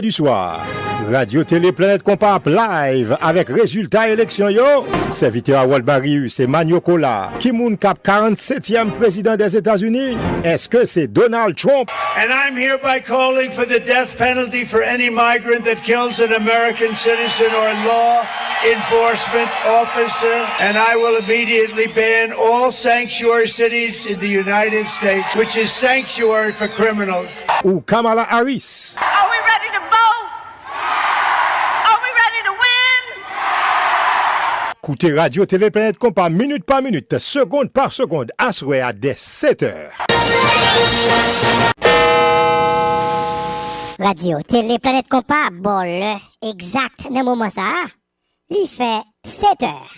Du soir, Radio Télé Planète Compas live avec résultat élection yo. Serviteur à Walbarius, c'est Manio Cola. Kimoun Cap 47e président des États-Unis. Est-ce que c'est Donald Trump? And I'm hereby calling for the death penalty for any migrant that kills an American citizen or law enforcement officer. And I will immediately ban all sanctuary cities in the United States, which is sanctuary for criminals. Ou Kamala Harris. Are we ready to vote? Are we ready to win? Écoutez Radio Télé Planète Compas minute par minute, seconde par seconde, assuré à dès 7 heures. Radio Télé Planète Compas, bol exact dans le moment ça. Il fait 7 heures.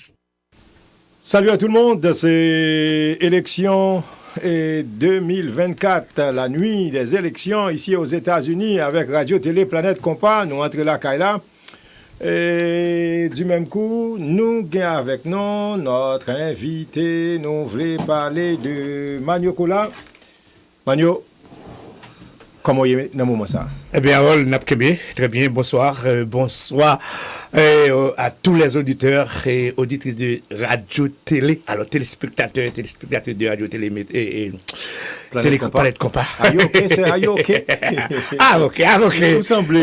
Salut à tout le monde, c'est élection 2024, la nuit des élections ici aux États-Unis avec Radio Télé Planète Compas. Nous entrons la Kaila. Et du même coup, nous gagnons avec nous notre invité. Nous voulons parler de Manio Cola. Manio, comment est dans le moment ça? Eh bien, très bien, bonsoir. Bonsoir à tous les auditeurs et auditrices de Radio Télé, alors téléspectateurs de Radio Télé et Planète Compas. Are you okay? Ah, ok. Vous semblez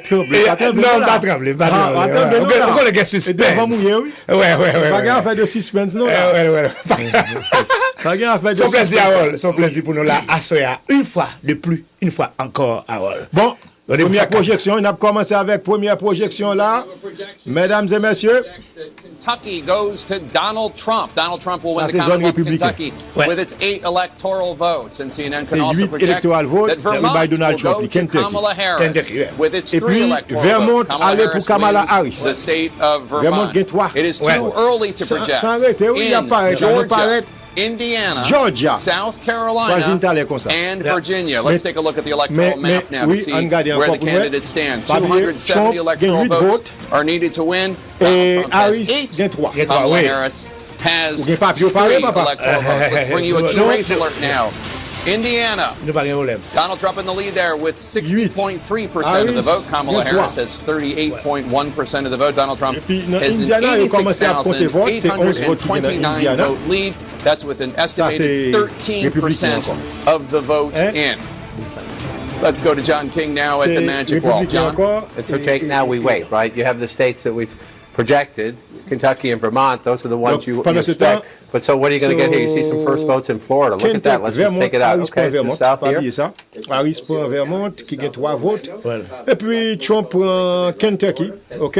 trembler. Non, pas trembler. On connaît le suspense. Ouais. Pas grave faire de suspense, non? Ouais. Pas grave faire de Son suspense. son plaisir pour nous là, assoya une fois de plus, une fois encore, Harold. Bon, première projection, on a commencé avec première projection là. Mesdames et messieurs. Kentucky goes to Donald Trump. Donald Trump will win Ça, the c'est zone Commonwealth of républicaine. Kentucky Ouais. with its 8 electoral votes. And CNN C'est can also 8 project electoral votes that Vermont by Donald will Trump, go to Kentucky. Kamala Harris Kentucky, yeah. with its Et 3 puis, electoral Vermont votes. Kamala allait pour Harris Kamala wins Harris. the state of Vermont Vermont. gagne 3. It is too Ouais. early to project. Sans arrêter, oui, il in apparaît, Georgia, Indiana, Georgia. South Moi, je Carolina, t'allais comme ça. and Yeah. Virginia. Let's take a look at the electoral mais- map now oui, to see on garde where encore the pour candidates stand. Pas oublier, 270 Trump electoral gagne 8 votes votes. are needed to win. Et Donald Trump has Harris 8. gagne 3. Kamala oui. Harris has Ou gagne pas, 3 pareil, papa. electoral votes. Let's bring you a key Non. race alert now. Indiana. Nous pas de problème. Donald Trump in the lead there with 60.3% of the vote. Kamala Harris, Harris has 38.1% of the vote. Donald Trump Et puis, dans has an Indiana, il a commencé à compter vote. C'est 11 votes qui viennent dans 86,829 Indiana. vote lead. That's with an estimated c'est 13% républicain of the vote Hein? in. Let's go to John King now at the C'est Magic Wall. républicain John? encore. And so, Jake, now we wait, right? You have the states that we've projected, Kentucky and Vermont. Those are the ones Donc, you pendant ce expect. temps, But so what are you going to get here? You see some first votes in Florida. Look at that. Let's just Vermont, take it out. Harris Okay, prend to the Vermont, south pas here. oublier ça. Harris prend Vermont, qui gagne 3 votes. Et puis, Trump prend Kentucky, OK?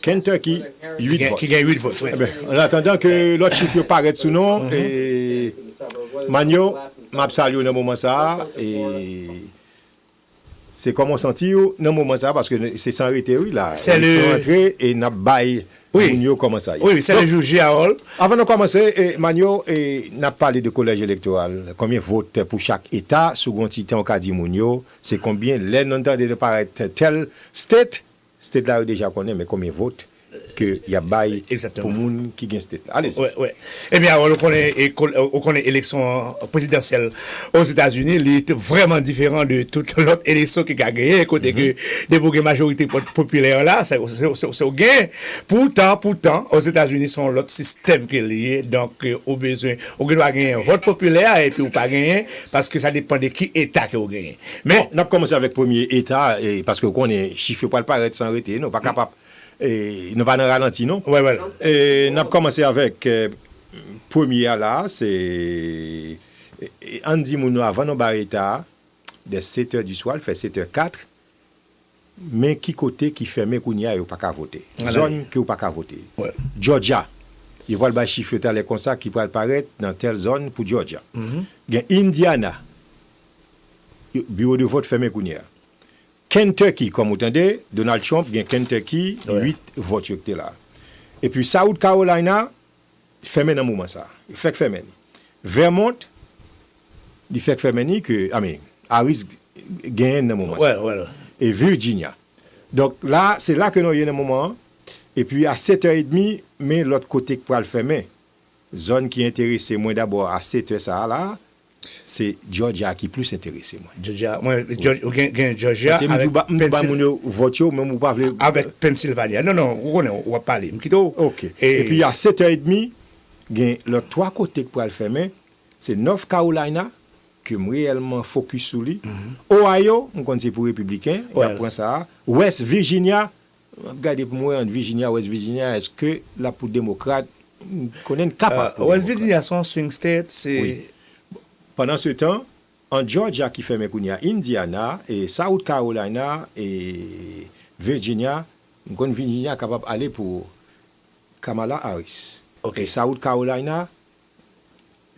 Kentucky, 8 votes. Qui gagne 8 votes, ouais. Eh ben, en attendant que l'autre chiffre paraît sous nous, et Manio, m'a salué dans le moment ça, et c'est comment sentir dans le moment ça, parce que c'est sans arrêter, oui, là. C'est Ils le- sont entrés et n'a baillé, Oui. Manio comment ça. Oui, c'est Donc, le jour J, Harold. avant de commencer, Manio n'a parlé de collège électoral. Combien vote pour chaque État, second titre en cas dit Mounio, c'est combien l'aide n'entendait de paraître tel state là déjà connaît, mais combien vote que y a bail Exactement. pour moun qui gagne state. Allez. Ouais. Eh bien, on connaît l'élection présidentielle aux États-Unis, il est vraiment différent de toute l'autre élection qui a gagné, côté que des majorité populaire là, c'est au gain. Pourtant, aux États-Unis, sont l'autre système qui est lié, donc au besoin, on doit gagner un vote populaire et puis ou pas gagner, parce que ça dépend de qui État qui a gagné. Mais, On a commencé avec premier État, parce que qu'on est chiffre pour le paraître sans arrêter, nous pas capable, nous pas dans ralenti, non? ouais, voilà. Et on a commencé avec premier là, c'est Andy Mouno avant nos État de 7 h du soir, il fait 7h04. Mais qui côté qui ferme Kounia, il pas qu'à voter. Zone qui pas qu'à voter. Ouais. Georgia. Il voit le chiffre là comme ça qui peut apparaître dans telle zone pour Georgia. Indiana. Bureau de vote fermé Kounia. Kentucky, comme vous entendez, Donald Trump gagne Kentucky, 8 votes qui étaient là. Et puis South Carolina, fermé dans le moment ça. Il fait fermé. Vermont, il fait fermé que Harris gagne dans le moment ça. Ouais. Et Virginia. Donc là, c'est là que nous y a un moment. Et puis à 7h30, mais l'autre côté qui peut le fermer. Zone qui intéresse moi d'abord à 7h ça là, c'est Georgia qui plus intéressé moi. Georgia, Georgia C'est avec Pennsylvania. Non, on va parler. OK. Et puis à 7h30, gen le trois côtés pour le fermer, c'est North Carolina que réellement focus sur lui. Ohio, on connaît pour républicain, on prend ça. West Virginia, regardez pour moi en Virginia, West Virginia, est-ce que là pour démocrate connaît capable West Virginia son swing state, c'est oui. Pendant ce temps, en Georgia qui fait Mekounia, Indiana et South Carolina et Virginia, on connaît Virginia capable d'aller pour Kamala Harris. OK. Et South Carolina,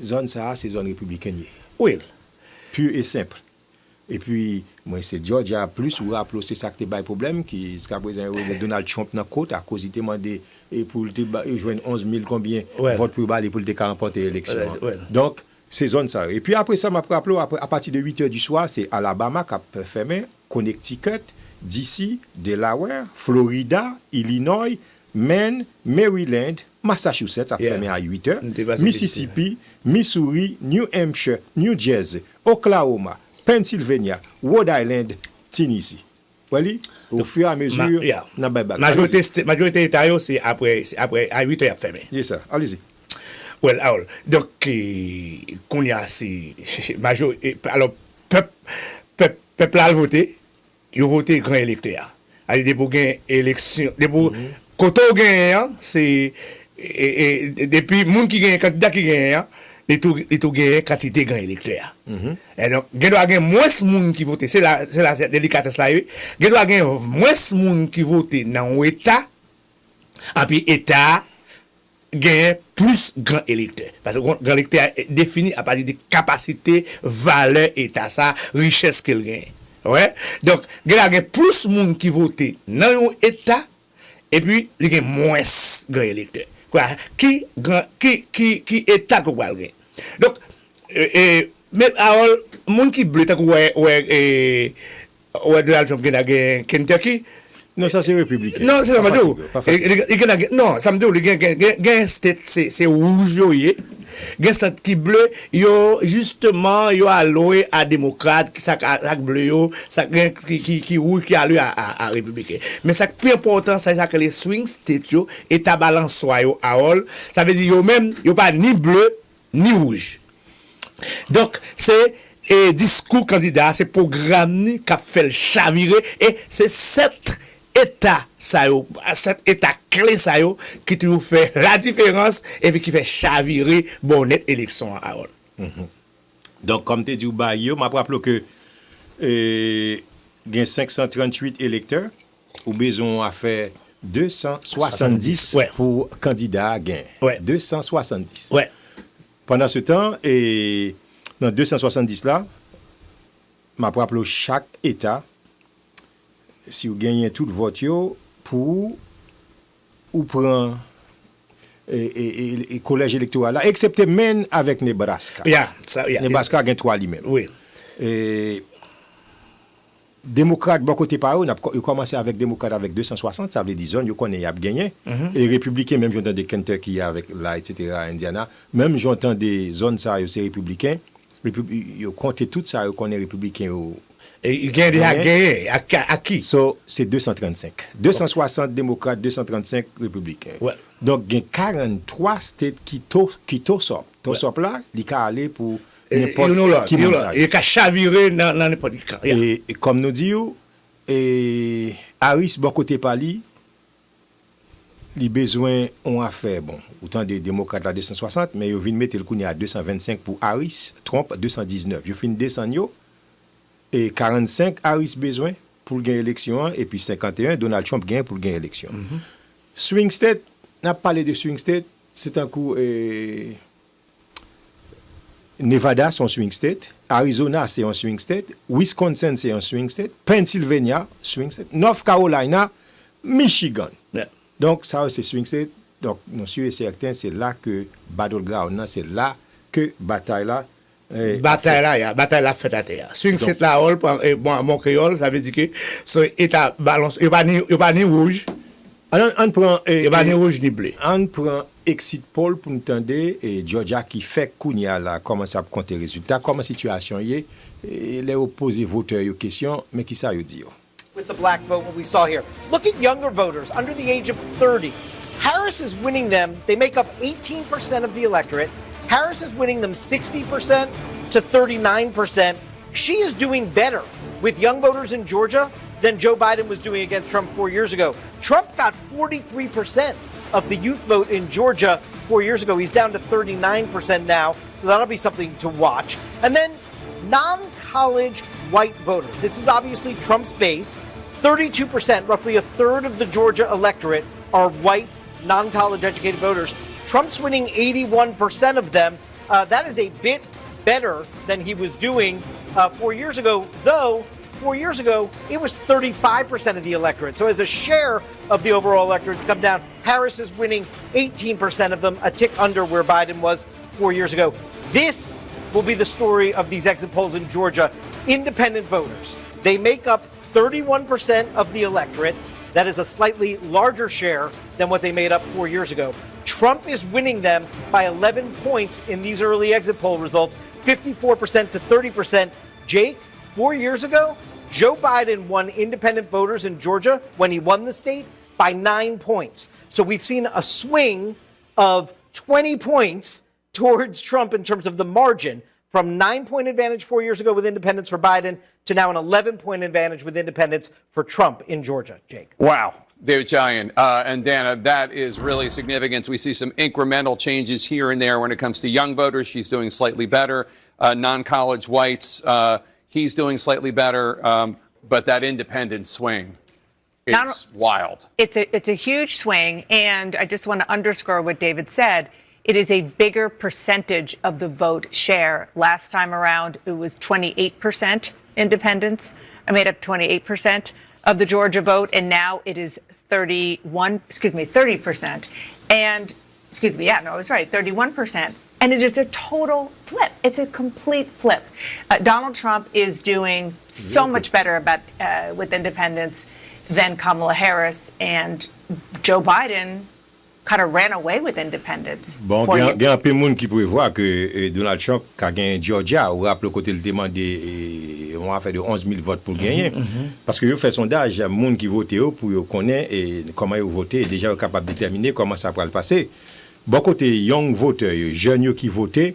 zone ça, c'est zone républicaine. Oui. Pur et simple. Et puis, moi, c'est Georgia plus ou rappelons, c'est ça qui est le problème, qui, jusqu'à présent, Donald Trump dans la côte, à cause il demandé pour joindre 11 000 combien votes pour aller pour le remporter l'élection. Donc, c'est zone ça. Et puis après ça, m'a rappelé, à partir de 8h du soir, c'est Alabama qui a fermé, Connecticut, DC, Delaware, Florida, Illinois, Maine, Maryland, Massachusetts a fermé à 8h, Mississippi, Missouri, New Hampshire, New Jersey, Oklahoma, Pennsylvania, Rhode Island, Tennessee. Voilà, au fur et à mesure, majorité État, c'est après à 8h a fermé. C'est ça, allez-y. Well, donc, qu'on y a, c'est alors, peuple a voté, il a voté grand électeur. Alors, pour gagner élection, quand on gagne, c'est, depuis, moun qui gagne, candidat qui gagne, il tout gagne quantité grand électeur. Et donc, il doit gagner moins moun qui vote, c'est la délicatesse là, il doit gagner moins moun qui vote dans l'État, et puis État, gagne plus grand électeur. Parce que grand électeur est défini à partir des capacités, valeurs, état, ça, richesse qu'il gagne. Ouais? Donc, il y a plus de monde qui vote dans l'état, et puis, il y a moins grand électeur. Quoi? Qui état qu'on va gagner? Donc, mais alors, monde qui bleu, ouais, Donald Trump qui a gagné Kentucky, non, ça c'est républicain. Non, c'est ça, non, ça me dit, il y a un state, c'est rouge, il y a un state qui bleu, justement, il y a alloué à démocrate, ça bleu, ça qui rouge, qui alloué à républicain. Mais ça plus important, c'est ça que les swing states, et ta balance soit à all, ça veut dire, même, il n'y a pas ni bleu, ni rouge. Donc, c'est, discours candidat, c'est programme qui a fait le chavirer, et c'est cette État, cet État clé, ça qui toujours fait la différence et qui fait chavirer bonnet élection à all. Donc, comme tu dis, je m'a rappelé que il y a 538 électeurs, ou besoin à faire 270 pour candidat à gain. 270. Ouais. Pendant ce temps, et dans 270 là, m'a rappelé chaque État, si vous gagnez tout vote pour ou prend et collège électoral là, excepté même avec Nebraska. Nebraska a gagné 3 lui-même. Oui. Et démocrate bon côté par eux, on a commencé avec démocrate avec 260, ça veut dire zone yo connaît y a gagné. Et républicain même j'entends des Kentucky avec là etc. Indiana, même j'entends des zones ça c'est républicain. Yo compter tout ça yo connaît républicain et il gagne à gagner à qui? So, c'est 235. 260 démocrates, 235 républicains. Ouais. Donc, il y a 43 states qui tossent. Tossent là, il peut aller pour n'importe qui. Il peut chavirer dans n'importe qui. Et comme nous disons, Harris, bon côté Pali, les besoins ont à faire, bon, autant des démocrates à 260, mais ils viennent mettre le coup à 225 pour Harris, Trump 219. Ils viennent descendre. Et 45 Harris besoin pour gagner l'élection et puis 51 Donald Trump gagne pour gagner l'élection. Swing state, on a parlé de swing state, c'est un coup Nevada c'est un swing state, Arizona c'est un swing state, Wisconsin c'est un swing state, Pennsylvania swing state, North Carolina, Michigan. Donc ça c'est swing state. Donc nous sommes certains c'est là que Battleground, c'est là que bataille là fait à terre. Swing state là mon créole ça veut dire que so état balance il pas ni rouge On prend Et pas ni rouge ni bleu. on prend exit poll pour nous tendre et Georgia qui fait kounya là comment ça compter résultat, comment situation y est, les opposés voteurs yo question mais qui ça yo dit. With the black vote, what we saw here. Look at younger voters under the age of 30. Harris is winning them. They make up 18% of the electorate. Harris is winning them 60% to 39%. She is doing better with young voters in Georgia than Joe Biden was doing against Trump 4 years ago. Trump got 43% of the youth vote in Georgia 4 years ago. He's down to 39% now, so that'll be something to watch. And then non-college white voters. This is obviously Trump's base. 32%, roughly a third of the Georgia electorate, are white, non-college educated voters. Trump's winning 81% of them. That is a bit better than he was doing 4 years ago, though 4 years ago, it was 35% of the electorate. So as a share of the overall electorate, it's come down. Harris is winning 18% of them, a tick under where Biden was 4 years ago. This will be the story of these exit polls in Georgia. Independent voters. They make up 31% of the electorate. That is a slightly larger share than what they made up 4 years ago. Trump is winning them by 11 points in these early exit poll results, 54% to 30%. Jake, 4 years ago, Joe Biden won independent voters in Georgia when he won the state by 9 points. So we've seen a swing of 20 points towards Trump in terms of the margin, from 9-point advantage 4 years ago with independents for Biden to now an 11-point advantage with independents for Trump in Georgia. Jake. Wow. David Chalian and Dana, that is really significant. We see some incremental changes here and there when it comes to young voters. She's doing slightly better. Non-college whites, he's doing slightly better. But that independent swing, it's wild. It's a huge swing. And I just want to underscore what David said. It is a bigger percentage of the vote share. Last time around, it was 28% independents. I made up 28% of the Georgia vote, and now it is 30%. And, I was right, 31%. And it is a total flip. It's a complete flip. Donald Trump is doing so much better with independents than Kamala Harris, and Joe Biden kind of ran away with independents. Bon, il y a un peu de monde qui pourrait voir que Donald Trump a gagné Georgia, ou rappelez côté le demandé, on a fait de 11 000 votes pour gagner. Parce que vous fait sondage, il y a monde qui vote pour connaître comment ils votent, et déjà capable de déterminer comment ça va le passer. Bon côté young voteurs, jeunes qui votent,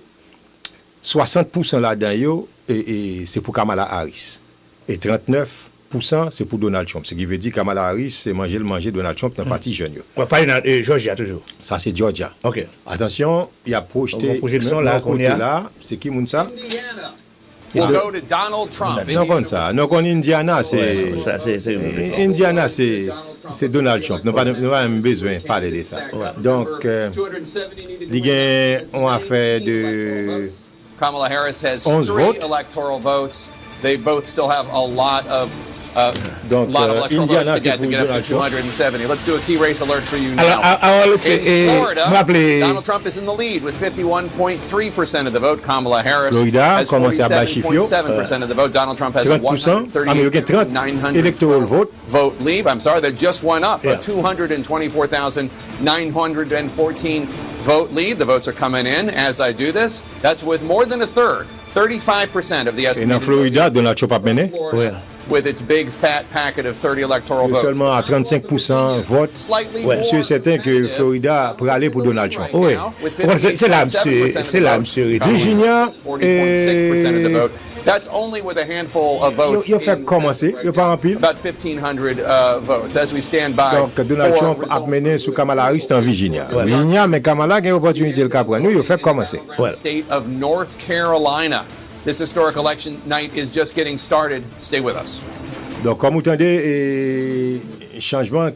60% là-dedans, et c'est pour Kamala Harris. Et 39%, c'est pour Donald Trump. Ce qui veut dire que Kamala Harris, c'est manger Donald Trump dans le parti jeune. On va parler de Georgia toujours. Ça, c'est Georgia. OK. Attention, il y a projeté. Projection là, qu'on est là. C'est qui, Mounsa? We'll go to Donald Trump. Non, comme ça. Non, qu'on Indiana, c'est. Indiana, c'est Donald Trump. Nous n'avons pas besoin de parler de ça. Donc, on a fait de. Kamala Harris has 11 3 votes. electoral votes. They both still have a lot of electoral Indiana, votes to get up to Donald Trump. 270. Let's do a key race alert for you now. Alors, In Florida, Donald Trump is in the lead with 51.3% of the vote. Kamala Harris has 47.7% of the vote. Donald Trump has 30%. 30 electoral vote lead. I'm sorry, that just went up. A 224,914 vote lead. The votes are coming in as I do this. That's with more than a third, 35% of the estimated. Et dans Florida, Donald Trump a mené. With its big fat packet of 30 electoral votes. Seulement à 35% vote. Je suis certain que Florida pourrait aller pour Donald Trump. Oui. C'est là, monsieur. Virginia, 40.6% of the vote. That's only with a handful of votes. Il fait commencer, il pas rempli. About 1,500 votes as we stand by. Donc Donald Trump a mené sous Kamala Harris dans Virginia. Virginia, mais Kamala a une opportunité de prendre. Nous, il fait commencer. State of North Carolina. This historic election night is just getting started. Stay with us. Donc, comme vous entendez, changement,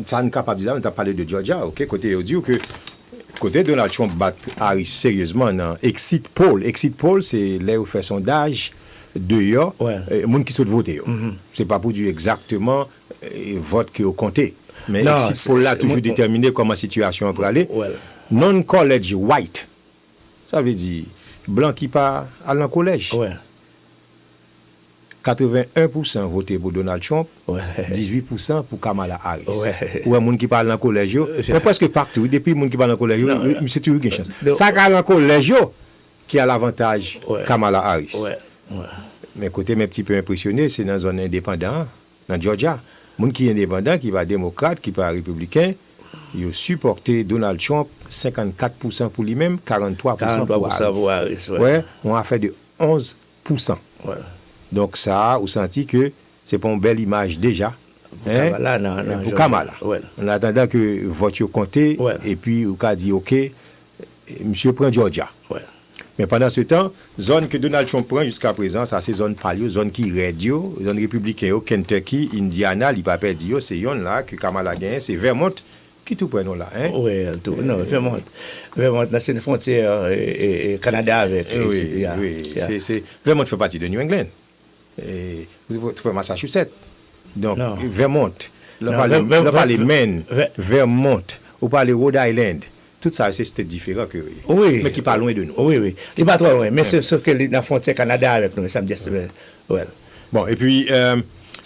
ça n'est capable de dire, on a parlé de Georgia, ok, côté audio, que côté Donald Trump bat Harris sérieusement dans exit poll. Exit poll, c'est là où fait sondage dehors, monde qui sont votés. C'est pas pour dire exactement vote qui est compté. Mais non, exit poll là, toujours déterminer comment la situation peut aller. Non-college white, ça veut dire blanc qui part à l'en collège. 81% voté pour Donald Trump, 18% pour Kamala Harris. Ou un monde qui parle dans le collège, mais presque partout, depuis le monde qui parle dans le collège, c'est toujours une chance. Ça qui dans le collège, qui a l'avantage Kamala Harris. Mais côté mes petits peu impressionné, c'est dans la zone indépendante, dans Georgia. Les gens qui est indépendant, qui va démocrate, qui va républicain, ils ont supporté Donald Trump 54% pour lui-même, 43% pour Harris. On a fait de 11%. Donc ça, vous sentez que c'est pas une belle image déjà. Pour Kamala. En attendant que vote compté, et puis vous avez dit OK, monsieur prend Georgia. Mais pendant ce temps, zone que Donald Trump prend jusqu'à présent, ça c'est zone palio, zone qui radio, zone républicaine, Kentucky, Indiana, il pas perdu, c'est yon là que Kamala gagne, c'est Vermont qui tout prend là, hein? Oui, tout. Non, Vermont, c'est une frontière et Canada avec. Oui, c'est Vermont fait partie de New England. Et vous pouvez Massachusetts. Donc Vermont, là parler Maine, Vermont, ou parler Rhode Island. Tout ça, c'était différent que mais qui pas loin de nous. Oui. Il n'est pas trop loin, mais sauf que la frontière Canada avec nous, ça me dit. Bon, et puis,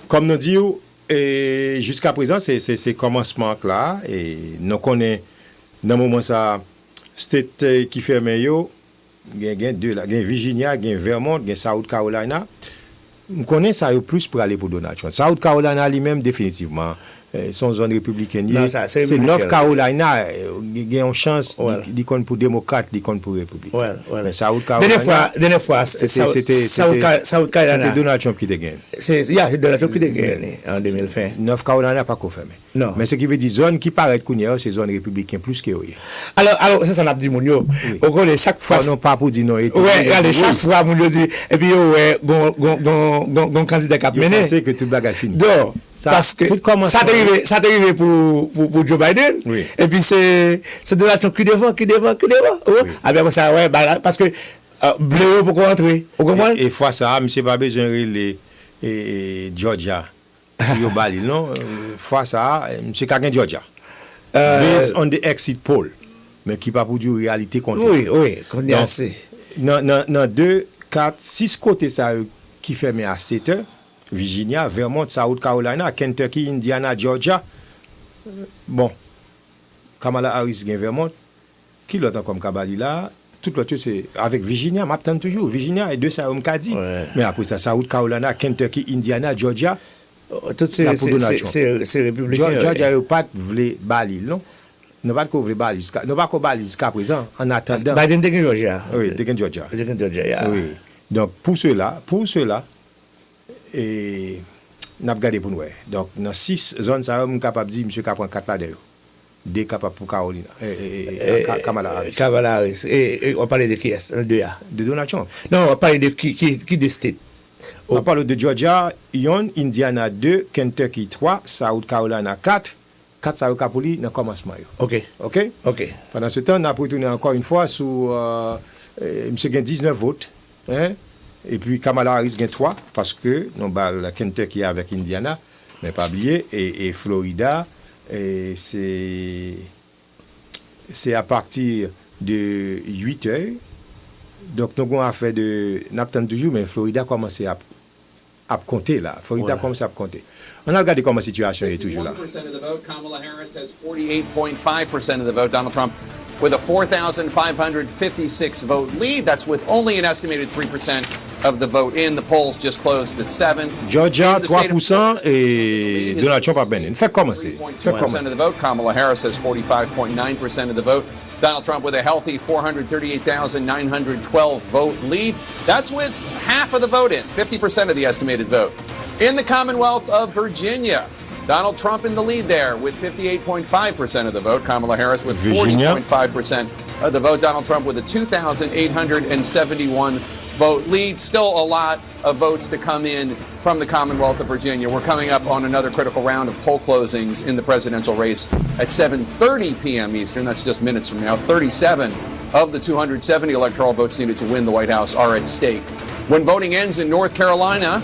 comme nous disons, jusqu'à présent, c'est commencement là, et nous connaissons, dans le moment ça, state qui fait meilleur, il y a deux là, il y a Virginia, il y a Vermont, il y a South Carolina. Nous connaissons ça plus pour aller pour Donald Trump. South Carolina lui-même, définitivement. Son zone républicaine. C'est North Carolina, il y a une chance d'icône pour démocrate, d'icône pour république. Mais South Carolina. Dernière fois, South Carolina. C'était Donald Trump qui a gagné. C'est Donald Trump qui a gagné en 2020. North Carolina n'a pas confirmé. Non. Mais ce qui veut dire, zone qui paraît qu'on y a, c'est zone républicaine plus que oui. Alors, ça n'a pas dit mon yo. On connaît chaque fois. Non, pas pour dire non. Oui, regardez, chaque fois, mon yo dit, et puis, gon candidat qui a mené. Je sais que tout le bagage fini. Donc, parce que ça t'est arrivé pour Joe Biden, et puis c'est Donald Trump qui devant. Ah bien, ça, parce que bleu pour rentrer. Vous comprenez? Et fois ça, monsieur pas besoin de Georgia. Yo Bali, non? Fois ça, monsieur Kagan Georgia. Based on the exit poll. Mais qui pas pour dire réalité contre. Oui, qu'on est assez. Dans 2, 4, 6 côtés ça qui ferment à 7 heures. Virginia, Vermont, South Carolina, Kentucky, Indiana, Georgia. Bon, Kamala Harris gagne Vermont. Qui l'autre comme Kabali là? Tout l'autre c'est avec Virginia, m'attend toujours. Virginia et deux ça on m'a dit. Mais après ça, South Carolina, Kentucky, Indiana, Georgia. Tout c'est républicain. Georgia n'a pas voulu Bali, non? Nous pas qu'on veut Bali jusqu'à présent en attendant. Biden de Georgia. Oui, de Georgia. Oui. Donc pour cela et n'a pas gardé pour nous. Donc dans 6 zones ça on capable dire monsieur capable 4 là dedans. Des capables pour Carolina Kamala Harris. Et on parlait de qui est de Donald Trump. Non, on parlait de qui de state. On parle de Georgia, Indiana 2, Kentucky 3, South Carolina 4 ça pour lui dans commencement. OK. Pendant ce temps, on a retourné encore une fois sur monsieur gagne 19 votes, hein? Et puis Kamala Harris gagne 3 parce que non la Kentucky avec Indiana, mais pas oublier et Florida et c'est à partir de 8 heures. Donc nous avons fait de n'attend toujours mais Florida commence à compter là. Florida commence à compter. On a regardé comment la situation est toujours là. 1% of the vote, Kamala Harris has 48.5% of the vote. Donald Trump with a 4,556 vote lead. That's with only an estimated 3% of the vote in. The polls just closed at 7. Georgia 3% et Donald Trump a gagné. Fait commencer. 3.2% of the vote. Kamala Harris has 45.9% of the vote. Donald Trump with a healthy 438,912 vote lead. That's with half of the vote in, 50% of the estimated vote. In the Commonwealth of Virginia, Donald Trump in the lead there with 58.5% of the vote. Kamala Harris with 40.5% of the vote. Donald Trump with a 2,871 vote lead. Still a lot of votes to come in from the Commonwealth of Virginia. We're coming up on another critical round of poll closings in the presidential race at 7:30 p.m. Eastern. That's just minutes from now. 37 of the 270 electoral votes needed to win the White House are at stake. When voting ends in North Carolina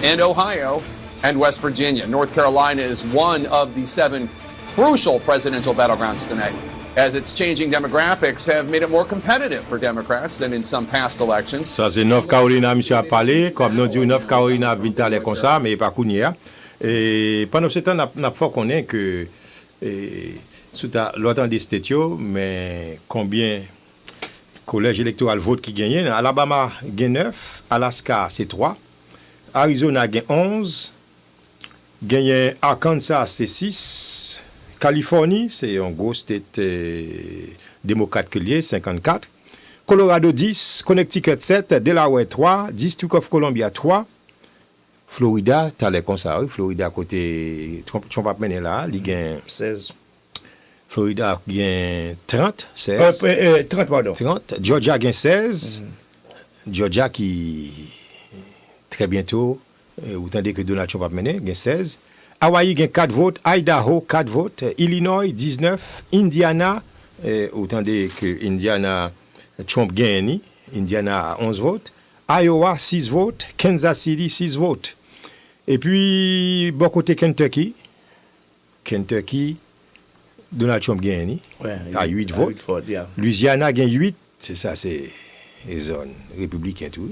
and Ohio and West Virginia. North Carolina is one of the 7 crucial presidential battlegrounds tonight. as its changing demographics have made it more competitive for Democrats than in some past elections. Ça, c'est North Carolina, monsieur a parlé. Comme nous dit, North Carolina vient aller comme ça, mais pas qu'on et pendant ce temps, n'a pas qu'on que sous l'autant des States, mais combien collège électoral vote qui gagne? Alabama gagne 9, Alaska c'est 3, Arizona gagne 11, gagne Arkansas c'est 6, Californie c'est un gros state démocrate que lié 54, Colorado 10, Connecticut 7, Delaware 3, District of Columbia 3, Florida, t'as l'air comme ça, oui, Florida côté Trump a mené là, il gagne 16. Florida gagne 30, 16. 30, pardon. 30. Georgia gagne 16. Georgia qui, très bientôt, vous entendez que Donald Trump a mené, gagne 16. Hawaii gagne 4 votes. Idaho, 4 votes. Illinois, 19. Indiana, vous entendez que Indiana, Trump gagne, Indiana a 11 votes. Iowa, 6 votes. Kansas City, 6 votes. Et puis, bon côté Kentucky, Donald Trump gagne à 8 votes. Yeah. Louisiana gagne 8, c'est ça, c'est les zones républicaines tout.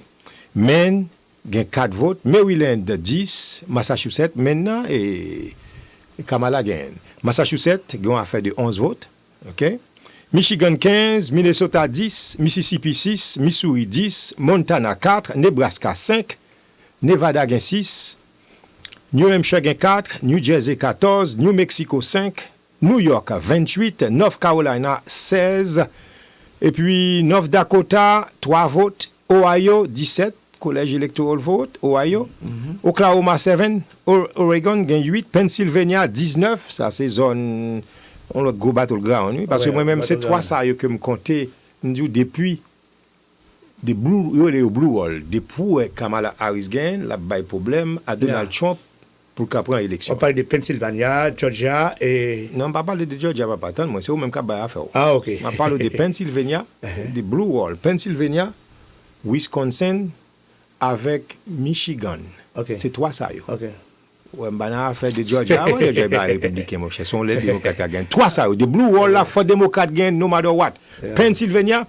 Maine gagne 4 votes. Maryland 10, Massachusetts maintenant et Kamala gagne. Massachusetts gagne affaire de 11 votes. OK? Michigan 15, Minnesota 10, Mississippi 6, Missouri 10, Montana 4, Nebraska 5, Nevada gagne 6, New Hampshire gagne 4, New Jersey 14, New Mexico 5, New York 28, North Carolina 16, et puis North Dakota 3 votes, Ohio 17, collège électoral vote, Ohio, Oklahoma 7, Oregon gagne 8, Pennsylvania 19, ça c'est zone, on l'autre gros battleground, oui, parce que moi-même c'est 3 ça que me compter depuis des blue wall, depuis Kamala Harris gagne, la bail problème à Donald Trump pour qu'il prenne l'élection. On parle de Pennsylvania, Georgia et... Non, on ne parle pas de Georgia, pas tant, moi, c'est au même cas à faire. Ah, ok. On parle de Pennsylvania, de Blue Wall, Pennsylvania, Wisconsin, avec Michigan. Okay. C'est 3 ça, yo. Ok. Ouais, on a fait de Georgia, ouais, Georgia républicain, mon cher, sont les démocrates qui gagnent. 3 ça, yo. De Blue Wall, là, faut démocrate gagne, no matter what. Yeah. Pennsylvania,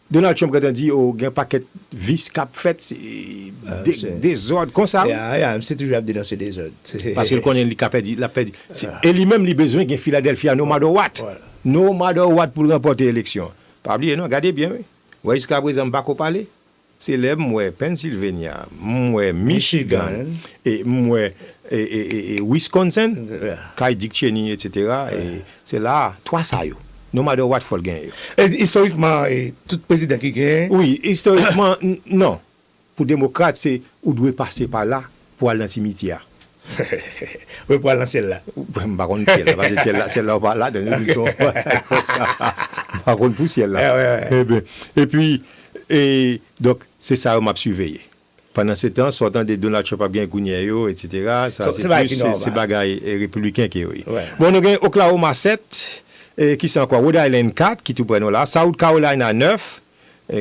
Donald Trump a dit au gain paquet vice cap fait des ordres comme ça. C'est toujours à dénoncer des ordres. Parce que le connaît la paix et lui-même il besoin de Philadelphie no matter what. No matter what pour remporter l'élection. Pas oublier non, regardez bien. Ouais, jusqu'à présent pas parler. C'est les moi Pennsylvania, moi Michigan et moi et Wisconsin, Kai Dick Cheney etc. et c'est là 3 ça yo. No matter what, il faut le gagner. Historiquement, tout président qui gagne? Oui, historiquement, non. Pour démocrate, c'est où doit passer par là pour aller dans le cimetière. Oui, pour aller dans celle-là. Par contre, celle-là, pas là, dans le par contre, pour celle-là. Et puis, donc, c'est ça, on m'a surveillé. Pendant ce temps, sortant de Donald Trump a bien gagné, etc. Ça, c'est bagaille républicain qui est. Bon, nous avons Oklahoma 7. Qui c'est encore? Rhode Island 4, qui tout prennent là. South Carolina 9,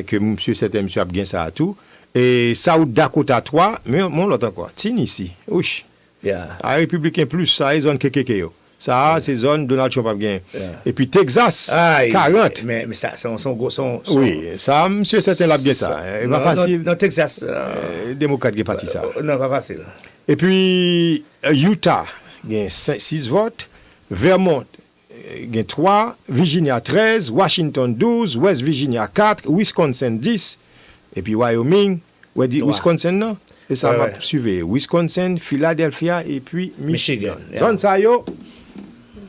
que monsieur a bien ça à tout. Et South Dakota 3, mais mon l'autre encore. Tennessee, ouch. Républicain plus, ça, c'est zone KKK. Ça, c'est zone Donald Trump a bien. Et puis Texas, 40. Mais ça, son gros. Oui, ça, monsieur certain l'a bien ça. Pas facile. Non, Texas. Démocrate qui est parti ça. Non, pas facile. Et puis Utah, il y a 6 votes. Vermont, il y a 3, Virginia 13, Washington 12, West Virginia 4, Wisconsin 10, et puis Wyoming, Wisconsin non, et ça m'a suivi, Wisconsin, Philadelphia, et puis Michigan. Zone ça yo,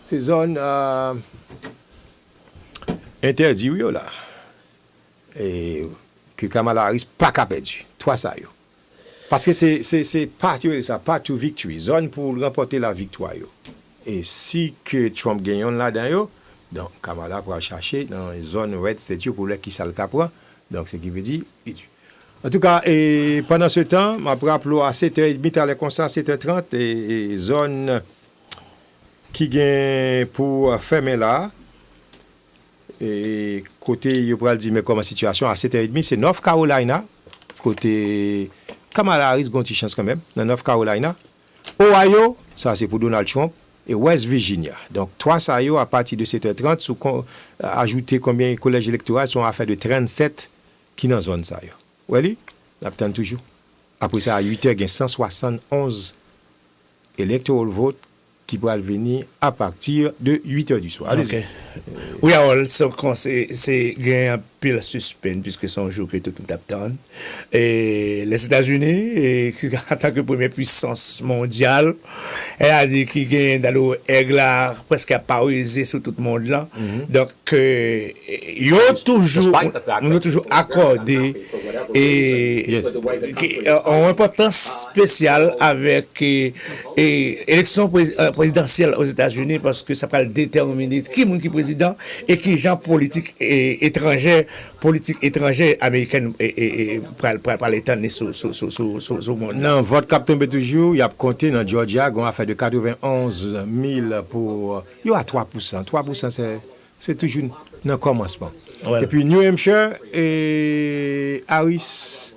c'est zone interdit yo là, et que Kamala Harris pas qu'à perdre, 3 ça yo. Parce que c'est pas to victory, zone pour remporter la victoire yo. Et si que Trump gagne là-dedans, donc Kamala pourra chercher dans les zones red state pour les qui ça le capra. Donc ce qui veut dire. En tout cas, et pendant ce temps, je me rappelle à 7h30, t'as les constats 7h30 et zone qui gagne pour fermer là. Et côté, je pourrais dire, mais comme situation à 7h30, c'est North Carolina. Côté Kamala Harris, a une chance quand même, dans North Carolina. Ohio, ça c'est pour Donald Trump. et West Virginia. Donc, 3 ça yo à partir de 7h30, sous ajouter combien collèges électoraux sont à faire de 37 qui dans zone ça yo. Oui, attend toujours. Après ça, à 8h, il y a 171 electoral votes qui pourraient venir à partir de 8h du soir. Ok. Oui, alors, c'est un pile suspense puisque c'est un jour que tout le monde attend. Et les États-Unis, en tant que première puissance mondiale, elle a dit qu'il gagne dans l'eau aiglard presque à pariser sur tout le monde là. Donc, ils ont toujours accordé et une importance spéciale avec l'élection présidentielle aux États-Unis parce que ça va déterminer qui est président et qui gens politique étrangère américaine et par l'État sur le monde. Non, votre cap tombe toujours, il y a compté dans Georgia, on a fait de 91 000 pour... Il y a 3%. 3% c'est toujours dans le commencement. Voilà. Et puis New Hampshire et Harris,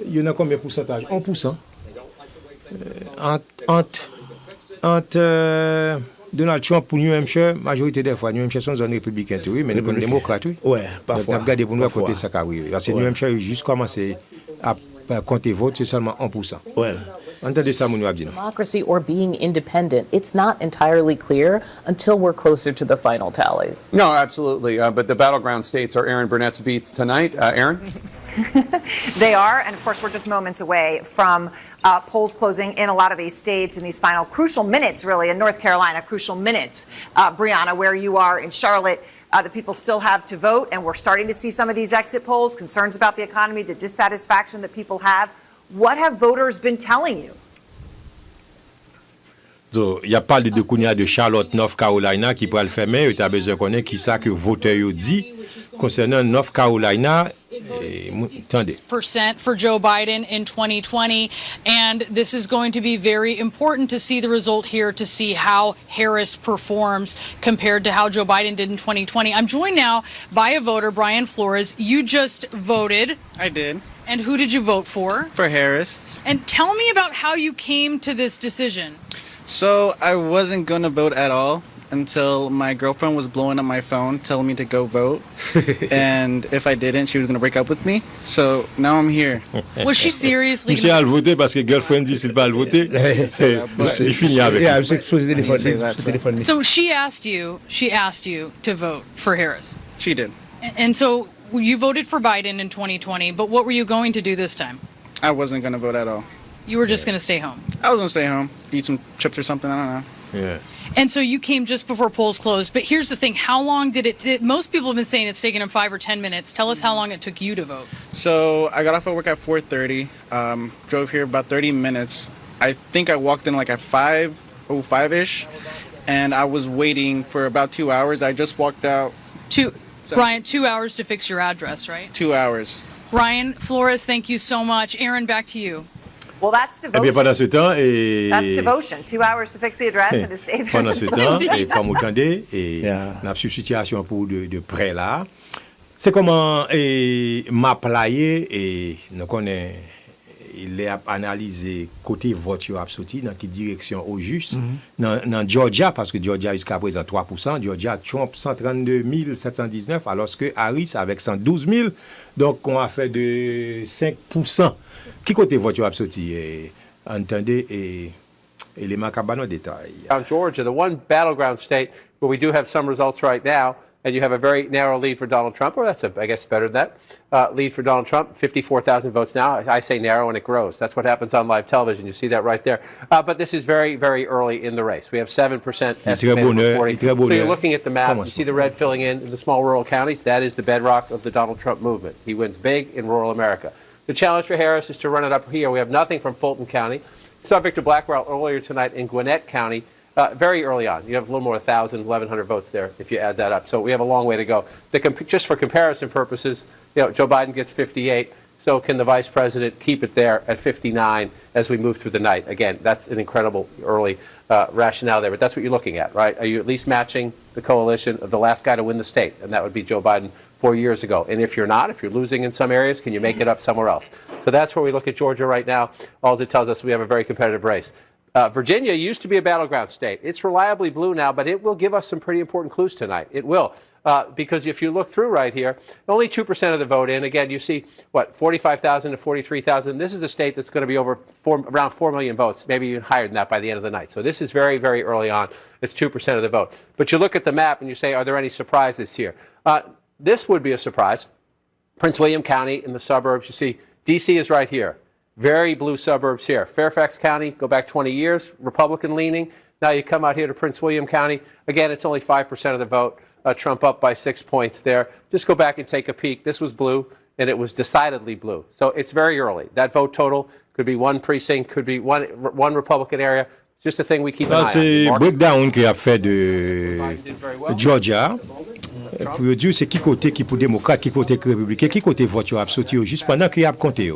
il y en a combien de pourcentage? 1%. Entre Donald Trump pour New Hampshire, majorité des fois, New Hampshire sont zone républicaine, oui, mais les démocrates, oui. Ouais, parfois. Donc, regardez pour nous à côté ça, oui. Parce que New Hampshire, juste commencé à compter vote, c'est seulement 1%. Ouais. Entendez ça, mon abdino. Democracy or being independent, it's not entirely clear until we're closer to the final tallies. No, absolutely. But the battleground states are Aaron Burnett's beats tonight. Aaron? They are, and of course, we're just moments away from polls closing in a lot of these states in these final crucial minutes, really, in North Carolina, crucial minutes. Brianna, where you are in Charlotte, the people still have to vote, and we're starting to see some of these exit polls, concerns about the economy, the dissatisfaction that people have. What have voters been telling you? So, il y a pas de Kounia de Charlotte, North Carolina qui pourrait le faire, mais il y a besoin de connaître qui ça que voteur dit concernant North Carolina. Attendez. % for Joe Biden in 2020, and this is going to be very important to see the result here to see how Harris performs compared to how Joe Biden did in 2020. I'm joined now by a voter, Brian Flores. You just voted. I did. And who did you vote for? For Harris. And tell me about how you came to this decision. So I wasn't going to vote at all until my girlfriend was blowing up my phone telling me to go vote. And if I didn't, she was going to break up with me. So now I'm here. Was she seriously? Monsieur a voté parce que girlfriend dit s'il va voter, il finit avec. So she asked you to vote for Harris. She did. And so you voted for Biden in 2020, but what were you going to do this time? I wasn't going to vote at all. You were just going to stay home. I was going to stay home, eat some chips or something. I don't know. Yeah. And so you came just before polls closed. But here's the thing. How long did it most people have been saying it's taken them 5 or 10 minutes. Tell us how long it took you to vote. So I got off of work at 4:30, drove here about 30 minutes. I think I walked in like at 5:05-ish, and I was waiting for about 2 hours. I just walked out. Brian, 2 hours to fix your address, right? 2 hours. Brian Flores, thank you so much. Aaron, back to you. Well, that's devotion. Eh bien, pendant ce temps, That's devotion. 2 hours to fix the address and to stay there. Pendant ce temps, et comme vous entendez, et la situation pour de près là, c'est comment m'a playé et nous connaissons, il a analysé côté vote a sorti dans quelle direction au juste dans Georgia parce que Georgia jusqu'à présent 3%, Georgia Trump 132 719 alors que Harris avec 112 000, donc on a fait de 5%. Qui côté vote a sorti entendez et les macabano détails. Georgia, the one battleground state where we do have some results right now, and you have a very narrow lead for Donald Trump, or that's, I guess, better than that. Lead for Donald Trump, 54,000 votes now. I say narrow and it grows. That's what happens on live television. You see that right there. But this is very, very early in the race. We have 7% estimated reporting. So you're looking at the map. You see the red filling in the small rural counties. That is the bedrock of the Donald Trump movement. He wins big in rural America. The challenge for Harris is to run it up here. We have nothing from Fulton County. Saw Victor Blackwell earlier tonight in Gwinnett County. Very early on. You have a little more 1,000, 1,100 votes there if you add that up. So we have a long way to go. Just for comparison purposes, Joe Biden gets 58. So can the vice president keep it there at 59 as we move through the night? Again, that's an incredible early rationale there. But that's what you're looking at, right? Are you at least matching the coalition of the last guy to win the state? And that would be Joe Biden 4 years ago. And if you're not, if you're losing in some areas, can you make it up somewhere else? So that's where we look at Georgia right now. All it tells us we have a very competitive race. Virginia used to be a battleground state. It's reliably blue now, but it will give us some pretty important clues tonight. It will. Because if you look through right here, only 2% of the vote in. Again, you see, 45,000 to 43,000. This is a state that's going to be around 4 million votes, maybe even higher than that by the end of the night. So this is very, very early on. It's 2% of the vote. But you look at the map and you say, are there any surprises here? This would be a surprise. Prince William County in the suburbs. You see, D.C. is right here. Very blue suburbs here. Fairfax County, go back 20 years, Republican leaning. Now you come out here to Prince William County. Again, it's only 5% of the vote. Trump up by 6 points there. Just go back and take a peek. This was blue, and it was decidedly blue. So it's very early. That vote total could be one precinct, could be one Republican area. It's just a thing we keep an eye on. Ça, c'est breakdown qu'il a fait de Georgia. Pour dire c'est qui côté qui pour démocrate, qui côté républicain, qui côté vote a sorti juste pendant qu'il a compté.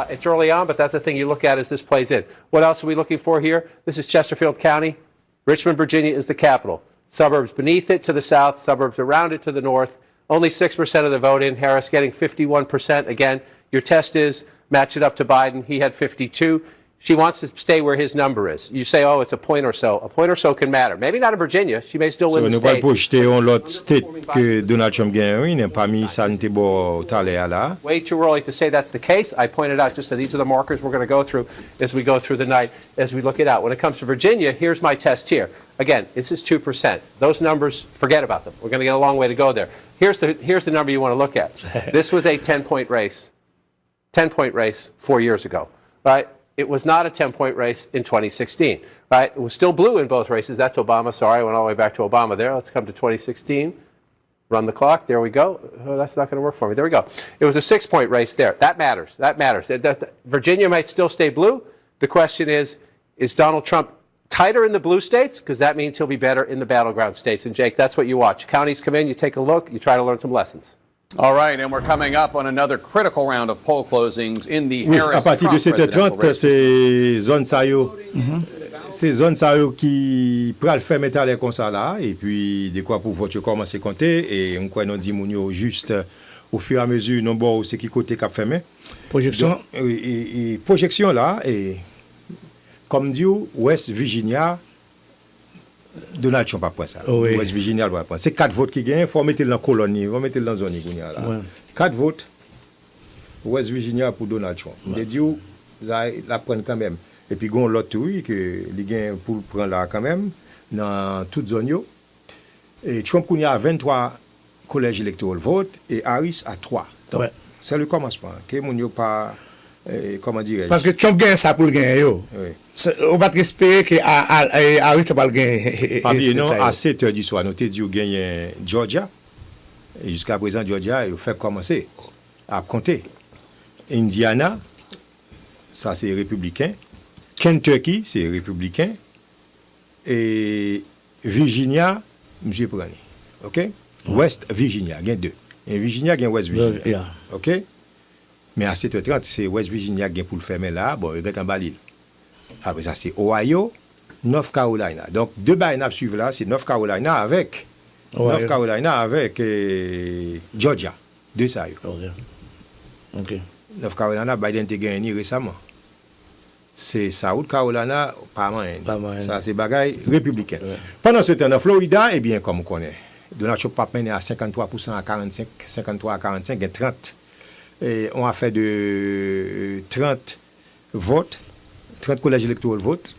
It's early on, but that's the thing you look at as this plays in. What else are we looking for here? This is Chesterfield County. Richmond, Virginia is the capital. Suburbs beneath it to the south, suburbs around it to the north. Only 6% of the vote in. Harris getting 51%. Again, your test is match it up to Biden. He had 52. She wants to stay where his number is. You say, oh, it's a point or so. A point or so can matter. Maybe not in Virginia. She may still win the state. Projeter on l'autre state que Donald Trump gagne, n'est pas mis ça n'était bon taler là. Way too early to say that's the case. I pointed out just that these are the markers we're going to go through as we go through the night, as we look it out. When it comes to Virginia, here's my test here. Again, this is 2%. Those numbers, forget about them. We're going to get a long way to go there. Here's the number you want to look at. This was a 10-point race. 10-point race 4 years ago, right? It was not a 10-point race in 2016, right? It was still blue in both races. That's Obama. Sorry, I went all the way back to Obama there. Let's come to 2016. Run the clock. There we go. Oh, that's not going to work for me. There we go. It was a 6-point race there. That matters. That matters. Virginia might still stay blue. The question is Donald Trump tighter in the blue states? Because that means he'll be better in the battleground states. And, Jake, that's what you watch. Counties come in, you take a look, you try to learn some lessons. All right, and we're coming up on another critical round of poll closings in the Harris à partir de 7h30, c'est zone ça yo qui pral faire métal comme ça là et puis de quoi pour vote commencer compter et on quoi non dit moun yo juste au fur et à mesure non bon c'est qui côté cap fermé projection et projection là et comme dit West Virginia Donald Trump a pris ça. Oui. West Virginia va prendre. C'est 4 votes qui gagnent, il faut mettre dans la colonie, il faut mettre dans la zone là. Ouais. 4 votes West Virginia pour Donald Trump. Ouais. Dit la prendre quand même. Et puis gon l'autre oui que il gagne pour prendre là quand même dans toute zone yo. Et Trump il y a 23 collèges électoraux vote et Harris a 3. Donc c'est le commencement. Que mon yo pas comment dirais-je? Parce que Trump gagne ça pour le gagner. Oui. On va espérer que Harris va le gagner. Non, à 7h du soir, nous avons dit qu'il gagne Georgia. Et jusqu'à présent, Georgia, il fait commencer à compter. Indiana, ça c'est républicain. Kentucky, c'est républicain. Et Virginia, M. Prani. OK? West Virginia, il y a 2. Et Virginia, il y a West Virginia. Yeah. OK? Mais à 7h30, c'est West Virginia qui est pour le fermer là. Bon, il est en bas l'île. Après ça, c'est Ohio, North Carolina. Donc, 2 bails à suivre là, c'est North Carolina avec Georgia. 2 ça. OK. North Carolina, Biden a gagné récemment. C'est South Carolina, pas mal. Ça, c'est bagaille républicain. Ouais. Pendant ce temps, en Florida, eh bien, comme on connaît, Donald Trump a mené à 53% à 45, 53 à 45, et 30. Et on a fait de 30 votes, 30 collèges électoraux votes.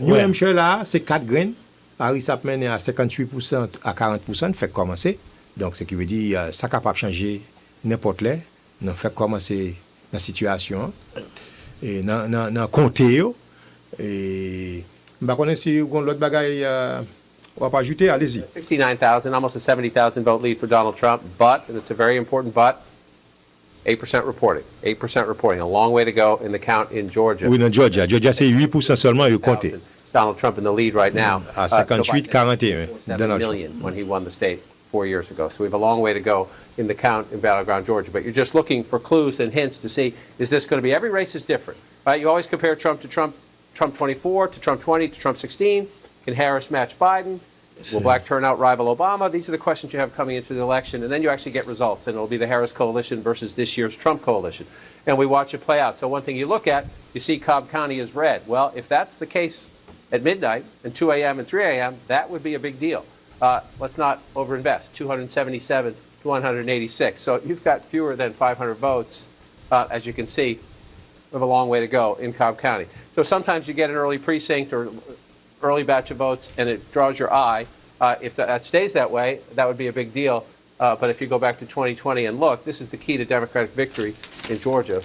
New Hampshire là, c'est 4 graines. Harris a mené à 58% à 40%, fait commencer. Donc, ce qui veut dire ça capable de changer n'importe là. On fait commencer la situation. Et dans le comté. Et je ne sais pas si vous avez l'autre bagaille. On va pas ajouter, allez-y. 69,000, almost a 70,000 vote lead for Donald Trump. But, and it's a very important but, 8% reporting. 8% reporting. A long way to go in the count in Georgia. Oui, dans Georgia. Georgia, c'est 8% seulement, il compte. Donald Trump in the lead right now. À 58-41. 7 million when he won the state 4 years ago. So we have a long way to go in the count in Battleground, Georgia. But you're just looking for clues and hints to see, is this going to be, every race is different. Right? You always compare Trump to Trump 24, to Trump 20, to Trump 16. Can Harris match Biden? Will black turnout rival Obama? These are the questions you have coming into the election, and then you actually get results, and it'll be the Harris coalition versus this year's Trump coalition. And we watch it play out. So one thing you look at, you see Cobb County is red. Well, if that's the case at midnight and 2 a.m. and 3 a.m., that would be a big deal. Let's not overinvest. 277 to 186. So you've got fewer than 500 votes, as you can see. We have a long way to go in Cobb County. So sometimes you get an early precinct or early batch of votes, and it draws your eye. If that stays that way, that would be a big deal. But if you go back to 2020 and look, this is the key to Democratic victory in Georgia,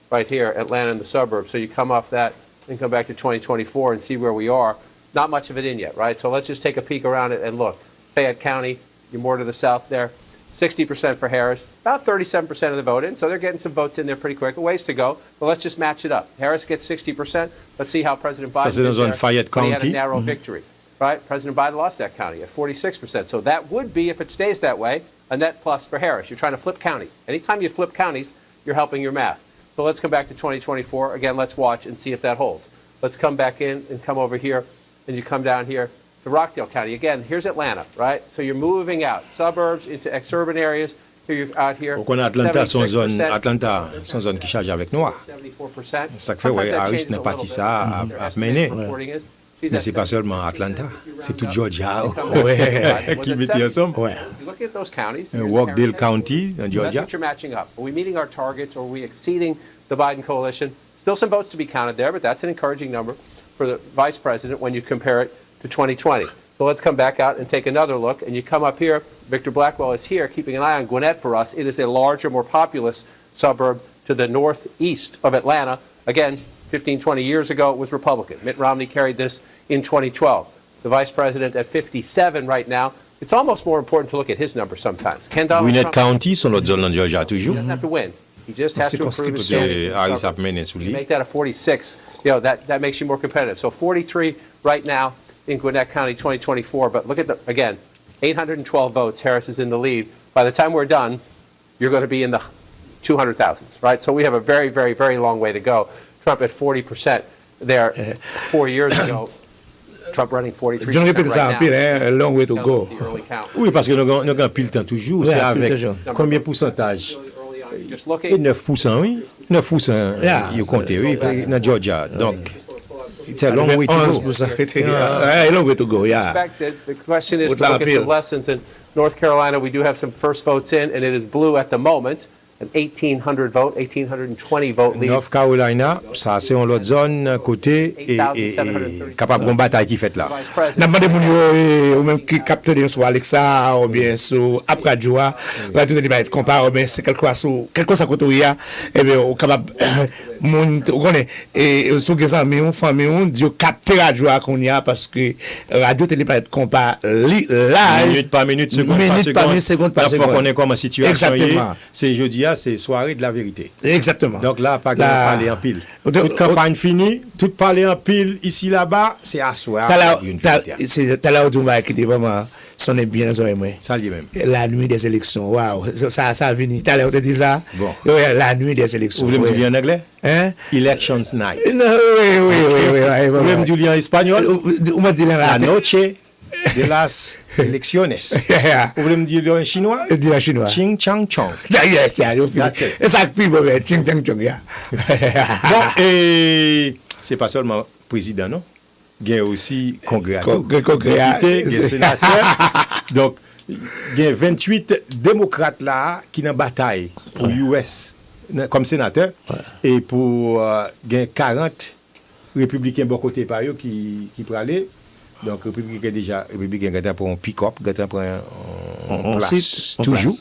right here, Atlanta and the suburbs. So you come off that and come back to 2024 and see where we are. Not much of it in yet, right? So let's just take a peek around it and look. Fayette County, you're more to the south there. 60% for Harris, about 37% of the vote in, so they're getting some votes in there pretty quick. A ways to go, but let's just match it up. Harris gets 60%. Let's see how President Biden did there when he had a narrow victory, right? President Biden lost that county at 46%. So that would be, if it stays that way, a net plus for Harris. You're trying to flip counties. Anytime you flip counties, you're helping your math. So let's come back to 2024. Again, let's watch and see if that holds. Let's come back in and come over here, and you come down here to Rockdale County. Again, here's Atlanta, right? So you're moving out, suburbs into exurban areas. Here you're out here. On connaît Atlanta, son zone qui charge avec noir. 74%. Ça fait, ouais, Harris n'a pas dit ça à mener. Mais c'est pas seulement Atlanta, c'est tout Georgia. Qui mettait ensemble. Look at those counties. Rockdale County, in Georgia. That's what you're matching up. Are we meeting our targets, or are we exceeding the Biden coalition? Still some votes to be counted there, but that's an encouraging number for the vice president when you compare it to 2020. So let's come back out and take another look. And you come up here, Victor Blackwell is here, keeping an eye on Gwinnett for us. It is a larger, more populous suburb to the northeast of Atlanta. Again, 15, 20 years ago, it was Republican. Mitt Romney carried this in 2012. The vice president at 57 right now. It's almost more important to look at his numbers sometimes. Gwinnett County, son l'autre zone en Georgia toujours. He doesn't have to win. He just has to improve his standing. Harris a mené sous lui. Make that a 46. You know, that makes you more competitive. So 43 right now in Gwinnett County 2024. But look at the, again, 812 votes. Harris is in the lead. By the time we're done, you're going to be in the 200,000s, right? So we have a very, very, very long way to go. Trump at 40% there 4 years ago. Trump running 43% Je ne répète ça right en pile, now. a long way to go. Oui, parce que nous avons pile temps toujours. C'est avec combien de pourcentage? Et 9%, oui. 9%, you comptez, oui, dans Georgia. Donc, it's a long way to go. 11%. A long way to go, yeah. The question is to look at some lessons. In North Carolina, we do have some first votes in, and it is blue at the moment. An 1,820 vote lead. North Carolina, ça c'est en l'autre zone côté et capable de bataille qui fait là. N'a pas de moun yo ou même qui capte de sur Alexa ou bien sur Apradjoa, va tout être comparé ou bien c'est quelque chose à côté où il y a et bien au capable moun on connaît et sur que ça mais on famille on dit capter radio qu'on y a parce que radio télé pas être comparé là minute par minute, seconde par seconde. Faut qu'on ait comme situation. Exactement. C'est jeudi, c'est soirée de la vérité. Exactement. Donc là, pas de parler en pile. Toute campagne finie, tout parler en pile ici là-bas, c'est à soir. T'as là où tu m'as qui vraiment sonné bien dans moi. Ça lui même. La nuit des élections. Waouh, ça a venu. T'as là où tu dis ça? Bon. La nuit des élections. Vous voulez me dire en anglais? Hein? Elections night. Oui. Vous voulez me dire en espagnol? Vous me dites la noche de las elecciones. Vous voulez me dire en chinois? Dire en chinois. Ching chang chong. Yes, c'est ça que people ching chang chong, yeah. Bon, et c'est pas seulement président, non? Il y a aussi congrès. Député, sénateur. Donc, il y a 28 démocrates là qui sont en bataille pour US comme sénateur et pour il y a 40 républicains bon côté par eux qui pour aller. Donc, républicain déjà, républicain qui pour un pick-up, qui pour un place, toujours.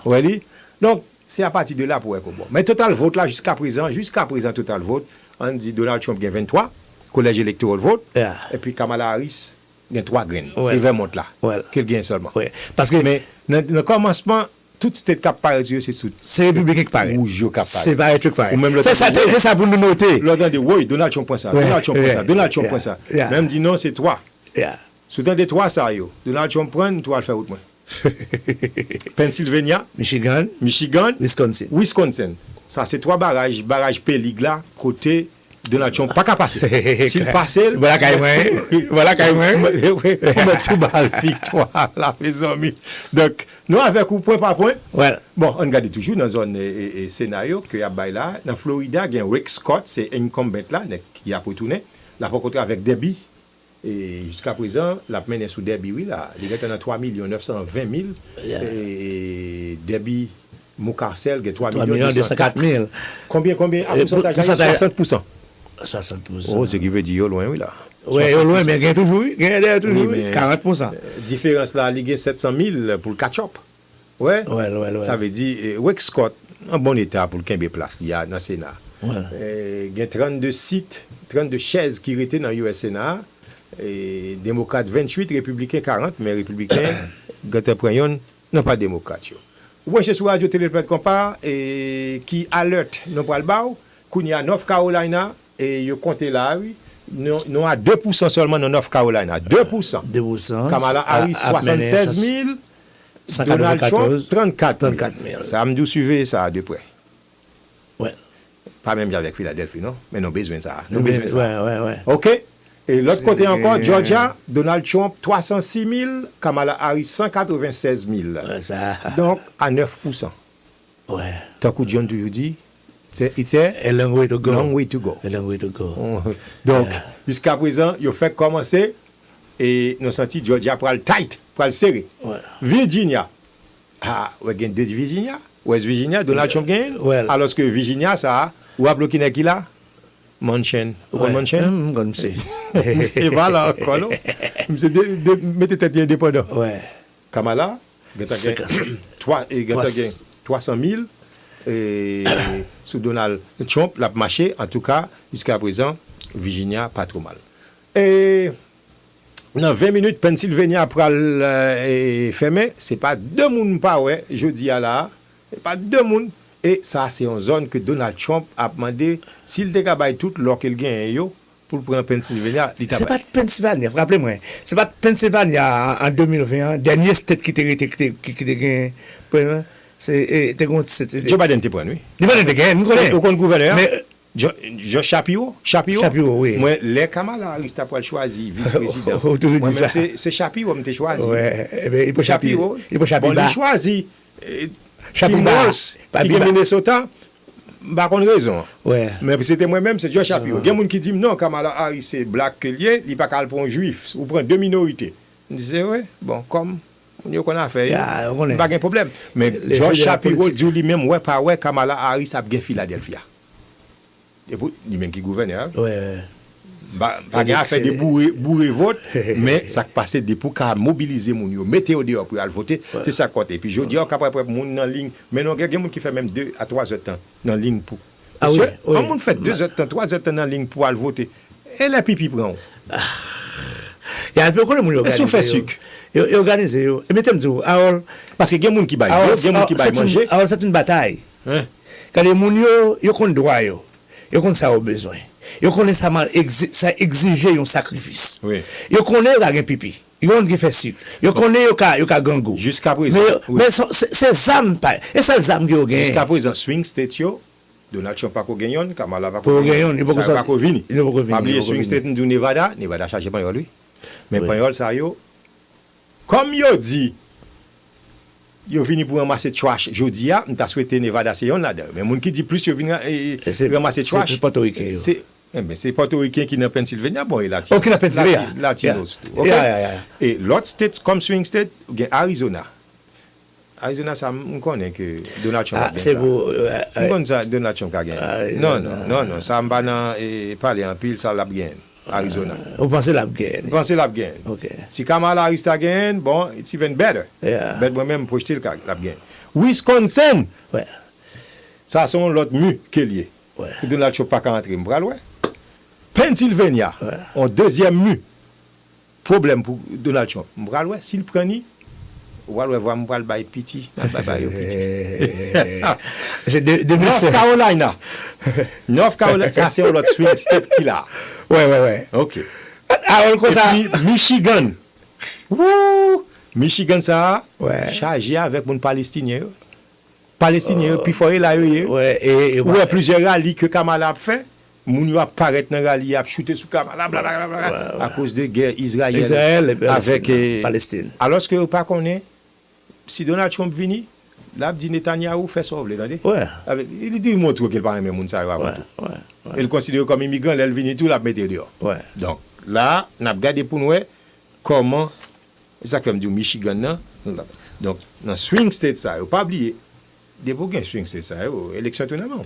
Oui. Donc, c'est à partir de là pour être bon. Mais total vote là, jusqu'à présent, total vote, on dit Donald Trump gagne 23, collège électoral vote, et puis Kamala Harris gagne 3 graines. C'est vraiment là. Qu'elle gagne seulement. Parce que, mais, dans le commencement, toute cette cap par c'est républicain qui parle. Rouge cap c'est pas un truc pareil. C'est ça pour nous noter. L'autre dit oui, Donald Trump prend ça. Donald Trump prend ça. Même dit non, c'est 3. Soudan des 3 ça yo. Donald Trump prend, toi le faire autrement. Pennsylvania, Michigan, Wisconsin. Ça c'est 3 barrages Pelig là côté Donald Trump pas qu'à passer. S'il passe, voilà quand même. On met tout balle victoire là mes amis. Donc nous avec ou point par point. Bon, on regarde toujours dans zone scénario que y a bail là, dans Florida, il y a Rick Scott, c'est incumbent là qui a retourné. Là pour contre avec Debbie Et jusqu'à présent, la mené sous Derby, oui, là. Il est dans 3 920 000. Et Derby, Moucarcel, il y a 3 204 000. Combien? À pourcentage? 60%. 60%. Oh, ce qui veut dire, loin, oui, là. Oui, au loin, mais il y a toujours, 40%. Différence là, il y a 700 000 pour le catch-up. Ouais. Ça veut dire, Rick Scott, en bon état pour le 15 place, il y a dans le Sénat. Il y a 32 sites, 32 chaises qui étaient dans le Sénat. Et démocrates 28, républicains 40, mais républicains, Gataprayon, non pas démocrates. Ouais, je suis radio télé compas et qui alerte non pas le bas, qu'il y a North Carolina et je compte là, oui. Non à 2% seulement dans North Carolina. 2%. Kamala Harris, 76 000. Donald Trump, 34 000. Ça me dit suivre ça de près. Ouais. Pas même avec Philadelphie, non? Mais non besoin de ça. Ouais. OK. Et l'autre côté encore, Georgia, Donald Trump, 306 000. Kamala Harris, 196 000. Ça. Donc, à 9%. Ouais. Tant que John toujours dit, it's a long way to go. Long way to go. A long way to go. Donc, jusqu'à présent, il fait commencer et nous senti Georgia pour le tight, pour le serré. Ouais. Virginia. Ah, on gagne deux de Virginia. West Virginia, Donald Trump gagne. Alors que Virginia, ça, ou a bloqué qui là? Manchin. Manchin? Comme c'est. Et voilà, quoi, non? Mettez tête indépendant. Ouais. Kamala, 300 000. Et sous Donald Trump, l'a marché, en tout cas, jusqu'à présent, Virginia, pas trop mal. Et dans 20 minutes, Pennsylvania pral fermé, c'est pas deux moun pas, ouais, jeudi à là, c'est pas deux moun. Et ça, c'est une zone que Donald Trump a demandé, s'il dégabaille tout l'or qu'il gagne, pour prendre Pennsylvania, c'est pas Pennsylvania, rappelez-moi, c'est pas Pennsylvania en 2020, dernier state qui était gagné, c'est Joe Biden te prend, oui. Joe Biden te gagne, nous connaissons. Au compte gouverneur. Mais Joe Shapiro, oui. Moi, les Kamala Harris t'a pas choisi vice-président. Moi-même, c'est Shapiro qui t'a choisi. Ouais, il peut Shapiro. Bon, il choisit Tim Walz, qui est Minnesota, pas qu'on raison. Ouais. Mais c'était moi-même, c'est Joe Shapiro. Il y a des gens qui disent non, Kamala Harris, c'est black que lié, il n'est pas qu'à prendre juif, ou prendre deux minorités. Je disais, ouais, bon, comme. On a fait, pas de problème. Mais George Shapiro dit lui-même, ouais, pas ouais, Kamala Harris a gagné Philadelphia. Et pour lui-même qui gouverneur. Ouais. Pas de fait de bourrer vote, mais ça passe des pour qu'à mobiliser mon yo, mettez au dehors pour aller voter, c'est ça compte. Et puis je dis qu'après moun dans ligne, mais non, il y a des gens qui fait même 2 à 3 heures de temps dans ligne pour. Ah oui. Quand on fait 2 heures de temps, 3 heures de temps dans ligne pour aller voter, et la pipi prend. Il y a un peu de monde organisé. Fait sucre. Organisé. Et mettez-moi dit, parce que il y a des gens qui baillent, il y a des gens qui baillent manger. Alors c'est une bataille. Quand les gens yo connaissent droit yo connaissent ça au besoin. Yo connaissent ça exige un sacrifice. Oui. Yo connaissent la gen pipi. Yo connaissent qui fait sucre. Yo connaissent yo ka gango. Jusqu'à présent. Mais c'est âmes pas. Et c'est les âmes qui yo gagne. Jusqu'à présent swing state yo Donald Trump pas ko gagnon, Kamala va ko gagnon, il pas ko vini. Il pas ko vini. Oublier swing state du Nevada chargé pas lui. Mais pas ça yo comme yo dit yo vini pour ramasser trash jodi a, m'ta souhaité Nevada c'est yon là-dedans. Mais moun qui dit plus yo vini ramasser trash. C'est Puerto Ricain. C'est Puerto Ricain qui dans Pennsylvania, bon il a tiré. OK, la Pennsylvania. Latinos. OK. Et l'autre state comme swing state, gen Arizona. Arizona, ça me connaît que Donald Trump a gagné. C'est beau. Donald Trump a gagné. Non, ça m'a parlé en pile, ça l'a gagné. Arizona. Vous pensez l'a gagné? Vous pensez l'a gagné. OK. Si Kamala Harris a gagné, bon, it's even better. Yeah. Mais moi-même, projeté l'a gagné. Wisconsin. Ouais. Ça, c'est l'autre mu qu'il y a. Ouais. Donald Trump pas qu'à entrer. Pennsylvania. Ouais. En deuxième mu. Problème pour Donald Trump. S'il prend ni, voir bail piti. C'est North Carolina, ça c'est l'autre swing state qu'il a. Ouais. OK. Alors comme ça Michigan. Wouh! Michigan ça chargé avec mon Palestinien. Puis faut là et plusieurs rallyes que Kamala a fait. Moun yo apparaît dans rallye a shooter sous Kamala à cause de guerre Israël avec Palestine. Alors que pas connaît si Donald Trump vini, là dit Netanyahu fait sauver, attendez. Ouais. Il dit montre qu'il pas même moun ça avant tout. Il considère comme immigrant, elle vini tout la mettre dehors. Ouais. Donc là, on a regardé pour nous comment, c'est ça que me dit Michigan, non? Donc, dans swing state, ça, il ne faut pas oublier, des pour gagner swing state, ça, élection tournement.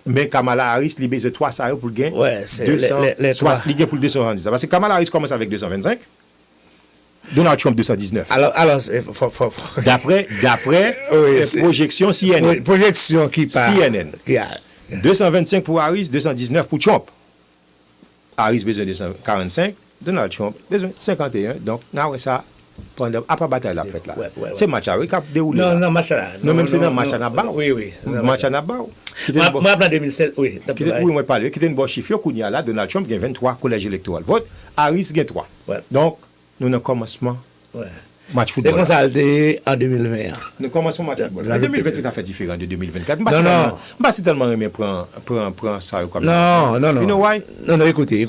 Mais Kamala Harris, il a besoin de 3 ça pour gagner. Ouais, c'est 200, les soit 3. il gagne pour 270. Parce que Kamala Harris commence avec 225. Donald Trump 219. Alors faut. D'après Oui, projection CNN. Oui, projection qui part. CNN. Qui a 225 pour Harris, 219 pour Trump. Harris besoin de 245, Donald Trump besoin de 51. Donc, now, ça, pendant, après bataille la fête là. Ouais. C'est match à qui a déroulé. Non, match là. Non, même c'est dans match à Nabao. Oui. Match à Nabao. Moi, en 2016, oui. Oui, moi, parle. Qui était une bonne chiffre, Kounia là, Donald Trump gagne 23 collèges électoraux. Vote, Harris gagne 3. Donc, nous, dans le commencement, match football. C'est comme ça, en 2020. Nous commençons match football. Mais 2020 est tout à fait différent de 2024. Non. C'est tellement aimé prendre ça comme ça. Non. You know why? Non, écoutez.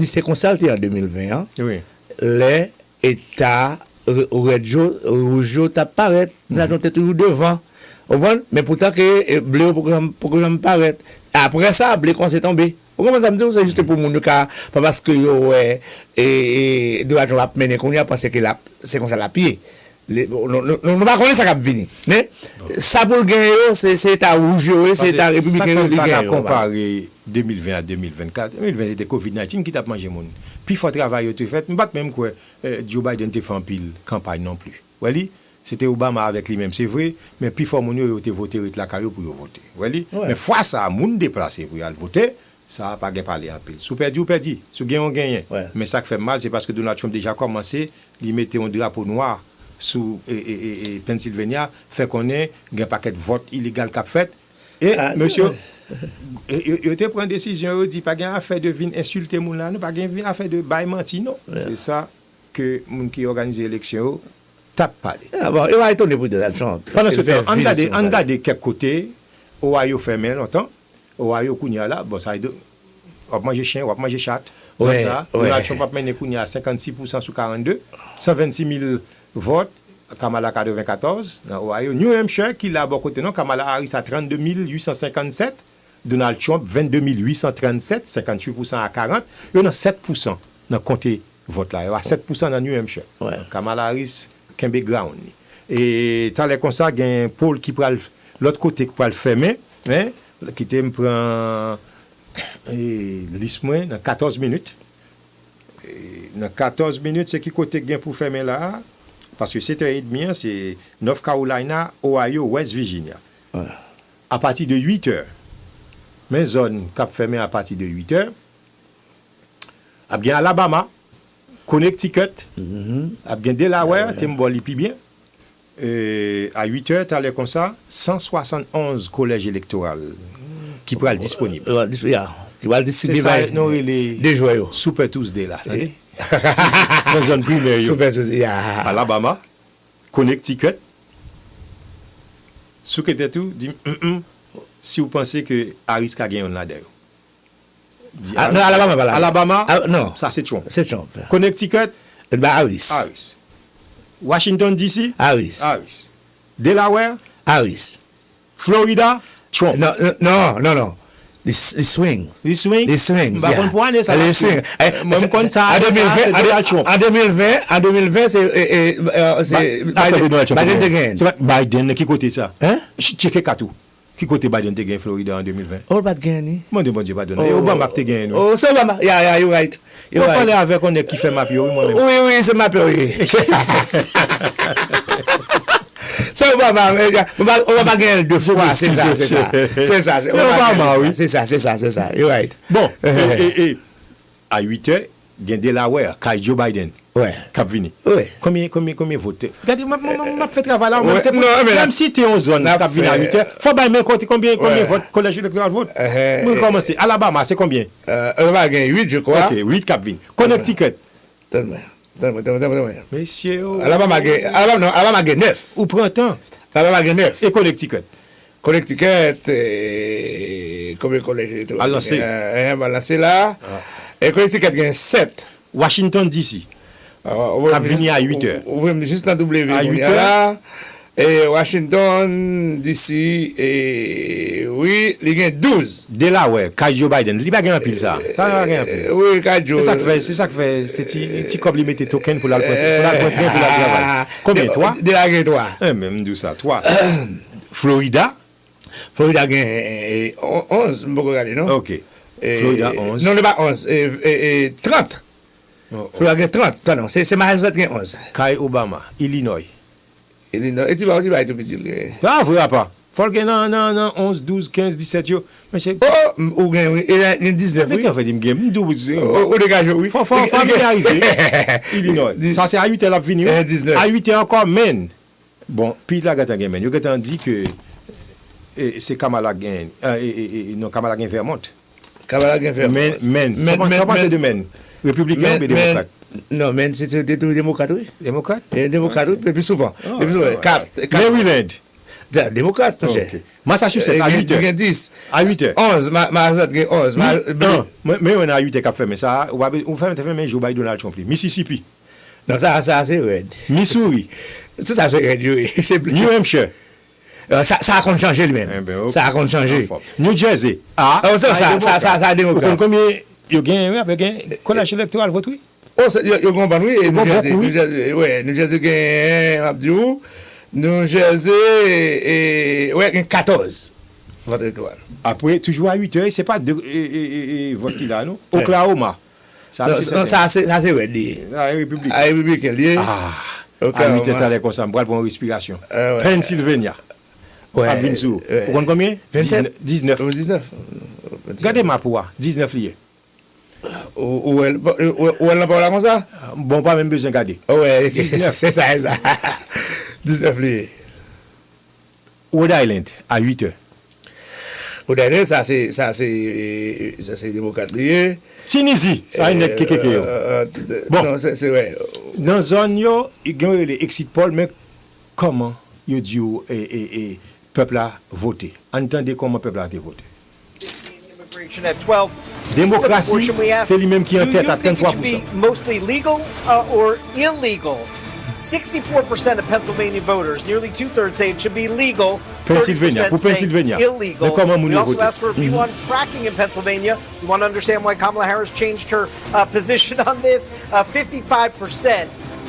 C'est comme ça, en 2020. Oui. Les États rouges apparaissent, nous avons toujours devant. Mais pourtant que bleu programme paraît. Après ça, bleu quand c'est tombé. Comment ça me dit c'est juste pour mon cas pas parce que et de l'argent va mener qu'on y a parce que c'est comme ça la pied. On va connaître ça qui va venir. Mais ça pour le gagner c'est État rouge, c'est État républicain qui gagne. Comparer 2020 à 2024, 2020 c'était Covid-19 qui t'a mangé mon. Puis faut travailler tout fait, pas même quoi Joe Biden t'a fait en pile campagne non plus. Voyez, c'était Obama avec lui-même, c'est vrai, mais puis faut mon yo te voter la carrière pour voter. Voyez, mais fois ça moun déplacé pour aller voter. Ça n'a pas parlé en pile. Si vous perdez, vous perdez. Si vous gagnez, vous gagnez. Mais ça qui fait mal, c'est parce que Donald Trump déjà commencé, il mettait un drapeau noir sous Pennsylvania, fait qu'on ait un paquet de votes illégaux qu'a fait. Et monsieur, il te prend une décision, il dit pas gain affaire de venir insulter moun là, pas gain affaire de bail menti non. C'est ça que moun qui organise l'élection tape parler. Bon, il va étonner pour Donald Trump. Pendant ce temps, on regarde quelques côtés, Ohio fermé longtemps. Ohio Kounia là, bon ça on va manger chien, on va manger chat. Ça, Donald Trump va mener Kounia à 56% sur 42, 126 000 votes, Kamala 94 dans Ohio. New Hampshire qui là bon côté non, Kamala Harris à 32 857, Donald Trump 22 837, 58% à 40, il y a 7% dans comté vote là, il y a 7% dans New Hampshire. Kamala Harris Kembe Ground. Et tant les comme ça, il y a un pôle qui prend l'autre côté qui prend le fermer, mais qui te prend l'ismoin dans 14 minutes. Dans 14 minutes, c'est qui côté gain pour fermer là? Parce que 7h30, c'est North Carolina, Ohio, West Virginia. À partir de 8h, mes zones cap fermées à partir de 8h. À bien Alabama, Connecticut, à bien Delaware, Timboli puis bien. À 8h, tu allais comme ça, 171 collèges électoraux qui pourraient être disponibles. Qui va distribuer des joyaux. Super Tuesday là. Dans la zone primaire. Super Tuesday. Alabama, Connecticut. Ce qui était tout, dit si vous pensez que Harris a gagné là-dedans. Non, Alabama, non. Ça c'est Trump. C'est Trump. Connecticut, Harris. Washington DC, Harris. Delaware, Harris. Florida, Trump. Non. The swing. The swing. The swing. Bah, on point ça. The swing. Même quand ça. En 2020, c'est Biden qui côté ça. Hein? Checker Katou. Qui côté Biden te gagne Florida en 2020? Oh, pas de gagner. Mon Dieu, Biden. Obama te gagne. Oh, c'est Obama. Yeah, you're right. On parler avec on qui fait ma pio. Oui, c'est ma pio. C'est Obama. On va gagner 2 fois. C'est ça. Obama, oui. C'est ça. You're right. Bon, et à 8h, il y a Delaware, Joe Biden. Ouais. Cap vini. Ouais. Combien vote? Regardez, m'a fait travail là. Ouais. Même si tu es en zone, cap vini à 8h, faut bien me compter combien vote, collège électoral vote. Nous commencer. Alabama, c'est combien? On va gagner 8, je crois. Ok, 8 cap vini. Connecticut. Donne-moi. Messieurs. Alabama a gagné 9. Ou printemps. Alabama a gagné 9. Et Connecticut. Combien de collèges électoraux? À lancer. Lancer là. Et Connecticut a gagné 7. Washington DC. Cap vini à 8h. Ouvrez juste la W. À 8h. Et Washington, d'ici, oui, il y a 12. Delaware, Kaj Joe Biden, il n'y a pas grand pile ça. Ça n'a pas grand pile. Oui, Kaj Joe. C'est ça que fait, c'est petit comme il mettait token pour la travail. Combien, 3? Delaware, 3. Même d'où ça, 3. Florida? Florida gagne 11, je peux regarder, non? Ok. Florida 11. Non, pas 11, 30. Florida gagne 30, non, c'est Massachusetts gagne 11. Kai Obama, Illinois. Illinois, et tu vas aussi tout petit. Ah, vous pas. Faut le gagner, non, 11, 12, 15, 17, yo. Mais c'est... Oh, ou gagne, il y a 19, oui. En fait, il me gagne, ou dégage, oui. Faut familiariser. Illinois. Ça, c'est à 8 heures la venue. 19. À 8 heures encore, men. Bon, puis là, gata gagne, men. Yo gata dit que c'est Kamala gagne. Non, Kamala gagne Vermont. Kamala gagne Vermont. Men. Ça pense de men. Républicain ou démocrate? Non, mais c'est des démocrates, oui. Démocrate? Démocrates, oui, le plus souvent. Maryland. Démocrate, Massachusetts, à 8 heures. 10. À 8 heures. 11, Massachusetts, 11. Non, mais on a 8 heures qu'a fait, mais ça, on fait même Joe Biden Donald Trump. Mississippi. Non, ça, c'est red. Missouri. Tout ça, c'est red, oui. New Hampshire. Ça a compte changé lui-même. Ça a compte changé. New Jersey. Ah, ça a démocrate. Combien il y a un collège électoral, votre oui? Oh, il y a un bon, oui. New Jersey gagne Abdiou. New Jersey, ouais, 14. Vote électoral. Après, toujours à 8 heures, c'est pas de vote qu'il a, non? Oklahoma. Ça, c'est red. La République. La République, lié. Ah, à 8 heures, t'allais comme ça, me pour une respiration. Pennsylvania. Ouais. À Vincennes. Vous comprenez combien? 27. 19. 19. Regardez ma poids, 19 liés. Où elle n'a pas là comme ça? Bon, pas même besoin de garder. Ouais, c'est ça. 19 liés. Rhode Island, à 8 heures. Rhode Island, ça c'est démocrate lié. Tunisie, ça a une quelque bon. Non, c'est vrai. Dans la zone, il y a les exit polls, mais comment il dit et peuple a voté? Entendez comment le peuple a voté. Démocratie, c'est lui-même qui est en tête à 33%. Mostly legal or illegal? 64% of Pennsylvania voters, nearly two-thirds, say it should be legal. Pennsylvania, pour Pennsylvania. Illegal. Mais comment we also voter? asked for a view on fracking in Pennsylvania. You want to understand why Kamala Harris changed her position on this? 55%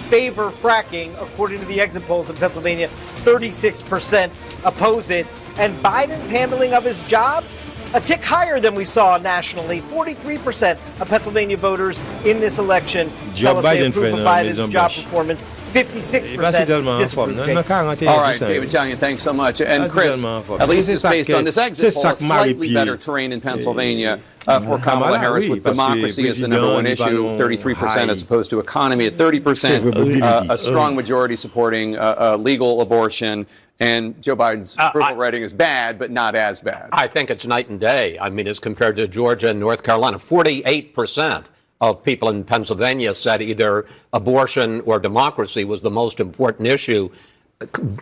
favor fracking, according to the exit polls in Pennsylvania. 36% oppose it. And Biden's handling of his job, a tick higher than we saw nationally. 43% of Pennsylvania voters in this election tell us they approve of Biden's job performance. 56% disapprove. All right, David Chalian, thanks so much. And Chris, at least it's based on this exit poll, slightly better terrain in Pennsylvania for Kamala Harris, with democracy as the number one issue, 33% as opposed to economy at 30%, a strong majority supporting legal abortion. And Joe Biden's approval rating is bad, but not as bad. I think it's night and day. I mean, as compared to Georgia and North Carolina, 48% of people in Pennsylvania said either abortion or democracy was the most important issue.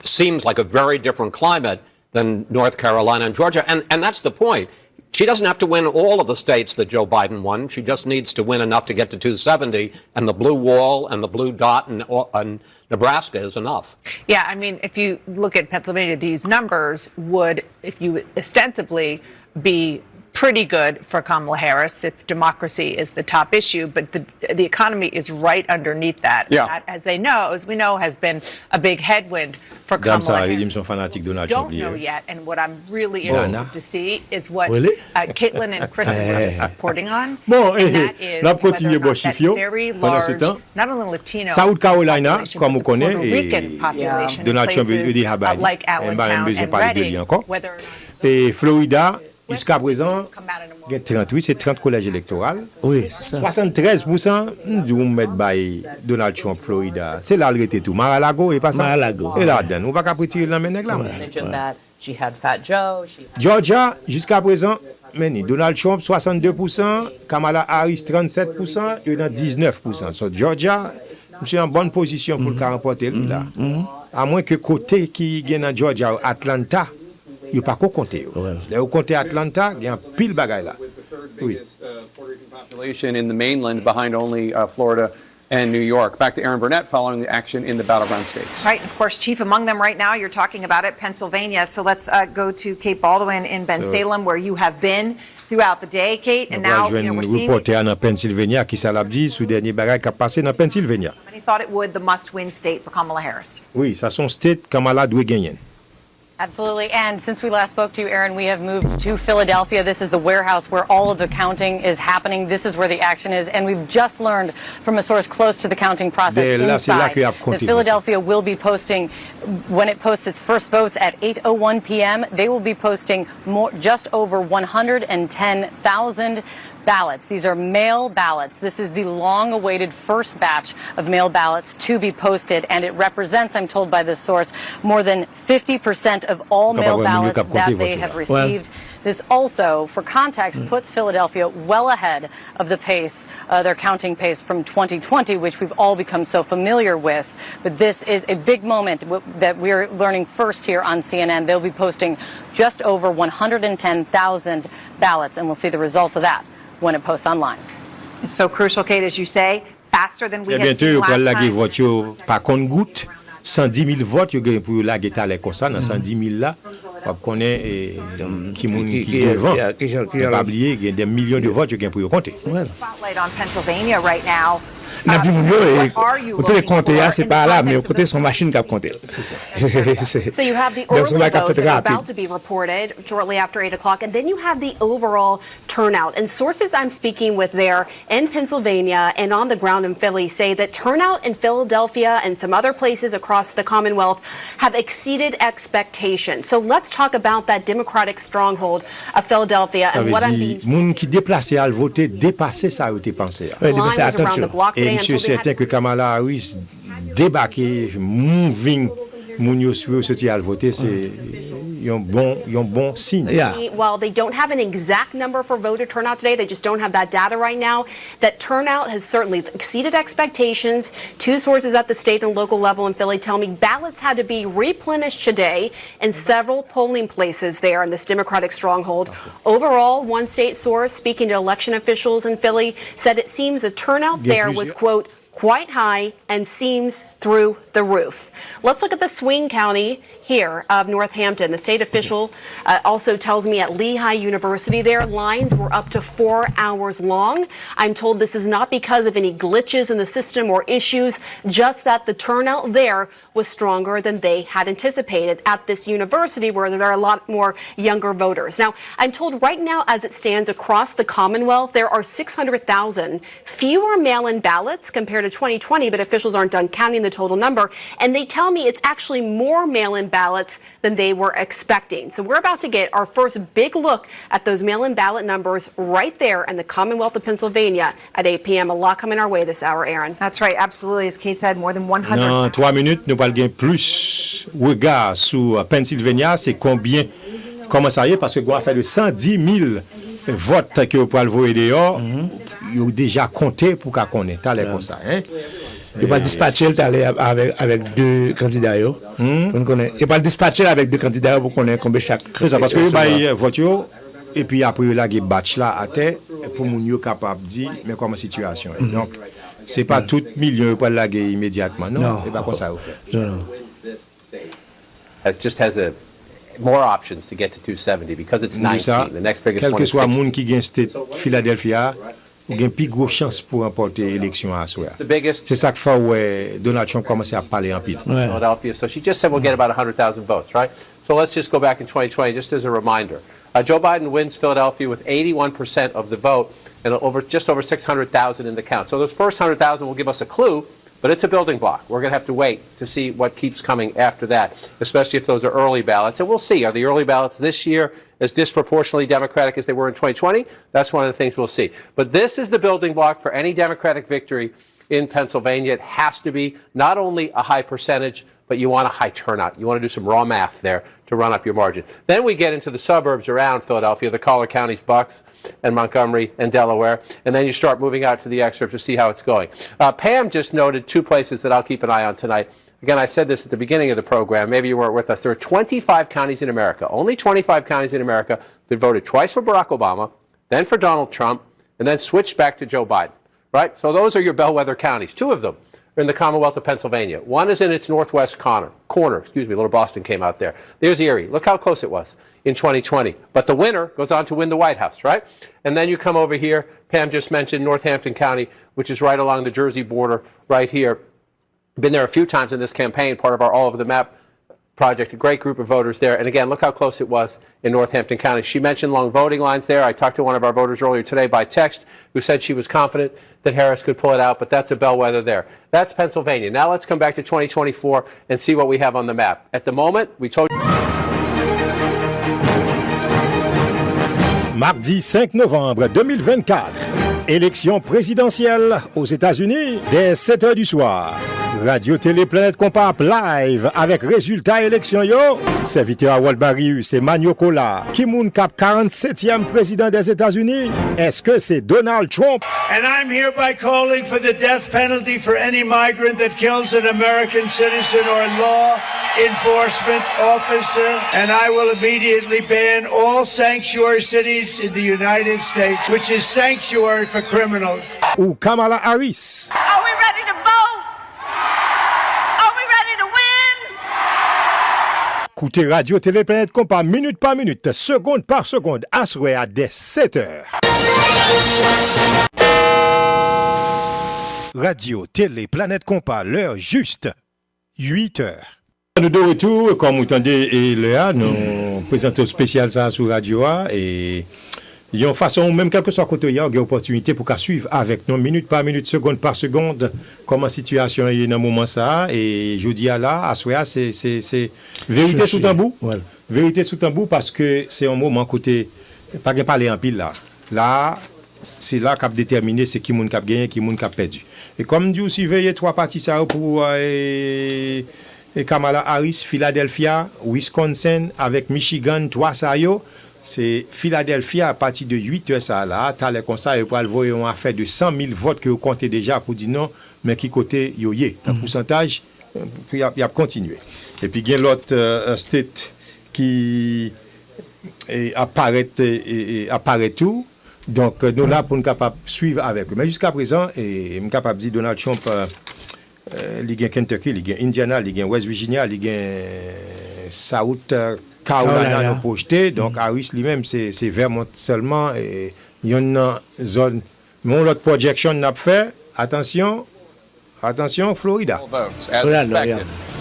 Seems like a very different climate than North Carolina and Georgia. And that's the point. She doesn't have to win all of the states that Joe Biden won. She just needs to win enough to get to 270, and the blue wall and the blue dot and Nebraska is enough. Yeah, I mean, if you look at Pennsylvania, these numbers would, if you ostensibly be pretty good for Kamala Harris if democracy is the top issue, but the economy is right underneath that. Yeah. That, as we know, has been a big headwind for Kamala Harris. Don't know yet, and what I'm really interested to see is what Caitlin and Kristen are reporting on. Bon, and that is la continue bon chiffre very pendant ce large, temps. not only Latino South Carolina, population, comme on but the connaît, Puerto Rican population in Donald Trump places dit Hawaii. like Allentown and Reading, whether or not Et Florida, jusqu'à présent, il y a 38, c'est 30 collèges électoraux. Oui, c'est ça. 73%, nous mettons by Donald Trump, Florida. C'est là le tout. Mar-a-Lago et pas ça. Mar-a-Lago. Et là-dedans, on va pas retirer la main là. She had Fat Joe. Georgia, jusqu'à présent, Donald Trump 62%, Kamala Harris 37%, et dans 19%. So Georgia, je suis en bonne position pour le remporter là. À moins que côté qui gagne dans Georgia, Atlanta, il n'y a pas qu'au compter. Au compter Atlanta, il y a un pile bagaille là. Oui. Population in the mainland behind only Florida and New York. Back to Aaron Burnett following the action in the Battleground states. Right, of course, chief among them right now, you're talking about it, Pennsylvania. So let's go to Kate Baldwin in Bensalem, where you have been throughout the day, Kate, and now we're seeing. Reporter dans Pennsylvania qui ça l'a dit sous dernier bagage qui a passé dans Pennsylvania. Many thought it would, the must-win state for Kamala Harris. Oui, ça son state Kamala doit gagner. Absolutely. And since we last spoke to you, Aaron, we have moved to Philadelphia. This is the warehouse where all of the counting is happening. This is where the action is. And we've just learned from a source close to the counting process inside that Philadelphia will be posting, when it posts its first votes at 8:01 p.m., they will be posting just over 110,000 ballots. These are mail ballots. This is the long-awaited first batch of mail ballots to be posted, and it represents, I'm told by this source, more than 50% of all mail ballots that they have received. This also, for context, puts Philadelphia well ahead of the pace, their counting pace from 2020, which we've all become so familiar with. But this is a big moment that we're learning first here on CNN. They'll be posting just over 110,000 ballots, and we'll see the results of that when it posts online. It's so crucial, Kate, as you say, faster than we had seen last time. Vote yo par compte goutte, 110,000 votes yo gagne pour la geta les comme ça dans 110,000 là. On connaît qui moun qui devant. Pas oublier il y a des millions de votes yo gagne pour yo compter. Spotlight on Pennsylvania right now. N'a plus moun yo côté les compter c'est pas là mais côté son machine qui a compter. C'est ça. So you have the early votes that are about to be reported shortly after 8 o'clock, and then you have the overall turnout. And sources I'm speaking with there in Pennsylvania and on the ground in Philly say that turnout in Philadelphia and some other places across the Commonwealth have exceeded expectations. So let's talk about that Democratic stronghold of Philadelphia and what I'm being. Moun qui déplacé à voter dépasser ça a été pensé. Et monsieur certain que Kamala Harris débarquer moving moun yo suivre sorti à voter c'est un bon signe. While they don't have an exact number for voter turnout today, they just don't have that data right now. That turnout has certainly exceeded expectations. Two sources at the state and local level in Philly tell me ballots had to be replenished today in several polling places there in this Democratic stronghold. Overall, one state source speaking to election officials in Philly said it seems the turnout there was, quote, quite high and seems through the roof. Let's look at the swing county here of Northampton. The state official also tells me at Lehigh University there, lines were up to 4 hours long. I'm told this is not because of any glitches in the system or issues, just that the turnout there was stronger than they had anticipated at this university where there are a lot more younger voters. Now, I'm told right now as it stands across the Commonwealth, there are 600,000 fewer mail-in ballots compared to 2020, but officials aren't done counting the total number. And they tell me it's actually more mail-in ballots than they were expecting. So we're about to get our first big look at those mail-in ballot numbers right there in the Commonwealth of Pennsylvania at 8 p.m. A lot coming our way this hour, Aaron. That's right, absolutely. As Kate said, more than 100. Dans 3 minutes, nous allons gagner plus regard sur Pennsylvania, c'est comment ça y est, parce que on a fait de 110,000 votes que vous pouvez le voir dehors, ils ont déjà compté pour qu'on connaisse, t'as l'air comme ça, hein? Il va dispatcher avec deux candidats. Il va dispatcher avec deux candidats pour qu'on ait combien chaque. C'est ça, parce que il y a voiture et puis après il y a des batch là à terre pour moun yo capable dire mais comment situation est. Donc c'est pas tout million pour laguer immédiatement, non, c'est pas comme ça au fait. Non. Just has a more options to get to 270 because it's 19. The next biggest one is 60. Quel que soit moun qui gagne state Philadelphia, il y a une plus grosse chance pour remporter l'élection à soi. C'est ça que fait Donald Trump commence à parler en pile. Philadelphia. So she just said we'll get about 100,000 votes, right? So let's just go back in 2020 just as a reminder. Joe Biden wins Philadelphia with 81% of the vote and just over 600,000 in the count. So those first 100,000 will give us a clue, but it's a building block. We're going to have to wait to see what keeps coming after that, especially if those are early ballots. And we'll see. Are the early ballots this year as disproportionately Democratic as they were in 2020? That's one of the things we'll see. But this is the building block for any Democratic victory in Pennsylvania. It has to be not only a high percentage, but you want a high turnout. You want to do some raw math there to run up your margin. Then we get into the suburbs around Philadelphia, the collar counties, Bucks and Montgomery and Delaware, and then you start moving out to the exurbs to see how it's going. Pam just noted two places that I'll keep an eye on tonight. Again, I said this at the beginning of the program. Maybe you weren't with us. There are 25 counties in America, only 25 counties in America that voted twice for Barack Obama, then for Donald Trump, and then switched back to Joe Biden. right? So those are your bellwether counties. Two of them are in the Commonwealth of Pennsylvania. One is in its northwest corner. Little Boston came out there. There's Erie. Look how close it was in 2020. But the winner goes on to win the White House, right? And then you come over here. Pam just mentioned Northampton County, which is right along the Jersey border right here. Been there a few times in this campaign, part of our All Over the Map project, a great group of voters there. And again, look how close it was in Northampton County. She mentioned long voting lines there. I talked to one of our voters earlier today by text who said she was confident that Harris could pull it out, but that's a bellwether there. That's Pennsylvania. Now let's come back to 2024 and see what we have on the map. At the moment, we told you... Mardi 5 novembre 2024, élection présidentielle aux États-Unis dès 7 h du soir. Radio-Télé Planète Compas live avec résultat élection yo. Serviteur à Walbarius, c'est Magnocola. Qui moun cap 47e président des États-Unis? Est-ce que c'est Donald Trump? And I'm hereby calling for the death penalty for any migrant that kills an American citizen or law enforcement officer. And I will immediately ban all sanctuary cities in the United States, which is sanctuary for criminals. Ou Kamala Harris. Are we ready to vote? Are we ready to win? Écoutez Radio-Télé Planète Compas minute par minute, seconde par seconde, à souhait à dès 7 h. Radio-Télé Planète Compas, l'heure juste, 8 h. Nous de retour, comme vous entendez, et Léa, nous présentons spécial ça sur Radio A, et il y a une façon, même quel que soit côté, il y a une opportunité pour qu'à suivre avec nous, minute par minute, seconde par seconde, comment la situation est dans le moment ça, et je dis à là, à soi, c'est vérité sous tambour, ouais. Vérité sous tambour, parce que c'est un moment côté, pas de parler en pile là. Là, c'est là qu'a déterminé c'est qui moun qui a gagné, qui moun qui a perdu. Et comme dit aussi, veillez trois parties ça pour Kamala Harris, Philadelphia, Wisconsin, avec Michigan, trois ça yo. C'est Philadelphia à partir de 8 h ça là, t'as les constats et pour avoir une affaire de 100 000 votes que vous comptez déjà pour dire non, mais qui côté yo yé, un pourcentage, puis il a continué. Et puis il y a l'autre state qui apparaît tout. Donc nous là pour nous capable suivre avec eux. Mais jusqu'à présent, et nous capable dire Donald Trump, il y a Kentucky, il y a Indiana, il y a West Virginia, il y a South Carolina nous projeté. Donc Harris lui-même c'est Vermont seulement. Et il y a une zone. Mon autre projection n'a pas fait. Attention, Florida.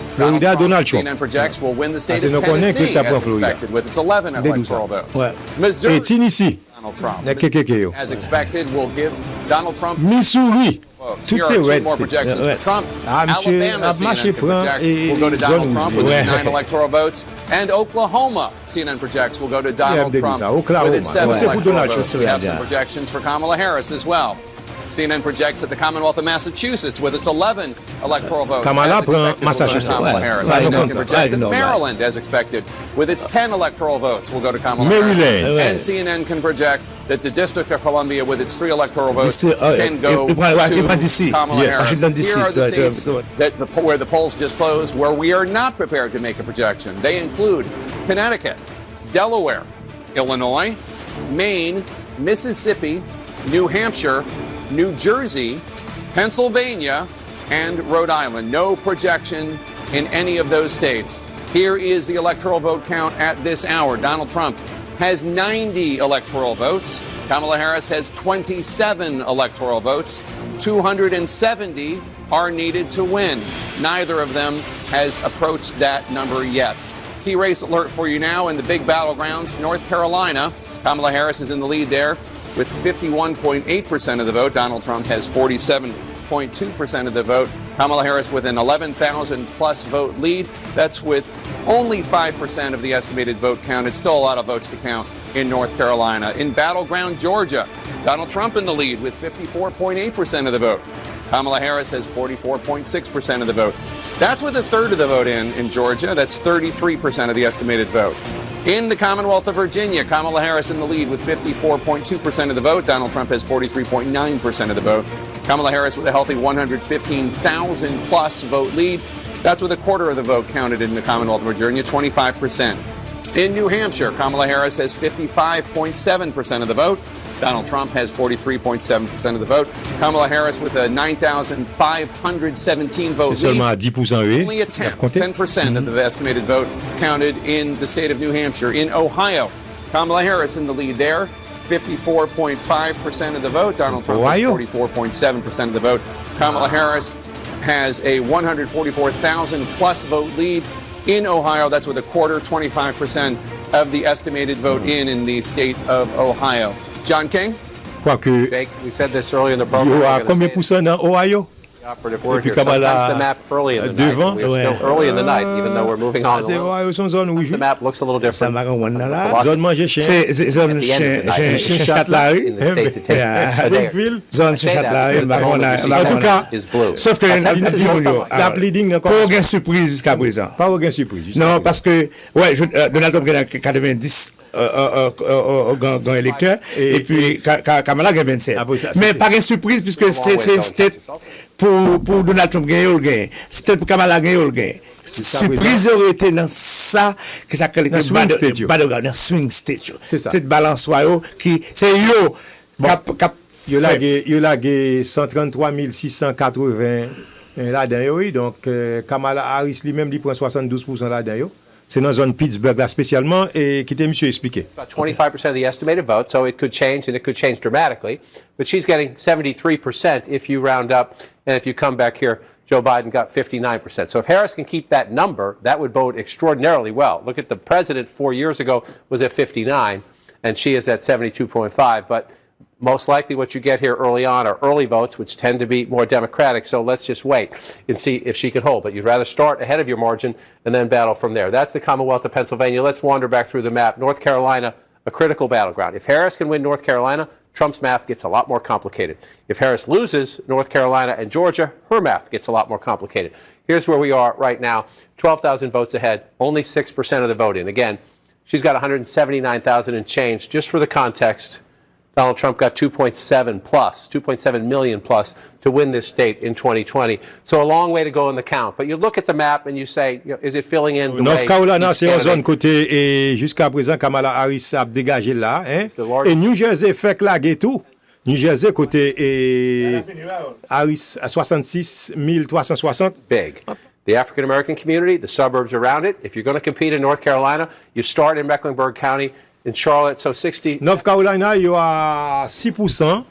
Florida, Donald Trump. CNN projects will win the state of Tennessee as expected with its 11 electoral votes. Missouri, et Tennessee, as expected, will give Donald Trump Missouri. Here are two more projections for Trump. Alabama, CNN projects, will go to Donald Trump with its 9 electoral votes. And Oklahoma, CNN projects, will go to Donald Trump with its 7 electoral votes. We have some projections for Kamala Harris as well. CNN projects that the Commonwealth of Massachusetts, with its 11 electoral votes, Kamala Massachusetts. Kamala Harris. CNN projects that Maryland, as expected, with its 10 electoral votes, will go to Kamala Harris. And CNN can project that the District of Columbia, with its 3 electoral votes, can go to Kamala Harris. Here are the states where the polls just closed, where we are not prepared to make a projection. They include Connecticut, Delaware, Illinois, Maine, Mississippi, New Hampshire, New Jersey, Pennsylvania, and Rhode Island. No projection in any of those states. Here is the electoral vote count at this hour. Donald Trump has 90 electoral votes. Kamala Harris has 27 electoral votes. 270 are needed to win. Neither of them has approached that number yet. Key race alert for you now in the big battlegrounds. North Carolina, Kamala Harris is in the lead there with 51.8% of the vote. Donald Trump has 47.2% of the vote. Kamala Harris with an 11,000 plus vote lead. That's with only 5% of the estimated vote count. It's still a lot of votes to count in North Carolina. In Battleground, Georgia, Donald Trump in the lead with 54.8% of the vote. Kamala Harris has 44.6% of the vote. That's with a third of the vote in Georgia. That's 33% of the estimated vote. In the Commonwealth of Virginia, Kamala Harris in the lead with 54.2% of the vote. Donald Trump has 43.9% of the vote. Kamala Harris with a healthy 115,000 plus vote lead. That's with a quarter of the vote counted in the Commonwealth of Virginia, 25%. In New Hampshire, Kamala Harris has 55.7% of the vote. Donald Trump has 43.7% of the vote. Kamala Harris with a 9,517 vote C'est seulement à lead. 10% eux. Only a tenth, 10% of the estimated vote counted in the state of New Hampshire. In Ohio, Kamala Harris in the lead there, 54.5% of the vote. Donald Trump has 44.7% of the vote. Kamala Harris has a 144,000 plus vote lead in Ohio. That's with a quarter, 25% of the estimated vote in the state of Ohio. John King? Quoique, Jake, we said this earlier in the program. il y we're aura gonna combien say it. pourcent dans Ohio? Operative word Et puis here. Sometimes Kamala the map early in the devant. night. We're still early in the night, even though we're moving on. C'est Ohio, son zone rouge. The map looks a little different. Zone manger chien. C'est zone At the end of the night. chien Châtelary. In the States, it takes Yeah. Springfield. Zone I say that Châtelary. because the home of the En tout cas, is blue. Sauf que That's la pleading pas aucune surprise jusqu'à présent. Pas aucune surprise. Non, parce que Donald Trump gagne 90 gants électeurs et puis Kamala gagne 27. Mais pas de surprise puisque c'était pour Donald Trump gagner ou le gagner. C'était pour Kamala gagner ou le gagner. Surprise aurait été dans ça que ça crée le Battleground, dans swing state. C'est ça. Cette balance royale qui c'est yo cap Yo lagé 133 680 là-dedans, oui. Donc, Kamala Harris lui-même, il prend 72% là-dedans. C'est dans la zone Pittsburgh, là, spécialement, et qui était monsieur expliqué. About 25% of the estimated vote, so it could change, and it could change dramatically. But she's getting 73% if you round up, and if you come back here, Joe Biden got 59%. So if Harris can keep that number, that would bode extraordinarily well. Look at the president 4 years ago was at 59, and she is at 72.5. But most likely what you get here early on are early votes, which tend to be more Democratic. So let's just wait and see if she can hold. But you'd rather start ahead of your margin and then battle from there. That's the Commonwealth of Pennsylvania. Let's wander back through the map. North Carolina, a critical battleground. If Harris can win North Carolina, Trump's math gets a lot more complicated. If Harris loses North Carolina and Georgia, her math gets a lot more complicated. Here's where we are right now. 12,000 votes ahead, only 6% of the vote in. Again, she's got 179,000 and change. Just for the context, Donald Trump got 2.7 million plus to win this state in 2020. So a long way to go in the count. But you look at the map and you say, is it filling in the North way Carolina, each c'est une zone candidate- côté, et jusqu'à présent, Kamala Harris a dégagé là. Hein? Et New Jersey fait claguer tout. New Jersey, côté, et Harris à 66 360. Big. The African American community, the suburbs around it. If you're going to compete in North Carolina, you start in Mecklenburg County, in Charlotte, so 60. North Carolina, il y a 6%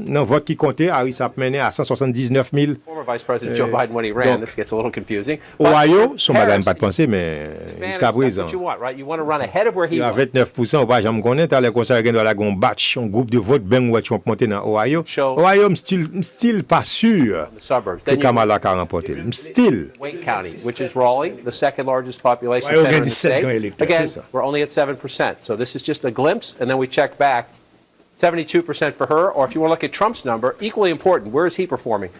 dans vote qui comptait. Harris a mené à 179 000. Former Vice President Joe Biden when he ran. This gets a little confusing. Ohio, son Harris, bagage pas de penser, mais jusqu'à that's présent. what you want, right? You want to run ahead of where he Il y a was. 29%, ou pas, j'aime connaître, t'as conseils qui doit un batch, un groupe de vote, ben, ouais, tu vas monter dans Ohio. Ohio, still pas sûr The suburbs. que Then you Kamala a remporté. Still. Wayne County, which is Raleigh, the second largest population Ohio center in the 17 state. électeurs, Again, c'est ça. we're only at 7%. So this is just a glimpse, and then we check back. 72% for her, or if you want to look at Trump's number, equally important, where is he performing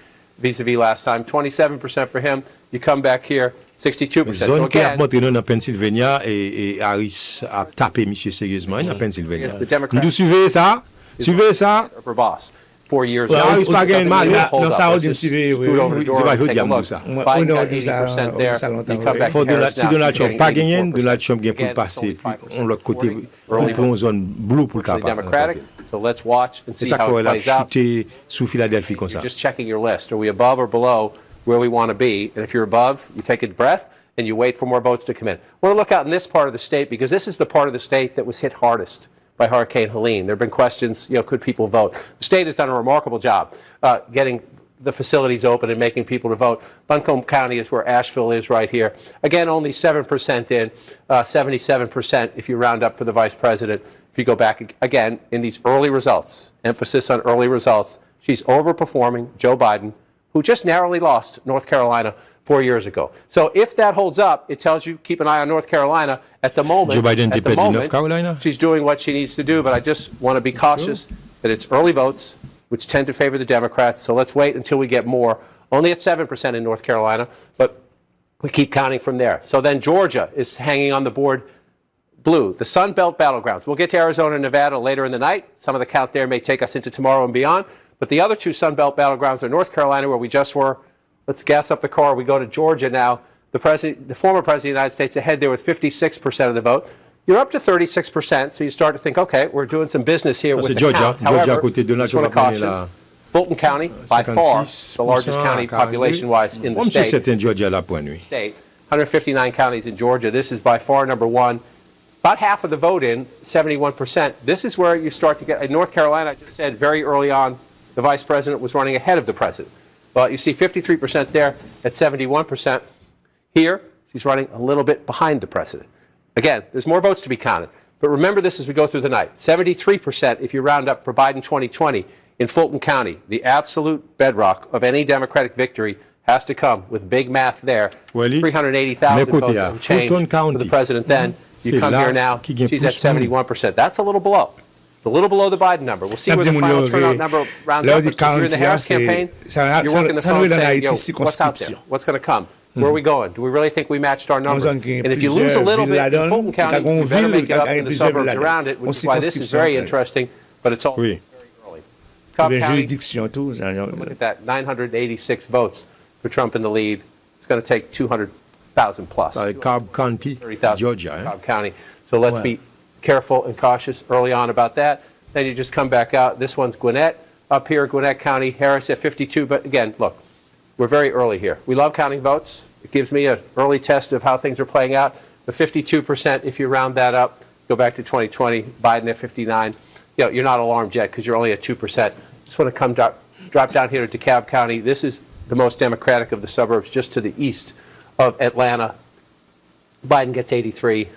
vis-a-vis last time? 27% for him. You come back here, 62%. So Zone qui a again, montré nous dans Pennsylvania et Harris a tapé monsieur sérieusement dans Pennsylvania. Yes, the Democrats- Nous suivez ça? Suivez ça? her boss, 4 years Well, ago. Harris pas gagné mal, Doesn't hein? hold Non, up. ça, on Let's dit just suivre, oui, scoot over oui. the door C'est pas and jeudi take a à look. ça. Biden got on dit ça, 80% on dit there. ça longtemps, You come oui. back Faut to Harris si now, Donald she's Trump getting pas gagné, 84%. Donald Trump gagne pour Again, passer, it's only 5% on l'autre côté, early pour prendre une zone bleue pour le Mostly capable. Democratic. So let's watch and C'est see ça how qu'on it a plays out. chuté sous Philadelphie comme ça. You're just checking your list. Are we above or below where we want to be? And if you're above, you take a breath and you wait for more votes to come in. I want to look out in this part of the state because this is the part of the state that was hit hardest by Hurricane Helene. There have been questions, could people vote? The state has done a remarkable job getting the facilities open and making people to vote. Buncombe County is where Asheville is right here. Again, only 7% in, 77% if you round up for the vice president. If you go back again in these early results, emphasis on early results, she's overperforming Joe Biden, who just narrowly lost North Carolina 4 years ago. So if that holds up, it tells you keep an eye on North Carolina. At the moment, Joe Biden at the depends on moment, North Carolina. she's doing what she needs to do, but I just want to be cautious that it's early votes, which tend to favor the Democrats. So let's wait until we get more. Only at 7% in North Carolina, but we keep counting from there. So then Georgia is hanging on the board blue, the Sun Belt Battlegrounds. We'll get to Arizona and Nevada later in the night. Some of the count there may take us into tomorrow and beyond. But the other two Sun Belt Battlegrounds are North Carolina, where we just were. Let's gas up the car. We go to Georgia now. The former president of the United States ahead there with 56% of the vote. You're up to 36%, so you start to think, okay, we're doing some business here with the count. Georgia, côté Donald Trump, caution, Fulton County, by far, the largest county population-wise in the state. State. 159 counties in Georgia. This is by far number one. About half of the vote in, 71%. This is where you start to get, in North Carolina, I just said very early on, the vice president was running ahead of the president. But you see 53% there at 71%. Here, she's running a little bit behind the president. Again, there's more votes to be counted. But remember this as we go through the night. 73% if you round up for Biden 2020 in Fulton County. The absolute bedrock of any Democratic victory has to come with big math there. 380,000 votes unchanged for the president then. You come here now, she's at 71%. That's a little below. It's a little below the Biden number. We'll see where the final turnout number rounds up. If you're in the Harris campaign, you're working the phone saying, what's out there? What's going to come? Where are we going? Do we really think we matched our numbers? And if you lose a little bit in Fulton County, you better make it up in the suburbs around it, which is why this is very interesting, but it's all very early. Cobb County, look at that, 986 votes for Trump in the lead. It's going to take 200,000 plus. Cobb County, Georgia. Cobb County. So let's be careful and cautious early on about that. Then you just come back out. This one's Gwinnett. Up here, Gwinnett County, Harris at 52. But again, look, we're very early here. We love counting votes. It gives me an early test of how things are playing out. The 52%, if you round that up, go back to 2020, Biden at 59. You know, you're not alarmed yet because you're only at 2%. Just want to drop down here to DeKalb County. This is the most Democratic of the suburbs, just to the east of Atlanta. Biden gets 83.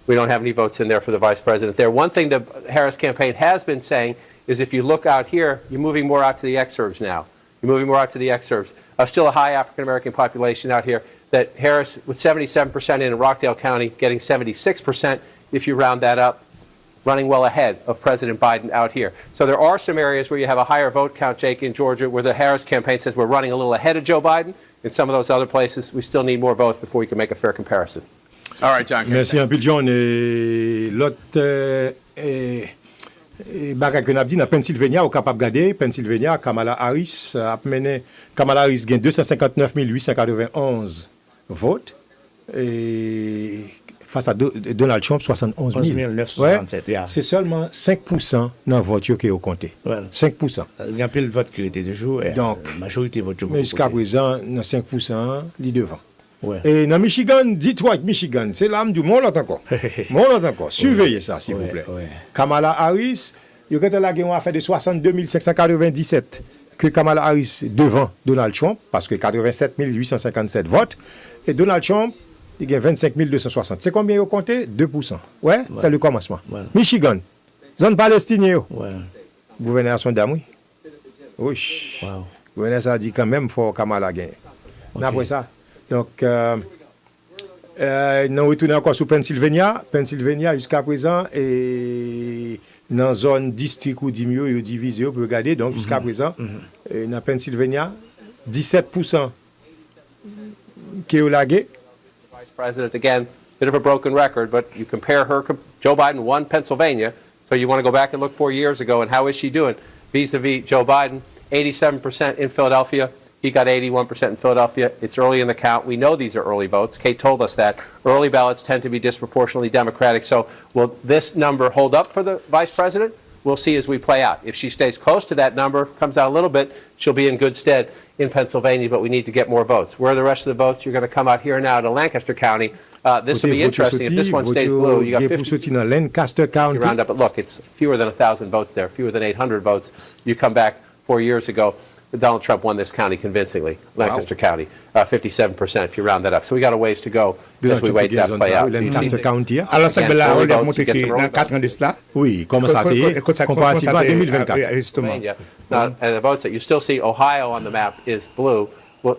We don't have any votes in there for the vice president there. One thing the Harris campaign has been saying is if you look out here, you're moving more out to the exurbs now. You're moving more out to the exurbs. Still a high African-American population out here. That Harris, with 77% in Rockdale County, getting 76%, if you round that up, running well ahead of President Biden out here. So there are some areas where you have a higher vote count, Jake, in Georgia, where the Harris campaign says we're running a little ahead of Joe Biden. In some of those other places, we still need more votes before we can make a fair comparison. All right, John. Merci un peu, John. L'autre bagay que nous avons dit dans Pennsylvania, au capable garder Pennsylvania, Kamala Harris gagne 259 891 votes et face à Donald Trump 71 967. Ouais, c'est seulement 5% dans le vote qui est compté. 5%. Il y a un peu de vote qui était toujours. Donc, majorité vote. Mais jusqu'à présent, dans 5%, il est devant. Ouais. Et dans Michigan, Detroit, Michigan, c'est l'âme du monde encore. Surveillez ça, s'il vous plaît. Kamala Harris, il y a une affaire de 62 597 que Kamala Harris devant Donald Trump, parce que 87 857 votes, et Donald Trump, il y a 25 260. C'est combien ils ont compté? 2%. Ouais, c'est le commencement. Michigan, zone palestinienne. Gouverneur son dame, oui. Oui. Gouverneur ça dit quand même, il faut Kamala gagner. Après ça. Donc, nous retournons encore sur Pennsylvania. Pennsylvania, jusqu'à présent, est dans la zone district ou diminué, divisé, pour regarder. Donc, jusqu'à présent, dans Pennsylvania, 17% qui est lagué. Vice President, again, bit of a broken record, but you compare her, Joe Biden won Pennsylvania, so you want to go back and look 4 years ago, and how is she doing vis-a-vis Joe Biden? 87% in Philadelphia. He got 81% in Philadelphia. It's early in the count. We know these are early votes. Kate told us that. Early ballots tend to be disproportionately Democratic. So will this number hold up for the vice president? We'll see as we play out. If she stays close to that number, comes out a little bit, she'll be in good stead in Pennsylvania, but we need to get more votes. Where are the rest of the votes? You're going to come out here now to Lancaster County. This will be interesting. If this one stays blue, you got 50. Lancaster County. You round up, but look, it's fewer than 1,000 votes there, fewer than 800 votes. You come back 4 years ago. Donald Trump won this county convincingly, Lancaster County, 57% if you round that up. So we got a ways to go as we wait that play out. Lancaster County. Alors, ça, là, on a montré que dans 4 ans de cela. Oui, comment ça a été comparativement à 2024. Justement. And the votes that you still see, Ohio on the map is blue. Well,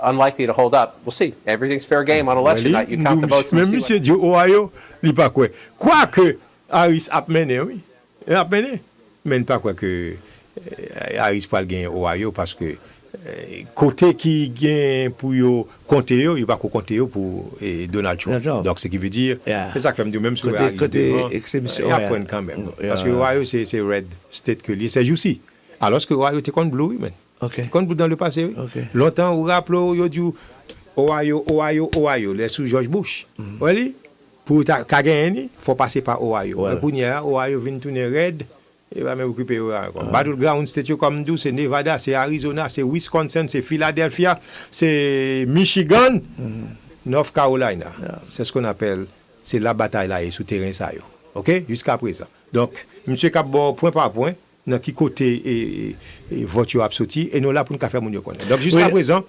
unlikely to hold up. We'll see. Everything's fair game on election night. You count the votes. Même monsieur dit Ohio, il pas quoi. Quoi que Harris a mené, oui. Il a mené. Mais pas quoi que Harris pas gagner Ohio parce que côté qui gagne pour yo compter yo, il va pas compter yo pour Donald Trump. Donc ce qui veut dire c'est ça que me dit même sur côté exécution. Il apprend quand même parce que Ohio c'est red state que lui c'est juicy. Alors que Ohio était contre blue man. OK. Contre blue dans le passé oui. Longtemps on rappelle yo dit Ohio les sous George Bush. Oui. Pour gagner, il faut passer par Ohio. Pour Ohio vient tourner red. Il va même occuper Battleground, c'était comme d'où, c'est Nevada, c'est Arizona, c'est Wisconsin, c'est Philadelphia, c'est Michigan, North Carolina. C'est ce qu'on appelle, c'est la bataille là, et souterrain ça. OK? Jusqu'à présent. Donc, monsieur Capbo, point par point, dans qui côté et voiture a sorti, et nous là pour nous faire mon connaître. Donc, jusqu'à présent,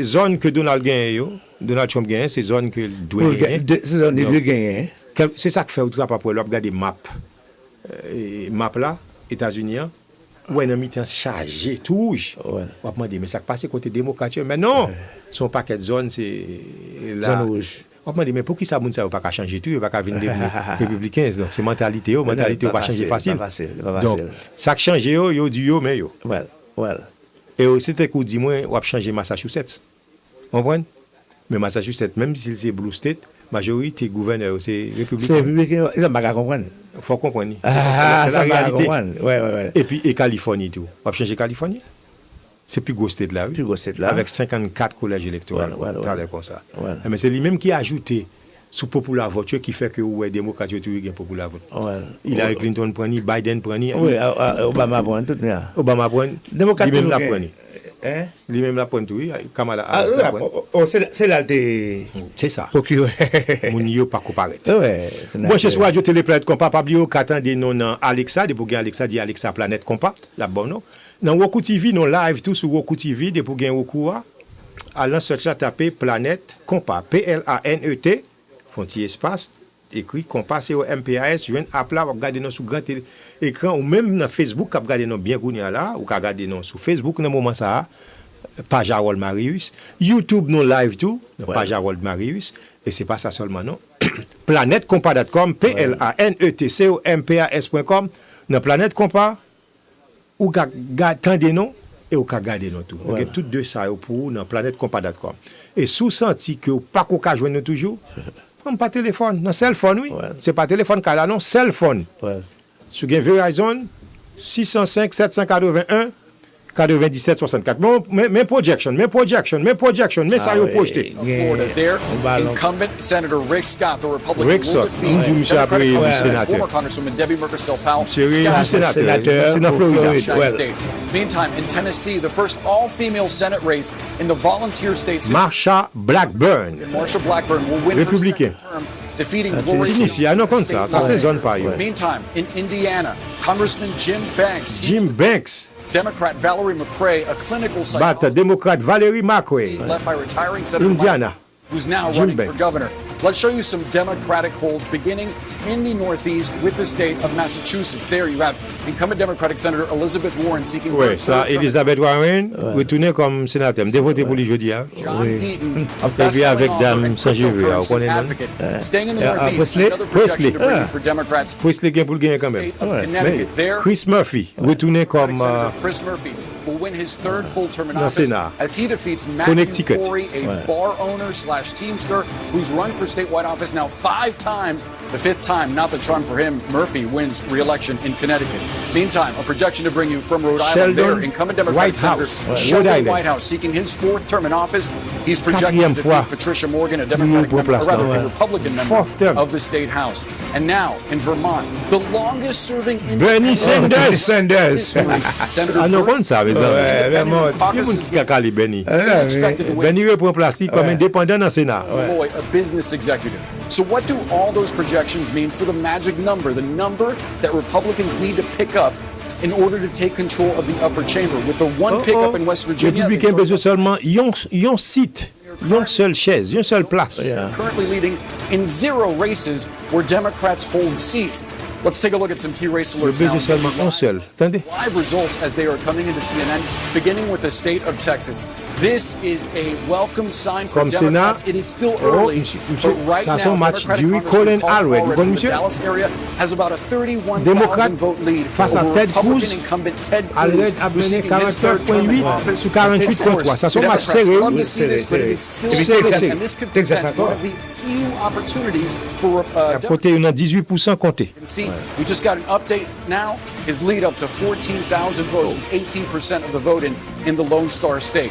zone que Donald Trump gagne, c'est zone que doit gagner. C'est zone de gagner. C'est ça que fait, pour regarder map. Map là, États-Unis, ouais, dans mi-temps chargé, tout rouge. On va demander, mais ça passe côté démocrate. Mais non, son paquet de zones, c'est là. Zone rouge. On va demander, mais pour qui ça ne va pas changer tout, il ne va pas venir républicain. Donc, c'est mentalité, va changer facile. Donc, ça change, yo du yo, mais yo. Et aussi, c'est qu'on dit, moi, on va changer Massachusetts. Vous comprenez? Mais Massachusetts, même si c'est Blue State, majorité gouverneur, c'est républicain. C'est républicain, ils n'ont pas comprendre. Il faut comprendre. C'est la réalité. Et puis, et Californie, tout. On va changer Californie. C'est plus gros state là, oui. Plus gros state là. Avec 54 collèges électoraux. Comme ça. Mais c'est lui-même qui a ajouté sous popular vote qui fait que les démocrates ont popular vote. Hillary Clinton prend, Biden prend. Oui, Obama prend tout. Obama prend. Démocrate lui-même la prend. Lui-même la prend tout, oui. Kamala Harris. C'est là c'est ça. Procureur. Moun yo pas comparer. Bon, chez soi, je Téléplanète Compas, pas oublier qu'attendez non dans Alexa, de pour Alexa dit Alexa Planète Compas, la bonne non. Dans Roku TV, non live tout sur Roku TV, de pour gagner Roku à l'enseignement là taper Planète Compas, P-L-A-N-E-T, frontier espace, écrit Compas C-O-M-P-A-S, joindre app là, regarder non sur grand écran ou même dans Facebook, regarder non bien gounia là, ou regarder non sur Facebook dans moment ça, page Harold Marius, YouTube non live tout, page Harold Marius, et c'est pas ça seulement non. planètecompas.com, P-L-A-N-E-T-C-O-M-P-A-S.com, dans Planète Compas, ou attendez non et ou garder non tout. OK, toutes deux ça pour dans planètecompas.com. Et sous senti que pas qu'on ka joindre toujours, prends pas téléphone, non cell phone oui. C'est pas téléphone là non, cell phone. Sur Verizon 605 781 97 64. Mais projection, mais ça y est projeté. Florida there, incumbent Senator Rick Scott, the Republican, Rick Scott, former Congresswoman Debbie Merkersdale-Powell, sénateur. Meantime, in Tennessee, the first all-female Senate race in the volunteer states. Marsha Blackburn will win her second term, defeating Gloria. Meantime, in Indiana, Congressman Jim Banks. Democrat Valerie McRae, a clinical psychologist, Democrat Valerie McRae, left by retiring Senator Indiana, who's now running for governor. Let's show you some Democratic holds beginning in the Northeast with the state of Massachusetts. There you have incumbent Democratic Senator Elizabeth Warren seeking. Oui, ça, Elizabeth Warren, retourné comme sénateur. Je voté pour lui jeudi. John Deaton, et puis avec Dame Saint-Gévé. Staying in the Northeast, another projection to bring you for Democrats. Presley gagne pour le gagner quand même. Connecticut, there. Chris Murphy, retourné comme. Chris Murphy will win his third full term in office as he defeats Matthew Connecticut. Corey, a bar owner / teamster who's run for statewide office now 5 times. The 5th time, not the charm for him. Murphy wins re-election in Connecticut. Meantime, a projection to bring you from Rhode Island. There, incumbent Democratic Senator Sheldon Whitehouse seeking his 4th term in office. He's projected to defeat Patricia Morgan, a Democratic member, or rather a Republican member of the state House. And now, in Vermont, the longest-serving Bernie Sanders. Senator Bernie reprend plastique comme indépendant dans le Sénat. Boy, a business executive. So what do all those projections mean for the magic number, the number that Republicans need to pick up in order to take control of the upper chamber? With the one pickup in West Virginia, Républicains besoin seulement yon site, yon seule chaise, yon seule place. Currently leading in 0 races where Democrats hold seats. Let's take a look at some key race alerts now. Seulement un seul. Attendez. Live results as they are coming into CNN, beginning with the state of Texas. This is a welcome sign for Democrats. It is still early, but right now, Democratic Congressman Paul Allred from the Dallas area has about a 31,000 vote lead over Republican incumbent Ted Cruz, who's seeking his third term in office. Democrats love to see this, but it is still Texas, and this could present one of the few opportunities for Democrats. We just got an update now. His lead up to 14,000 votes, 18% of the vote in the Lone Star State.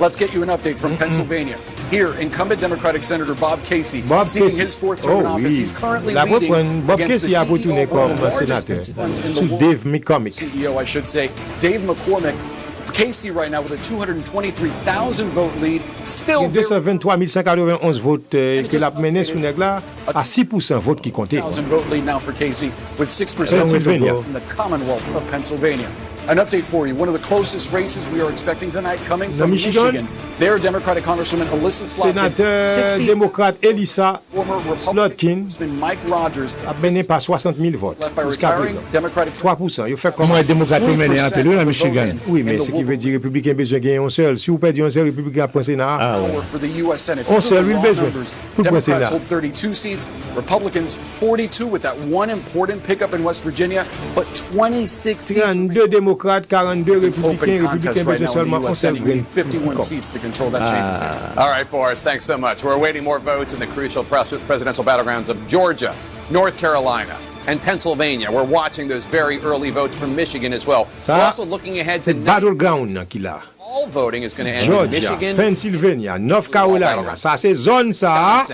Let's get you an update from Pennsylvania. Here, incumbent Democratic Senator Bob Casey, Bob seeking Casey. his fourth term in office. Oui. He's currently La leading Bob against Casey a the CEO retourné of one of comme the largest sénateur pension funds in the sous world. Dave McCormick. CEO, I should say, Dave McCormick. Casey right now with a 223,000 vote lead, still 223 591 votes que l'a mené sous nèg là à 6% vote qui comptait. 1,000 vote lead now for Casey with 6% Pennsylvania. in the Commonwealth of Pennsylvania. An update for you. One of the closest races we are expecting tonight coming from Michigan. Their Democratic Congresswoman Alyssa Slotkin, Sénateur démocrate Elissa former Slotkin Republican Mike Rogers, a mené par 60 000 votes left by jusqu'à retiring présent. Democratic 3%. Il fait comme Moi, démocrate, on mène un peu loin à Michigan. Oui, mais ce qui veut dire républicain besoin de gagner un seul. Si vous perdez un seul républicain pour le Sénat, power for the U.S. Senate. on Those are seul the lui raw besoin numbers. pour le Democrats Sénat. hold 32 seats, Republicans 42 with that one important pickup in West Virginia, but 26 seats. 32 démocrates, 42 Open républicains, contest right besoin now in seulement the un U.S. seul Senate. We grain. need 51 seats to control that chamber. All right, Boris, thanks so much. We're awaiting more votes in the crucial presidential battlegrounds of Georgia, North Carolina, and Pennsylvania. We're watching those very early votes from Michigan as well. We're also looking ahead to C'est Battleground qu'il a. all voting is going to end in Georgia, Michigan. Pennsylvania, North Carolina. Ça, c'est zone ça.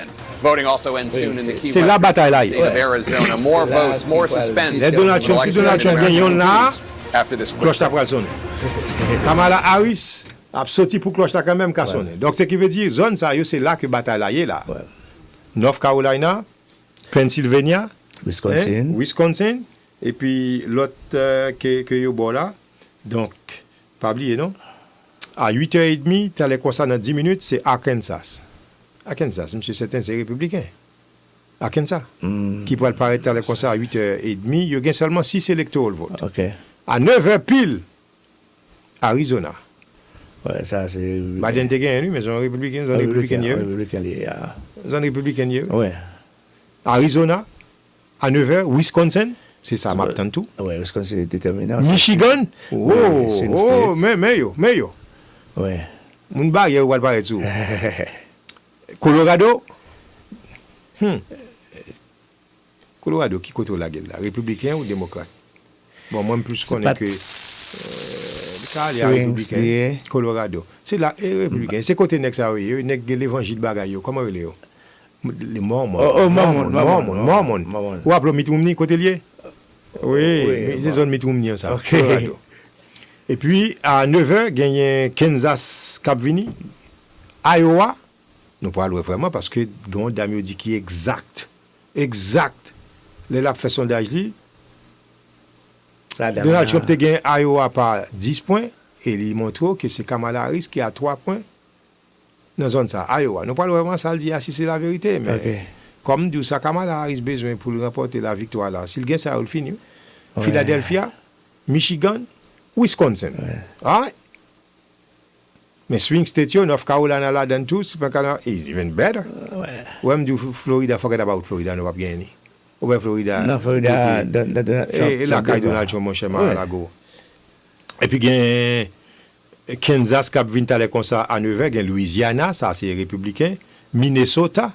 Voting also ends soon in the key C'est la bataille là. state of Arizona. More votes, more suspense. Les Donald Trump, si Donald Trump gagne là, after this quick cloche ta pral sonner. Kamala Harris a sorti pour cloche ta quand même qu'à sonner. Donc ce qui veut dire zone ça yo c'est là que bataille là est là. North Carolina, Pennsylvania, Wisconsin et puis l'autre que yo bon là. Donc pas oublier non. À 8h30, tu allais comme ça dans 10 minutes, c'est Arkansas. Arkansas, monsieur certain c'est républicain. Arkansas. Qui pourrait paraître dans le concert à 8h30, il y a seulement 6 Electoral votes. À 9h pile, Arizona. Ouais, ça c'est. Biden te gagné, mais c'est un républicain. C'est un républicain. Ouais. Arizona, à 9h, Wisconsin, c'est ça, m'attend tout. Ouais, Wisconsin est déterminant. Michigan, mais yo. Ouais. Moun ba yè ou al paraît tout. Colorado. Colorado, qui côté la gueule là, républicain ou démocrate? Bon, moi plus connais que républicain. Colorado. C'est là républicain. C'est côté nek ça oui, nek l'évangile bagay yo. Comment il est? Les mormons. Mormon. Ou appelons Mitoumni côté lié? Oui, c'est zone Mitoumni ça. Colorado. Et puis, à 9h, gagné Kansas Cap-Vini, Iowa, nous parlons vraiment parce que Gon Damio dit qui est exact. Les l'a fait sondage, Donald Trump a gagné Iowa par 10 points et il montre que c'est Kamala Harris qui a 3 points dans la zone ça. Iowa, nous parlons vraiment ça, dit si c'est la vérité, mais comme dit ça, Kamala Harris besoin pour remporter la victoire là. S'il gagne ça, il finit. Philadelphia, Michigan, Wisconsin. Alright. Mais swing state, North Carolina là dans tout, c'est pas is even better. Ouais, me dit Florida, forget about Florida, nous va gagner. Ou bien Florida. Non, Florida, et la caille Donald Trump, mon cher Mar-a-Lago. Et puis, il y a Kansas, Cap Vint, comme ça, à 9h, il y a Louisiana, ça c'est républicain, Minnesota.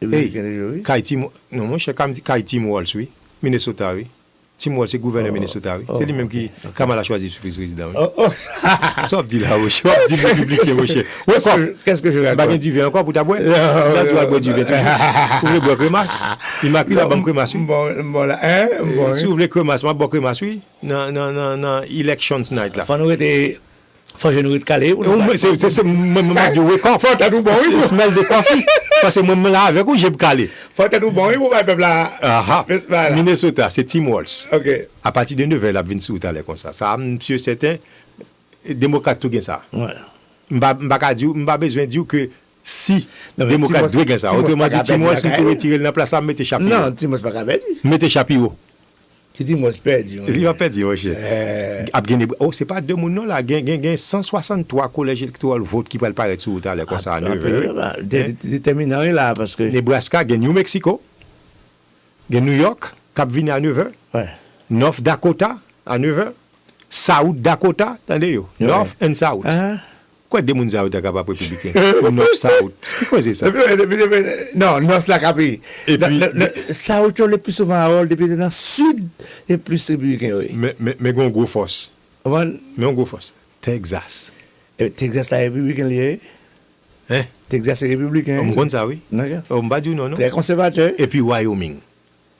Non, moi, je suis Tim Walz, oui. Minnesota, oui. Tim Walz, c'est gouverneur Minnesota, oui. C'est lui-même qui, Kamala a choisi ce vice-président. Sauf dit là, oui. Sauf dit républicain, mon cher. Qu'est-ce que je regarde? Bah, du vin encore pour ta boire? Là, tu vas boire du vin. Vous voulez boire crémasse? Il m'a pris la bonne crémasse, oui. Bon, là, hein? Si vous voulez crémasse, moi, boire crémasse, oui. Non, Elections Night, là. Faut que je nous calé. C'est moi du wake-up. Faut que tout bon, oui. C'est smell de coffee. Parce que moi là avec où j'ai calé. Faut que tout bon, oui, pour peuple là. Minnesota, c'est Tim Walz. OK. À partir de 9h, la 20 août, comme ça. Ça, monsieur, certain, démocrate tout gain ça. Ouais. M'ba besoin de dire que si démocrate doit gain ça. Autrement dit, Tim Walz, vous pouvez tirer dans la place, ça, mettez chapeau. Non, Tim Walz pas capable. Mettez chapeau. Qui dit moi perdu. Il va perdre, mon cher. Oh, c'est pas deux moun non là, gain 163 collèges électoraux vote qui peuvent paraître sur là comme ça à 9h. Déterminant là parce que Nebraska, gain New Mexico, gain New York, Cap Vini à 9h. Ouais. North Dakota à 9h. South Dakota, attendez yo. North and South. Quoi des moun South capable républicain? North South. C'est quoi c'est ça? Non, North la capé. Et puis South le plus souvent depuis dans sud et plus républicain oui. Mais gon gros force. Mais on gros force. Texas. Texas la républicain lié. Hein? Texas, c'est républicain. On compte ça, oui. On va dire non, non. Très conservateur. Et puis Wyoming.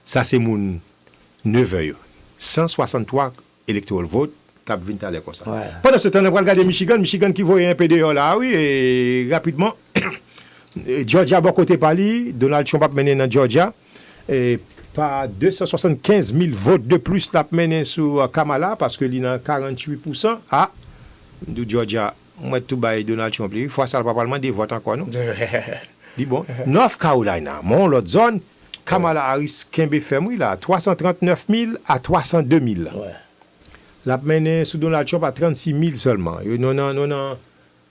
Ça, c'est mon neveu. 163 electoral votes. Cap 20 à comme ça. Ouais. Pendant ce temps, on va regarder Michigan. Michigan qui voyait un peu dehors là, oui, et rapidement. Georgia, bon côté Pali. Donald Trump a mené dans Georgia. Et par 275 000 votes de plus, l'a mené sur Kamala, parce que il a 48%. Ah, de Georgia, moi, tout bail Donald Trump. Il faut ça, le parlement des votes encore, non? Dis bon. North Carolina, mon l'autre zone, Kamala Harris, Kembe Femri, là, 339 000 à 302 000. Ouais. La mené sous Donald Trump à 36 000 seulement. Nous avons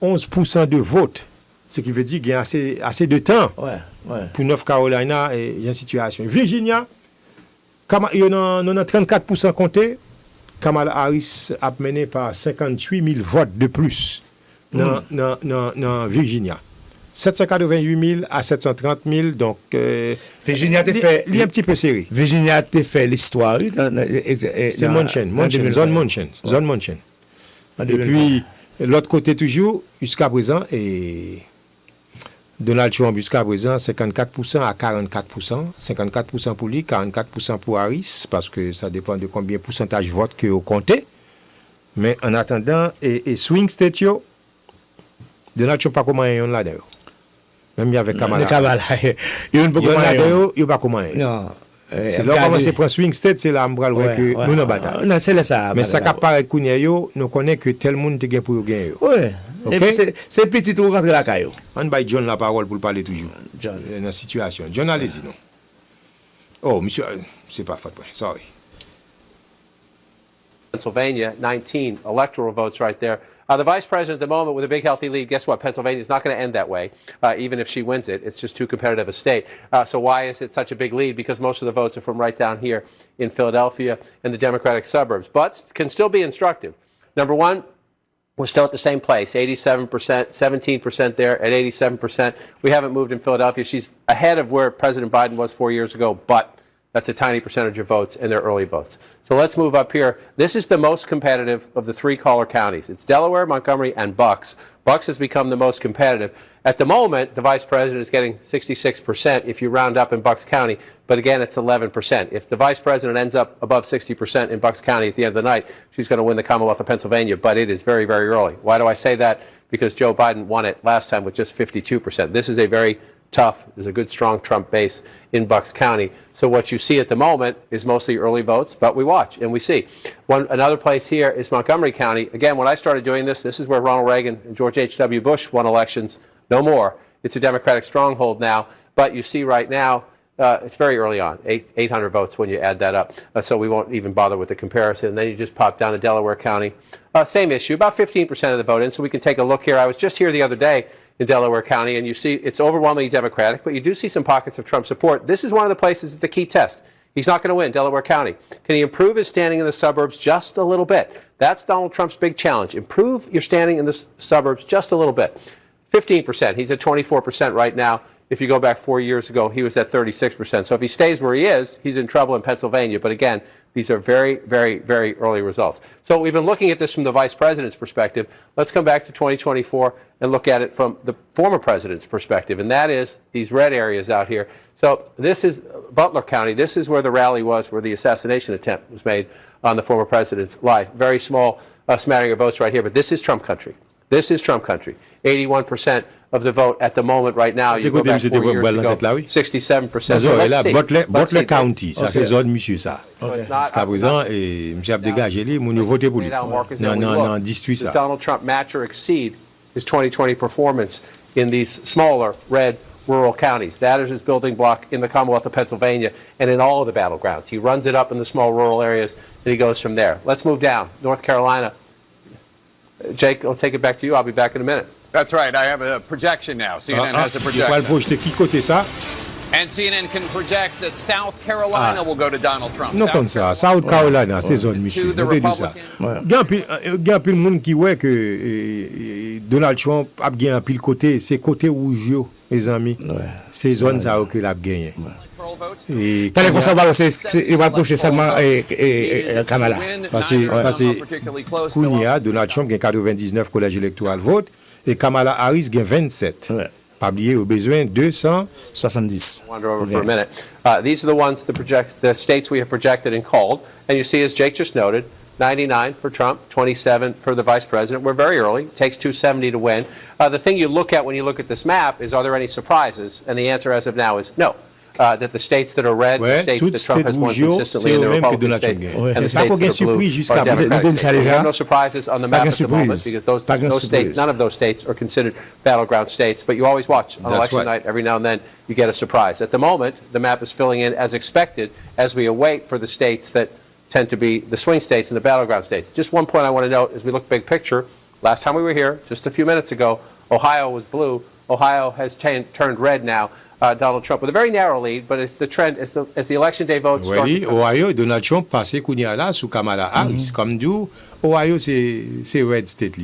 11% de vote. Ce qui veut dire qu'il y a assez de temps pour North Carolina et une situation. Virginia, il y en a 34% compté. Kamala Harris a mené par 58 000 votes de plus dans Virginia. 788 000 à 730 000, donc Virginia te fait il est un petit peu serré. Virginia te fait l'histoire. C'est zone Munchen. Et puis l'autre côté toujours jusqu'à présent et Donald Trump jusqu'à présent 54% à 44%, 54% pour lui, 44% pour Harris parce que ça dépend de combien de pourcentage de vote que vous comptez. Mais en attendant et swing state yo Donald Trump pas comment yon là d'ailleurs. Même avec Kamala. Yon pas comment. Non. C'est là comment c'est pour swing state, c'est là m'bral que nous dans bataille. Non, c'est là ça. Mais ça caparaît kounya yo, nous connaît que tel monde te gain pour gagner. Ouais. Et puis c'est petit tout rentrer la caillou. On baille John la parole pour parler toujours. John dans la situation. John allez-y non. Oh, monsieur, c'est pas fait. Sorry. Pennsylvania, 19 electoral votes right there. The vice president at the moment with a big healthy lead, guess what? Pennsylvania is not going to end that way, even if she wins it. It's just too competitive a state. So why is it such a big lead? Because most of the votes are from right down here in Philadelphia and the Democratic suburbs, but can still be instructive. Number one, we're still at the same place, 87%, 17% there at 87%. We haven't moved in Philadelphia. She's ahead of where President Biden was 4 years ago, but that's a tiny percentage of votes, and they're early votes. So let's move up here. This is the most competitive of the three caller counties. It's Delaware, Montgomery, and Bucks. Bucks has become the most competitive. At the moment, the vice president is getting 66% if you round up in Bucks County, but again, it's 11%. If the vice president ends up above 60% in Bucks County at the end of the night, she's going to win the Commonwealth of Pennsylvania, but it is very, very early. Why do I say that? Because Joe Biden won it last time with just 52%. This is a very tough. There's a good, strong Trump base in Bucks County. So what you see at the moment is mostly early votes, but we watch and we see. Another place here is Montgomery County. Again, when I started doing this is where Ronald Reagan and George H.W. Bush won elections. No more. It's a Democratic stronghold now. But you see right now, it's very early on, 800 votes when you add that up. So we won't even bother with the comparison. Then you just pop down to Delaware County. Same issue, about 15% of the vote in. So we can take a look here. I was just here the other day in Delaware County, and you see it's overwhelmingly Democratic, but you do see some pockets of Trump support. This is one of the places, it's a key test. He's not going to win, Delaware County. Can he improve his standing in the suburbs just a little bit? That's Donald Trump's big challenge. Improve your standing in the suburbs just a little bit. 15%. He's at 24% right now. If you go back 4 years ago, he was at 36%. So if he stays where he is, he's in trouble in Pennsylvania. But again, these are very, very, very early results. So we've been looking at this from the vice president's perspective. Let's come back to 2024 and look at it from the former president's perspective, and that is these red areas out here. So this is Butler County. This is where the rally was, where the assassination attempt was made on the former president's life. Very small smattering of votes right here, but this is Trump country. This is Trump country. 81% of the vote at the moment right now. You go back 4 years ago, 67%. So let's see. Butler County, ça c'est zone monsieur ça. Jusqu'à présent, monsieur a dégagé lui, mon voté pour lui. Non, district ça. Does Donald Trump match or exceed his 2020 performance in these smaller red rural counties? That is his building block in the Commonwealth of Pennsylvania and in all of the battlegrounds. He runs it up in the small rural areas and he goes from there. Let's move down. North Carolina. Jake, I'll take it back to you. I'll be back in a minute. That's right. I have a projection now. CNN has a projection. And CNN can project that South Carolina will go to Donald Trump. Non comme ça. South Carolina, c'est zone monsieur. Nous dit ça. Il y a pile monde qui voit que Donald Trump a gagné un pile côté, c'est côté rouge les amis. C'est zone ça que l'a gagné. Et quand les conservateurs il va toucher seulement Kamala. Parce que Kounia, Donald Trump a 99 collèges électoraux vote Et Kamala Harris gagne 27. Pas oublier, au besoin 270. Wander over for a minute. These are the ones, the states we have projected and called. And you see, as Jake just noted, 99 for Trump, 27 for the vice president. We're very early. It takes 270 to win. The thing you look at when you look at this map is, are there any surprises? And the answer as of now is no. That the states that are red, the states that Trump has won consistently in the Republican states, and the states that are blue are Democratic. We have no surprises on the map at the moment because those states, none of those states are considered battleground states. But you always watch on election night. Every now and then you get a surprise. At the moment, the map is filling in as expected as we await for the states that tend to be the swing states and the battleground states. Just one point I want to note as we look big picture. Last time we were here, just a few minutes ago, Ohio was blue. Ohio has turned red now. Donald Trump with a very narrow lead, but it's the trend as the election day votes start. Oui, Ohio, Donald Trump passé kounya là sous Kamala Harris. Comme d'où Ohio c'est red state.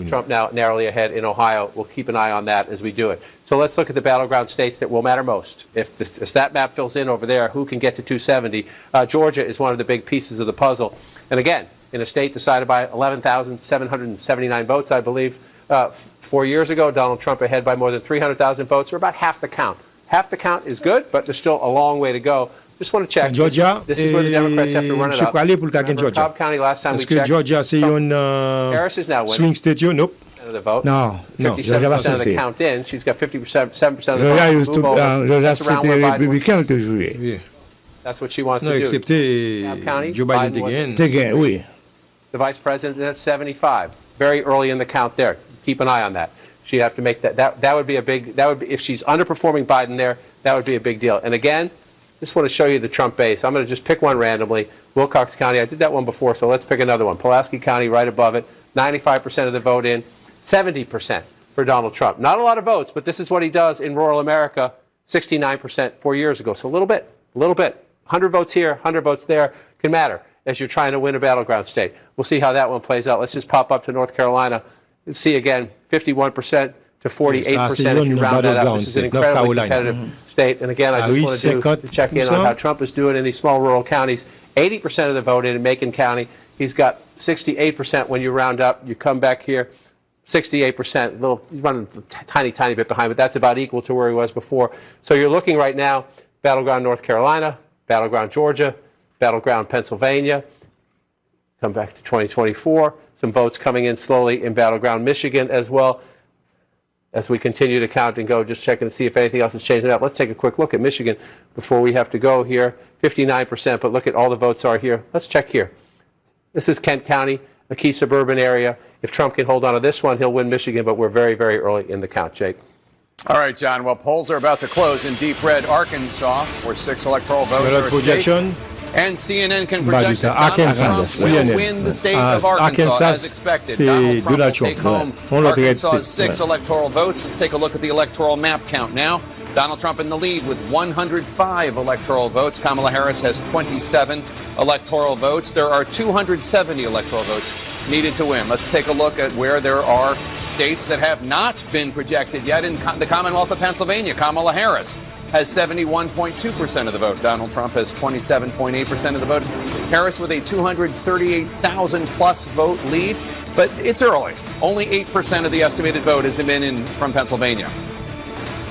Trump now narrowly ahead in Ohio. We'll keep an eye on that as we do it. So let's look at the battleground states that will matter most. If that map fills in over there, who can get to 270? Georgia is one of the big pieces of the puzzle. And again, in a state decided by 11,779 votes, I believe, 4 years ago, Donald Trump ahead by more than 300,000 votes, or about half the count. Half the count is good, but there's still a long way to go. Just want to check. Georgia, this is where the Democrats have to run it up. Remember, Cobb County last time we checked. Est-ce que Georgia c'est une Harris is now winning. Swing state? Nope. Of the vote. No, 57% of the count in. She's got 57% of the vote. Georgia c'était républicain toujours. That's what she wants to do. Non, excepté Joe Biden again. Oui. The vice president is at 75. Very early in the count there. Keep an eye on that. She'd have to make that would be a big, if she's underperforming Biden there, that would be a big deal. And again, just want to show you the Trump base. I'm going to just pick one randomly. Wilcox County, I did that one before, so let's pick another one. Pulaski County right above it, 95% of the vote in, 70% for Donald Trump. Not a lot of votes, but this is what he does in rural America, 69% 4 years ago. So a little bit. 100 votes here, 100 votes there can matter as you're trying to win a battleground state. We'll see how that one plays out. Let's just pop up to North Carolina. And see again, 51% to 48% if you round that up. This is an incredibly competitive state. And again, I just want to check in on how Trump is doing in these small rural counties. 80% of the vote in Macon County. He's got 68% when you round up. You come back here, 68%. He's running a tiny bit behind, but that's about equal to where he was before. So you're looking right now, battleground North Carolina, battleground Georgia, battleground Pennsylvania. Come back to 2024. Some votes coming in slowly in battleground Michigan as well. As we continue to count and go, just checking to see if anything else is changing up. Let's take a quick look at Michigan before we have to go here. 59%, but look at all the votes are here. Let's check here. This is Kent County, a key suburban area. If Trump can hold on to this one, he'll win Michigan, but we're very, very early in the count, Jake. All right, John. Well, polls are about to close in deep red Arkansas, where 6 electoral votes are at stake. And CNN can project that Donald Trump will win the state of Arkansas as expected. Donald Trump will take home Arkansas's 6 electoral votes. Let's take a look at the electoral map count now. Donald Trump in the lead with 105 electoral votes. Kamala Harris has 27 electoral votes. There are 270 electoral votes needed to win. Let's take a look at where there are states that have not been projected yet. In the Commonwealth of Pennsylvania, Kamala Harris has 71.2% of the vote. Donald Trump has 27.8% of the vote. Harris with a 238,000-plus vote lead, but it's early. Only 8% of the estimated vote has been in from Pennsylvania.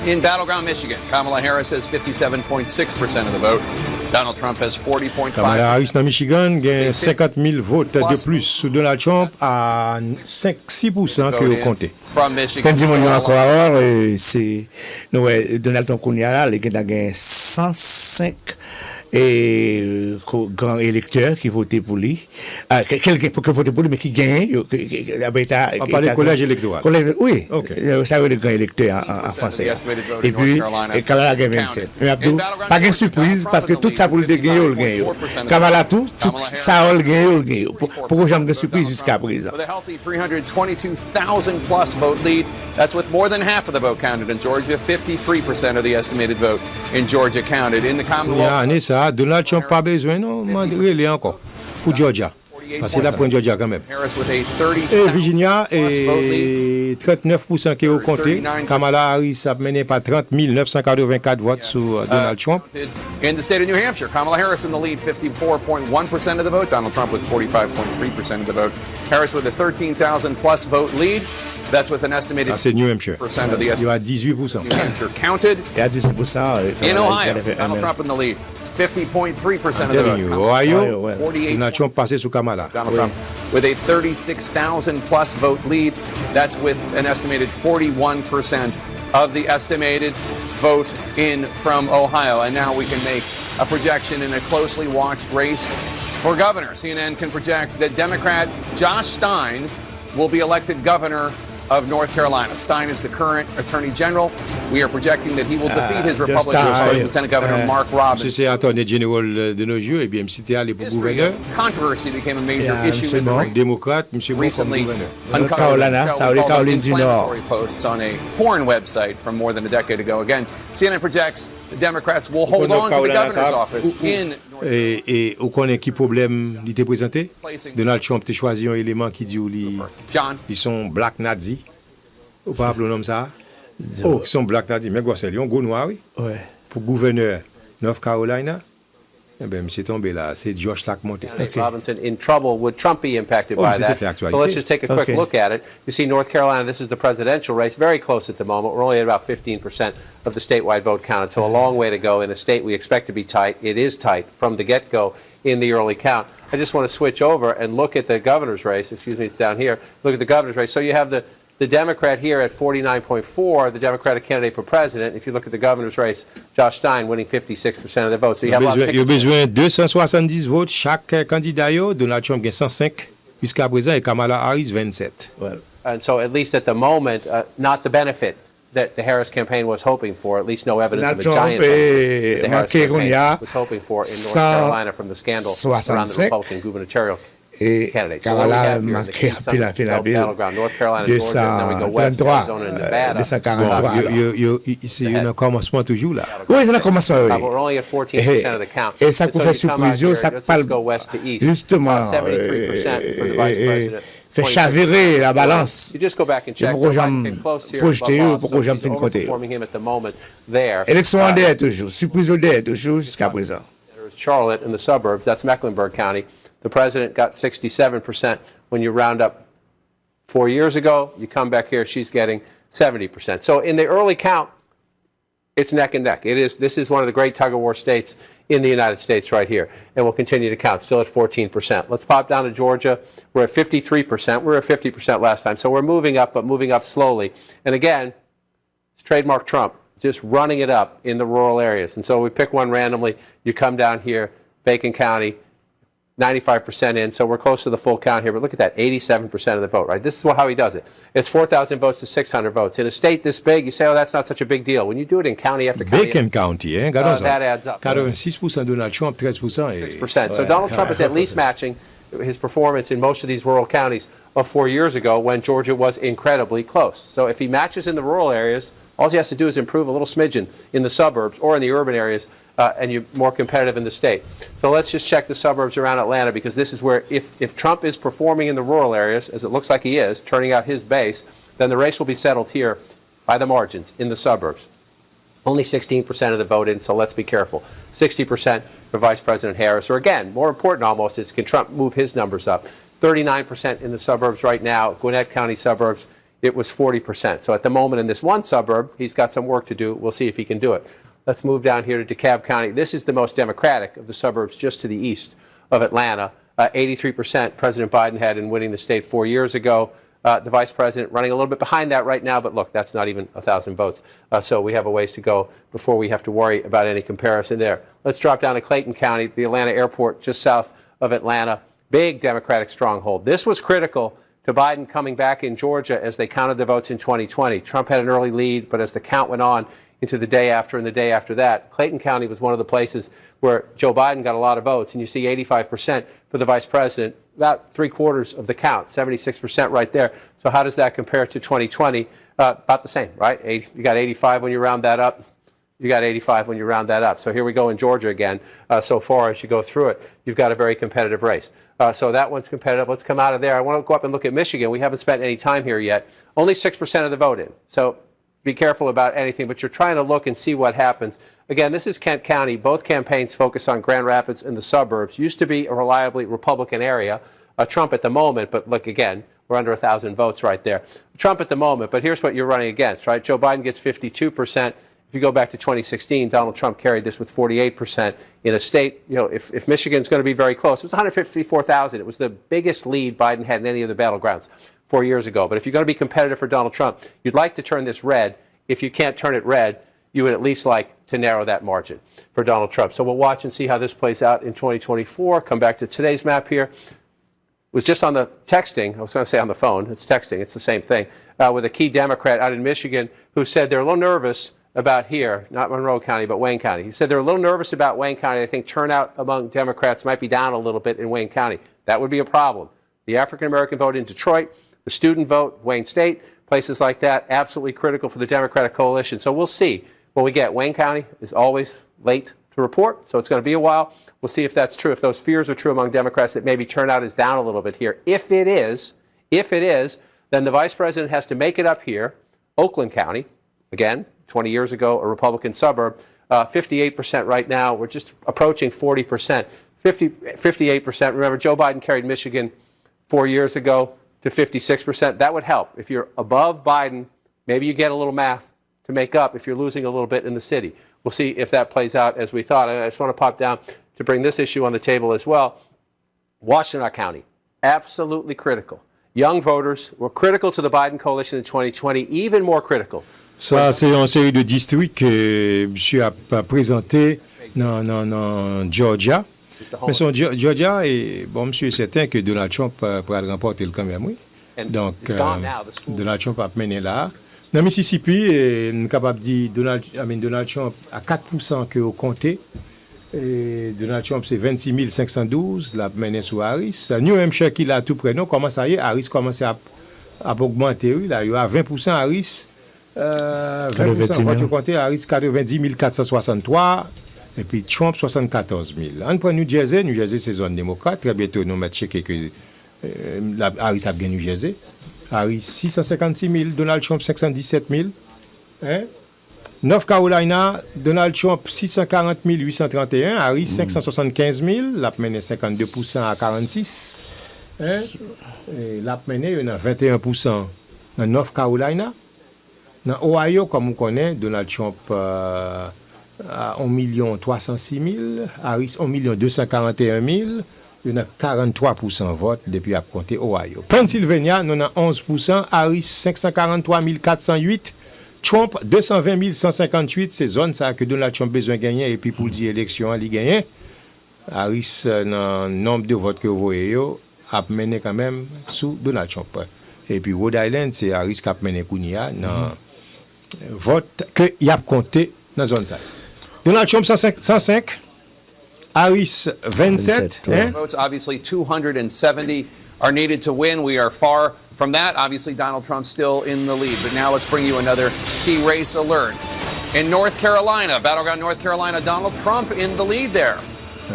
In battleground Michigan, Kamala Harris has 57.6% of the vote. Donald Trump has 40.5%. Kamala Harris dans Michigan gagne 50 000 votes de plus sous Donald Trump à 6% que vous comptez. Tandis qu'on a encore alors, c'est Donald Trump qu'on y a là, il a gagné 105 grands électeurs qui votaient pour lui. Quelqu'un pour que voter pour lui, mais qui gagne. On parle du collège électoral. Oui, ça veut dire grand électeur en français. Et puis, Kamala a gagné 27. Pas de surprise, parce que tout ça pour le gagner, on le gagne. Kamala tout ça, on le gagne. Pourquoi j'aime de surprise jusqu'à présent? With a healthy 322,000 plus vote lead, that's with more than half of the vote counted in Georgia. 53% of the estimated vote in Georgia counted. In the Commonwealth. Donald Trump pas besoin, non, il encore pour Georgia. Parce que là, pour Georgia quand même. Et Virginia, et 39% qui est au compté. Kamala Harris a mené par 30 984 votes sur Donald Trump. In the state of New Hampshire, Kamala Harris in the lead, 54.1% of the vote. Donald Trump with 45.3% of the vote. Harris with a 13,000 plus vote lead. That's with an estimated c'est New Hampshire. percent of the Il y a 18%. New Hampshire counted. Il y a 18%. In Ohio, Donald Trump in the lead. 50.3% of the vote. Ohio, 48. Donald Trump passé sous Kamala. Donald Trump with a 36,000 plus vote lead. That's with an estimated 41% of the estimated vote in from Ohio. And now we can make a projection in a closely watched race for governor. CNN can project that Democrat Josh Stein will be elected governor of North Carolina. Stein is the current attorney general. We are projecting that he will defeat his Republican Lieutenant Governor Mark Robinson. Si c'est attorney general de nos jours, eh bien, si t'es allé pour gouverneur, Controversy became a major issue in the démocrate, monsieur bon comme recently gouverneur. Carolina, Caroline du Nord. Posts on a porn website from more than a decade ago. Again, CNN projects the Democrats will hold on to the governor's office in. Et on connaît qui problème il était présenté? Donald Trump a choisi un élément qui dit ils sont black Nazi. Ou pas appeler nom ça? Oh, ils sont black Nazi. Mais quoi, c'est un gros noir, oui. Ouais. Pour gouverneur North Carolina, eh bien, monsieur tombé là, c'est Josh Lack monté. Robinson in trouble. Would Trump be impacted by that? So let's just take a quick look at it. You see North Carolina, this is the presidential race, very close at the moment. We're only at about 15% of the statewide vote counted, so a long way to go in a state we expect to be tight. It is tight from the get-go in the early count. I just want to switch over and look at the governor's race. Excuse me, it's down here. Look at the governor's race. So you have the Democrat here at 49.4, the Democratic candidate for president. If you look at the governor's race, Josh Stein winning 56% of the votes. So you have a lot of il y a besoin de 270 votes chaque candidat. Donald Trump gagne 105 jusqu'à présent et Kamala Harris 27. Well, and so at least at the moment, not the benefit that the Harris campaign was hoping for, at least no evidence of a giant benefit that the Harris campaign was hoping for in North Carolina from the scandal around the Republican gubernatorial candidates. Kamala marqué pile en Battleground, North Carolina, Georgia, then we go west, Arizona, and Nevada. 243. C'est un commencement toujours là. Oui, c'est un commencement, oui. We're only at 14% of the count. Et ça peut faire surprise, ça parle justement 73% for the vice president. Fait chavirer la balance. You just go back and check. Pourquoi j'aime projeter ou pourquoi j'aime fin côté. Élection en dehors toujours, surprise au dehors toujours jusqu'à présent. Charlotte in the suburbs, that's Mecklenburg County. The president got 67% when you round up 4 years ago. You come back here, she's getting 70%. So in the early count, it's neck and neck. This is one of the great tug-of-war states in the United States right here. And we'll continue to count, still at 14%. Let's pop down to Georgia. We're at 53%. We were at 50% last time. So we're moving up, but moving up slowly. And again, it's trademark Trump, just running it up in the rural areas. And so we pick one randomly. You come down here, Bacon County, 95% in, so we're close to the full count here. But look at that, 87% of the vote, right? This is how he does it. It's 4,000 votes to 600 votes. In a state this big, you say, oh, that's not such a big deal. When you do it in county after county, Bacon County, that adds up. 86% Donald Trump, 13%. 6%. So Donald Trump is at least matching his performance in most of these rural counties of 4 years ago when Georgia was incredibly close. So if he matches in the rural areas, all he has to do is improve a little smidgen in the suburbs or in the urban areas, and you're more competitive in the state. So let's just check the suburbs around Atlanta, because this is where if Trump is performing in the rural areas, as it looks like he is, turning out his base, then the race will be settled here by the margins in the suburbs. Only 16% of the vote in, so let's be careful. 60% for Vice President Harris, or again, more important almost is, can Trump move his numbers up? 39% in the suburbs right now, Gwinnett County suburbs, it was 40%. So at the moment in this one suburb, he's got some work to do. We'll see if he can do it. Let's move down here to DeKalb County. This is the most Democratic of the suburbs just to the east of Atlanta. 83% President Biden had in winning the state 4 years ago. The vice president running a little bit behind that right now, but look, that's not even 1,000 votes. So we have a ways to go before we have to worry about any comparison there. Let's drop down to Clayton County, the Atlanta airport just south of Atlanta. Big Democratic stronghold. This was critical to Biden coming back in Georgia as they counted the votes in 2020. Trump had an early lead, but as the count went on into the day after and the day after that, Clayton County was one of the places where Joe Biden got a lot of votes. And you see 85% for the vice president, about 3/4 of the count, 76% right there. So how does that compare to 2020? About the same, right? You got 85 when you round that up. You got 85 when you round that up. So here we go in Georgia again. So far as you go through it, you've got a very competitive race. So that one's competitive. Let's come out of there. I want to go up and look at Michigan. We haven't spent any time here yet. Only 6% of the vote in. So be careful about anything, but you're trying to look and see what happens. Again, this is Kent County. Both campaigns focus on Grand Rapids and the suburbs. Used to be a reliably Republican area. Trump at the moment, but look, again, We're under 1,000 votes right there. Trump at the moment, but here's what you're running against, right? Joe Biden gets 52%. If you go back to 2016, Donald Trump carried this with 48% in a state. If Michigan's going to be very close, it was 154,000. It was the biggest lead Biden had in any of the battlegrounds 4 years ago. But if you're going to be competitive for Donald Trump, you'd like to turn this red. If you can't turn it red, you would at least like to narrow that margin for Donald Trump. So we'll watch and see how this plays out in 2024. Come back to today's map here. It was just on the texting. I was going to say on the phone. It's texting. It's the same thing. With a key Democrat out in Michigan who said they're a little nervous about here, not Monroe County, but Wayne County. He said they're a little nervous about Wayne County. I think turnout among Democrats might be down a little bit in Wayne County. That would be a problem. The African-American vote in Detroit, the student vote, Wayne State, places like that, absolutely critical for the Democratic coalition. So we'll see when we get. Wayne County is always late to report, so it's going to be a while. We'll see if that's true, if those fears are true among Democrats that maybe turnout is down a little bit here. If it is, then the vice president has to make it up here. Oakland County, again, 20 years ago, a Republican suburb, 58% right now. We're just approaching 40%, 58%. Remember, Joe Biden carried Michigan 4 years ago to 56%. That would help. If you're above Biden, maybe you get a little math to make up if you're losing a little bit in the city. We'll see if that plays out as we thought. And I just want to pop down to bring this issue on the table as well. Washtenaw County, absolutely critical. Young voters were critical to the Biden coalition in 2020, even more critical. Ça, c'est une série de districts que monsieur a présenté dans Georgia. Mais son Georgia, et bon, monsieur est certain que Donald Trump pourra remporter le quand même, oui. Donc, Donald Trump a mené là. Dans Mississippi, nous sommes capables de dire Donald Trump à 4% que au comté. Et Donald Trump, c'est 26 512, la mené sous Harris. New Hampshire, qui l'a tout près, non, comment ça y est, Harris commence à augmenter, oui, là, il y a 20% Harris, 20% vote au comté, Harris 90 463, et puis Trump 74 000. On prend New Jersey, c'est zone démocrate, très bientôt, nous mettons checker que Harris a gagné New Jersey. Harris 656 000, Donald Trump 517 000. Hein? North Carolina, Donald Trump 640 831, Harris 575 000, la mené 52% à 46. Hein? Et la mené, il y a 21% dans North Carolina. Dans Ohio, comme on connaît, Donald Trump a 1 306 000, Harris 1 241 000. Il y a 43% vote depuis à compter Ohio. Pennsylvania, nous avons 11%, Harris 543 408, Trump 220 158. C'est zone ça que Donald Trump besoin de gagner et puis pour dire élection, il gagne. Harris, dans le nombre de votes que vous voyez, a mené quand même sous Donald Trump. Et puis Rhode Island, c'est Harris qui a mené Kounia dans vote que il a compté dans zone ça. Donald Trump 105. Harris 27. Votes, obviously 270 are needed to win. We are far from that. Obviously, Donald Trump's still in the lead. But now let's bring you another key race alert. In North Carolina, Battleground, North Carolina, Donald Trump in the lead there.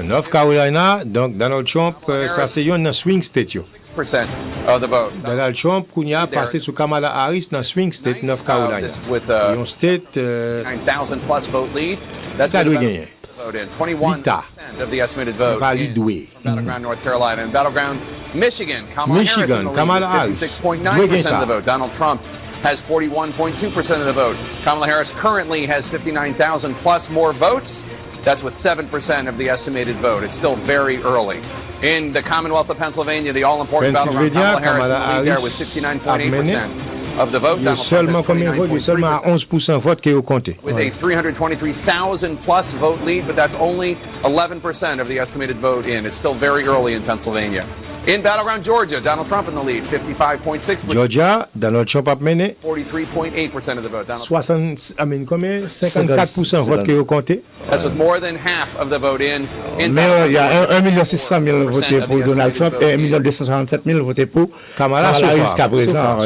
North Carolina, donc Donald Trump, ça c'est un swing state. 6% of the vote. Donald Trump, qu'on y a passé sur Kamala Harris dans swing state, North Carolina. With a 9,000 plus vote lead. That's ça doit gagner. Vote in 21% of the estimated vote in Battleground, North Carolina. And Battleground, Michigan, Kamala Harris in the lead, 56.9% of the vote. Donald Trump has 41.2% of the vote. Kamala Harris currently has 59,000 plus more votes. That's with 7% of the estimated vote. It's still very early. In the Commonwealth of Pennsylvania, the all-important Battleground, Kamala Harris in the lead there with 69.8%. Of the vote, Donald Trump has 29.3%. vote qui est au compté. With a 323,000 plus vote lead, but that's only 11% of the estimated vote in. It's still very early in Pennsylvania. In Battleground, Georgia, Donald Trump in the lead, 55.6%. Georgia, Donald Trump a mené. 43.8% of the vote. Donald 54% vote qui est au compté. That's with more than half of the vote in. Mais il y a 1 600 000 votés pour Donald Trump et 1 267 000 votés pour Kamala jusqu'à présent.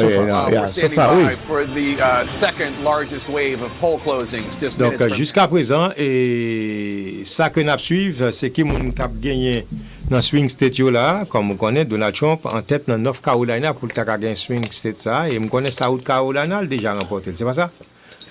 For the second largest wave of poll closings. Just donc jusqu'à présent, et ça que nous suivons, c'est qui moun cap gagné dans swing state là, comme on connaît Donald Trump en tête dans North Carolina pour le gagner swing state ça, et on connaît South Carolina déjà remporté, c'est pas ça?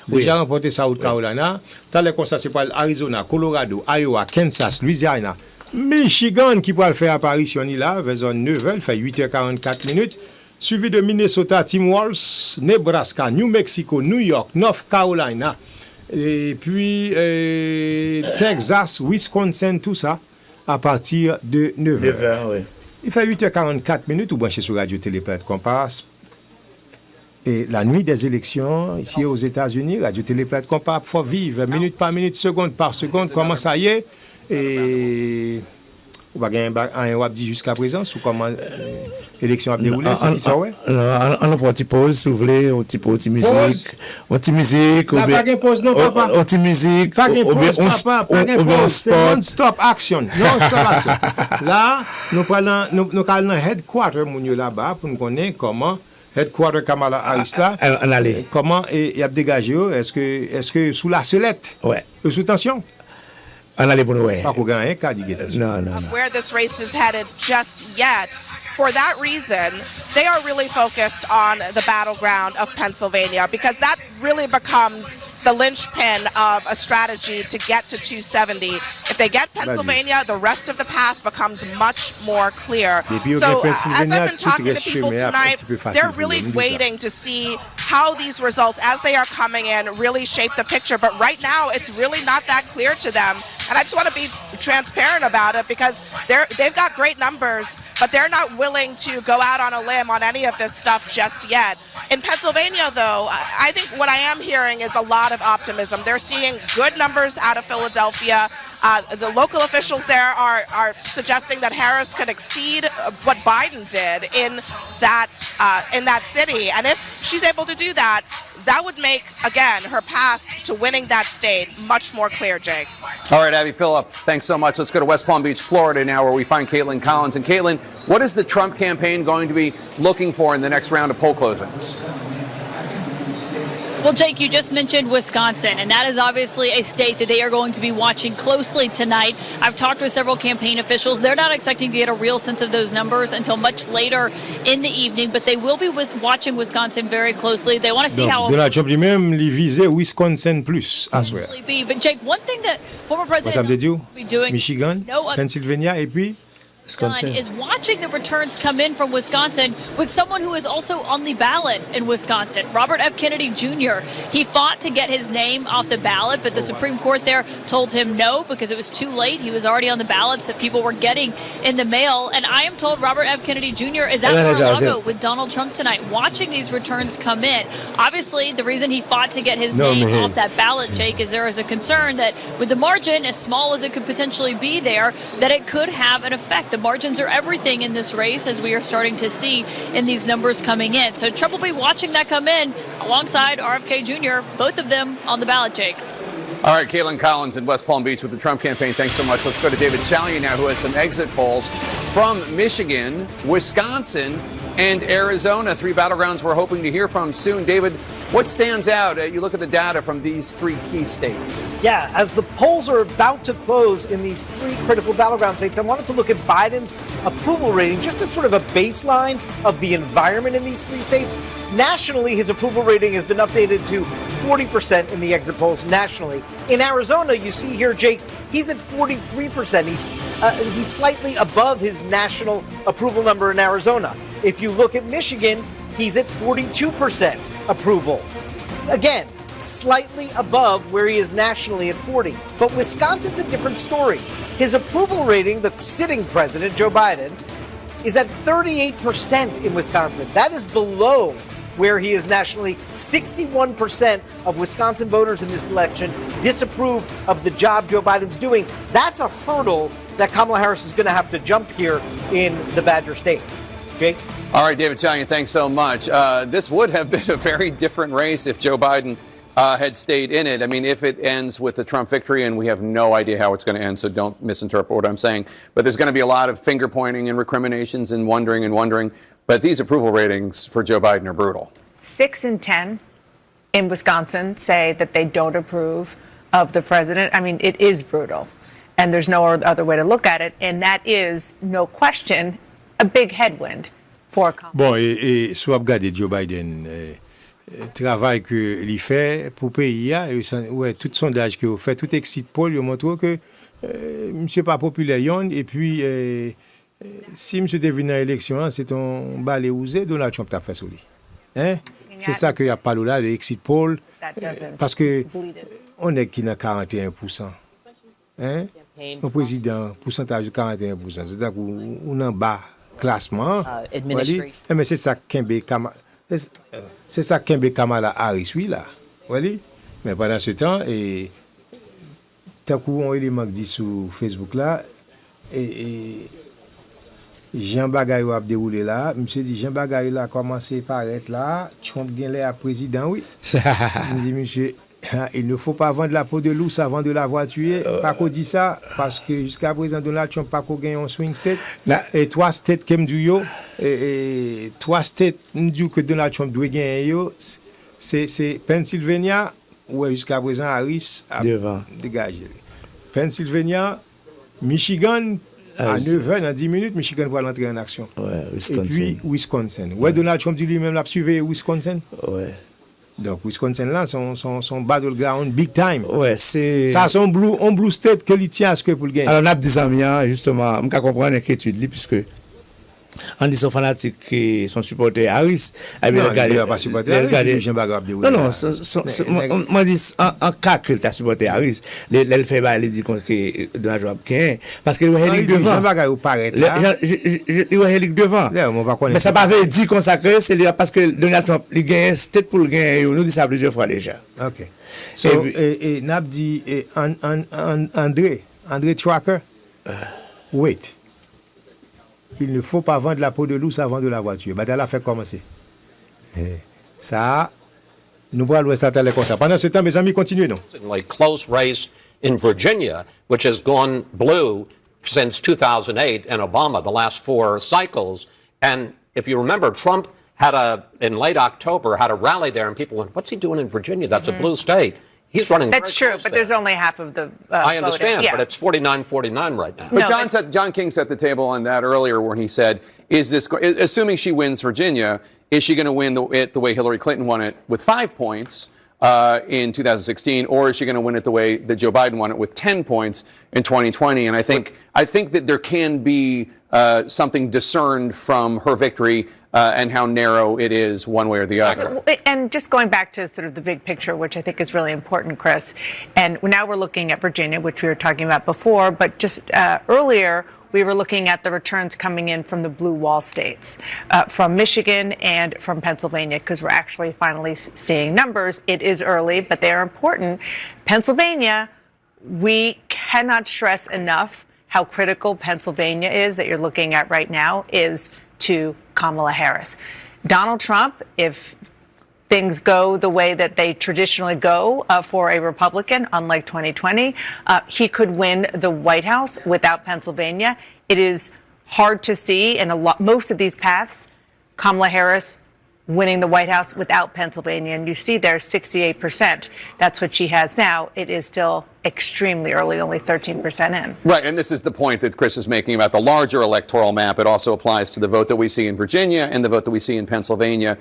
Déjà remporté South Carolina, ça les comme ça c'est pas Arizona, Colorado, Iowa, Kansas, Louisiana, Michigan qui pourra le faire apparition là vers 9h, il fait 8h44 minutes. suivi de Minnesota, Tim Walz, Nebraska, New Mexico, New York, North Carolina, et puis Texas, Wisconsin, tout ça, à partir de 9h. 9h, oui. Il fait 8h44, vous branchez sur Radio Téléplanète Compass. Et la nuit des élections, ici aux États-Unis, Radio Téléplanète Compass, il faut vivre minute par minute, seconde par seconde, comment ça y est. Et on va gagner un web dit jusqu'à présent, ou comment l'élection a déroulé, c'est ça, ouais? On a pris un petit pause, si vous voulez, un petit peu de musique. Un petit musique. Pas de pause, non, papa. Un petit musique. Pas de pause, papa. Pas de pause. C'est non-stop action. Non-stop action. Là, nous allons dans headquarter, là-bas, pour nous connaître comment headquarter Kamala Harris là, comment il a dégagé, est-ce que sous la sellette, ouais, sous tension? On allait pour nous, ouais. Pas qu'on gagne, non. Where this race is headed just yet. For that reason, they are really focused on the battleground of Pennsylvania because that really becomes the linchpin of a strategy to get to 270. If they get Pennsylvania, the rest of the path becomes much more clear. So as I've been talking to people tonight, they're really waiting to see how these results, as they are coming in, really shape the picture. But right now, it's really not that clear to them. And I just want to be transparent about it because they've got great numbers, but they're not willing to go out on a limb on any of this stuff just yet. In Pennsylvania, though, I think what I am hearing is a lot of optimism. They're seeing good numbers out of Philadelphia. The local officials there are suggesting that Harris could exceed what Biden did in that city. And if she's able to do that, that would make, again, her path to winning that state much more clear, Jake. All right, Abby Phillip, thanks so much. Let's go to West Palm Beach, Florida now, where we find Caitlin Collins. And Caitlin, what is the Trump campaign going to be looking for in the next round of poll closings? Well, Jake, you just mentioned Wisconsin, and that is obviously a state that they are going to be watching closely tonight. I've talked with several campaign officials. They're not expecting to get a real sense of those numbers until much later in the evening, but they will be watching Wisconsin very closely. They want to see how... Donald Trump lui-même, il visait Wisconsin plus, I swear. But Jake, one thing that former President will be doing... Michigan, Pennsylvania, et puis... is watching the returns come in from Wisconsin with someone who is also on the ballot in Wisconsin, Robert F. Kennedy Jr. He fought to get his name off the ballot, but the Supreme Court there told him no because it was too late. He was already on the ballots that people were getting in the mail. And I am told Robert F. Kennedy Jr. is at Mar-a-Lago with Donald Trump tonight, watching these returns come in. Obviously, the reason he fought to get his name off that ballot, Jake, is there is a concern that with the margin, as small as it could potentially be there, that it could have an effect. The margins are everything in this race, as we are starting to see in these numbers coming in. So Trump will be watching that come in alongside RFK Jr., both of them on the ballot, Jake. All right, Caitlin Collins in West Palm Beach with the Trump campaign. Thanks so much. Let's go to David Chalian now, who has some exit polls from Michigan, Wisconsin, and Arizona. Three battlegrounds we're hoping to hear from soon. David, what stands out? You look at the data from these three key states. Yeah, as the polls are about to close in these three critical battleground states, I wanted to look at Biden's approval rating just as sort of a baseline of the environment in these three states. Nationally, his approval rating has been updated to 40% in the exit polls nationally. In Arizona, you see here, Jake, he's at 43%. He's slightly above his national approval number in Arizona. If you look at Michigan, he's at 42% approval. Again, slightly above where he is nationally at 40. But Wisconsin's a different story. His approval rating, the sitting president, Joe Biden, is at 38% in Wisconsin. That is below where he is nationally. 61% of Wisconsin voters in this election disapprove of the job Joe Biden's doing. That's a hurdle that Kamala Harris is going to have to jump here in the Badger State. Jake? All right, David Chalian, thanks so much. This would have been a very different race if Joe Biden had stayed in it. I mean, if it ends with a Trump victory, and we have no idea how it's going to end, so don't misinterpret what I'm saying. But there's going to be a lot of finger pointing and recriminations and wondering. But these approval ratings for Joe Biden are brutal. 6 in 10 in Wisconsin say that they don't approve of the president. I mean, it is brutal. And there's no other way to look at it. And that is, no question, a big headwind for Kamala. Bon, et soit regardez Joe Biden, travail que il fait pour pays, ouais, tout sondage que vous fait, tout exit poll, il montre que monsieur pas populaire et puis si M. te venu dans l'élection, c'est ton balai ousé, Donald Trump t'a fait sur lui. Hein? C'est ça qu'il y a pas là, le exit poll, parce que on est qui dans 41%. Hein? Le président, pourcentage de 41%. C'est-à-dire qu'on est en bas classement. Mais c'est ça Kembe Kamala Harris, oui, là. Voilà. Mais pendant ce temps, et tant qu'on élément dit sur Facebook là, et Jean Bagay a déroulé là, monsieur dit Jean Bagay là a commencé par être là, Trump gagne à président, oui. Il dit monsieur, il ne faut pas vendre la peau de l'ours avant de l'avoir tué. Pas qu'on dit ça, parce que jusqu'à présent Donald Trump pas qu'on gagne un swing state. Et 3 states qui me disent yo, et 3 states me disent que Donald Trump doit gagner yo, c'est Pennsylvania, où jusqu'à présent Harris a dégagé. Pennsylvania, Michigan, à 9h, dans 10 minutes, Michigan va entrer en action. Et puis Wisconsin. Donald Trump dit lui-même l'a suivi Wisconsin. Donc Wisconsin là, son battleground big time. Ça c'est un blue state que il tient à ce que pour le gagner. Alors on a des amis justement, on comprend l'inquiétude là puisque on dit son fanatique qui sont supporters Harris. Non, il n'a pas supporté Harris. Non, moi dis en cas que tu as supporté Harris, elle fait il dit que Donald Trump gagne parce que il va aller devant. Il va aller devant. Mais ça pas veut dire consacré, c'est parce que Donald Trump il gagne state pour le gagner, nous dit ça plusieurs fois déjà. OK. Et n'a dit André Tracker. Wait. Il ne faut pas vendre la peau de l'ours avant de la voiture. Bah, la fait commencer. Ça, nous allons ça comme ça. Pendant ce temps, mes amis, continuez, non? A close race in Virginia, which has gone blue since 2008 and Obama, the last 4 cycles. And if you remember, Trump in late October, had a rally there, and people went, what's he doing in Virginia? That's a blue state. He's running. That's true, but there's only half of the I understand, voting. Yeah. but it's 49-49 right now. But John King set the table on that earlier when he said, is this, assuming she wins Virginia, is she going to win it the way Hillary Clinton won it with 5 points in 2016, or is she going to win it the way that Joe Biden won it with 10 points in 2020? And I think that there can be something discerned from her victory and how narrow it is one way or the other. And just going back to sort of the big picture, which I think is really important, Chris, and now we're looking at Virginia, which we were talking about before, but just earlier we were looking at the returns coming in from the blue wall states, from Michigan and from Pennsylvania, because we're actually finally seeing numbers. It is early, but they are important. Pennsylvania, we cannot stress enough how critical Pennsylvania is that you're looking at right now is to Kamala Harris. Donald Trump, if things go the way that they traditionally go for a Republican, unlike 2020, he could win the White House without Pennsylvania. It is hard to see in most of these paths, Kamala Harris winning the White House without Pennsylvania. And you see there 68%. That's what she has now. It is still extremely early, only 13% in. Right, and this is the point that Chris is making about the larger electoral map. It also applies to the vote that we see in Virginia and the vote that we see in Pennsylvania.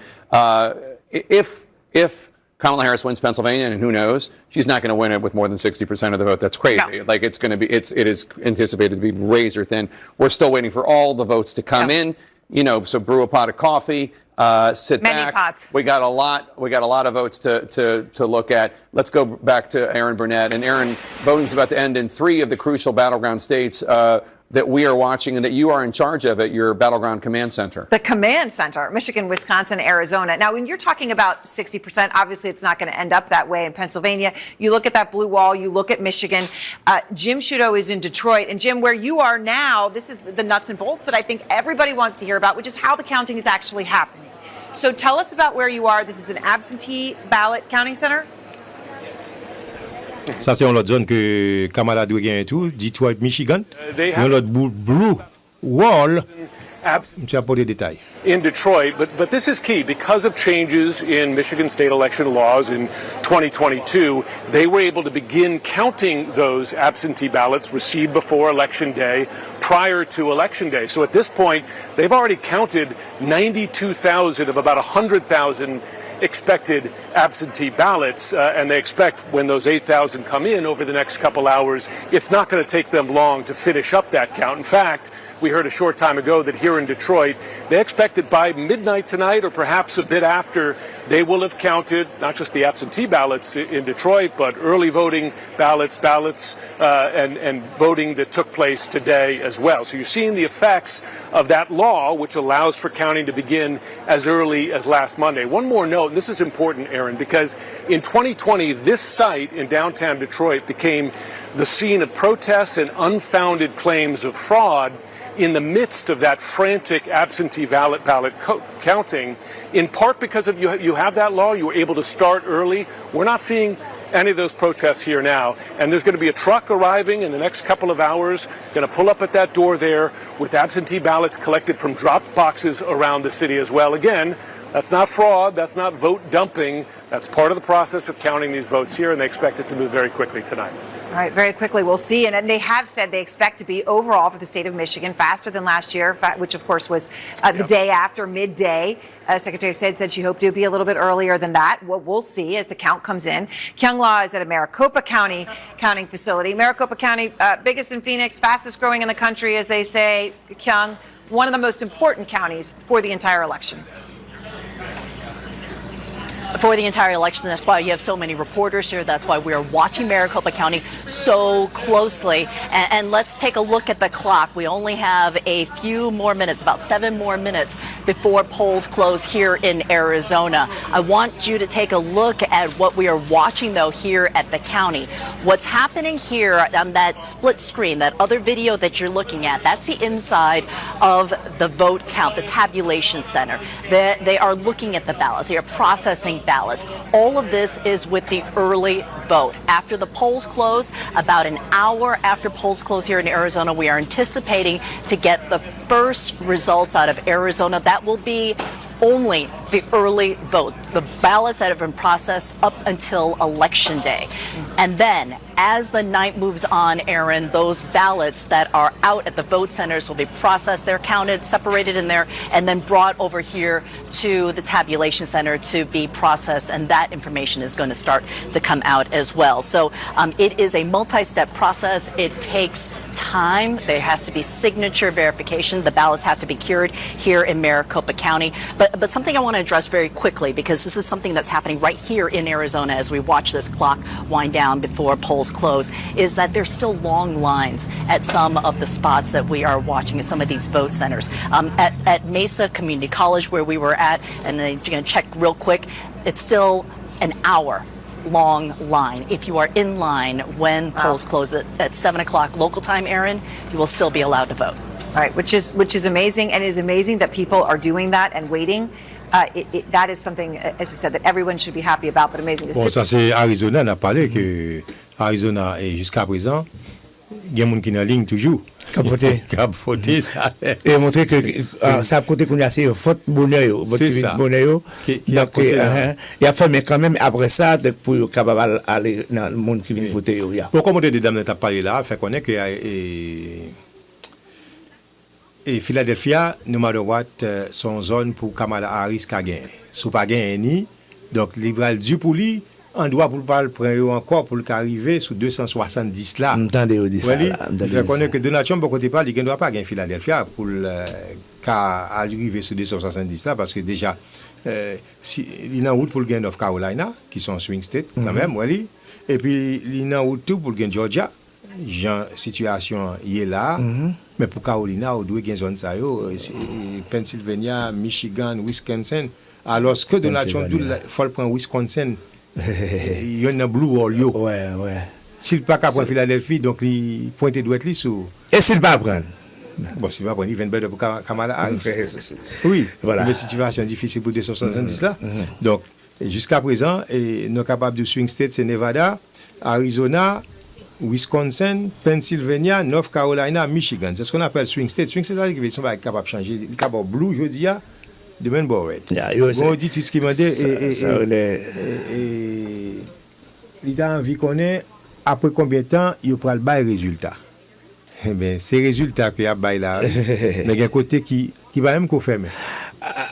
If Kamala Harris wins Pennsylvania, and who knows, she's not going to win it with more than 60% of the vote. That's crazy. No. Like it is anticipated to be razor thin. We're still waiting for all the votes to come in. You know, so brew a pot of coffee. Sit Many back. Pots. We got a lot of votes to look at. Let's go back to Aaron Burnett. And Aaron, voting's about to end in 3 of the crucial battleground states that we are watching and that you are in charge of at your Battleground Command Center. The Command Center, Michigan, Wisconsin, Arizona. Now, when you're talking about 60%, obviously it's not going to end up that way in Pennsylvania. You look at that blue wall, you look at Michigan. Jim Sciutto is in Detroit. And Jim, where you are now, this is the nuts and bolts that I think everybody wants to hear about, which is how the counting is actually happening. So tell us about where you are. This is an absentee ballot counting center. Ça, c'est une autre zone que Kamala doit gagner tout, Detroit, Michigan. Une autre blue wall. Tu as pas de détails. In Detroit, but this is key because of changes in Michigan state election laws in 2022. They were able to begin counting those absentee ballots received before Election Day prior to Election Day. So at this point, they've already counted 92,000 of about 100,000 expected absentee ballots, and they expect when those 8,000 come in over the next couple hours, it's not going to take them long to finish up that count. In fact, we heard a short time ago that here in Detroit, they expect that by midnight tonight or perhaps a bit after, they will have counted not just the absentee ballots in Detroit, but early voting ballots, and voting that took place today as well. So you're seeing the effects of that law, which allows for counting to begin as early as last Monday. One more note, and this is important, Aaron, because in 2020, this site in downtown Detroit became the scene of protests and unfounded claims of fraud in the midst of that frantic absentee ballot counting, in part because of you have that law, you were able to start early. We're not seeing any of those protests here now, and there's going to be a truck arriving in the next couple of hours, going to pull up at that door there with absentee ballots collected from drop boxes around the city as well. Again, that's not fraud, that's not vote dumping, that's part of the process of counting these votes here, and they expect it to move very quickly tonight. All right, very quickly, we'll see. And they have said they expect to be overall for the state of Michigan faster than last year, which of course was the day after midday. Secretary of State said she hoped it would be a little bit earlier than that. We'll see as the count comes in. Kyung Law is at a Maricopa County counting facility. Maricopa County, biggest in Phoenix, fastest growing in the country, as they say. Kyung, one of the most important counties for the entire election. For the entire election. That's why you have so many reporters here. That's why we're watching Maricopa County so closely. And let's take a look at the clock. We only have a few more minutes, about 7 more minutes before polls close here in Arizona. I want you to take a look at what we are watching, though, here at the county. What's happening here on that split screen, that other video that you're looking at, that's the inside of the vote count, the tabulation center. They are looking at the ballots. They are processing ballots. All of this is with the early vote. After the polls close, about an hour after polls close here in Arizona, we are anticipating to get the first results out of Arizona. That will be only the early vote, the ballots that have been processed up until Election Day. And then, as the night moves on, Aaron, those ballots that are out at the vote centers will be processed. They're counted, separated in there, and then brought over here to the tabulation center to be processed. And that information is going to start to come out as well. So it is a multi-step process. It takes time. There has to be signature verification. The ballots have to be cured here in Maricopa County. But something I want to address very quickly, because this is something that's happening right here in Arizona as we watch this clock wind down before polls close, is that there's still long lines at some of the spots that we are watching at some of these vote centers. At Mesa Community College, where we were at, and I'm going to check real quick, it's still an hour long line. If you are in line when polls close at 7 o'clock local time, Aaron, you will still be allowed to vote. All right, which is amazing, and it is amazing that people are doing that and waiting. That is something, as you said, that everyone should be happy about, but amazing to see. Bon, ça c'est Arizona, on a parlé que Arizona, et jusqu'à présent, il y a des gens qui sont en ligne toujours. Cap voté. Et montrer que ça a côté qu'on a assez faute bonheur, votre bonheur. Donc il a fait quand même après ça pour capable aller dans le monde qui vient voter. Pourquoi monter des dames t'as parlé là, fait connaître que et Philadelphia, no matter what, son zone pour Kamala Harris qu'a gagné. Sous pas gagné ni, donc libéral du pour lui, on doit pour pas le prendre encore pour arriver sous 270 là. M'entendez dit ça là. Fait connaître que Donald Trump côté pas, il ne doit pas gagner Philadelphia pour arriver sous 270 là parce que déjà si il est en route pour gagner North Carolina qui sont swing state quand même, oui. Et puis il est en route tout pour gagner Georgia. Genre situation y est là. Mais pour Carolina, on doit gagner zone ça yo, Pennsylvania, Michigan, Wisconsin. Alors que Donald Trump faut prendre Wisconsin. Il y a un blue wall yo. Ouais. S'il pas qu'à prendre Philadelphie, donc il pointe doit être sur. Et s'il pas prendre. Bon, s'il va prendre, il vient de pour Kamala Harris. Oui, voilà. Une situation difficile pour 270 là. Donc jusqu'à présent, nous sommes capables de swing state, c'est Nevada, Arizona, Wisconsin, Pennsylvania, North Carolina, Michigan. C'est ce qu'on appelle swing state. Swing state, c'est qu'ils sont capables de changer. Ils sont capables de blue, je dis, demain, bon, red. On dit tout ce qu'il m'a dit. Il a envie qu'on ait, après combien de temps, il prend le bail résultat. Eh bien, ces résultats qu'il y a bail là, mais il y a un côté qui va même confirmer.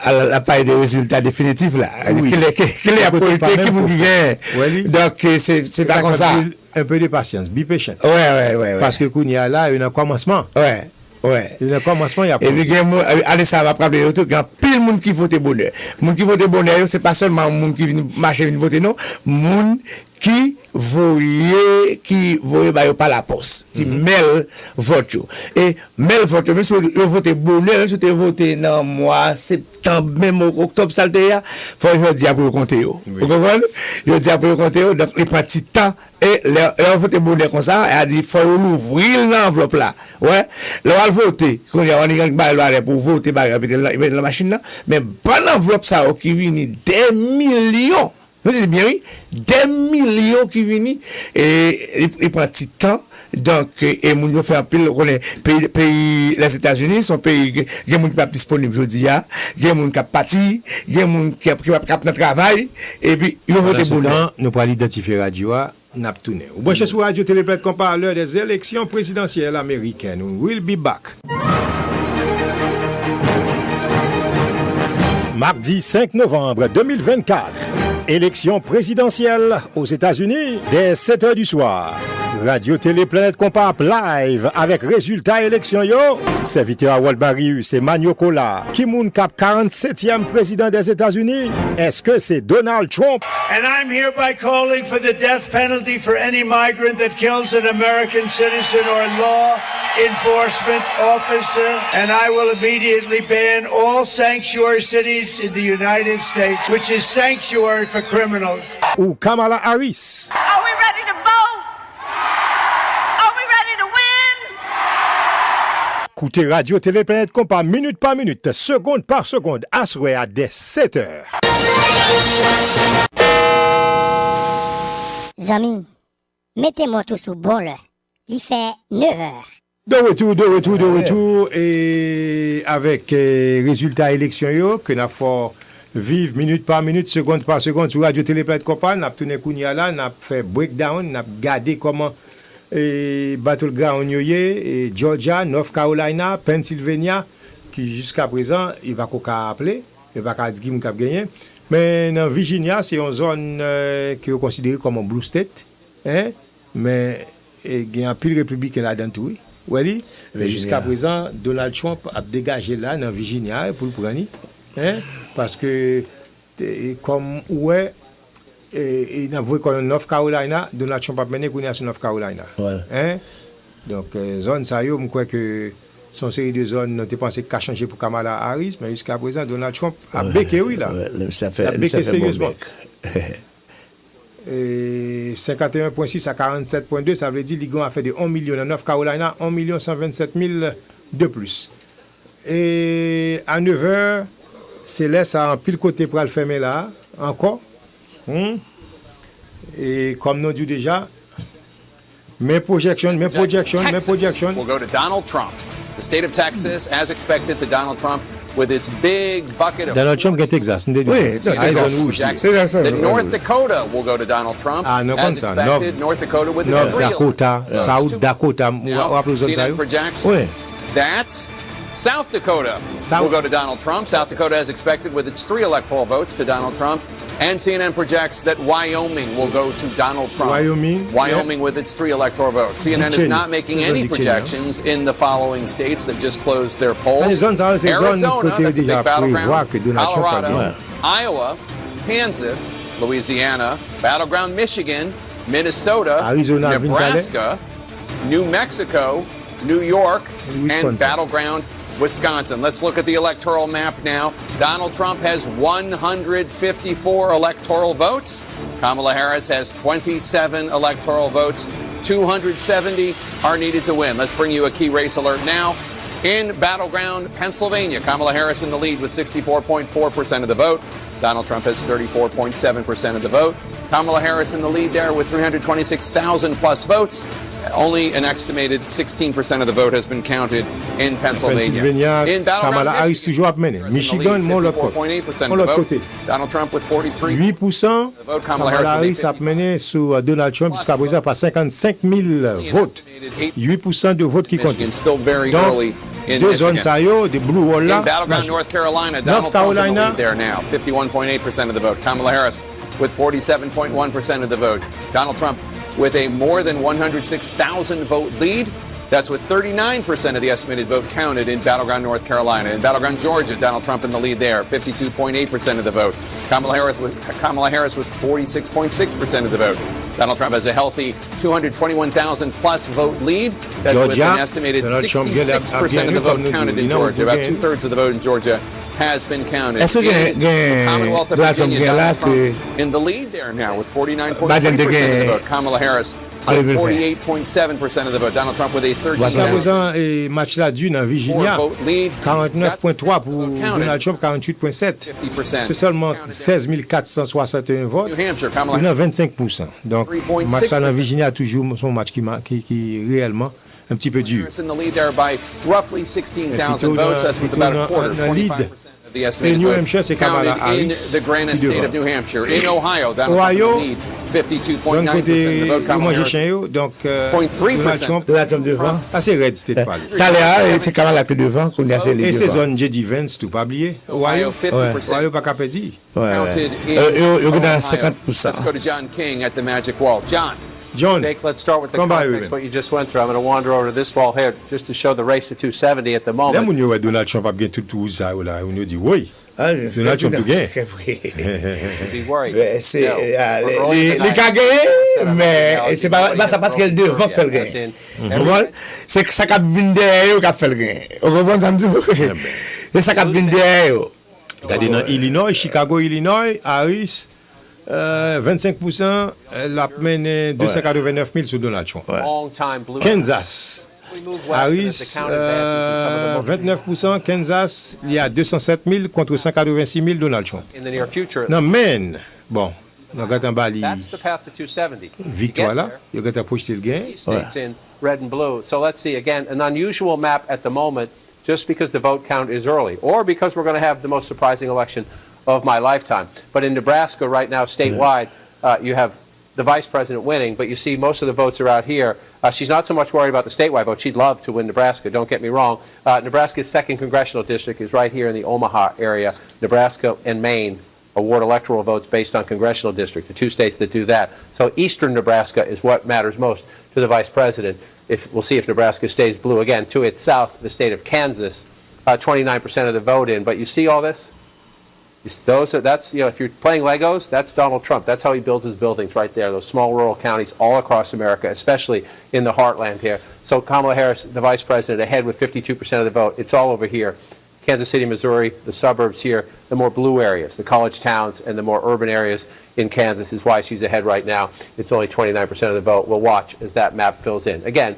La paille des résultats définitifs là. Oui. Quelle est la politique qui vous gagne? Donc, c'est pas comme ça. Un peu de patience, be patient. Ouais. Parce que quand il y a là, il y a un commencement. Ouais. Ouais. Le commencement, il y a et puis allez ça va rappeler autour il y a pile monde qui vote bonheur. Monde qui vote bonheur, c'est pas seulement monde qui vient marcher vient voter non, monde qui voyait bah pas la poste qui mêle vote et mêle vote même si vous votez bonheur, si vous votez dans mois septembre même octobre ça il faut je dire pour compter vous comprenez je dis pour compter donc il prend petit temps et leur voter bonheur comme ça elle a dit faut ouvrir l'enveloppe là ouais leur voter qu'on y a on pour voter bah mettre la machine là mais pas l'enveloppe ça qui vient des millions. Vous dites bien oui, des millions qui viennent et il prend petit temps. Donc, et moun fait un pile, pays, les États-Unis sont pays, il y a moun qui pas disponible aujourd'hui, il y a moun qui a parti, il y a moun qui a dans travail, et puis, il va voter pour nous. Nous pourrons identifier radio, n'a pas tourné. Ou bon, sur Radio Téléplanète qu'on parle à l'heure des élections présidentielles américaines. We'll be back. Mardi 5 novembre 2024. Élection présidentielle aux États-Unis dès 7h du soir. Radio Téléplanète Compa live avec résultat élection yo. Serviteur à Walbarius, c'est Magnocola. Qui moun cap 47e président des États-Unis? Est-ce que c'est Donald Trump? And I'm hereby calling for the death penalty for any migrant that kills an American citizen or law enforcement officer. And I will immediately ban all sanctuary cities in the United States, which is sanctuary for criminals. Ou Kamala Harris. Are we ready to vote? Are we ready to win? Écoutez Radio Téléplanète Compa minute par minute, seconde par seconde, assuré à dès 7h. Zami, mettez-moi tout sous bon là. Il fait 9h. De retour, et avec résultat élection yo, que n'a fait vivre minute par minute, seconde par seconde sur Radio Téléplanète Compa, n'a tourné kounya là, n'a fait breakdown, n'a regardé comment Battleground yo et Georgia, North Carolina, Pennsylvania, qui jusqu'à présent, il va pas appeler, il va pas dire qui a gagné. Mais dans Virginia, c'est une zone qui est considérée comme un blue state, hein? Mais il y a un pile républicain là-dedans tout. Oui, mais jusqu'à présent, Donald Trump a dégagé là dans Virginia pour le prendre, hein? Parce que comme ouais, il a vu qu'on North Carolina, Donald Trump a mené qu'on est sur North Carolina, hein? Donc zone ça yo, je crois que son série de zones n'ont pas pensé qu'à changer pour Kamala Harris, mais jusqu'à présent, Donald Trump a béqué, oui, là. Ça fait sérieusement. 51,6 à 47,2, ça veut dire qu'il a fait de 1 million dans North Carolina, 1 127 000 de plus. Et à 9h, c'est là, ça en pile côté pour le fermer là, encore. Et comme nous dit déjà, mes projections. Will go to Donald Trump. The state of Texas, as expected, to Donald Trump with its big bucket of... Donald Trump get Texas. The North Dakota will go to Donald Trump, as expected. North Dakota with its three Dakota, South Dakota. CNN projects that South Dakota will go to Donald Trump. South Dakota, as expected, with its 3 electoral votes to Donald Trump. And CNN projects that Wyoming will go to Donald Trump. Wyoming with its 3 electoral votes. CNN is not making any projections in the following states that just closed their polls. Arizona, that's a big battleground. Colorado, Iowa, Kansas, Louisiana, Battleground, Michigan, Minnesota, Nebraska, New Mexico, New York, and Battleground, Wisconsin. Let's look at the electoral map now. Donald Trump has 154 electoral votes. Kamala Harris has 27 electoral votes. 270 are needed to win. Let's bring you a key race alert now. In Battleground, Pennsylvania, Kamala Harris in the lead with 64.4% of the vote. Donald Trump has 34.7% of the vote. Kamala Harris in the lead there with 326,000 plus votes. Only an estimated 16% of the vote has been counted in Pennsylvania. In Kamala Harris toujours à mener. Michigan, mon l'autre côté. Donald Trump with 43. 8%. Kamala Harris a mené sur Donald Trump jusqu'à présent par 55 000 votes. 8% de votes qui comptent. Donc, deux zones ça yo, des blue wall là. In Battleground, North Carolina, Donald Trump in the lead there now. 51.8% of the vote. Kamala Harris with 47.1% of the vote. Donald Trump with a more than 106,000 vote lead. That's with 39% of the estimated vote counted in Battleground, North Carolina. In Battleground, Georgia, Donald Trump in the lead there, 52.8% of the vote. Kamala Harris with 46.6% of the vote. Donald Trump has a healthy 221,000 plus vote lead. That's Georgia, with an estimated 66% of the vote counted in Georgia. About 2/3 of the vote in Georgia has been counted. In the Commonwealth of Virginia, Donald Trump in the lead there now with 49.3% of the vote. Kamala Harris with 48.7% of the vote. Donald Trump with a 13,000 match là dû dans Virginia, 49.3 pour Donald Trump, 48.7. C'est seulement 16 461 votes. New Hampshire, Il y a 25%. Donc, match là dans Virginia a toujours son match qui est réellement un petit peu dur. in the lead there by roughly 16,000 votes. That's with about a quarter, 25% of the estimated New vote Hampshire, c'est Kamala counted in Harris the Granite State of New Hampshire. In Ohio, Donald Trump in the lead, 52.9% of the vote. Kamala Harris, donc, 0.3%. Donald Trump devant. Assez raide, c'était pas. Ça l'est, c'est Kamala qui est devant. Et c'est zone J.D. Vance, tout pas oublié. Ohio, 50%. Ohio pas qu'à perdre. Counted in dans Ohio. 50%. Let's go to John King at the Magic Wall. John. Jake, let's start with the context, what you just went through. I'm going to wander over to this wall here just to show the race to 270 at the moment. Là, on a Donald Trump a bien tout ça, là, on a dit oui. Donald Trump tout gagne. Be worried. Les cas gagnent, mais c'est pas ça parce qu'elle devant fait le gain. C'est ça qui vient derrière qui fait le gain. Vous comprenez ça me dit? C'est ça qui vient derrière. Regardez dans Illinois, Chicago, Illinois, Harris 25%, la mène 289 000 sur Donald Trump. Kansas, Harris 29%, Kansas, il y a 207 000 contre 186 000 Donald Trump. Non, Maine, bon, on regarde en bas, victoire là, il regarde projeter le gain. States in red and blue. So let's see, again, an unusual map at the moment, just because the vote count is early, or because we're going to have the most surprising election of my lifetime. But in Nebraska right now, statewide, you have the vice president winning, but you see most of the votes are out here. She's not so much worried about the statewide vote. She'd love to win Nebraska, don't get me wrong. Nebraska's second congressional district is right here in the Omaha area. Nebraska and Maine award electoral votes based on congressional district, the two states that do that. So eastern Nebraska is what matters most to the vice president. We'll see if Nebraska stays blue. Again, to its south, the state of Kansas, 29% of the vote in. But you see all this? That's, you know, if you're playing Legos, that's Donald Trump. That's how he builds his buildings right there, those small rural counties all across America, especially in the heartland here. So Kamala Harris, the vice president, ahead with 52% of the vote. It's all over here. Kansas City, Missouri, the suburbs here, the more blue areas, the college towns, and the more urban areas in Kansas is why she's ahead right now. It's only 29% of the vote. We'll watch as that map fills in. Again,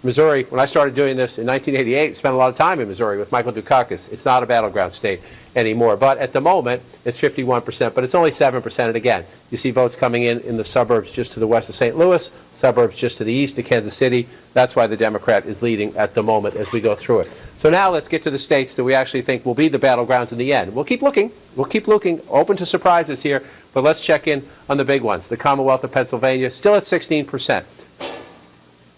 Missouri, when I started doing this in 1988, spent a lot of time in Missouri with Michael Dukakis. It's not a battleground state anymore. But at the moment, it's 51%, but it's only 7%. And again, you see votes coming in the suburbs just to the west of St. Louis, suburbs just to the east of Kansas City. That's why the Democrat is leading at the moment as we go through it. So now let's get to the states that we actually think will be the battlegrounds in the end. We'll keep looking. We'll keep looking. Open to surprises here. But let's check in on the big ones. The Commonwealth of Pennsylvania, still at 16%.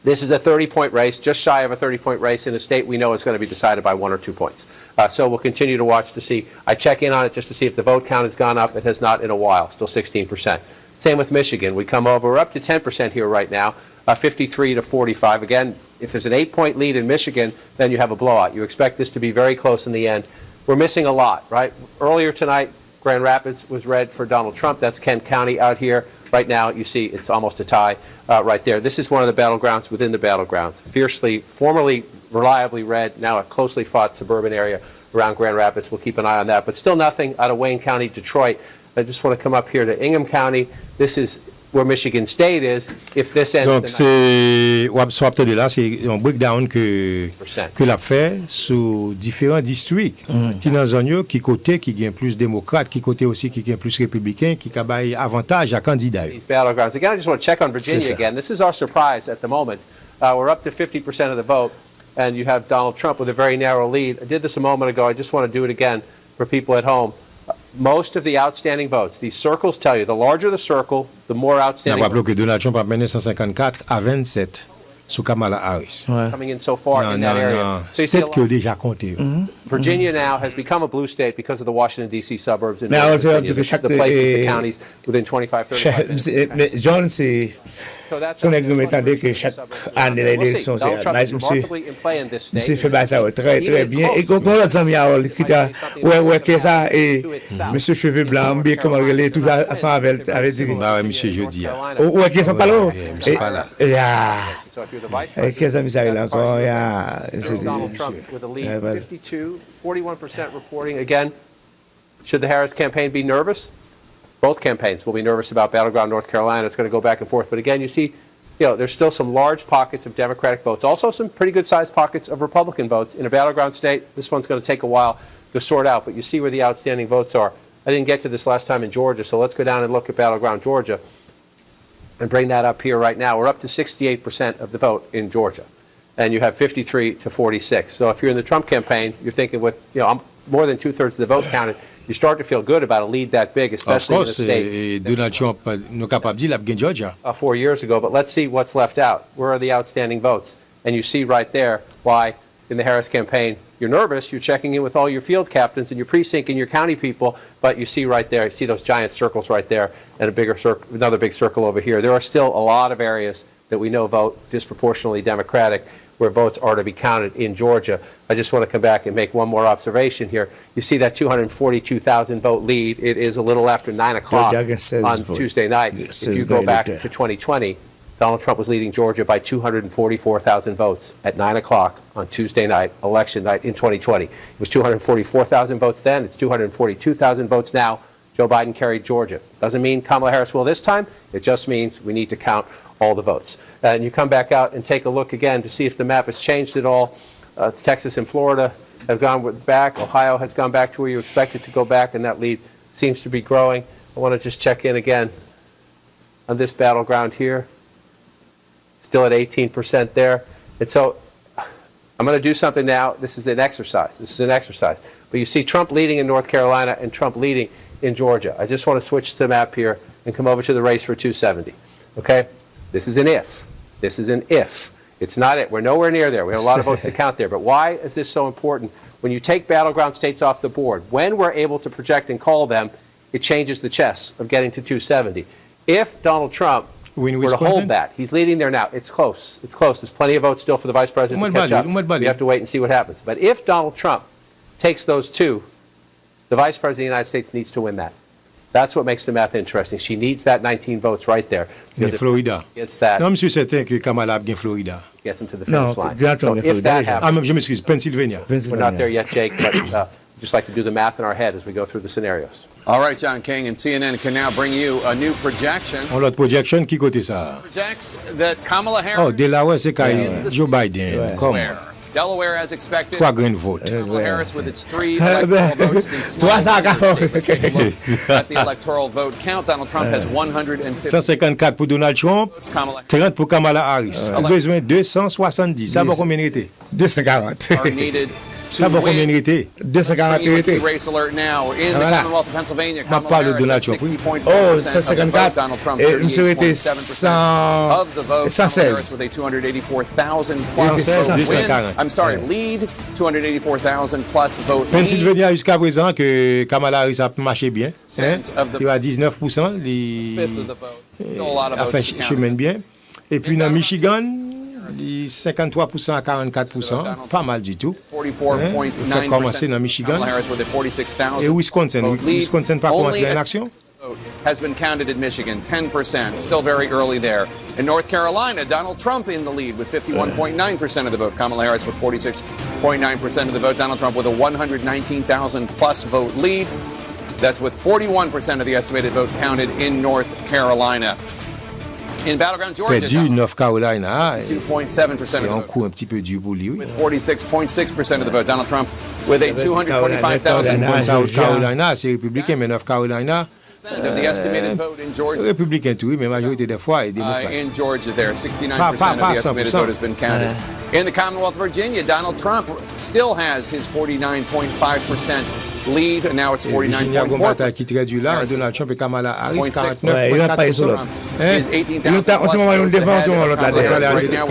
This is a 30-point race, just shy of a 30-point race in a state we know is going to be decided by 1 or 2 points. So we'll continue to watch to see. I check in on it just to see if the vote count has gone up. It has not in a while, still 16%. Same with Michigan. We come over, we're up to 10% here right now, 53 to 45. Again, if there's an 8-point lead in Michigan, then you have a blowout. You expect this to be very close in the end. We're missing a lot, right? Earlier tonight, Grand Rapids was red for Donald Trump. That's Kent County out here. Right now, you see it's almost a tie right there. This is one of the battlegrounds within the battlegrounds. Fiercely, formerly reliably red, now a closely fought suburban area around Grand Rapids. We'll keep an eye on that. But still nothing out of Wayne County, Detroit. I just want to come up here to Ingham County. This is where Michigan State is. If this ends donc c'est de là, c'est un breakdown que l'a fait sur différents districts qui dans zone qui côté qui gagne plus démocrate, qui côté aussi qui gagne plus républicain, qui a avantage à candidat. These battlegrounds. Again, I just want to check on Virginia again. This is our surprise at the moment. We're up to 50% of the vote, and you have Donald Trump with a very narrow lead. I did this a moment ago. I just want to do it again for people at home. Most of the outstanding votes, these circles tell you, the larger the circle, the more outstanding votes. Que Donald Trump a mené 154 à 27 sur Kamala Harris. Coming in so far in that area. So State qui a déjà compté. Virginia now has become a blue state because of the Washington, D.C. suburbs and the places, the counties within 25, 35. John, c'est Son nèg m'entendait que chaque année l'élection c'est monsieur fait ça très très bien et quand on a mis à ouais que ça et monsieur cheveux blancs bien comment il toujours ensemble avec dit monsieur jeudi ouais qui sont pas là monsieur pas là et qu'est-ce que ça là encore Donald Trump with a lead 52, 41% reporting. Again, should the Harris campaign be nervous? Both campaigns will be nervous about Battleground, North Carolina. It's going to go back and forth. But again, you see, there's still some large pockets of Democratic votes. Also some pretty good-sized pockets of Republican votes. In a Battleground state, this one's going to take a while to sort out. But you see where the outstanding votes are. I didn't get to this last time in Georgia, so let's go down and look at Battleground, Georgia, and bring that up here right now. We're up to 68% of the vote in Georgia. And you have 53 to 46. So if you're in the Trump campaign, you're thinking with more than two-thirds of the vote counted, you start to feel good about a lead that big, especially in the state. Donald Trump no capable de dire qu'il Georgia. 4 years ago, but let's see what's left out. Where are the outstanding votes? And you see right there why in the Harris campaign you're nervous. You're checking in with all your field captains and your precinct and your county people, but you see right there, you see those giant circles right there, and a bigger circle, another big circle over here. There are still a lot of areas that we know vote disproportionately Democratic, where votes are to be counted in Georgia. I just want to come back and make one more observation here. You see that 242,000 vote lead. It is a little after 9 o'clock on Tuesday night. If you go back to 2020, Donald Trump was leading Georgia by 244,000 votes at 9 o'clock on Tuesday night, election night in 2020. It was 244,000 votes then. It's 242,000 votes now. Joe Biden carried Georgia. Doesn't mean Kamala Harris will this time. It just means we need to count all the votes. And you come back out and take a look again to see if the map has changed at all. Texas and Florida have gone back. Ohio has gone back to where you expect it to go back, and that lead seems to be growing. I want to just check in again on this battleground here. Still at 18% there. And so I'm going to do something now. This is an exercise. But you see Trump leading in North Carolina and Trump leading in Georgia. I just want to switch to the map here and come over to the race for 270. Okay? This is an if. This is an if. It's not it. We're nowhere near there. We have a lot of votes to count there. But why is this so important? When you take battleground states off the board, when we're able to project and call them, it changes the chess of getting to 270. If Donald Trump were to hold that, he's leading there now. It's close. It's close. There's plenty of votes still for the vice president to catch up. We have to wait and see what happens. But if Donald Trump takes those two, the vice president of the United States needs to win that. That's what makes the math interesting. She needs that 19 votes right there. In Florida. Gets that. Non, monsieur, certain que Kamala gagne Florida. Gets him to the finish line. So if that happens, je m'excuse, Pennsylvania. We're not there yet, Jake, but just like to do the math in our head as we go through the scenarios. All right, John King, and CNN can now bring you a new projection. On l'autre projection, qui côté ça? Projects that Kamala Harris. Oh, Delaware, c'est Joe Biden. Come on. Delaware, as expected. 3 grains de vote. Kamala Harris with its 3 electoral votes. At the electoral vote count, Donald Trump has 154 pour Donald Trump, 30 pour Kamala Harris. On a besoin de 270. Ça va combien était? 240. Are needed Ça va combien était? 240. Race alert now. In the Commonwealth of Pennsylvania, Kamala Harris has 60.4% oh, of the vote. Donald Trump 38.7% of the vote. Kamala Harris with a 284,000 plus win. I'm sorry, lead 284,000 plus vote. Pennsylvania jusqu'à présent que Kamala Harris a marché bien. Il y a 19%. Fifth of the vote. Still a lot of votes. A fait chemin bien. Et puis dans Michigan, 53% à 44%, pas mal du tout. 44.9%. Il faut commencer dans Michigan. Et Wisconsin pas commencé en action. Has been counted in Michigan, 10%, still very early there. In North Carolina, Donald Trump in the lead with 51.9% of the vote. Kamala Harris with 46.9% of the vote. Donald Trump with a 119,000 plus vote lead. That's with 41% of the estimated vote counted in North Carolina. In Battleground, Georgia, perdu North Carolina. 2.7% of the vote. Un coup un petit peu dur pour lui. With 46.6% of the vote. Donald Trump with a 225,000 South Carolina, c'est républicain, mais North Carolina. Of the estimated vote in Georgia. Républicain tout, mais majorité des fois est démocrate. In Georgia, there, 69% of the estimated vote has been counted. In the Commonwealth of Virginia, Donald Trump still has his 49.5% lead, and now it's 49.4%. Qui traduit là, Donald Trump et Kamala Harris, 49.4%. Is 18,000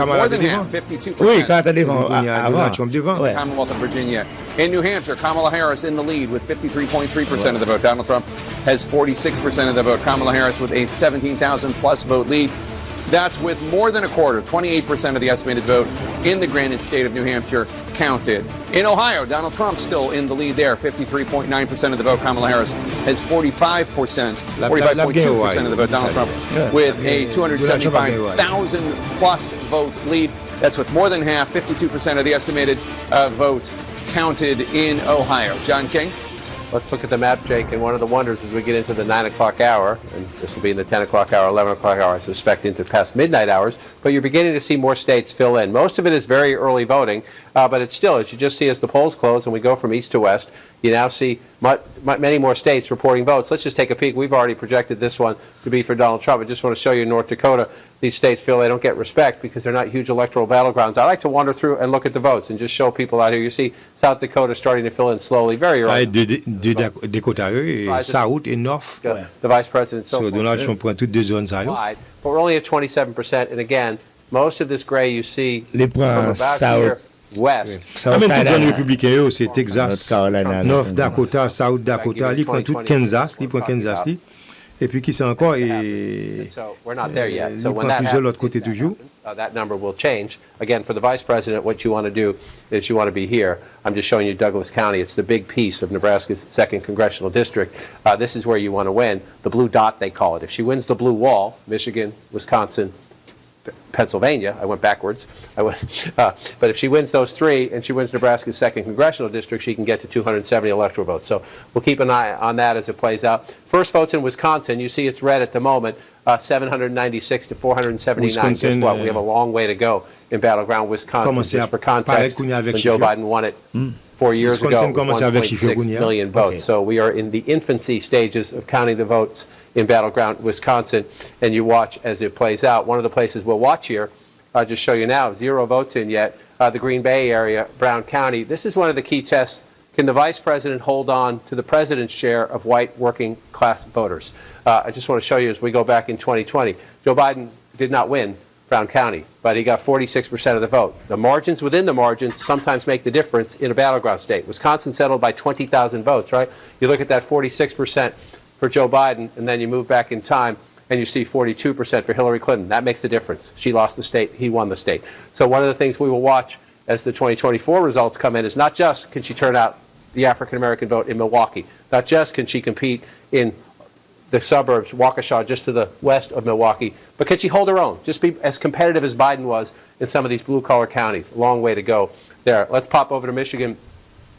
more than half, 52%. Oui, quand t'as devant avant. Trump devant. Commonwealth of Virginia. In New Hampshire, Kamala Harris in the lead with 53.3% of the vote. Donald Trump has 46% of the vote. Kamala Harris with a 17,000 plus vote lead. That's with more than a quarter, 28% of the estimated vote in the Granite state of New Hampshire counted. In Ohio, Donald Trump still in the lead there, 53.9% of the vote. Kamala Harris has 45%, 45.2% of the vote. Donald Trump with a 275,000 plus vote lead. That's with more than half, 52% of the estimated vote counted in Ohio. John King. Let's look at the map, Jake, and one of the wonders as we get into the 9 o'clock hour, and this will be in the 10 o'clock hour, 11 o'clock hour, I suspect into past midnight hours, but you're beginning to see more states fill in. Most of it is very early voting, but it's still, as you just see as the polls close and we go from east to west, you now see many more states reporting votes. Let's just take a peek. We've already projected this one to be for Donald Trump. I just want to show you in North Dakota, these states feel they don't get respect because they're not huge electoral battlegrounds. I like to wander through and look at the votes and just show people out here. You see South Dakota starting to fill in slowly, very early. Dakota, South et North. The vice president. So Donald Trump prend toutes deux zones. But we're only at 27%. And again, most of this gray you see from about here west. Même toutes zones républicaines, c'est Texas, North Dakota, South Dakota, il prend tout Kansas, et puis qui c'est encore, et so we're not there yet. il So when prend that plusieurs de l'autre happens, côté toujours. that number will change. Again, for the vice president, what you want to do is you want to be here. I'm just showing you Douglas County. It's the big piece of Nebraska's 2nd congressional district. This is where you want to win. The blue dot, they call it. If she wins the blue wall, Michigan, Wisconsin, Pennsylvania, I went backwards. But if she wins those three and she wins Nebraska's 2nd congressional district, she can get to 270 electoral votes. So we'll keep an eye on that as it plays out. First votes in Wisconsin, you see it's red at the moment, 796 to 479. Guess what? We have a long way to go in Battleground, Wisconsin. Just for context, when Joe Biden won it 4 years ago, 1.6 million votes. So we are in the infancy stages of counting the votes in Battleground, Wisconsin, and you watch as it plays out. One of the places we'll watch here, I'll just show you now, 0 votes in yet, the Green Bay area, Brown County. This is one of the key tests. Can the vice president hold on to the president's share of white working class voters? I just want to show you as we go back in 2020. Joe Biden did not win Brown County, but he got 46% of the vote. The margins within the margins sometimes make the difference in a battleground state. Wisconsin settled by 20,000 votes, right? You look at that 46% for Joe Biden, and then you move back in time, and you see 42% for Hillary Clinton. That makes the difference. She lost the state. He won the state. So one of the things we will watch as the 2024 results come in is not just can she turn out the African-American vote in Milwaukee, not just can she compete in the suburbs, Waukesha, just to the west of Milwaukee, but can she hold her own? Just be as competitive as Biden was in some of these blue-collar counties. A long way to go there. Let's pop over to Michigan.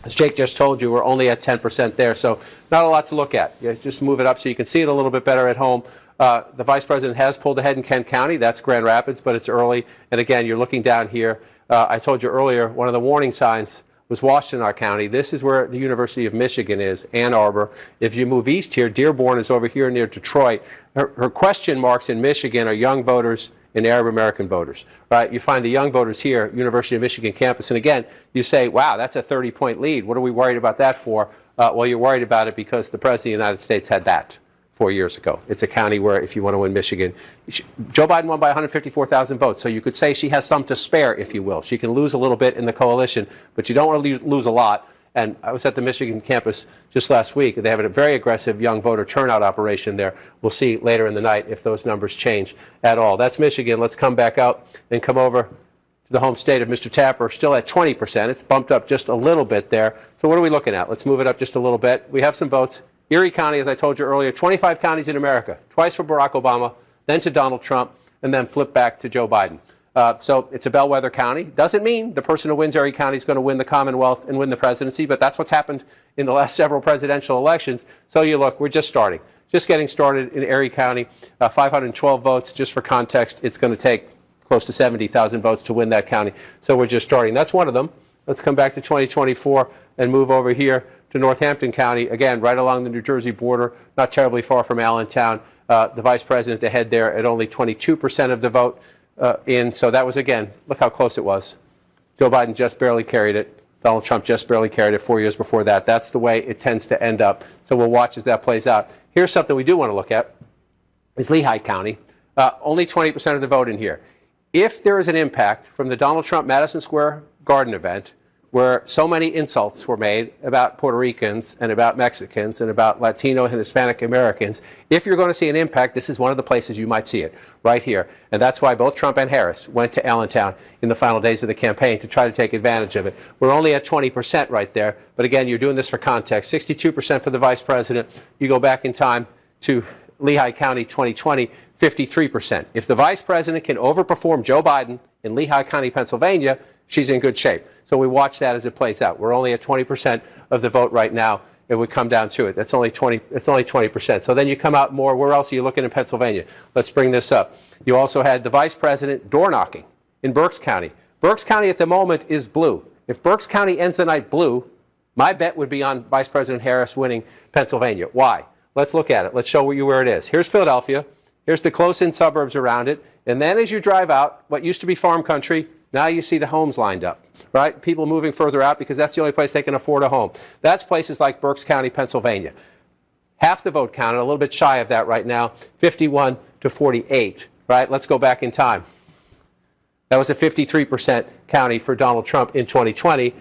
As Jake just told you, we're only at 10% there, so not a lot to look at. Just move it up so you can see it a little bit better at home. The vice president has pulled ahead in Kent County. That's Grand Rapids, but it's early. And again, you're looking down here. I told you earlier, one of the warning signs was Washtenaw County. This is where the University of Michigan is, Ann Arbor. If you move east here, Dearborn is over here near Detroit. Her question marks in Michigan are young voters and Arab American voters, right? You find the young voters here, University of Michigan campus, and again, you say, wow, that's a 30-point lead. What are we worried about that for? Well, you're worried about it because the President of the United States had that 4 years ago. It's a county where, if you want to win Michigan, Joe Biden won by 154,000 votes, so you could say she has some to spare, if you will. She can lose a little bit in the coalition, but you don't want to lose a lot. And I was at the Michigan campus just last week. They have a very aggressive young voter turnout operation there. We'll see later in the night if those numbers change at all. That's Michigan. Let's come back out and come over to the home state of Mr. Tapper, still at 20%. It's bumped up just a little bit there. So what are we looking at? Let's move it up just a little bit. We have some votes. Erie County, as I told you earlier, 25 counties in America, twice for Barack Obama, then to Donald Trump, and then flip back to Joe Biden. So it's a bellwether county. Doesn't mean the person who wins Erie County is going to win the Commonwealth and win the presidency, but that's what's happened in the last several presidential elections. So you look, we're just starting. Just getting started in Erie County, 512 votes. Just for context, it's going to take close to 70,000 votes to win that county. So we're just starting. That's one of them. Let's come back to 2024 and move over here to Northampton County, again, right along the New Jersey border, not terribly far from Allentown. The vice president ahead there at only 22% of the vote in. So that was, again, look how close it was. Joe Biden just barely carried it. Donald Trump just barely carried it 4 years before that. That's the way it tends to end up. So we'll watch as that plays out. Here's something we do want to look at, is Lehigh County. Only 20% of the vote in here. If there is an impact from the Donald Trump Madison Square Garden event, where so many insults were made about Puerto Ricans and about Mexicans and about Latino and Hispanic Americans. If you're going to see an impact, this is one of the places you might see it, right here. And that's why both Trump and Harris went to Allentown in the final days of the campaign to try to take advantage of it. We're only at 20% right there. But again, you're doing this for context. 62% for the vice president. You go back in time to Lehigh County 2020, 53%. If the vice president can overperform Joe Biden in Lehigh County, Pennsylvania, she's in good shape. So we watch that as it plays out. We're only at 20% of the vote right now. It would come down to it. That's only 20. It's only 20%. So then you come out more. Where else are you looking in Pennsylvania? Let's bring this up. You also had the vice president door knocking in Berks County. Berks County at the moment is blue. If Berks County ends the night blue, my bet would be on Vice President Harris winning Pennsylvania. Why? Let's look at it. Let's show you where it is. Here's Philadelphia. Here's the close-in suburbs around it. And then as you drive out, what used to be farm country, now you see the homes lined up, right? People moving further out because that's the only place they can afford a home. That's places like Berks County, Pennsylvania. Half the vote counted, a little bit shy of that right now, 51 to 48, right? Let's go back in time. That was a 53% county for Donald Trump in 2020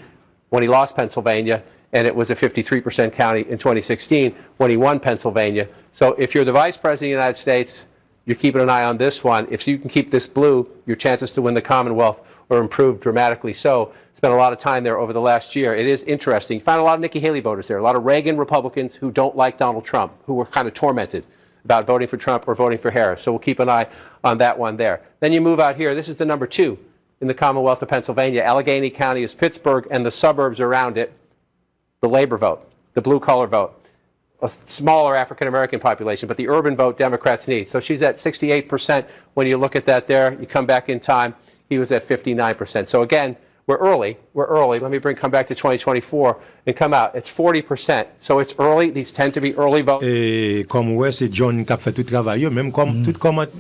when he lost Pennsylvania, and it was a 53% county in 2016 when he won Pennsylvania. So if you're the vice president of the United States, you're keeping an eye on this one. If you can keep this blue, your chances to win the Commonwealth are improved dramatically so. Spent a lot of time there over the last year. It is interesting. You found a lot of Nikki Haley voters there, a lot of Reagan Republicans who don't like Donald Trump, who were kind of tormented about voting for Trump or voting for Harris. So we'll keep an eye on that one there. Then you move out here. This is the number 2 in the Commonwealth of Pennsylvania. Allegheny County is Pittsburgh and the suburbs around it, the labor vote, the blue-collar vote. A smaller African-American population, but the urban vote Democrats need. So she's at 68% when you look at that there. You come back in time, he was at 59%. So again, we're early. Let me come back to 2024 and come out. It's 40%. So it's early. These tend to be early votes. Et comme ouais, c'est John qui a fait tout le travail, même comme tout commenté,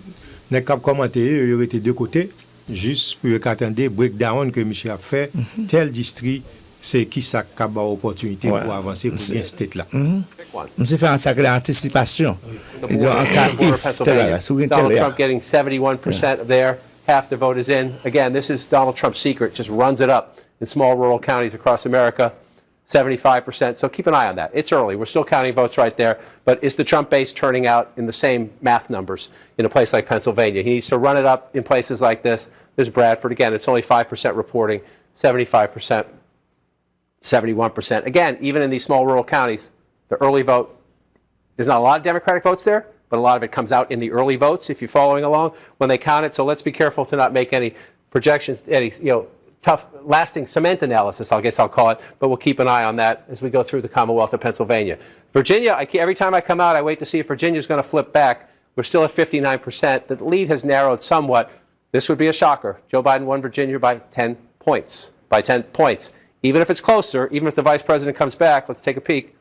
il aurait été de côté, juste pour attendre breakdown que Michel a fait, tel district. C'est qui ça qui a opportunité pour avancer pour bien cette tête-là. On s'est fait un sacré anticipation. Donald Trump getting 71% there, half the vote is in. Again, this is Donald Trump's secret, just runs it up in small rural counties across America, 75%. So keep an eye on that. It's early. We're still counting votes right there. But is the Trump base turning out in the same math numbers in a place like Pennsylvania? He needs to run it up in places like this. There's Bradford. Again, it's only 5% reporting, 75%. 71%. Again, even in these small rural counties, the early vote, there's not a lot of Democratic votes there, but a lot of it comes out in the early votes, if you're following along, when they count it. So let's be careful to not make any projections, any tough, lasting cement analysis, I guess I'll call it, but we'll keep an eye on that as we go through the Commonwealth of Pennsylvania. Virginia, every time I come out, I wait to see if Virginia's going to flip back. We're still at 59%. The lead has narrowed somewhat. This would be a shocker. Joe Biden won Virginia by 10 points. Even if it's closer, even if the vice president comes back, let's take a peek.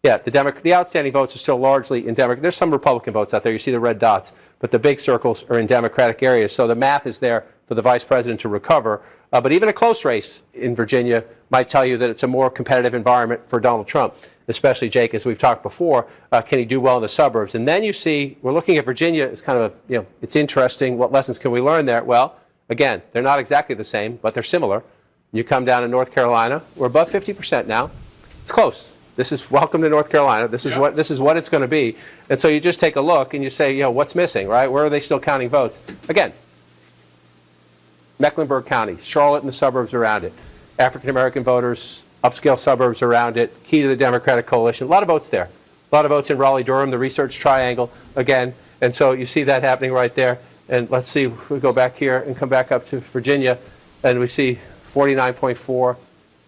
Yeah, the outstanding votes are still largely in Democrat. There's some Republican votes out there. You see the red dots, but the big circles are in Democratic areas. So the math is there for the vice president to recover. But even a close race in Virginia might tell you that it's a more competitive environment for Donald Trump, especially Jake, as we've talked before. Can he do well in the suburbs? And then you see, we're looking at Virginia as kind of it's interesting. What lessons can we learn there? Well, again, they're not exactly the same, but they're similar. You come down to North Carolina, we're above 50% now. It's close. This is welcome to North Carolina. This is what it's going to be. And so you just take a look and you say, what's missing, right? Where are they still counting votes? Again, Mecklenburg County, Charlotte and the suburbs around it, African American voters, upscale suburbs around it, key to the Democratic coalition. A lot of votes there. A lot of votes in Raleigh-Durham, the Research Triangle again. And so you see that happening right there. And let's see, we go back here and come back up to Virginia, and we see 49.4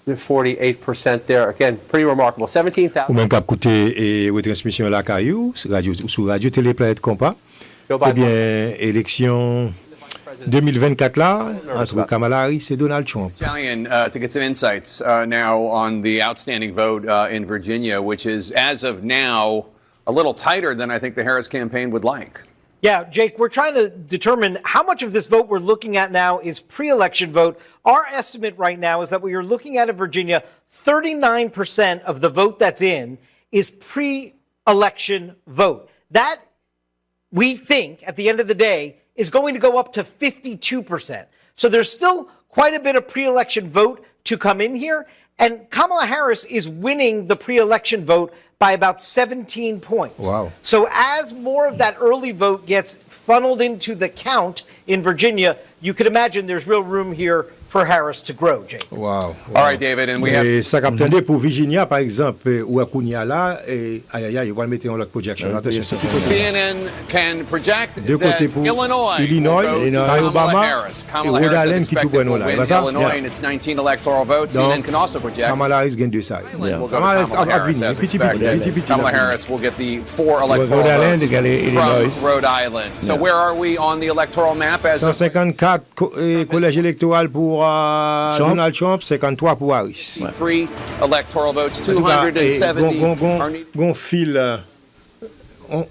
to 48% there. Again, pretty remarkable. 17,000. Ou même cap côté retransmission la caillou sur radio Télé Planète Compas. Eh bien, élection 2024 là, entre Kamala Harris et Donald Trump. Italian, to get some insights now on the outstanding vote in Virginia, which is, as of now, a little tighter than I think the Harris campaign would like. Yeah, Jake, we're trying to determine how much of this vote we're looking at now is pre-election vote. Our estimate right now is that what you're looking at in Virginia, 39% of the vote that's in is pre-election vote. That, we think, at the end of the day, is going to go up to 52%. So there's still quite a bit of pre-election vote to come in here. And Kamala Harris is winning the pre-election vote by about 17 points. Wow. So as more of that early vote gets funneled into the count in Virginia, you could imagine there's real room here for Harris to grow, Jake. Wow. All right, David, and we have... Ça capte pour Virginia, par exemple, où Kounia là, aïe aïe, ils vont le mettre en l'autre projection. Attention, c'est tout côté. CNN can project De côté that pour Illinois Kamala Obama, Harris. Kamala Harris is expected to win Illinois in its 19 electoral votes. CNN can also project Kamala Harris gagne 2 sides. Kamala Harris, as expected. Kamala Harris will get the 4 electoral votes from Rhode Island. So where are we on the electoral map? As 154 collège électoral pour Donald Trump, 53 pour Harris. 3 electoral votes, 270 Gon fil on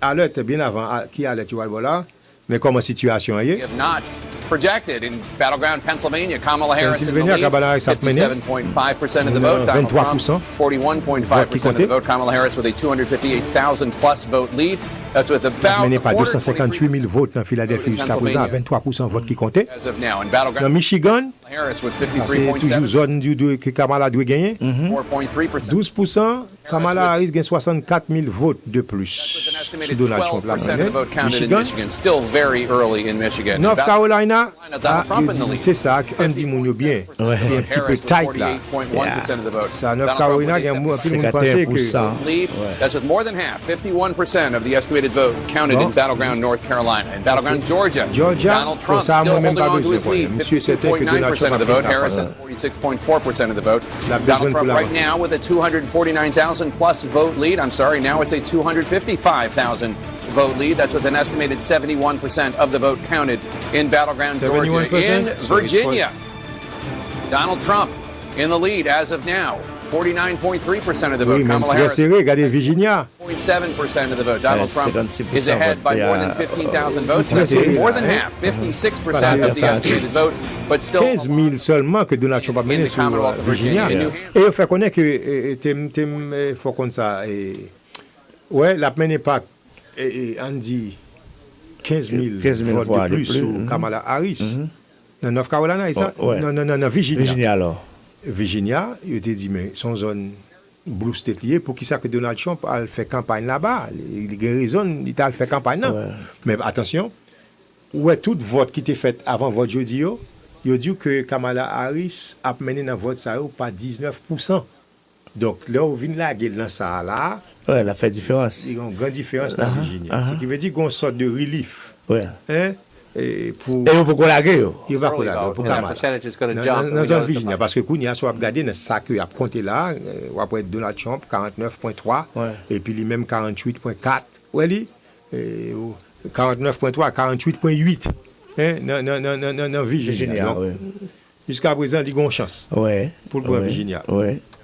alerte bien avant qui alerte tu vois là, mais comment situation est? We have not projected in Battleground, Pennsylvania. Kamala Harris in the lead, Kamala Harris 57.5% of the vote. Donald Trump, 41.5% of the vote. Kamala Harris with a 258,000 plus vote lead. That's with about mené par 258 000 votes dans Philadelphie jusqu'à présent, 23% vote qui comptait. As of now, in Battleground, dans Michigan, Harris with c'est toujours zone que Kamala doit gagner. 4.3%. 12%, Kamala Harris gagne 64 000 votes de plus. Estimated 12% of the vote counted in Michigan. Still very early in Michigan. North Carolina, Donald Trump in the lead. c'est ça qu'on dit mon bien. C'est un petit peu tight là. 48.1% of the vote. Ça, North Carolina, il y a un petit monde pensé que lead. That's with more than half, 51% of the estimated vote counted in Battleground, North Carolina. In Battleground, Georgia, Donald Trump still holding on to his lead, 52.9% of the vote. Harris has 46.4% of the vote. Donald Trump right now with a 249,000 plus vote lead. I'm sorry, now it's a 255,000 vote lead. That's with an estimated 71% of the vote counted in Battleground, Georgia. In Virginia, Donald Trump in the lead as of now. 49.3% of the vote. Kamala Harris, 0.7% of the vote. Donald Trump is ahead by more than 15,000 votes. That's more than half, 56% of the estimated vote, but still 15 000 seulement que Donald Trump a mené sur Virginia. Et il faut connaître que faut qu'on ça ouais, la mené pas Andy 15 000 votes de plus sur Kamala Harris. Dans North Carolina, ça? Non, Virginia alors. Virginia, il était dit, mais son zone blue state liée, pour qui ça que Donald Trump a fait campagne là-bas? Il a raison, il a fait campagne là. Ouais. Mais attention, où est tout vote qui était fait avant vote jeudi, il a dit que Kamala Harris a mené dans vote ça par 19%. Donc là, on vient là, dans ça là. Ouais, elle a fait différence. Il y a une grande différence dans Virginia. Ce qui veut dire qu'on sort de relief. Ouais. Hein? Et pourquoi la guerre? Il va pour la guerre. Dans la zone Virginia, parce que Kounia soit regardé dans ça qu'il a compté là, après Donald Trump, 49.3, et puis lui même 48.4. Oui, 49.3, 48.8. Dans Virginia. Donc, jusqu'à présent, il y a une chance pour le Virginia.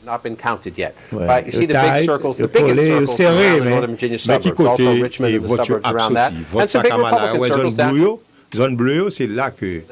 Not been counted yet. Right? You see the big circles, the biggest circles around the Northern Virginia suburbs, also Richmond and the suburbs around that. And some big Republican circles down. Zone bleue, c'est là que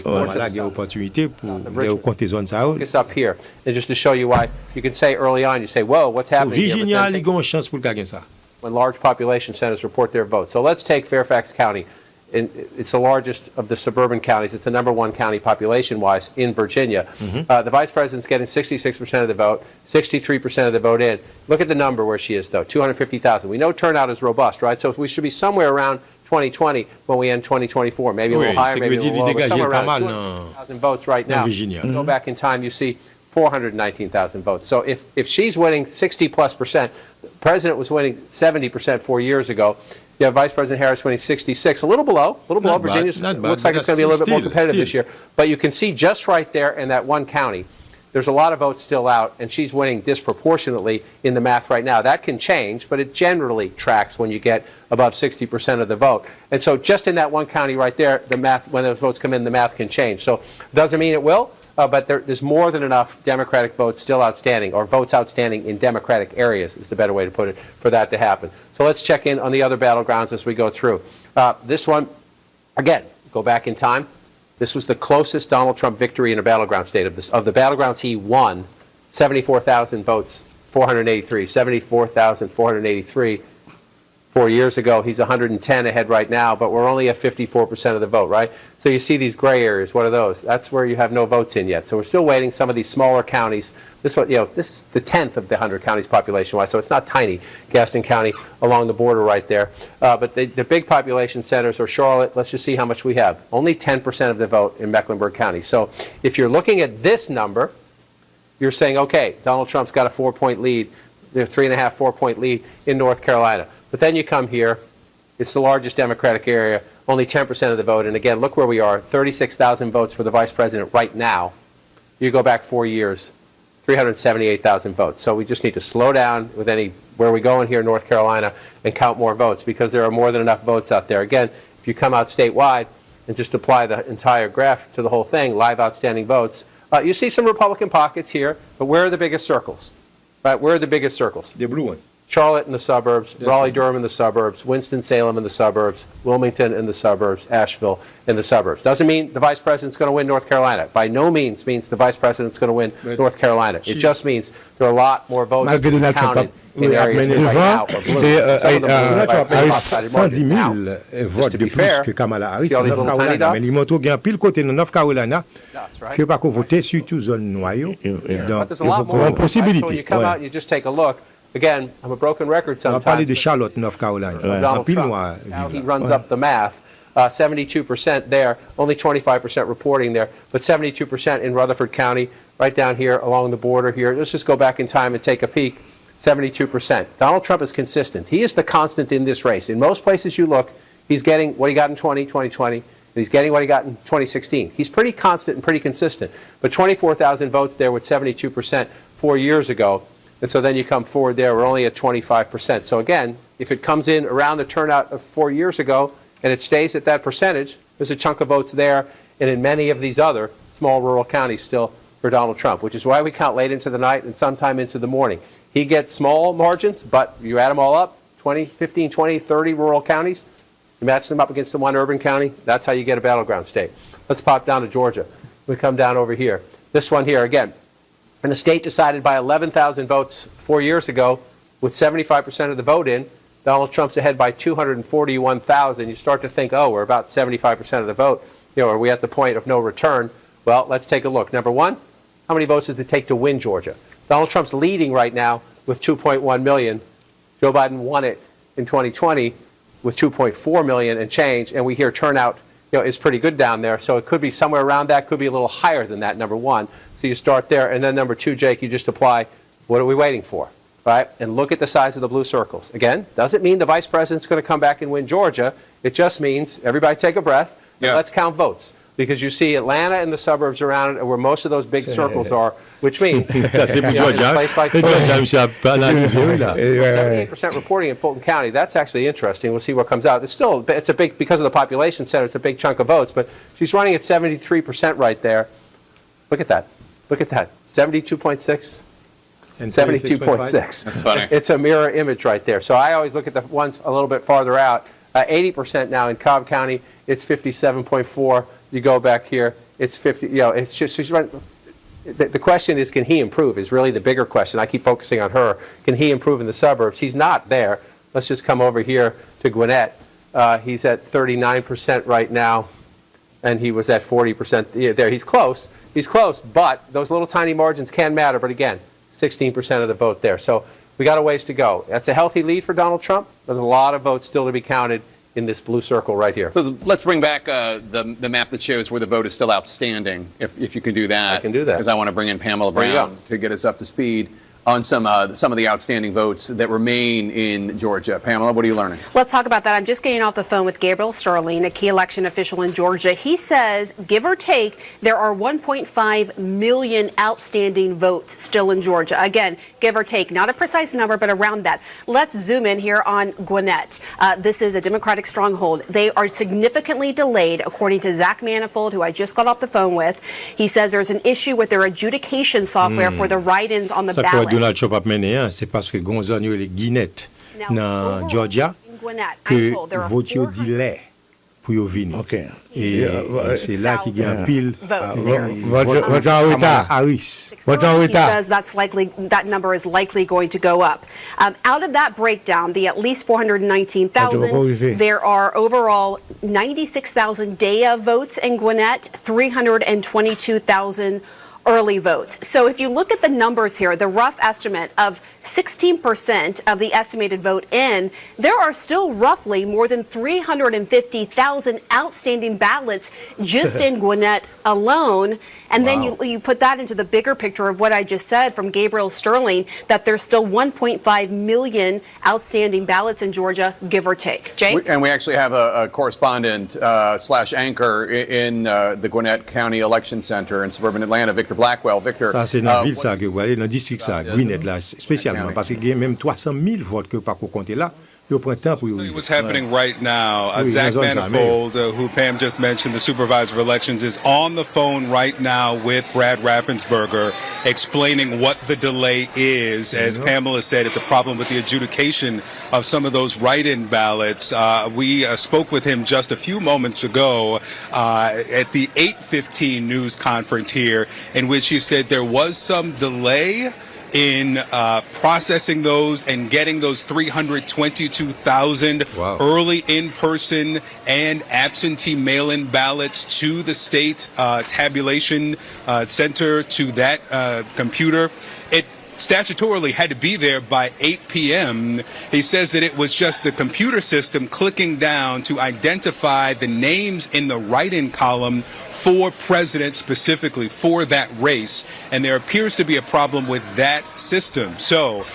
Kamala a une opportunité pour compter zone ça. It's up here, and just to show you why, you can say early on, you say, "Whoa, what's happening?" Virginia, il y a une chance pour gagner ça. When large population centers report their votes. So let's take Fairfax County. It's the largest of the suburban counties. It's the number 1 county population-wise in Virginia. The vice president's getting 66% of the vote, 63% of the vote in. Look at the number where she is, though, 250,000. We know turnout is robust, right? So we should be somewhere around 2020 when we end 2024. Maybe a little higher, maybe a little lower, but somewhere around 200,000 votes right now. Go back in time, you see 419,000 votes. So if she's winning 60+%, the president was winning 70% 4 years ago. You have Vice President Harris winning 66, a little below Virginia. Looks like it's going to be a little bit more competitive this year. But you can see just right there in that one county, there's a lot of votes still out, and she's winning disproportionately in the math right now. That can change, but it generally tracks when you get above 60% of the vote. And so just in that one county right there, the math, when those votes come in, the math can change. So doesn't mean it will, but there's more than enough Democratic votes still outstanding, or votes outstanding in Democratic areas is the better way to put it, for that to happen. So let's check in on the other battlegrounds as we go through. This one, again, go back in time. This was the closest Donald Trump victory in a battleground state. Of the battlegrounds he won, 74,000 votes, 483. 74,483. 4 years ago. He's 110 ahead right now, but we're only at 54% of the vote, right? So you see these gray areas. What are those? That's where you have no votes in yet. So we're still waiting. Some of these smaller counties. This one, this is the 10th of the 100 counties population-wise, so it's not tiny. Gaston County along the border right there. But the big population centers are Charlotte. Let's just see how much we have. Only 10% of the vote in Mecklenburg County. So if you're looking at this number, you're saying, okay, Donald Trump's got a 4-point lead. There's 3.5, 4-point lead in North Carolina. But then you come here, it's the largest Democratic area, only 10% of the vote. And again, look where we are, 36,000 votes for the vice president right now. You go back 4 years, 378,000 votes. So we just need to slow down with where we go in here in North Carolina and count more votes, because there are more than enough votes out there. Again, if you come out statewide and just apply the entire graph to the whole thing, live outstanding votes, you see some Republican pockets here, but where are the biggest circles? Right, where are the biggest circles? The blue one. Charlotte in the suburbs, Raleigh-Durham in the suburbs, Winston-Salem in the suburbs, Wilmington in the suburbs, Asheville in the suburbs. Doesn't mean the vice president's going to win North Carolina. By no means means the vice president's going to win North Carolina. It just means there are a lot more votes counted in areas right now are blue. Some of them are 110 000 votes de plus que Kamala Harris dans North Carolina. Mais il montre qu'il y a pile côté dans North Carolina que pas qu'on voter surtout zone noyau. Donc, il y a une possibilité. When you come out, you just take a look. Again, I'm a broken record sometimes. On va parler de Charlotte, North Carolina. Donald Trump, how he runs up the math. 72% there, only 25% reporting there, but 72% in Rutherford County, right down here along the border here. Let's just go back in time and take a peek. 72%. Donald Trump is consistent. He is the constant in this race. In most places you look, he's getting what he got in 2020, and he's getting what he got in 2016. He's pretty constant and pretty consistent. But 24,000 votes there with 72% 4 years ago. And so then you come forward there, we're only at 25%. So again, if it comes in around the turnout of 4 years ago and it stays at that percentage, there's a chunk of votes there and in many of these other small rural counties still for Donald Trump, which is why we count late into the night and sometime into the morning. He gets small margins, but you add them all up, 20, 15, 20, 30 rural counties, you match them up against the one urban county, that's how you get a battleground state. Let's pop down to Georgia. We come down over here. This one here, again, in a state decided by 11,000 votes 4 years ago, with 75% of the vote in, Donald Trump's ahead by 241,000. You start to think, oh, we're about 75% of the vote. Are we at the point of no return? Well, let's take a look. Number one, how many votes does it take to win Georgia? Donald Trump's leading right now with 2.1 million. Joe Biden won it in 2020 with 2.4 million and change, and we hear turnout is pretty good down there. So it could be somewhere around that, could be a little higher than that, number one. So you start there, and then number two, Jake, you just apply, what are we waiting for, right? And look at the size of the blue circles. Again, doesn't mean the vice president's going to come back and win Georgia. It just means everybody take a breath, and let's count votes. Because you see Atlanta and the suburbs around it, where most of those big circles are, which means in a place like 78% reporting in Fulton County. That's actually interesting. We'll see what comes out. It's a big, because of the population center, it's a big chunk of votes. But she's running at 73% right there. Look at that. Look at that. 72.6 and 72.6. That's funny. It's a mirror image right there. So I always look at the ones a little bit farther out. 80% now in Cobb County. It's 57.4. You go back here. It's 50. It's just she's running. The question is, can he improve? Is really the bigger question. I keep focusing on her. Can he improve in the suburbs? He's not there. Let's just come over here to Gwinnett. He's at 39% right now, and he was at 40% there. He's close. He's close, but those little tiny margins can matter. But again, 16% of the vote there. So we got a ways to go. That's a healthy lead for Donald Trump. There's a lot of votes still to be counted in this blue circle right here. So let's bring back the map that shows where the vote is still outstanding, if you can do that. I can do that. Because I want to bring in Pamela Brown to get us up to speed on some of the outstanding votes that remain in Georgia. Pamela, what are you learning? Let's talk about that. I'm just getting off the phone with Gabriel Sterling, a key election official in Georgia. He says, give or take, there are 1.5 million outstanding votes still in Georgia. Again, give or take, not a precise number, but around that. Let's zoom in here on Gwinnett. This is a Democratic stronghold. They are significantly delayed, according to Zach Manifold, who I just got off the phone with. He says there's an issue with their adjudication software for the write-ins on the ballot. Donald Trump a mené, c'est parce que gonzon yo les Gwinnett dans Georgia que vote yo delay. pour yo venir. OK. Et c'est là qu'il y a un pile. Votre en retard. Harris. Votre en He retard. says that number is likely going to go up. Out of that breakdown, the at least 419,000, there are overall 96,000 day-of votes in Gwinnett, 322,000 early votes. So if you look at the numbers here, the rough estimate of 16% of the estimated vote in, there are still roughly more than 350,000 outstanding ballots just in Gwinnett alone. And then you put that into the bigger picture of what I just said from Gabriel Sterling, that there's still 1.5 million outstanding ballots in Georgia, give or take. Jake? And we actually have a correspondent / anchor in the Gwinnett County Election Center in suburban Atlanta, Victor Blackwell. Victor. Ça, c'est dans la ville, ça, que vous allez, dans le district, ça, Gwinnett, là, spécialement, parce qu'il y a même 300 000 votes que pas qu'on compte là. What's happening right now, Zach Manifold, who Pam just mentioned, the supervisor of elections, is on the phone right now with Brad Raffensperger, explaining what the delay is. As Pamela said, it's a problem with the adjudication of some of those write-in ballots. We spoke with him just a few moments ago at the 8:15 news conference here, in which he said there was some delay in processing those and getting those 322,000 early in-person and absentee mail-in ballots to the state tabulation center, to that computer. It statutorily had to be there by 8 p.m. He says that it was just the computer system clicking down to identify the names in the write-in column for president, specifically for that race, and there appears to be a problem with that system. So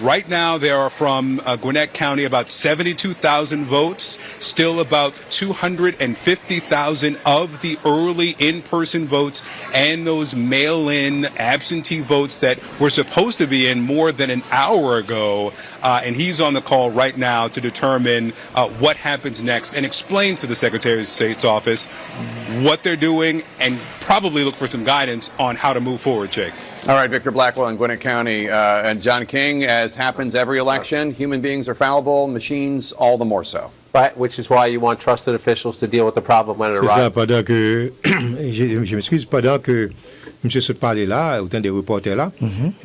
right now there are from Gwinnett County about 72,000 votes, still about 250,000 of the early in-person votes and those mail-in absentee votes that were supposed to be in more than an hour ago, and he's on the call right now to determine what happens next and explain to the Secretary of State's office what they're doing and probably look for some guidance on how to move forward, Jake. All right, Victor Blackwell in Gwinnett County. And John King, as happens every election, human beings are fallible, machines all the more so. Right, which is why you want trusted officials to deal with the problem when it arrives. C'est ça, pendant que, je m'excuse, pendant que M. se parlait là, autant des reporters là,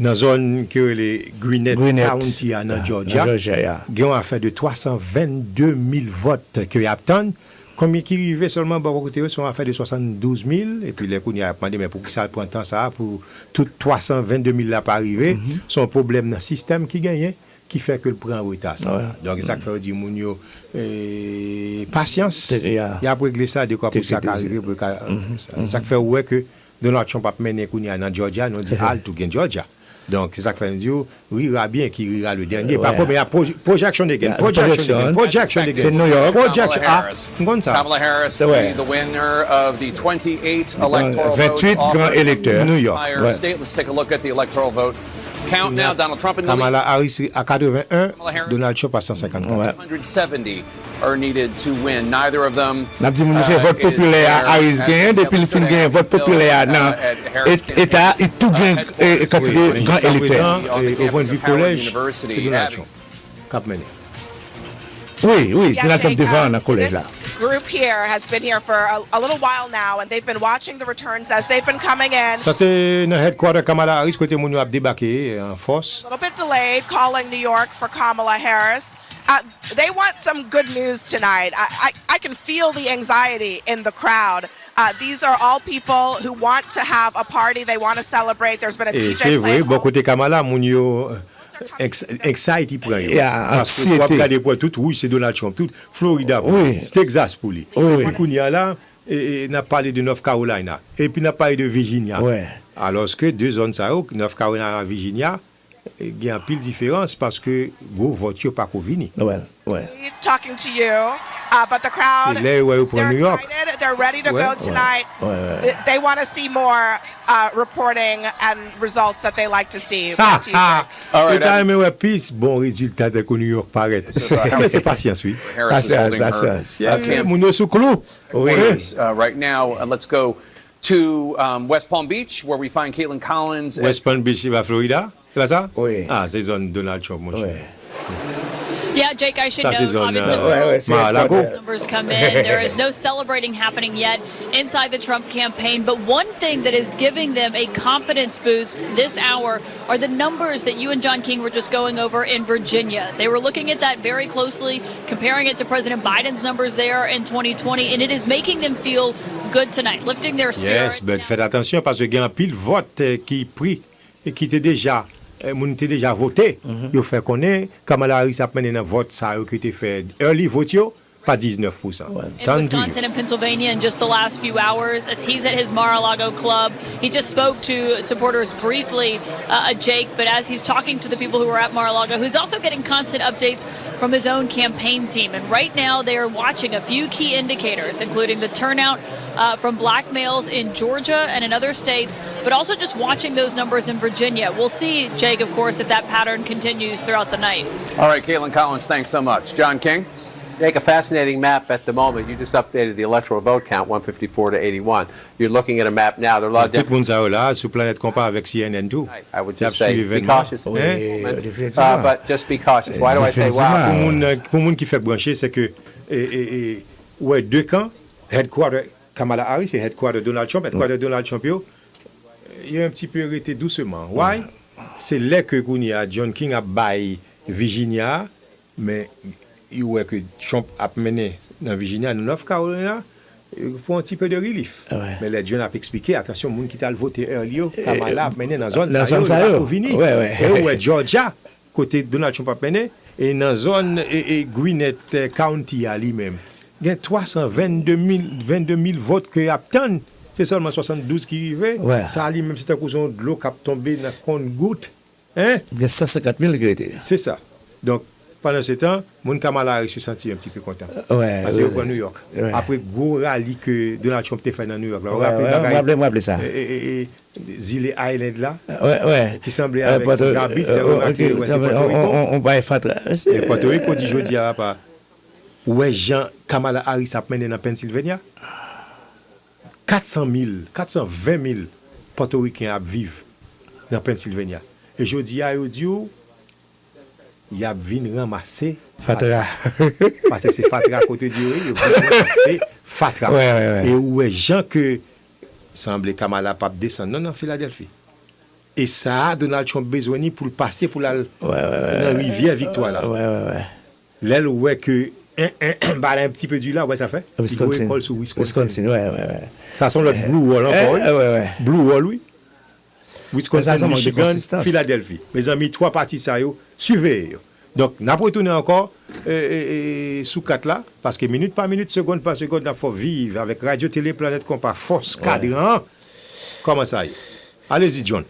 dans la zone que les Gwinnett County en Georgia, il y a une affaire de 322 000 votes qui attendent. Combien qui arrivaient seulement bon côté sont affaire de 72 000 et puis les qu'on y a demandé mais pour qui ça prend tant ça pour tout 322 000 là pas arriver, son problème dans le système qui gagne qui fait que le prend en retard ça. Donc ça fait dire moun yo patience. Il y a pour régler ça de quoi pour ça arriver pour ça fait ouais que Donald Trump a mené qu'on y a dans Georgia, nous dit all to gain Georgia. Donc, c'est ça que fait nous rira bien qui rira le dernier. Par contre, il y a projection again. C'est New York. Kamala Harris, the winner of the 28 electoral 28 grands électeurs. New York. State. Let's take a look at the electoral vote count now. Donald Trump in the Kamala lead. Harris à 81, Donald Trump à 154. 170 are needed to win. Neither of them. N'a dit monsieur vote populaire Harris gagne depuis le fin gagne vote populaire dans Etats et tout gagne quantité grand électeur. Au point de vue collège, c'est Donald Trump. Cap mené. Oui, Donald Trump devant dans collège là. This group here has been here for a little while now, and they've been watching the returns as they've been coming in. Ça c'est dans headquarter Kamala Harris côté moun yo a débarqué en force. A little bit delayed, calling New York for Kamala Harris. They want some good news tonight. I can feel the anxiety in the crowd. These are all people who want to have a party. They want to celebrate. There's been a DJ C'est vrai, play. bon côté Kamala moun yo excited pour lui. Parce que tu regarder pour tout rouge c'est Donald Trump, tout Florida, Texas pour lui. Et puis qu'on y a là et n'a parlé de North Carolina et puis n'a parlé de Virginia. Alors que deux zones ça North Carolina et Virginia il y a un pile différence parce que go vote pas convenu. Talking to you, but the crowd, they're excited. They're ready to go tonight. They want to see more reporting and results that they like to see. All right. Bon résultat de New York paraît. Mais c'est patience, oui. Patience. Right now, let's go to West Palm Beach, where we find Caitlin Collins. West Palm Beach, Florida. C'est ça? Oui. Ah, c'est zone Donald Trump, mon cher. Yeah, Jake, I should Ça, c'est note, zone, obviously, Mar-a-Lago. numbers come in. There is no celebrating happening yet inside the Trump campaign. But one thing that is giving them a confidence boost this hour are the numbers that you and John King were just going over in Virginia. They were looking at that very closely, comparing it to President Biden's numbers there in 2020, and it is making them feel good tonight, lifting their spirits. Yes, but faites attention parce que il y a un pile vote qui pris et qui était déjà moun te déjà voté. Yo fait connaît Kamala Harris a mené dans vote ça qui était fait early vote yo pas 19%. In Wisconsin and Pennsylvania in just the last few hours, as he's at his Mar-a-Lago club. He just spoke to supporters briefly, Jake, but as he's talking to the people who are at Mar-a-Lago, who's also getting constant updates from his own campaign team. And right now they are watching a few key indicators, including the turnout from black males in Georgia and in other states, but also just watching those numbers in Virginia. We'll see, Jake, of course, if that pattern continues throughout the night. All right, Caitlin Collins, thanks so much. John King? Jake, a fascinating map at the moment. You just updated the electoral vote count, 154 to 81. You're looking at a map now. There are a lot of Tout le monde ça là sur planète compas avec CNN tout. I would just say be cautious. But just be cautious. Why do I say wow? Pour moun qui fait brancher c'est que ouais deux camps, headquarter Kamala Harris et headquarter Donald Trump, headquarter Donald Trump yo, il a un petit peu arrêté doucement. Why? C'est là que Kounia John King a bail Virginia, mais il voit que Trump a mené dans Virginia, dans North Carolina, pour un petit peu de relief. Mais les gens ont expliqué, attention, les gens qui ont voté earlier, Kamala a mené dans la zone ça yo. Et ouais, Georgia, côté Donald Trump a mené, et dans la zone Gwinnett County à lui-même. Il y a 322 000 votes qui attendent. C'est seulement 72 qui arrivaient. Ça a lui-même, c'est un cousin de l'eau qui a tombé dans le compte-goutte. Hein? Il y a 150 000 qui étaient. C'est ça. Donc, pendant ce temps, mon Kamala Harris se sentit un petit peu content. Parce qu'il est au New York. Après le gros rallye que Donald Trump a fait dans New York. Vous rappelez ça. Zile Island là. Qui semblait avec Garbit. On va y faire. Et Puerto Rico dit jeudi à pas. Ouais, Jean Kamala Harris a mené dans Pennsylvania. 420 000 Portoricains vivent dans Pennsylvania. Et jeudi à audio, il y a venu ramasser Fatra. Parce que c'est Fatra à côté du il y a ramasser Fatra. Et ouais, Jean que semblait Kamala pas descendre non Philadelphie. Et ça Donald Trump besoin pour le passer pour la rivière Victoire là. Là ouais que un petit peu du là, ouais, ça fait. Wisconsin. Ça sont le Blue Wall encore. Blue Wall, oui. Wisconsin, Michigan, Philadelphie. Mes amis, 3 parties ça yo, suivez. Donc, n'a pas retourné encore sous 4 là, parce que minute par minute, seconde par seconde, il faut vivre avec Radio Télé Planète Compas, force cadran. Comment ça y est? Allez-y, John.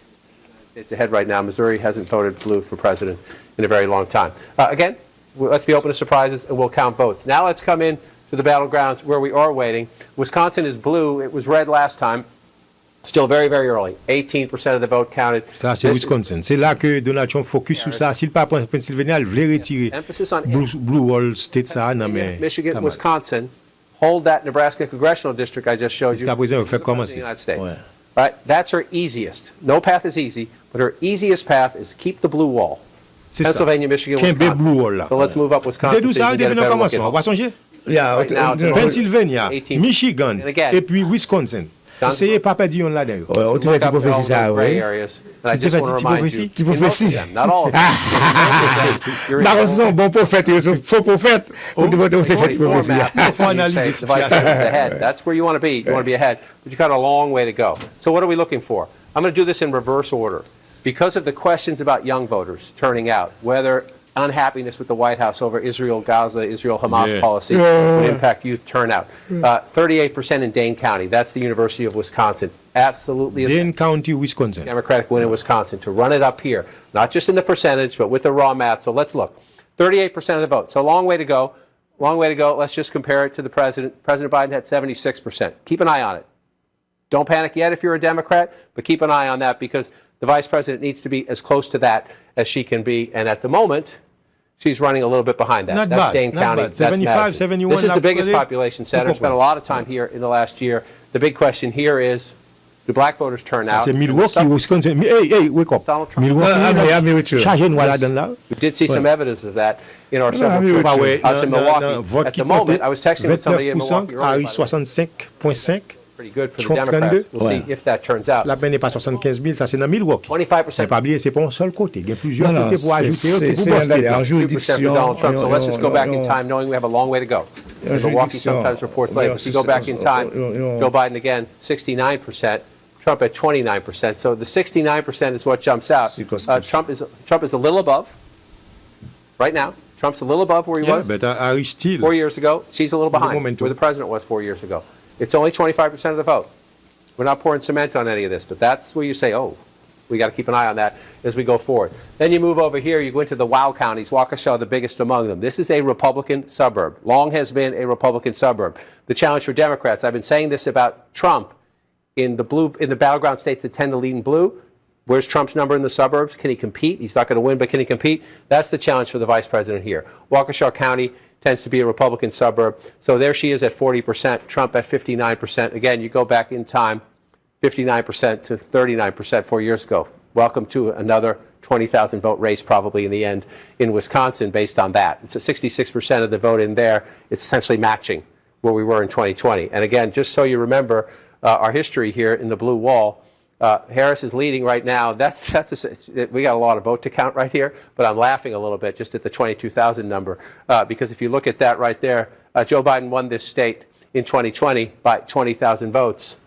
It's ahead right now. Missouri hasn't voted blue for president in a very long time. Again, let's be open to surprises and we'll count votes. Now let's come in to the battlegrounds where we are waiting. Wisconsin is blue. It was red last time. Still very, very early. 18% of the vote counted. Ça, c'est Wisconsin. C'est là que Donald Trump focus sur ça. S'il pas prend Pennsylvania, il voulait retirer Blue Wall State ça. Non, mais Michigan, Wisconsin, hold that Nebraska congressional district I just showed you. Jusqu'à présent, on fait commencer. Right? That's her easiest. No path is easy, but her easiest path is keep the blue wall. Pennsylvania, Michigan, Wisconsin. So let's move up Wisconsin. Pennsylvania, Michigan, et puis Wisconsin. Essayez pas perdre yon là dedans. On te fait une prophétie ça, oui. Tu fais une prophétie. Par contre, bon prophète, faux prophète. On te fait une prophétie. Faut analyser situation. That's where you want to be. You want to be ahead, but you've got a long way to go. So what are we looking for? I'm going to do this in reverse order. Because of the questions about young voters turning out, whether unhappiness with the White House over Israel-Gaza, Israel-Hamas policy would impact youth turnout. 38% in Dane County. That's the University of Wisconsin. Absolutely. Dane County, Wisconsin. Democratic win in Wisconsin. To run it up here, not just in the percentage, but with the raw math. So let's look. 38% of the vote. So a long way to go. Long way to go. Let's just compare it to the president. President Biden had 76%. Keep an eye on it. Don't panic yet if you're a Democrat, but keep an eye on that because the vice president needs to be as close to that as she can be. And at the moment, she's running a little bit behind that. That's Dane County. That's 75, 71. This is the biggest population center. Spent a lot of time here in the last year. The big question here is, do black voters turn out? C'est Milwaukee, Wisconsin. Hey, wake up. Donald Trump. Milwaukee. We did see some evidence of that in our several churches out in Milwaukee. At the moment, I was texting with somebody in Milwaukee earlier. 65.5. Pretty good for the Democrats. We'll see if that turns out. La peine n'est pas 75 000, ça c'est dans Milwaukee. 25%. Mais pas oublier, c'est pas un seul côté. Il y a plusieurs côtés pour ajouter. C'est en juridiction. 2% for Donald Trump. So let's just go back in time, knowing we have a long way to go. Milwaukee sometimes reports late. If you go back in time, Joe Biden again, 69%. Trump at 29%. So the 69% is what jumps out. Trump is a little above right now. Trump's a little above where he was. But Harris still 4 years ago. She's a little behind where the president was 4 years ago. It's only 25% of the vote. We're not pouring cement on any of this, but that's where you say, oh, we got to keep an eye on that as we go forward. Then you move over here, you go into the WOW counties, Waukesha, the biggest among them. This is a Republican suburb. Long has been a Republican suburb. The challenge for Democrats, I've been saying this about Trump in the battleground states that tend to lead in blue. Where's Trump's number in the suburbs? Can he compete? He's not going to win, but can he compete? That's the challenge for the vice president here. Waukesha County tends to be a Republican suburb. So there she is at 40%, Trump at 59%. Again, you go back in time, 59% to 39% 4 years ago. Welcome to another 20,000 vote race probably in the end in Wisconsin based on that. It's a 66% of the vote in there. It's essentially matching where we were in 2020. And again, just so you remember our history here in the blue wall, Harris is leading right now. We got a lot of vote to count right here, but I'm laughing a little bit just at the 22,000 number because if you look at that right there, Joe Biden won this state in 2020 by 20,000 votes.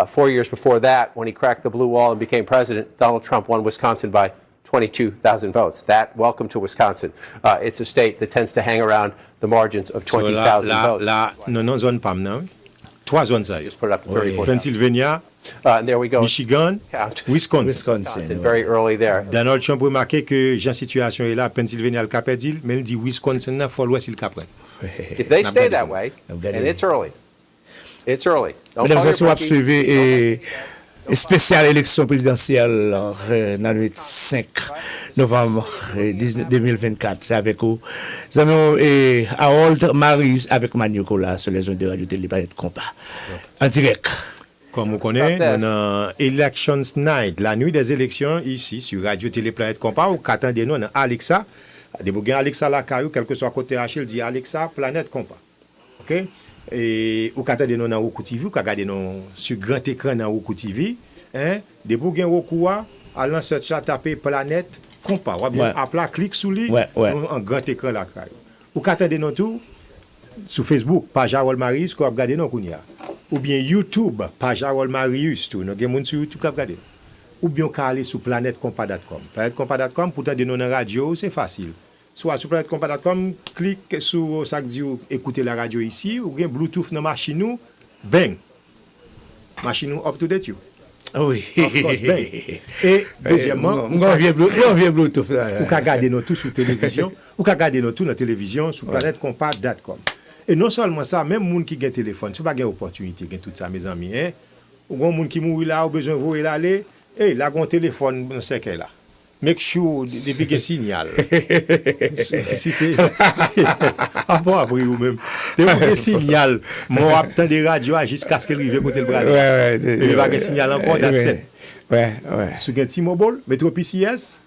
4 years before that, when he cracked the blue wall and became president, Donald Trump won Wisconsin by 22,000 votes. Welcome to Wisconsin. It's a state that tends to hang around the margins of 20,000 votes. Non, zone PAM, non? Trois zones, ça. Just put it up to 34,000. Pennsylvania. And there we go. Michigan, Wisconsin. Very early there. Donald Trump remarqué que Jean situation est là, Pennsylvania le capedil, mais il dit Wisconsin là, faut l'ouest il capre. If they stay that way, and it's early. It's early. Mesdames et messieurs, on va suivre spéciale élection présidentielle dans le 5 novembre 2024. C'est avec vous. Nous avons Harold Marius avec Manu Kola sur les zones de radio télé Planète Compas. En direct. Comme on connaît, dans Elections Night, la nuit des élections, ici, sur Radio Télé Planète Compas, ou qu'attendez-nous dans Alexa, des bouquins Alexa la caillou, quel que soit côté H, il dit Alexa Planète Compas. OK? Et ou qu'attendez-nous dans Roku TV, ou qu'attendez-nous sur grand écran dans Roku TV, hein? Des bouquins Roku, à l'ancêtre chat, tapez Planète Compas. Ou bien, appeler, clique sur lui, en grand écran la caillou. Ou qu'attendez-nous tout, sur Facebook, page Harold Marius, qu'on regarde nous kounya. Ou bien YouTube, page Harold Marius, tout. Nous avons sur YouTube qu'on regarde. Ou bien on aller sur planetecompas.com. Planetecompas.com, pour tendre nous dans la radio, c'est facile. Soit sur planetecompas.com, clique sur ça que dit écouter la radio ici, ou bien Bluetooth dans machine nous, bang. Machine nous up to date you. Oui. Of course, bang. Et deuxièmement, on vient Bluetooth. Ou qu'à garder nos tout sur télévision, ou qu'à garder nos tout dans télévision sur planetecompas.com. Et non seulement ça, même les gens qui ont un téléphone, si vous avez une opportunité, tout ça, mes amis, hein, ou des gens qui mourent là, ou besoin de vous aller, là, il y a un téléphone dans ce cas là. Make sure, depuis qu'il y a signal. Si c'est. Ah bon, après vous-même. Depuis qu'il y a signal, moi, attends des radios jusqu'à ce qu'elle arrive côté le bras. Il va y avoir un signal encore dans 7. Sur un petit mobile, métro PCS,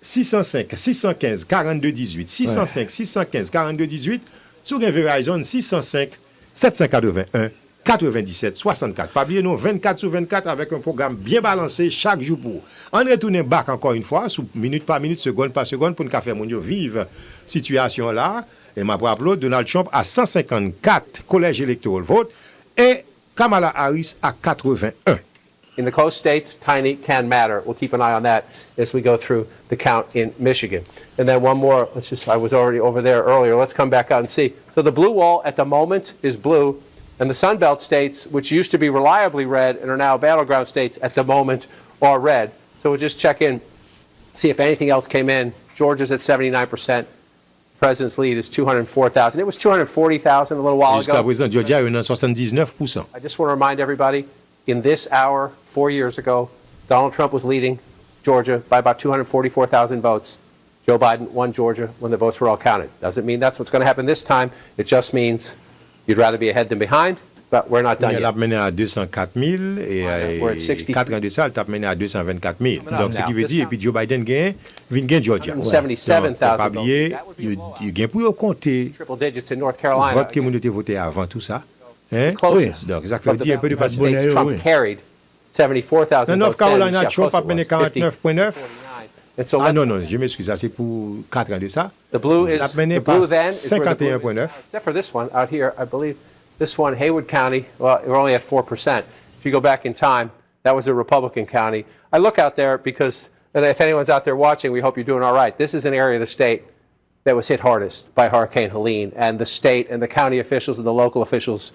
605, 615, 42, 18. 605, 615, 42, 18. Sur un Verizon 605 781 97 64. Pas oublier nous 24 sur 24 avec un programme bien balancé chaque jour pour. On retourne back encore une fois, sous minute par minute, seconde par seconde, pour nous faire mon vivre situation là. Et ma propre Donald Trump à 154 collèges électoraux vote et Kamala Harris à 81. In the close states, tiny can matter. We'll keep an eye on that as we go through the count in Michigan. And then one more, I was already over there earlier. Let's come back out and see. So the blue wall at the moment is blue, and the Sun Belt states, which used to be reliably red and are now battleground states at the moment, are red. So we'll just check in, see if anything else came in. Georgia's at 79%. President's lead is 204,000. It was 240,000 a little while ago. Jusqu'à présent, Georgia est 79%. I just want to remind everybody, in this hour, 4 years ago, Donald Trump was leading Georgia by about 244,000 votes. Joe Biden won Georgia when the votes were all counted. Doesn't mean that's what's going to happen this time. It just means you'd rather be ahead than behind. But we're not done Il yet. a mené à 204 000 et We're at 63. 4 ans de ça, il a mené à 224 000. Donc, ce Now, qui veut this dire, et puis Joe Biden gagne Georgia. 177,000 Pas oublier, il gagne pour compter triple digits in North Carolina. vote que nous avons voté avant tout ça. Hein? Closest. Donc, ça veut dire un peu de States facilité. Trump carried 74,000 Dans North votes then, Carolina, which is how Trump a close it mené was, 49,9. And so Ah non, non, je m'excuse, ça c'est pour 4 ans de ça. The blue Il a is mené the par blue then is where the blue is, 51,9. except for this one out here, I believe. This one, Haywood County, well, we're only at 4%. If you go back in time, that was a Republican county. I look out there because, and if anyone's out there watching, we hope you're doing all right. This is an area of the state that was hit hardest by Hurricane Helene, and the state and the county officials and the local officials,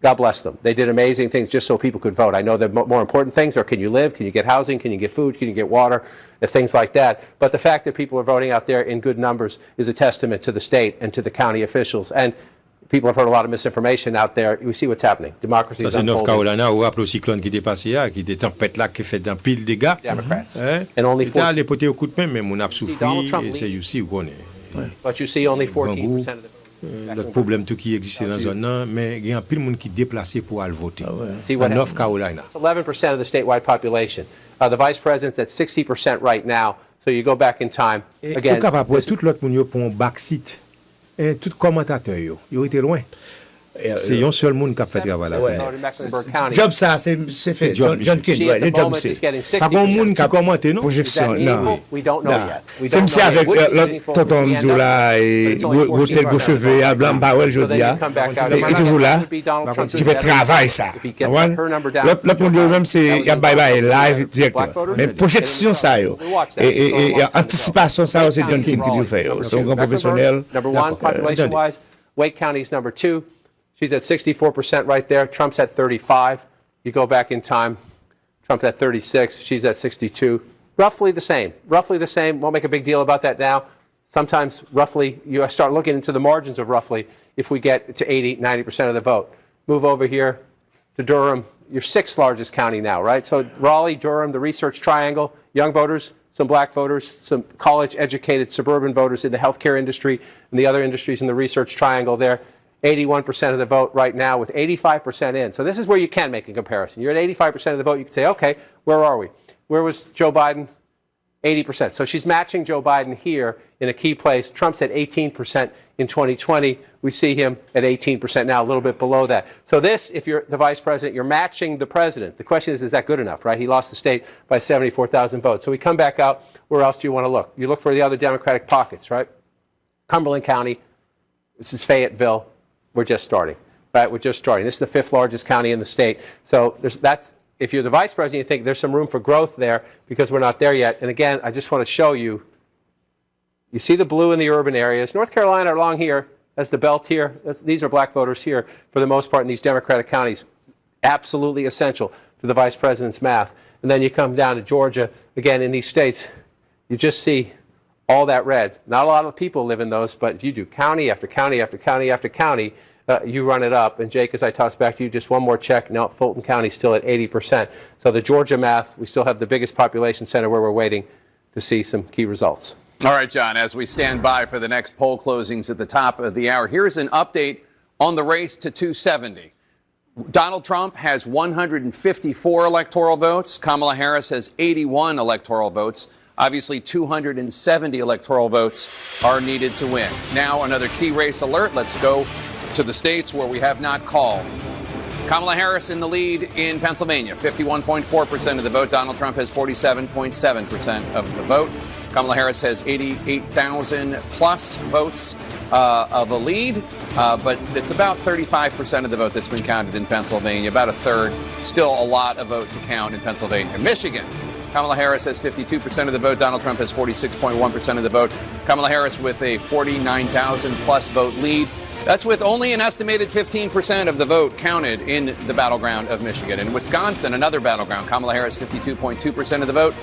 God bless them. They did amazing things just so people could vote. I know the more important things are, can you live, can you get housing, can you get food, can you get water, and things like that. But the fact that people are voting out there in good numbers is a testament to the state and to the county officials. And people have heard a lot of misinformation out there. We see what's happening. Democracy Ça is c'est North unfolding. Carolina, ou après le cyclone qui était passé là, qui était tempête là, qui fait un pile de dégâts. Democrats. Hein? And only Il était allé porter au coup de main, mais mon a Donald souffert, Trump et c'est aussi où qu'on est. But you see only 14% of the L'autre problème tout qui existait dans la zone là, mais il y a un pile de monde qui déplacé pour aller voter. See what En North happened? Carolina. It's 11% of the statewide population. The vice president's at 60% right now. So you go back in time. Et Again, au capable, this is- tout l'autre monde yo pour un backseat. Et tout commentateur yo été loin. C'est un seul monde qui a fait travail là. vote in Mecklenburg County. Job ça, c'est fait. John King, She, ouais, at le the job moment, c'est. is getting 60%. Pas bon monde qui commente, non? Is Projection, that meaningful? non. We don't know Non. yet. We C'est don't monsieur know avec yet. Would it be l'autre meaningful tonton if we end Mdou up- là, but et it's only hôtel 14%. Gaucheveux à Blanc Barrel, je So then dis, you come back out. et toujours là, qui fait travail ça. If he gets her number down, L'autre monde même c'est, il y a bye-bye live directement. Mais projection ça, yo. Et anticipation ça, c'est John King qui dit fait. C'est un grand professionnel. Number one, population-wise. Wake County is number two. She's at 64% right there. Trump's at 35. You go back in time. Trump's at 36. She's at 62. Roughly the same. Roughly the same. Won't make a big deal about that now. Sometimes roughly, you start looking into the margins of roughly if we get to 80, 90% of the vote. Move over here to Durham, your sixth largest county now, right? So Raleigh, Durham, the Research Triangle, young voters, some black voters, some college-educated suburban voters in the healthcare industry and the other industries in the Research Triangle there. 81% of the vote right now with 85% in. So this is where you can make a comparison. You're at 85% of the vote. You can say, okay, where are we? Where was Joe Biden? 80%. So she's matching Joe Biden here in a key place. Trump's at 18% in 2020. We see him at 18% now, a little bit below that. So this, if you're the vice president, you're matching the president. The question is that good enough, right? He lost the state by 74,000 votes. So we come back out. Where else do you want to look? You look for the other Democratic pockets, right? Cumberland County. This is Fayetteville. We're just starting, right? We're just starting. This is the fifth largest county in the state. So that's, if you're the vice president, you think there's some room for growth there because we're not there yet. And again, I just want to show you, you see the blue in the urban areas. North Carolina along here, that's the belt here. These are black voters here for the most part in these Democratic counties. Absolutely essential to the vice president's math. And then you come down to Georgia, again, in these states, you just see all that red. Not a lot of people live in those, but if you do county after county after county after county, you run it up. And Jake, as I toss back to you, just one more check. No, Fulton County still at 80%. So the Georgia math, we still have the biggest population center where we're waiting to see some key results. All right, John, as we stand by for the next poll closings at the top of the hour, here's an update on the race to 270. Donald Trump has 154 electoral votes. Kamala Harris has 81 electoral votes. Obviously, 270 electoral votes are needed to win. Now, another key race alert. Let's go to the states where we have not called. Kamala Harris in the lead in Pennsylvania, 51.4% of the vote. Donald Trump has 47.7% of the vote. Kamala Harris has 88,000 plus votes of a lead, but it's about 35% of the vote that's been counted in Pennsylvania, about a third. Still a lot of vote to count in Pennsylvania. Michigan. Kamala Harris has 52% of the vote. Donald Trump has 46.1% of the vote. Kamala Harris with a 49,000 plus vote lead. That's with only an estimated 15% of the vote counted in the battleground of Michigan. In Wisconsin, another battleground, Kamala Harris 52.2% of the vote.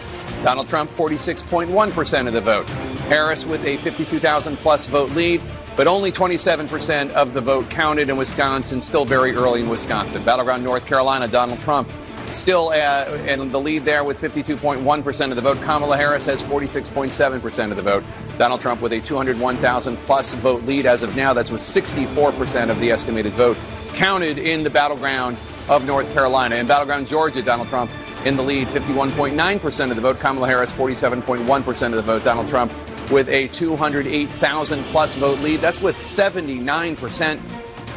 Donald Trump 46.1% of the vote. Harris with a 52,000 plus vote lead, but only 27% of the vote counted in Wisconsin. Still very early in Wisconsin. Battleground North Carolina, Donald Trump still in the lead there with 52.1% of the vote. Kamala Harris has 46.7% of the vote. Donald Trump with a 201,000 plus vote lead as of now. That's with 64% of the estimated vote counted in the battleground of North Carolina. In battleground Georgia, Donald Trump in the lead, 51.9% of the vote. Kamala Harris, 47.1% of the vote. Donald Trump with a 208,000 plus vote lead. That's with 79%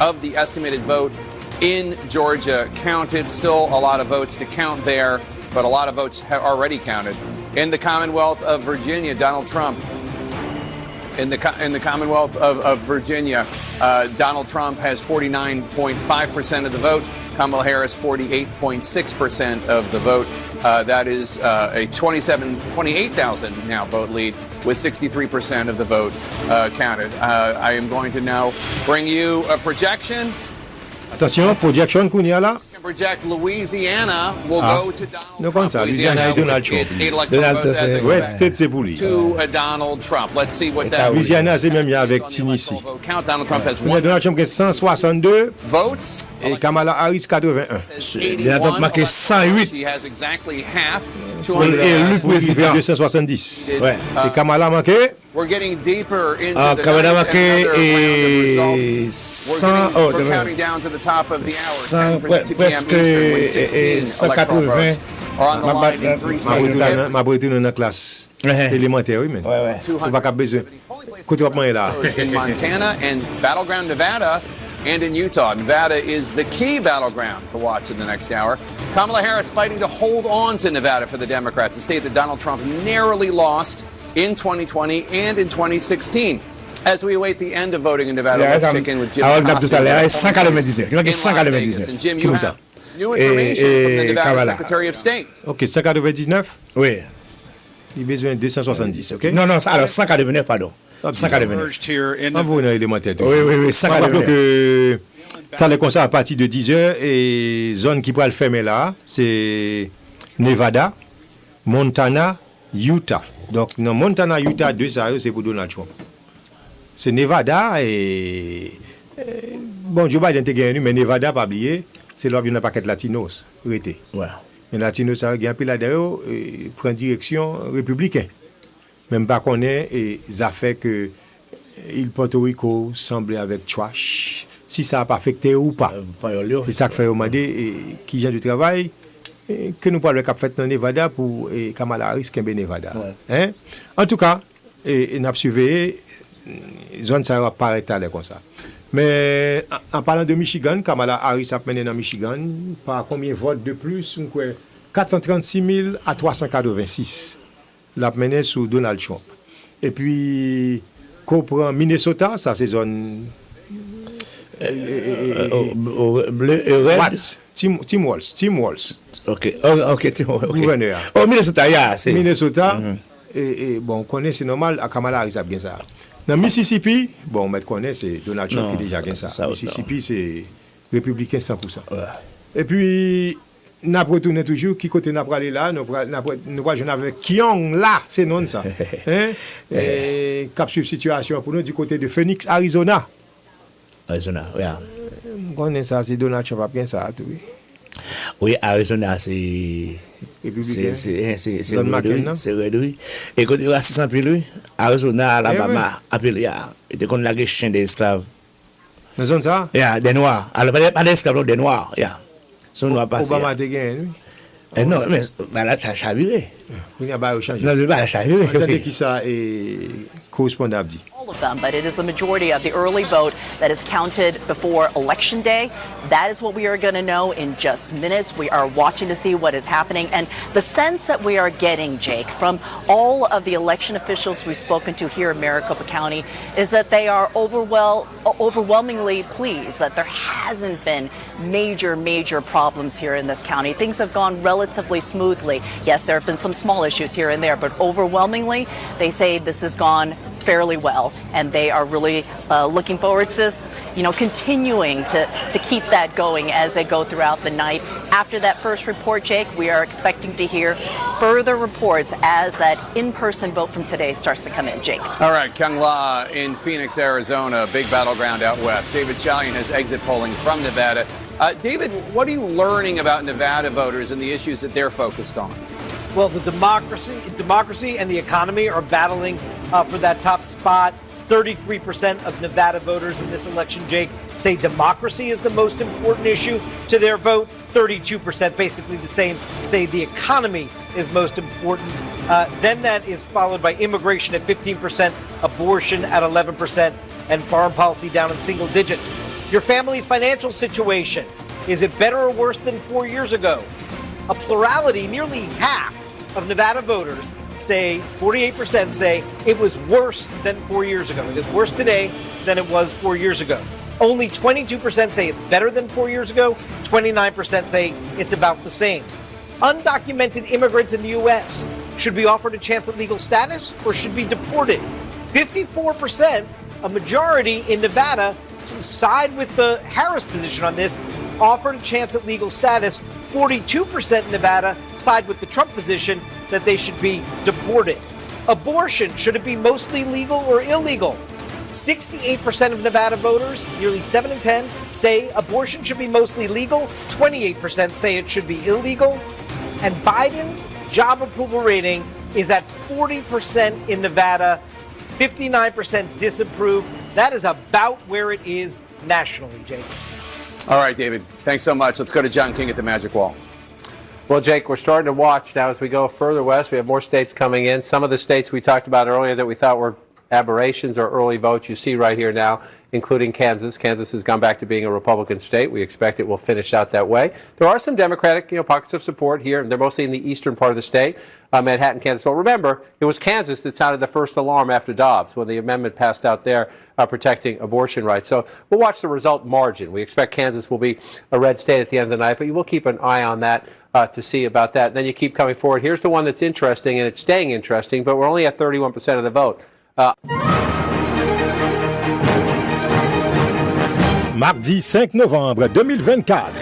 of the estimated vote in Georgia counted. Still a lot of votes to count there, but a lot of votes have already counted. In the Commonwealth of Virginia, Donald Trump. In the Commonwealth of Virginia, Donald Trump has 49.5% of the vote. Kamala Harris, 48.6% of the vote. That is a 28,000 now vote lead with 63% of the vote counted. I am going to now bring you a projection. Attention, projection qu'on y a là. Project Louisiana will go to Donald Trump. Louisiana, Donald Trump. It's 8 electoral votes as expected to Donald Trump. Let's see what that Louisiana, c'est même avec Tennessee. Count. Donald Trump has one. Donald Trump a 162 votes et Kamala Harris 81. Donald Trump marqué 108. She has exactly half. Et le président 270. Ouais. Et Kamala marqué. We're getting deeper into the Kamala night, marqué another round of results. 100. We're counting down to the top of the hour. 10:52 p.m. Eastern, when 16 electoral votes are on the line in 3 states. Ma brete dans la classe élémentaire, oui, mais on va pas besoin. Côté là. In Montana and Battleground, Nevada, and in Utah. Nevada is the key battleground to watch in the next hour. Kamala Harris fighting to hold on to Nevada for the Democrats, a state that Donald Trump narrowly lost in 2020 and in 2016. As we await the end of voting in Nevada, let's check in with Jim. And Jim, you have new information from the Nevada Secretary of State. OK, 199? Oui. Il a besoin de 270, OK? Non, alors 199, pardon. 199. Ah, vous, dans l'élémentaire. Oui, 199. que t'as les concerts à partir de 10h et zone qui pourra le fermer là, c'est Nevada, Montana, Utah. Donc, dans Montana, Utah, 2 ça, c'est pour Donald Trump. C'est Nevada et bon, Joe Biden te gagné, mais Nevada, pas oublier, c'est là où il y a un paquet de latinos, rété. Ouais. Les latinos, ça a un peu là-dedans, prend direction républicaine. Même pas qu'on ait, et ça fait que il Porto Rico semble avec trash. Si ça n'a pas affecté ou pas. C'est ça que fait demander qui vient du travail. Que nous parlons de fait dans Nevada pour Kamala Harris qui est Nevada. Ouais. Hein? En tout cas, on a surveillé, zone ça va pas arrêter comme ça. Mais en parlant de Michigan, Kamala Harris a mené dans Michigan par combien de votes de plus? 436 000 à 386. L'a mené sous Donald Trump. Et puis, qu'on prend Minnesota, ça c'est zone bleu et red. Tim Walz. OK, Tim Walz. Gouverneur. Oh, Minnesota, c'est. Minnesota, et bon, on connaît, c'est normal, à Kamala Harris a bien ça. Dans Mississippi, bon, on connaît, c'est Donald Trump qui a déjà bien ça. Mississippi, c'est républicain 100%. Ouais. Et puis, nous avons retourné toujours, qui côté nous avons allé là, nous avons joué avec Kyong là, c'est non ça. Et cap sur situation pour nous du côté de Phoenix, Arizona. Arizona, oui. On connaît ça, c'est Donald Trump a bien ça, tout. Oui, Arizona, c'est réduit. Et quand il y a 600 piles, Arizona, Alabama, appelé à. Et quand la question des esclaves. Dans zone ça? Des noirs. Alors, pas des esclaves, des noirs. Son noirs passé. Obama a gagné, oui. Non, mais là, ça a chaviré. Il n'y a pas de changement. Non, ça a chaviré. Attendez qui ça est correspondant à dire. Of them, but it is the majority of the early vote that is counted before Election Day. That is what we are going to know in just minutes. We are watching to see what is happening. And the sense that we are getting, Jake, from all of the election officials we've spoken to here in Maricopa County is that they are overwhelmingly pleased that there hasn't been major problems here in this county. Things have gone relatively smoothly. Yes, there have been some small issues here and there, but overwhelmingly, they say this has gone fairly well, and they are really looking forward to, continuing to keep that going as they go throughout the night. After that first report, Jake, we are expecting to hear further reports as that in-person vote from today starts to come in. Jake. All right, Kyung La in Phoenix, Arizona, big battleground out west. David Chalian has exit polling from Nevada. David, what are you learning about Nevada voters and the issues that they're focused on? Well, the democracy and the economy are battling for that top spot. 33% of Nevada voters in this election, Jake, say democracy is the most important issue to their vote. 32%, basically the same, say the economy is most important. Then that is followed by immigration at 15%, abortion at 11%, and foreign policy down in single digits. Your family's financial situation, is it better or worse than 4 years ago? A plurality, nearly half of Nevada voters say, 48% say it was worse than 4 years ago. It is worse today than it was 4 years ago. Only 22% say it's better than 4 years ago. 29% say it's about the same. Undocumented immigrants in the U.S. should be offered a chance at legal status or should be deported. 54%, a majority in Nevada, side with the Harris position on this, offered a chance at legal status. 42% in Nevada side with the Trump position that they should be deported. Abortion, should it be mostly legal or illegal? 68% of Nevada voters, nearly 7 in 10, say abortion should be mostly legal. 28% say it should be illegal. And Biden's job approval rating is at 40% in Nevada, 59% disapprove. That is about where it is nationally, Jake. All right, David. Thanks so much. Let's go to John King at the Magic Wall. Well, Jake, we're starting to watch now as we go further west. We have more states coming in. Some of the states we talked about earlier that we thought were aberrations or early votes, you see right here now, including Kansas. Kansas has gone back to being a Republican state. We expect it will finish out that way. There are some Democratic, pockets of support here. They're mostly in the eastern part of the state, Manhattan, Kansas. Well, remember, it was Kansas that sounded the first alarm after Dobbs when the amendment passed out there protecting abortion rights. So we'll watch the result margin. We expect Kansas will be a red state at the end of the night, but you will keep an eye on that to see about that. And then you keep coming forward. Here's the one that's interesting, and it's staying interesting, but we're only at 31% of the vote. Mardi 5 novembre 2024,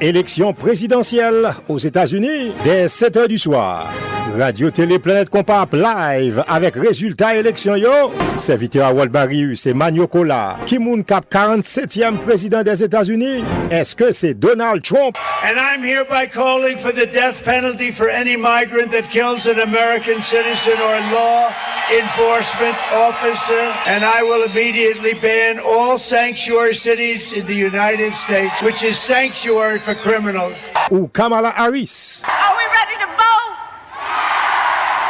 élection présidentielle aux États-Unis dès 7 h du soir. Radio-Télé Planète Compas live avec résultat élection yo. Serviteur à Walbarius, c'est Magno Cola. Qui moun cap 47e président des États-Unis? Est-ce que c'est Donald Trump? And I'm hereby calling for the death penalty for any migrant that kills an American citizen or law enforcement officer. And I will immediately ban all sanctuary cities in the United States, which is sanctuary for criminals. Ou Kamala Harris. Are we ready to vote?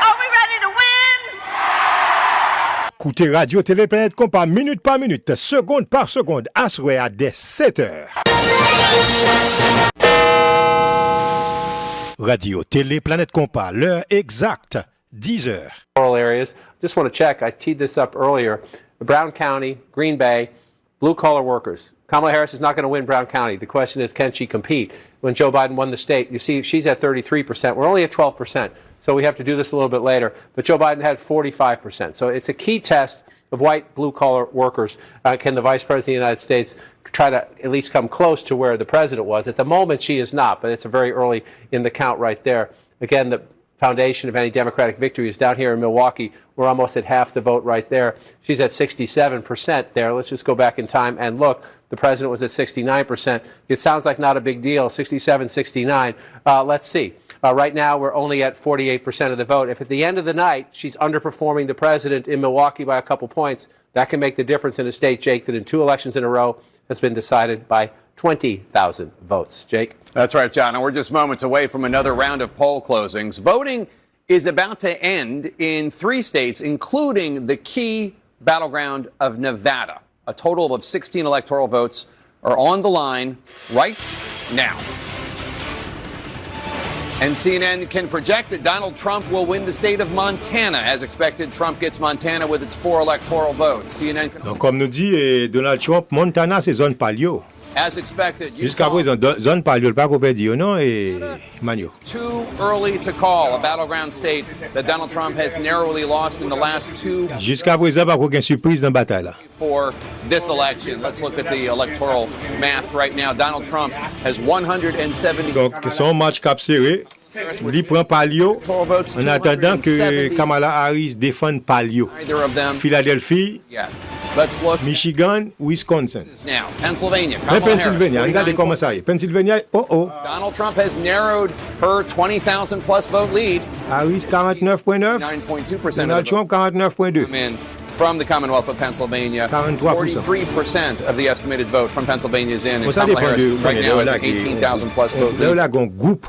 Are we ready to win? Écoutez Radio-Télé Planète Compas minute par minute, seconde par seconde, assuré à dès 7 h. Radio-Télé Planète Compas, l'heure exacte, 10 h. Rural areas. Just want to check. I teed this up earlier. Brown County, Green Bay, blue-collar workers. Kamala Harris is not going to win Brown County. The question is, can she compete? When Joe Biden won the state, you see, she's at 33%. We're only at 12%. So we have to do this a little bit later. But Joe Biden had 45%. So it's a key test of white blue-collar workers. Can the Vice President of the United States try to at least come close to where the president was? At the moment, she is not, but it's a very early in the count right there. Again, the foundation of any Democratic victory is down here in Milwaukee. We're almost at half the vote right there. She's at 67% there. Let's just go back in time and look. The president was at 69%. It sounds like not a big deal, 67, 69. Let's see. Right now, we're only at 48% of the vote. If at the end of the night, she's underperforming the president in Milwaukee by a couple points, that can make the difference in a state, Jake, that in 2 elections in a row has been decided by 20,000 votes. Jake? That's right, John. And we're just moments away from another round of poll closings. Voting is about to end in 3 states, including the key battleground of Nevada. A total of 16 electoral votes are on the line right now. And CNN can project that Donald Trump will win the state of Montana. As expected, Trump gets Montana with its 4 electoral votes. CNN. Donc, comme nous dit Donald Trump, Montana, c'est zone palio. As expected, Jusqu'à présent, zone palio, le pas qu'on peut dire, non, et Magno. Too early to call a battleground state that Donald Trump has narrowly lost in the last 2 Jusqu'à présent, pas qu'aucune surprise dans la bataille là. For this election. Let's look at the electoral math right now. Donald Trump has 170. Donc, c'est un match cap serré. Il prend Palio en attendant que Kamala Harris défende Palio. Philadelphie, Michigan, Wisconsin. Now, Pennsylvania. Pennsylvania, regardez comment ça y est. Pennsylvania, Donald Trump has narrowed her 20,000 plus vote lead. Harris 49.9. 9.2%. Donald Trump 49.2. from the Commonwealth of Pennsylvania. 43% of the estimated vote from Pennsylvania is in. And Kamala Harris right now has an 18,000 plus vote lead. Là, un groupe.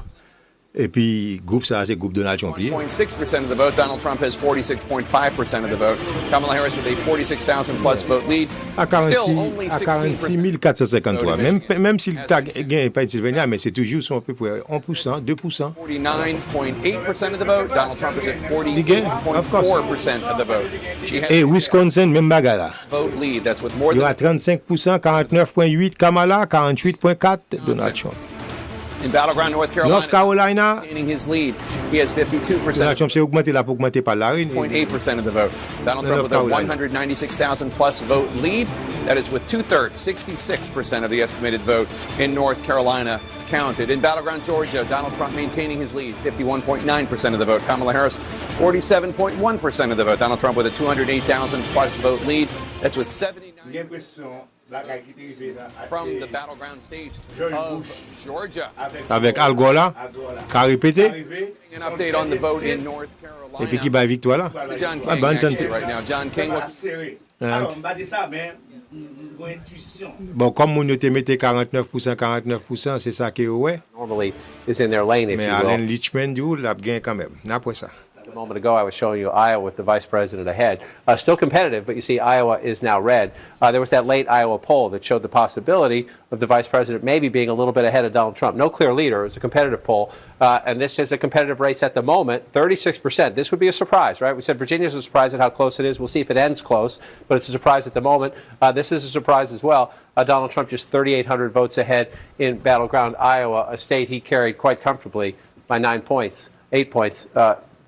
Et puis, groupe ça, c'est groupe Donald Trump. 1.6% of the vote. Donald Trump has 46.5% of the vote. Kamala Harris with a 46,000 plus vote lead. Still only 16%. 453. Même s'il a gagné Pennsylvania, mais c'est toujours à peu près 1%, 2%. 49.8% of the vote. Donald Trump is at 48.4% of the vote. Et Wisconsin, même bagarre. Vote lead. That's with more Il y than a 35%, 49.8 Kamala, 48.4 Donald Trump. in Battleground, North Carolina, maintaining his lead. He has 52%. Donald Trump s'est augmenté là pour augmenter par la reine. 0.8% of the vote. Donald Trump with a 196,000 plus vote lead. That is with 2/3, 66% of the estimated vote in North Carolina counted. In Battleground, Georgia, Donald Trump maintaining his lead, 51.9% of the vote. Kamala Harris, 47.1% of the vote. Donald Trump with a 208,000 plus vote lead. That's with 79. From the battleground state of Georgia. Avec Al Gore là, qui a répété. An update on the vote in North Carolina. Et puis qui bat victoire là. John King actually right now. John King. Bon, comme mon te mette 49%, c'est ça que ouais. Normally is in their lane, if mais you will. Alan Lichman, il a gagné quand même. Après ça. A moment ago, I was showing you Iowa with the vice president ahead. Still competitive, but you see Iowa is now red. There was that late Iowa poll that showed the possibility of the vice president maybe being a little bit ahead of Donald Trump. No clear leader. It was a competitive poll. And this is a competitive race at the moment, 36%. This would be a surprise, right? We said Virginia's a surprise at how close it is. We'll see if it ends close, but it's a surprise at the moment. This is a surprise as well. Donald Trump just 3,800 votes ahead in Battleground, Iowa, a state he carried quite comfortably by 8 points,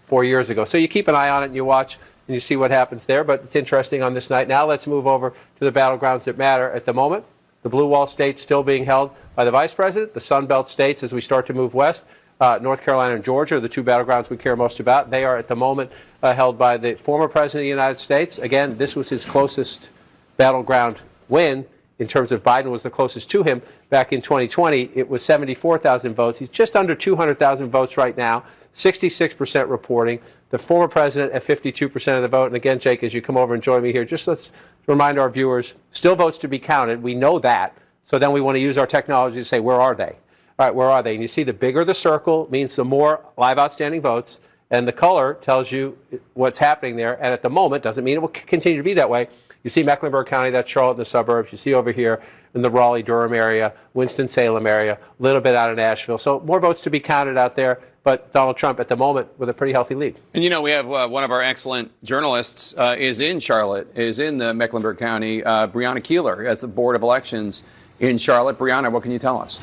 4 years ago. So you keep an eye on it and you watch and you see what happens there. But it's interesting on this night. Now let's move over to the battlegrounds that matter at the moment. The blue wall states still being held by the vice president. The Sun Belt states as we start to move west. North Carolina and Georgia are the two battlegrounds we care most about. They are at the moment held by the former president of the United States. Again, this was his closest battleground win in terms of Biden was the closest to him back in 2020. It was 74,000 votes. He's just under 200,000 votes right now. 66% reporting. The former president at 52% of the vote. And again, Jake, as you come over and join me here, just let's remind our viewers, still votes to be counted. We know that. So then we want to use our technology to say, where are they? All right, where are they? And you see the bigger the circle means the more live outstanding votes. And the color tells you what's happening there. And at the moment, doesn't mean it will continue to be that way. You see Mecklenburg County, that's Charlotte in the suburbs. You see over here in the Raleigh-Durham area, Winston-Salem area, a little bit out of Nashville. So more votes to be counted out there. But Donald Trump at the moment with a pretty healthy lead. And you know, we have one of our excellent journalists is in Charlotte, is in the Mecklenburg County, Brianna Keeler, as the Board of Elections in Charlotte. Brianna, what can you tell us?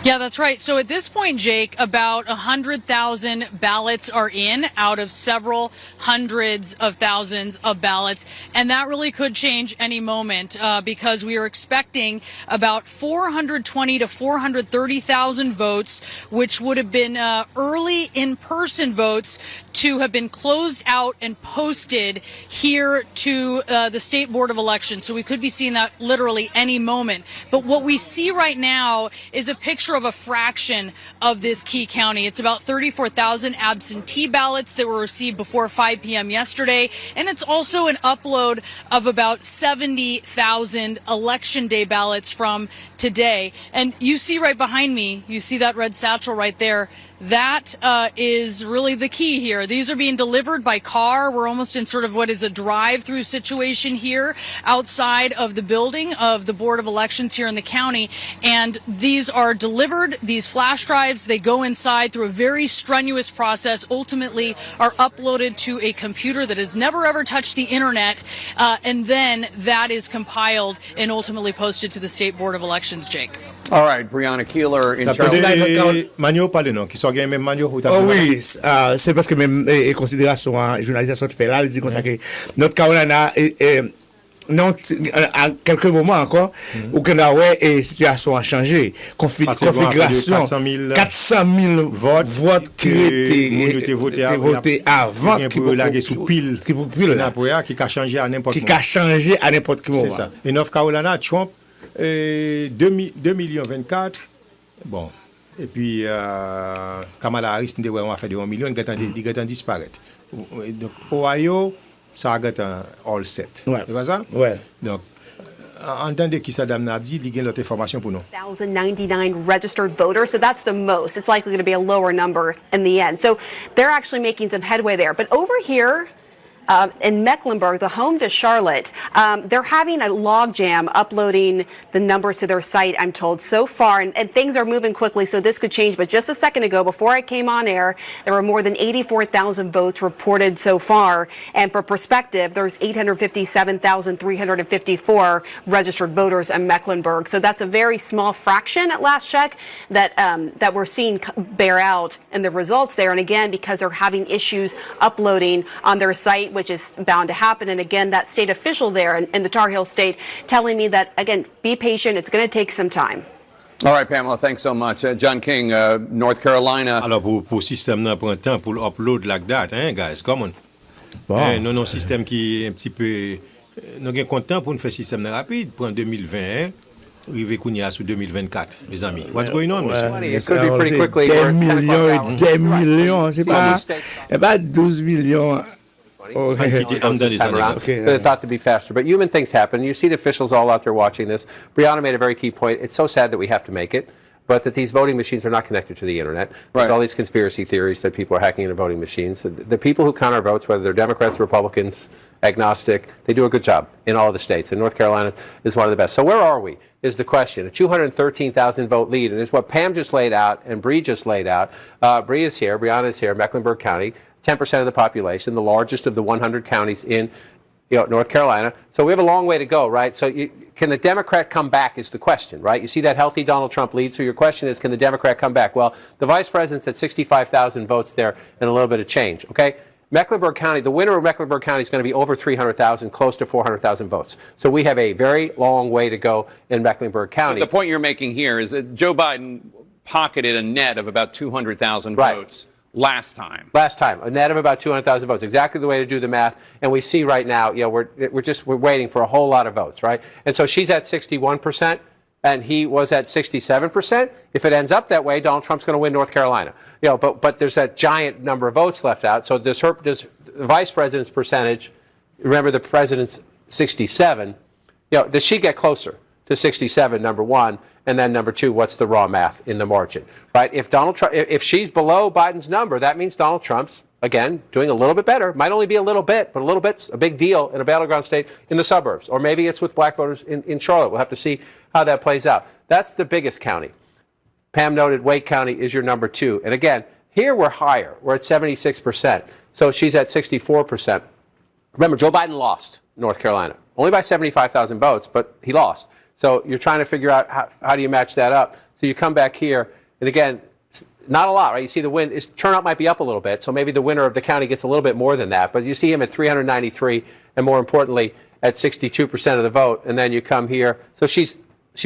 Yeah, that's right. So at this point, Jake, about 100,000 ballots are in out of several hundreds of thousands of ballots. And that really could change any moment because we are expecting about 420 to 430,000 votes, which would have been early in-person votes to have been closed out and posted here to the State Board of Elections. So we could be seeing that literally any moment. But what we see right now is a picture of a fraction of this key county. It's about 34,000 absentee ballots that were received before 5 p.m. yesterday. And it's also an upload of about 70,000 election day ballots from today. And you see right behind me, you see that red satchel right there. That is really the key here. These are being delivered by car. We're almost in sort of what is a drive-through situation here outside of the building of the Board of Elections here in the county. And these are delivered, these flash drives, they go inside through a very strenuous process, ultimately are uploaded to a computer that has never ever touched the internet. And then that is compiled and ultimately posted to the State Board of Elections, Jake. All right, Brianna Keeler in Charlotte. Manio parle non, qui sont même Manio. Oh oui, c'est parce que même considération journalisation fait là, il dit comme ça que North Carolina non, en quelques moments encore, où que la situation a changé. Configuration, 400 000 votes qui étaient votés avant, qui a changé à n'importe quel moment. C'est ça. Et North Carolina, Trump, 2,24 millions. Bon. Et puis, Kamala Harris, on va faire de 1 million, il va disparaître. Donc, Ohio, ça a été all set. Ouais. C'est pas ça? Ouais. Donc, entendez qui ça dame n'a dit, il y a l'autre information pour nous. 1,099 registered voters, so that's the most. It's likely going to be a lower number in the end. So they're actually making some headway there. But over here, in Mecklenburg, the home to Charlotte, they're having a logjam uploading the numbers to their site, I'm told, so far. And things are moving quickly, so this could change. But just a second ago, before I came on air, there were more than 84,000 votes reported so far. And for perspective, there's 857,354 registered voters in Mecklenburg. So that's a very small fraction at last check that we're seeing bear out in the results there. And again, because they're having issues uploading on their site, which is bound to happen. And again, that state official there in the Tar Heel state telling me that, again, be patient. It's going to take some time. All right, Pamela, thanks so much. John King, North Carolina. Alors, pour système là, prend temps pour upload like that, hein, guys, come on. Bon. Non, système qui est un petit peu... Nous avons content pour nous faire système rapide, pour 2020, hein, arriver Kounia sur 2024, mes amis. What's going on, monsieur? It could be pretty quickly. Des We're at 10 millions o'clock et des millions, c'est pas 12 millions. this time around. So they thought to be faster. But human things happen. You see the officials all out there watching this. Brianna made a very key point. It's so sad that we have to make it, but that these voting machines are not connected to the internet. There's all these conspiracy theories that people are hacking into voting machines. The people who count our votes, whether they're Democrats, Republicans, agnostic, they do a good job in all of the states. And North Carolina is one of the best. So where are we is the question. A 213,000 vote lead, and it's what Pam just laid out and Bree just laid out. Bree is here, Brianna is here, Mecklenburg County. 10% of the population, the largest of the 100 counties in North Carolina. So we have a long way to go, right? So can the Democrat come back is the question, right? You see that healthy Donald Trump lead. So your question is, can the Democrat come back? Well, the vice president's at 65,000 votes there and a little bit of change, okay? Mecklenburg County, the winner of Mecklenburg County is going to be over 300,000, close to 400,000 votes. So we have a very long way to go in Mecklenburg County. So the point you're making here is that Joe Biden pocketed a net of about 200,000 votes. Last time, a net of about 200,000 votes. Exactly the way to do the math. And we see right now, we're waiting for a whole lot of votes, right? And so she's at 61%, and he was at 67%. If it ends up that way, Donald Trump's going to win North Carolina. But there's that giant number of votes left out. So does the vice president's percentage? Remember, the president's 67. Does she get closer to 67? Number one. And then number two, what's the raw math in the margin, right? If Donald Trump, if she's below Biden's number, that means Donald Trump's, again, doing a little bit better. Might only be a little bit, but a little bit's a big deal in a battleground state in the suburbs. Or maybe it's with black voters in Charlotte. We'll have to see how that plays out. That's the biggest county. Pam noted Wake County is your number two. And again, here we're higher. We're at 76%. So she's at 64%. Remember, Joe Biden lost North Carolina, only by 75,000 votes, but he lost. So you're trying to figure out how do you match that up. So you come back here, and again, not a lot, right? You see the win, turnout might be up a little bit, so maybe the winner of the county gets a little bit more than that. But you see him at 393, and more importantly, at 62% of the vote. And then you come here. So she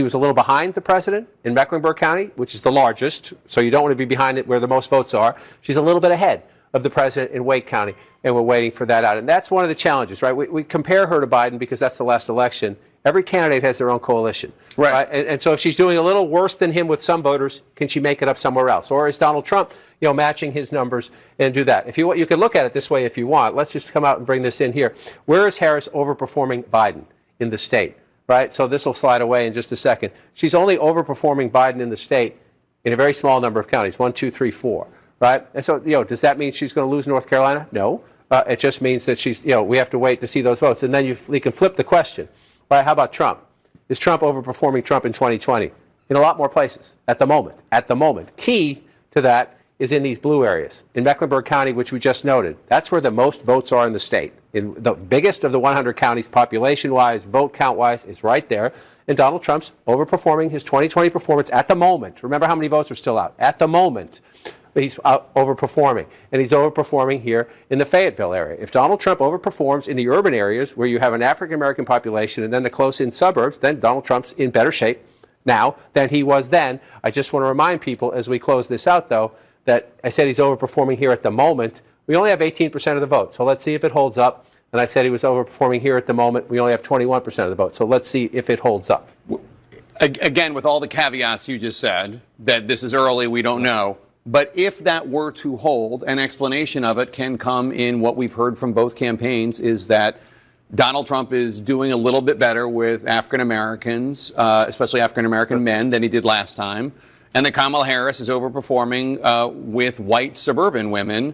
was a little behind the president in Mecklenburg County, which is the largest. So you don't want to be behind it where the most votes are. She's a little bit ahead of the president in Wake County, and we're waiting for that out. And that's one of the challenges, right? We compare her to Biden because that's the last election. Every candidate has their own coalition. Right. And so if she's doing a little worse than him with some voters, can she make it up somewhere else? Or is Donald Trump, matching his numbers and do that? If you can look at it this way if you want. Let's just come out and bring this in here. Where is Harris overperforming Biden in the state? Right? So this will slide away in just a second. She's only overperforming Biden in the state in a very small number of counties, 1, 2, 3, 4. Right? And so, does that mean she's going to lose North Carolina? No. It just means that she's, we have to wait to see those votes. And then you can flip the question. Right, how about Trump? Is Trump overperforming Trump in 2020? In a lot more places at the moment. At the moment. Key to that is in these blue areas. In Mecklenburg County, which we just noted, that's where the most votes are in the state. In the biggest of the 100 counties, population-wise, vote count-wise, is right there. And Donald Trump's overperforming his 2020 performance at the moment. Remember how many votes are still out? At the moment. But he's overperforming. And he's overperforming here in the Fayetteville area. If Donald Trump overperforms in the urban areas where you have an African-American population and then the close-in suburbs, then Donald Trump's in better shape now than he was then. I just want to remind people as we close this out, though, that I said he's overperforming here at the moment. We only have 18% of the vote. So let's see if it holds up. And I said he was overperforming here at the moment. We only have 21% of the vote. So let's see if it holds up. Again, with all the caveats you just said, that this is early, we don't know. But if that were to hold, an explanation of it can come in what we've heard from both campaigns is that Donald Trump is doing a little bit better with African Americans, especially African American men, than he did last time, and that Kamala Harris is overperforming with white suburban women,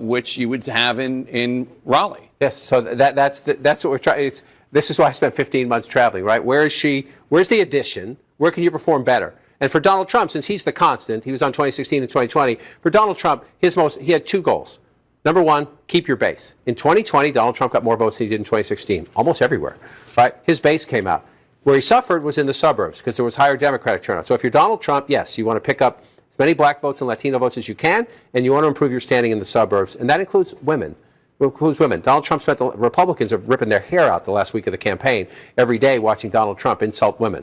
which you would have in Raleigh. Yes, so that's what we're trying. This is why I spent 15 months traveling, right? Where is she? Where's the addition? Where can you perform better? And for Donald Trump, since he's the constant, he was on 2016 and 2020. For Donald Trump, he had two goals. Number one, keep your base. In 2020, Donald Trump got more votes than he did in 2016, almost everywhere, right? His base came out. Where he suffered was in the suburbs because there was higher Democratic turnout. So if you're Donald Trump, yes, you want to pick up as many black votes and Latino votes as you can, and you want to improve your standing in the suburbs, and that includes women. Donald Trump spent the Republicans are ripping their hair out the last week of the campaign every day watching Donald Trump insult women.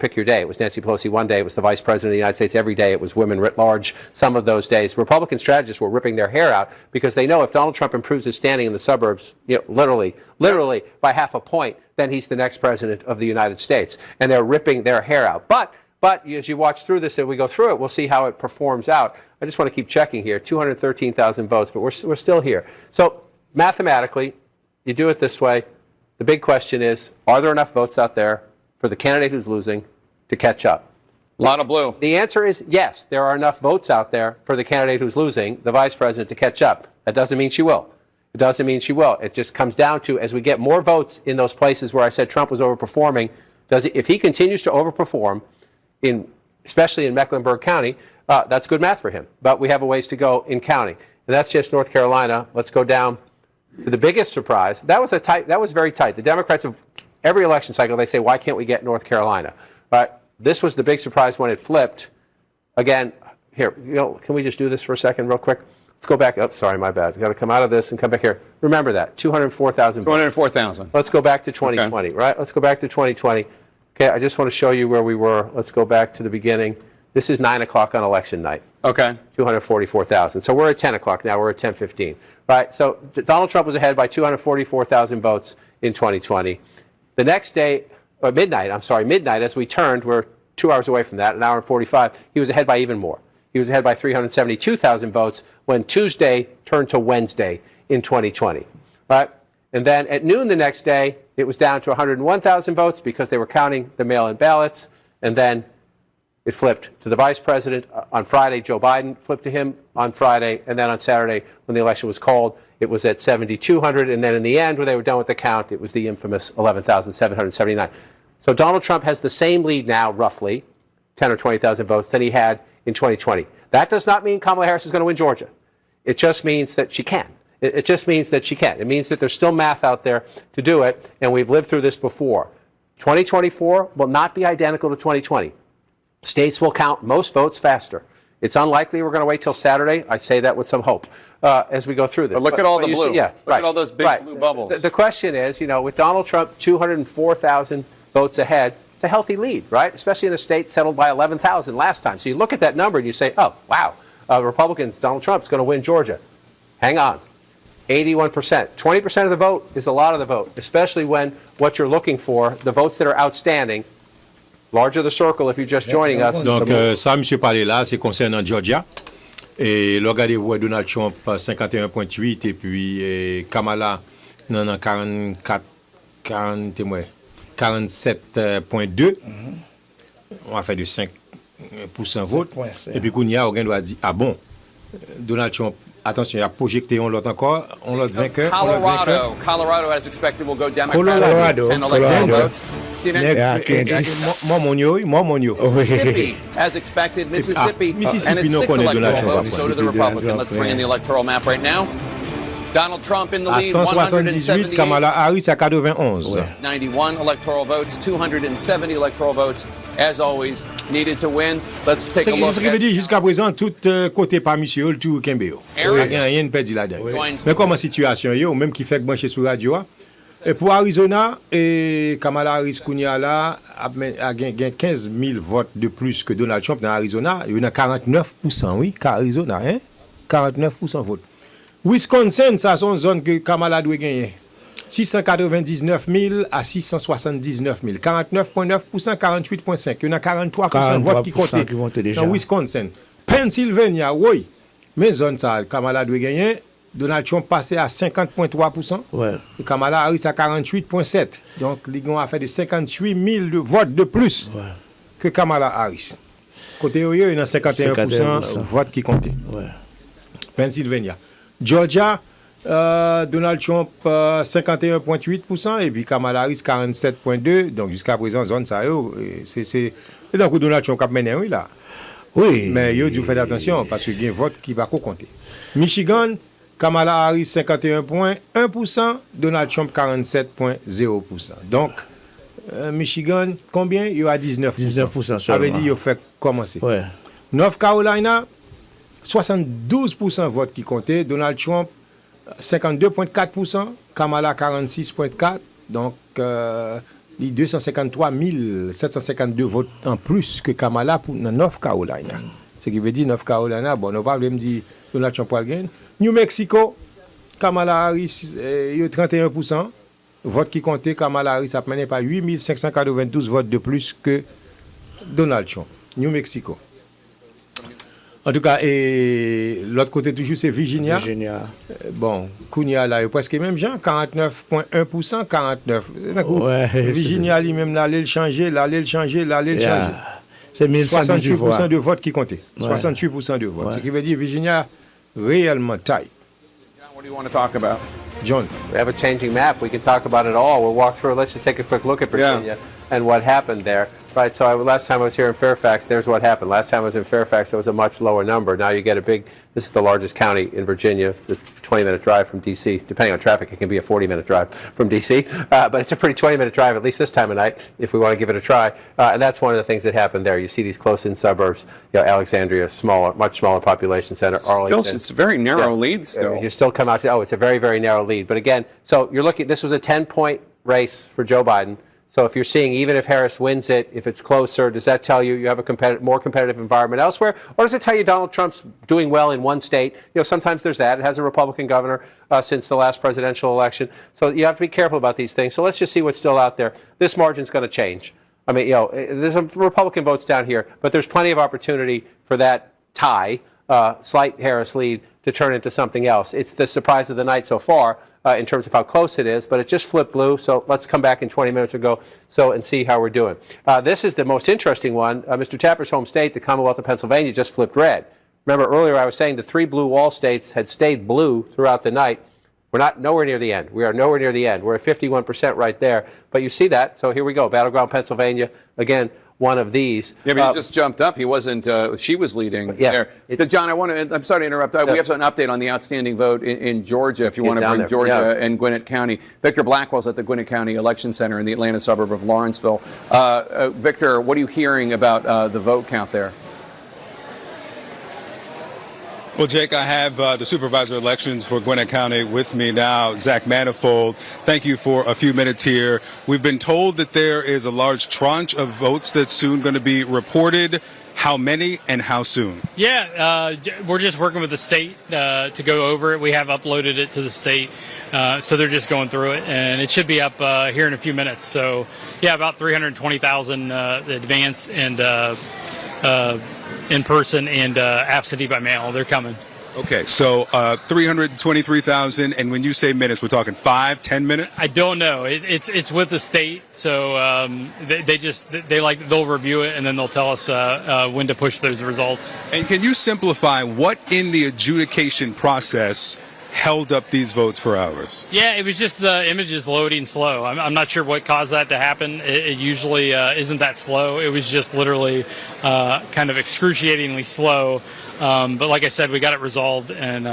Pick your day. It was Nancy Pelosi one day. It was the Vice President of the United States every day. It was women writ large some of those days. Republican strategists were ripping their hair out because they know if Donald Trump improves his standing in the suburbs, literally by half a point, then he's the next president of the United States. And they're ripping their hair out. But as you watch through this and we go through it, we'll see how it performs out. I just want to keep checking here. 213,000 votes, but we're still here. So mathematically, you do it this way. The big question is, are there enough votes out there for the candidate who's losing to catch up? A lot of blue. The answer is yes, there are enough votes out there for the candidate who's losing, the vice president, to catch up. That doesn't mean she will. It doesn't mean she will. It just comes down to, as we get more votes in those places where I said Trump was overperforming, if he continues to overperform, especially in Mecklenburg County, that's good math for him. But we have a ways to go in county. And that's just North Carolina. Let's go down to the biggest surprise. That was very tight. The Democrats have every election cycle, they say, why can't we get North Carolina? But this was the big surprise when it flipped. Again, here, can we just do this for a second real quick? Let's go back. Oh, sorry, my bad. We've got to come out of this and come back here. Remember that, 204,000. 204,000. Let's go back to 2020, okay. Right? Let's go back to 2020. Okay, I just want to show you where we were. Let's go back to the beginning. This is 9 o'clock on election night. Okay. 244,000. So we're at 10 o'clock now. We're at 10:15. Right? So Donald Trump was ahead by 244,000 votes in 2020. The next day, or midnight, as we turned, we're 2 hours away from that, an hour and 45, he was ahead by even more. He was ahead by 372,000 votes when Tuesday turned to Wednesday in 2020. Right? And then at noon the next day, it was down to 101,000 votes because they were counting the mail-in ballots. And then it flipped to the vice president on Friday. Joe Biden flipped to him on Friday. And then on Saturday, when the election was called, it was at 7,200. And then in the end, when they were done with the count, it was the infamous 11,779. So Donald Trump has the same lead now, roughly, 10 or 20,000 votes, than he had in 2020. That does not mean Kamala Harris is going to win Georgia. It just means that she can. It just means that she can. It means that there's still math out there to do it, and we've lived through this before. 2024 will not be identical to 2020. States will count most votes faster. It's unlikely we're going to wait till Saturday. I say that with some hope as we go through this. But look at all the blue. Look at all those big blue bubbles. The question is, with Donald Trump 204,000 votes ahead, it's a healthy lead, right? Especially in a state settled by 11,000 last time. So you look at that number and you say, oh, wow, Republicans, Donald Trump's going to win Georgia. Hang on. 81%. 20% of the vote is a lot of the vote, especially when what you're looking for, the votes that are outstanding, larger the circle if you're just joining us. Donc, ça, M. parlait là, c'est concernant Georgia. Et là, regardez-vous, Donald Trump 51,8 et puis Kamala, 47,2. On va faire de 5% vote. Et puis, Kounia, on doit dire, ah bon, Donald Trump, attention, il a projeté on l'autre encore, on l'autre vainqueur. Colorado, as expected, will go Democratic. 10 electoral votes. Mississippi, as expected, Mississippi, and its 6 electoral votes go to the Republican. Let's bring in the electoral map right now. Donald Trump in the lead, 178. Kamala Harris à 91. 91 electoral votes, 270 electoral votes, as always, needed to win. Let's take a look. Ce qui veut dire, jusqu'à présent, tout côté par monsieur, tout Kembe. Il n'y a rien de perdu là-dedans. Mais comment situation, même qui fait que brancher sur radio, et pour Arizona, Kamala Harris Kounia là a gagné 15 000 votes de plus que Donald Trump dans Arizona. Il y en a 49%, oui, Arizona, 49% vote. Wisconsin, ça c'est une zone que Kamala doit gagner. 699 000 à 679 000. 49,9%, 48,5%. Il y en a 43% de votes qui comptent dans Wisconsin. Pennsylvania, oui. Mais zone ça, Kamala doit gagner. Donald Trump passé à 50,3%. Ouais. Et Kamala Harris à 48,7%. Donc, ils ont affaire de 58 000 de votes de plus que Kamala Harris. Côté il y a 51% votes qui comptaient. Ouais. Pennsylvania. Georgia, Donald Trump 51,8% et puis Kamala Harris 47,2%. Donc, jusqu'à présent, zone ça, c'est donc Donald Trump a mené, oui, là. Oui. Mais il faut faire attention parce qu'il y a un vote qui va compter. Michigan, Kamala Harris 51,1%, Donald Trump 47,0%. Donc, Michigan, combien? Il y a 19%. 19% seulement. Ça veut dire qu'il faut commencer. Ouais. North Carolina, 72% vote qui comptait, Donald Trump 52,4%, Kamala 46,4%. Donc, les 253 752 votes en plus que Kamala pour North Carolina. Ce qui veut dire North Carolina, bon, on va pas me dire Donald Trump va gagner. New Mexico, Kamala Harris, il y a 31%. Vote qui comptait, Kamala Harris a mené par 8 592 votes de plus que Donald Trump. New Mexico. En tout cas, et l'autre côté toujours, c'est Virginia. Bon, Kounia, là, il y a presque même gens, 49,1%, 49%. Ouais, Virginia, lui-même, là, allait le changer, C'est 1118 voix. 68% de votes qui comptaient. 68% de votes. Ouais. Ce qui veut dire Virginia réellement tight. What do you want to talk about? John. We have a changing map. We can talk about it all. We'll walk through. Let's just take a quick look at Virginia and what happened there. Right, so last time I was here in Fairfax, there's what happened. Last time I was in Fairfax, there was a much lower number. Now you get this is the largest county in Virginia. It's a 20-minute drive from D.C. Depending on traffic, it can be a 40-minute drive from D.C. But it's a pretty 20-minute drive, at least this time of night, if we want to give it a try. And that's one of the things that happened there. You see these close-in suburbs, Alexandria, much smaller population center, Arlington. It's a very narrow lead still. You still come out to, it's a very, very narrow lead. But again, so you're looking, this was a 10-point race for Joe Biden. So if you're seeing, even if Harris wins it, if it's closer, does that tell you have a more competitive environment elsewhere? Or does it tell you Donald Trump's doing well in one state? Sometimes there's that. It has a Republican governor since the last presidential election. So you have to be careful about these things. So let's just see what's still out there. This margin's going to change. I mean, there's some Republican votes down here, but there's plenty of opportunity for that tie, slight Harris lead, to turn into something else. It's the surprise of the night so far. In terms of how close it is, but it just flipped blue, so let's come back in 20 minutes or so and see how we're doing. This is the most interesting one. Mr. Tapper's home state, the Commonwealth of Pennsylvania, just flipped red. Remember earlier I was saying the three blue wall states had stayed blue throughout the night. We're nowhere near the end. We are nowhere near the end. We're at 51% right there, but you see that, so here we go. Battleground, Pennsylvania, again, one of these. Yeah, but he just jumped up. He wasn't. She was leading there. John, I'm sorry to interrupt. We have an update on the outstanding vote in Georgia. If you want to bring Georgia and Gwinnett County, Victor Blackwell's at the Gwinnett County Election Center in the Atlanta suburb of Lawrenceville. Victor, what are you hearing about the vote count there? Well, Jake, I have the supervisor of elections for Gwinnett County with me now, Zach Manifold. Thank you for a few minutes here. We've been told that there is a large tranche of votes that's soon going to be reported. How many and how soon? Yeah, we're just working with the state to go over it. We have uploaded it to the state, so they're just going through it, and it should be up here in a few minutes. So, yeah, about 320,000 advance and in person and absentee by mail. They're coming. Okay, so 323,000, and when you say minutes, we're talking 5, 10 minutes? I don't know. It's with the state, so they'll review it and then they'll tell us when to push those results. And can you simplify what in the adjudication process held up these votes for hours? Yeah, it was just the images loading slow. I'm not sure what caused that to happen. It usually isn't that slow. It was just literally kind of excruciatingly slow. But like I said, we got it resolved and,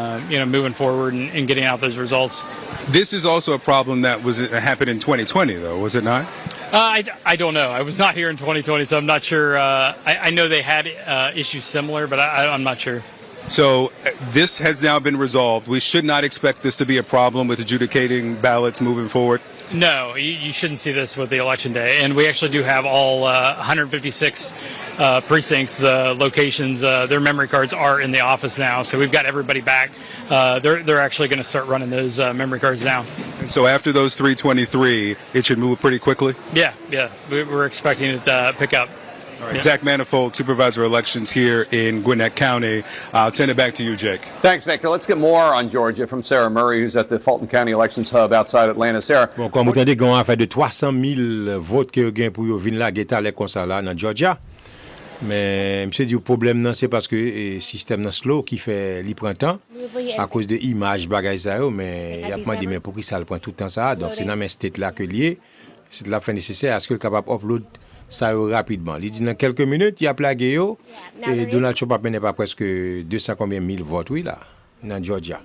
moving forward and getting out those results. This is also a problem that happened in 2020, though, was it not? I don't know. I was not here in 2020, so I'm not sure. I know they had issues similar, but I'm not sure. So this has now been resolved. We should not expect this to be a problem with adjudicating ballots moving forward? No, you shouldn't see this with the election day. And we actually do have all 156 precincts, the locations, their memory cards are in the office now. So we've got everybody back. They're actually going to start running those memory cards now. And so after those 323, it should move pretty quickly? Yeah. We're expecting it to pick up. All right, Zach Manifold, Supervisor of Elections here in Gwinnett County. I'll turn it back to you, Jake. Thanks, Victor. Let's get more on Georgia from Sarah Murray, who's at the Fulton County Elections Hub outside Atlanta. Sarah. Bon, comme vous entendez, il y a un affaire de 300 000 votes que gain pour venir là, guetter les concerts là, dans Georgia. Mais, monsieur dit, le problème, c'est parce que le système est slow qui fait le printemps à cause de l'image, bagage ça, mais il y a pas dit, mais pour qui ça le prend tout le temps ça? Donc, c'est dans mes state là que lié. C'est de la fin nécessaire à ce que le capable upload ça rapidement. Il dit dans quelques minutes, il y a plagué yo, et Donald Trump a mené pas presque 200 combien mille votes, oui, là, dans Georgia.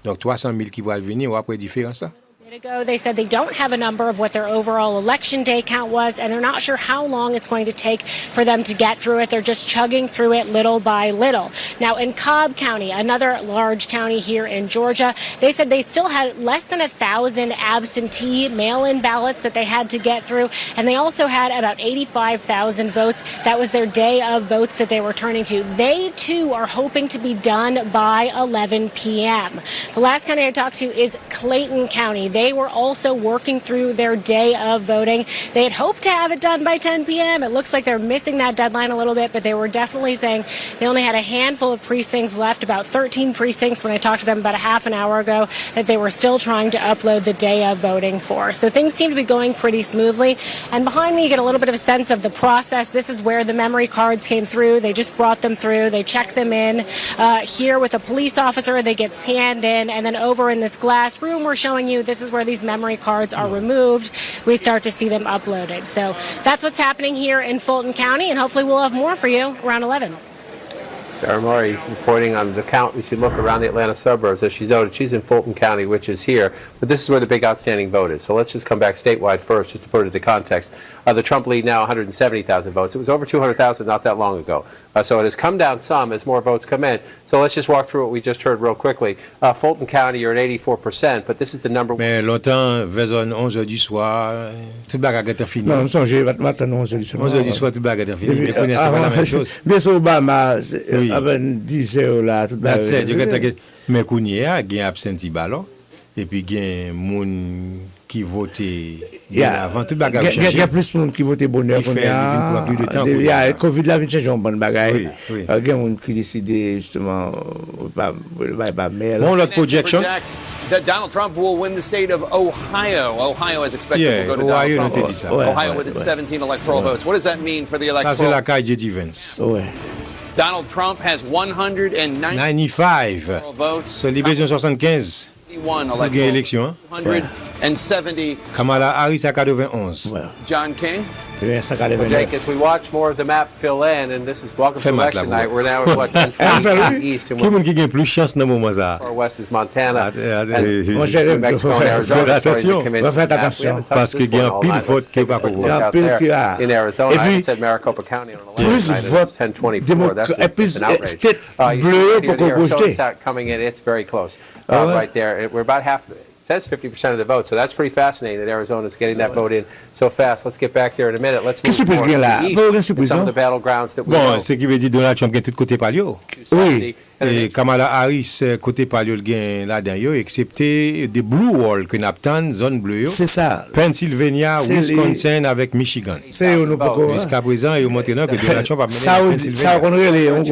Donc 300 000 qui vont venir, ou après différence ça. Ago, they said they don't have a number of what their overall election day count was, and they're not sure how long it's going to take for them to get through it. They're just chugging through it little by little. Now, in Cobb County, another large county here in Georgia, they said they still had less than 1,000 absentee mail-in ballots that they had to get through, and they also had about 85,000 votes. That was their day of votes that they were turning to. They, too, are hoping to be done by 11 p.m. The last county I talked to is Clayton County. They were also working through their day of voting. They had hoped to have it done by 10 p.m. It looks like they're missing that deadline a little bit, but they were definitely saying they only had a handful of precincts left, about 13 precincts when I talked to them about a half an hour ago, that they were still trying to upload the day of voting for. So things seem to be going pretty smoothly. And behind me, you get a little bit of a sense of the process. This is where the memory cards came through. They just brought them through. They check them in. Here with a police officer, they get scanned in. And then over in this glass room, we're showing you this is where these memory cards are removed. We start to see them uploaded. So that's what's happening here in Fulton County, and hopefully we'll have more for you around 11. Sarah Murray reporting on the count as you look around the Atlanta suburbs. As she's noted, she's in Fulton County, which is here, but this is where the big outstanding vote is. So let's just come back statewide first, just to put it into context. The Trump lead now 170,000 votes. It was over 200,000 not that long ago. So it has come down some as more votes come in. So let's just walk through what we just heard real quickly. Fulton County, you're at 84%, but this is the number one. Mais longtemps, vers 11h du soir, toute bagarre est finie. Non, je matin 11h du soir. 11h du soir, toute bagarre est finie. Mais c'est pas la même chose. Mais sur Obama, avant 10h là, toute bagarre. Mais Kounia, il y a absentee ballot, et puis il y a moun qui votait avant toute bagarre. Il y a plus de monde qui votait bonheur qu'on a. Il y a Covid là, il change en bonne bagarre. Il y a des gens qui décident justement pas mail. Bon, l'autre projection. That Donald Trump will win the state of Ohio. Ohio is expected to go to Donald Trump. Ohio with its 17 electoral votes. What does that mean for the electoral? Ça, c'est la caille J.D. Vance. Donald Trump has 195 votes. C'est libération 75. Pour gagner l'élection. 170. Kamala Harris à 91. John King. Jake, as we watch more of the map fill in, and this is welcome to election night, we're now at what, 10:20 east, and qui monde qui gagne plus chance dans moment ça? Far west is Montana, New Mexico and Arizona. Faites attention, parce que il y a un pile vote qui va pas voir. In Arizona, I said Maricopa County on election night, it's 10:24. That's an outrage. Bleu pour composter. Coming in, it's very close, right there. We're about half. It says 50% of the vote, so that's pretty fascinating that Arizona's getting that vote in so fast. Let's get back there in a minute. Let's move more to the east and some of the battlegrounds that we know. Bon, ce qui veut dire Donald Trump gagne tout côté palio. Oui. Et Kamala Harris côté palio gagne là-dedans, excepté des blue wall que n'abtan zone bleue. C'est ça. Pennsylvania, Wisconsin avec Michigan. C'est nous pourquoi. Jusqu'à présent, il montre que Donald Trump a mené ça on relève, on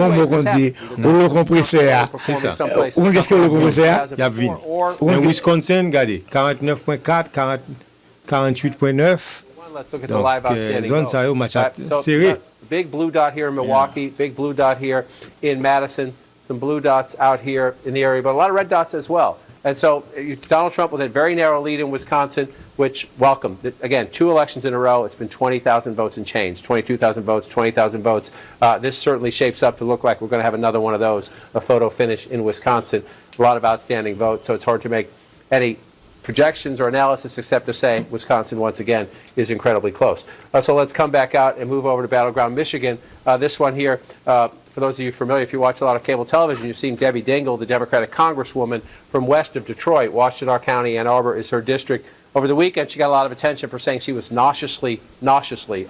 dit le compresseur. C'est ça. On qu'est-ce que le compresseur? Il y a 20. Mais Wisconsin, regardez, 49.4, 48.9. Let's look at the live outstanding vote. Serré. Big blue dot here in Milwaukee, big blue dot here in Madison, some blue dots out here in the area, but a lot of red dots as well. And so Donald Trump with a very narrow lead in Wisconsin, which, welcome. Again, 2 elections in a row. It's been 20,000 votes and change, 22,000 votes, 20,000 votes. This certainly shapes up to look like we're going to have another one of those, a photo finish in Wisconsin. A lot of outstanding votes, so it's hard to make any projections or analysis except to say Wisconsin, once again, is incredibly close. So let's come back out and move over to Battleground, Michigan. This one here, for those of you familiar, if you watch a lot of cable television, you've seen Debbie Dingell, the Democratic Congresswoman from west of Detroit. Washtenaw County, Ann Arbor is her district. Over the weekend, she got a lot of attention for saying she was nauseously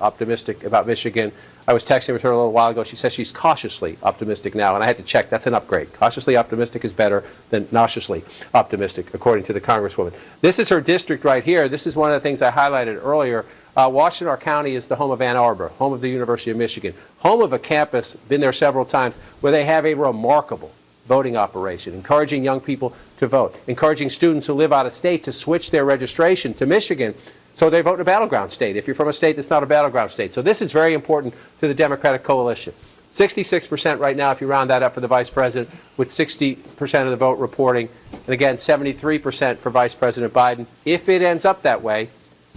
optimistic about Michigan. I was texting with her a little while ago. She says she's cautiously optimistic now, and I had to check. That's an upgrade. Cautiously optimistic is better than nauseously optimistic, according to the Congresswoman. This is her district right here. This is one of the things I highlighted earlier Washtenaw County is the home of Ann Arbor, home of the University of Michigan, home of a campus, been there several times, where they have a remarkable voting operation, encouraging young people to vote, encouraging students who live out of state to switch their registration to Michigan so they vote in a battleground state if you're from a state that's not a battleground state. So this is very important to the Democratic coalition. 66% right now, if you round that up for the vice president, with 60% of the vote reporting, and again, 73% for Vice President Biden. If it ends up that way,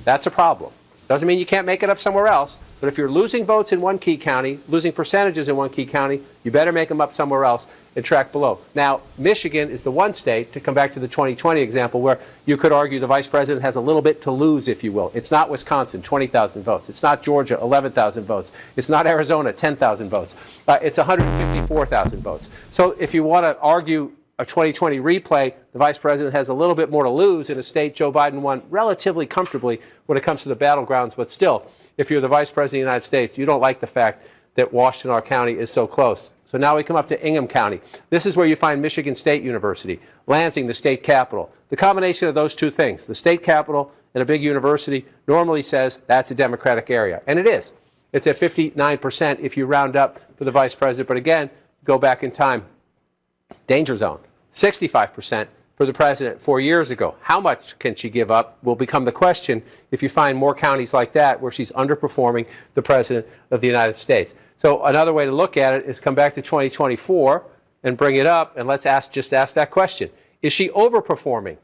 that's a problem. Doesn't mean you can't make it up somewhere else, but if you're losing votes in one key county, losing percentages in one key county, you better make them up somewhere else and track below. Now, Michigan is the one state, to come back to the 2020 example, where you could argue the vice president has a little bit to lose, if you will. It's not Wisconsin, 20,000 votes. It's not Georgia, 11,000 votes. It's not Arizona, 10,000 votes. It's 154,000 votes. So if you want to argue a 2020 replay, the vice president has a little bit more to lose in a state Joe Biden won relatively comfortably when it comes to the battlegrounds. But still, if you're the vice president of the United States, you don't like the fact that Washtenaw County is so close. So now we come up to Ingham County. This is where you find Michigan State University, Lansing, the state capital. The combination of those two things, the state capital and a big university, normally says that's a Democratic area. And it is. It's at 59% if you round up for the vice president. But again, go back in time. Danger zone, 65% for the president 4 years ago. How much can she give up will become the question if you find more counties like that where she's underperforming the president of the United States. So another way to look at it is come back to 2024 and bring it up, and let's just ask that question. Is she overperforming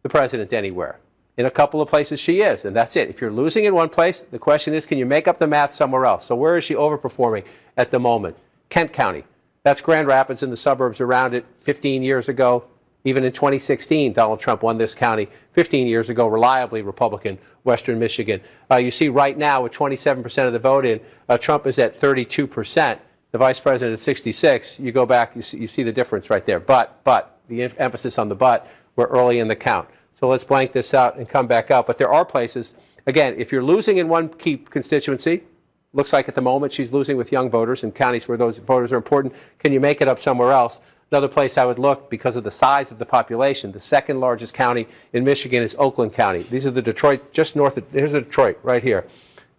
the president anywhere? In a couple of places she is, and that's it. If you're losing in one place, the question is, can you make up the math somewhere else? So where is she overperforming at the moment? Kent County. That's Grand Rapids and the suburbs around it. 15 years ago, even in 2016, Donald Trump won this county. 15 years ago, reliably Republican, Western Michigan. You see right now with 27% of the vote in, Trump is at 32%. The vice president is 66. You go back, you see the difference right there. But, the emphasis on the but, we're early in the count. So let's blank this out and come back up. But there are places, again, if you're losing in one key constituency, looks like at the moment she's losing with young voters in counties where those voters are important. Can you make it up somewhere else? Another place I would look, because of the size of the population, the second largest county in Michigan is Oakland County. These are the Detroit, just north of, here's the Detroit right here.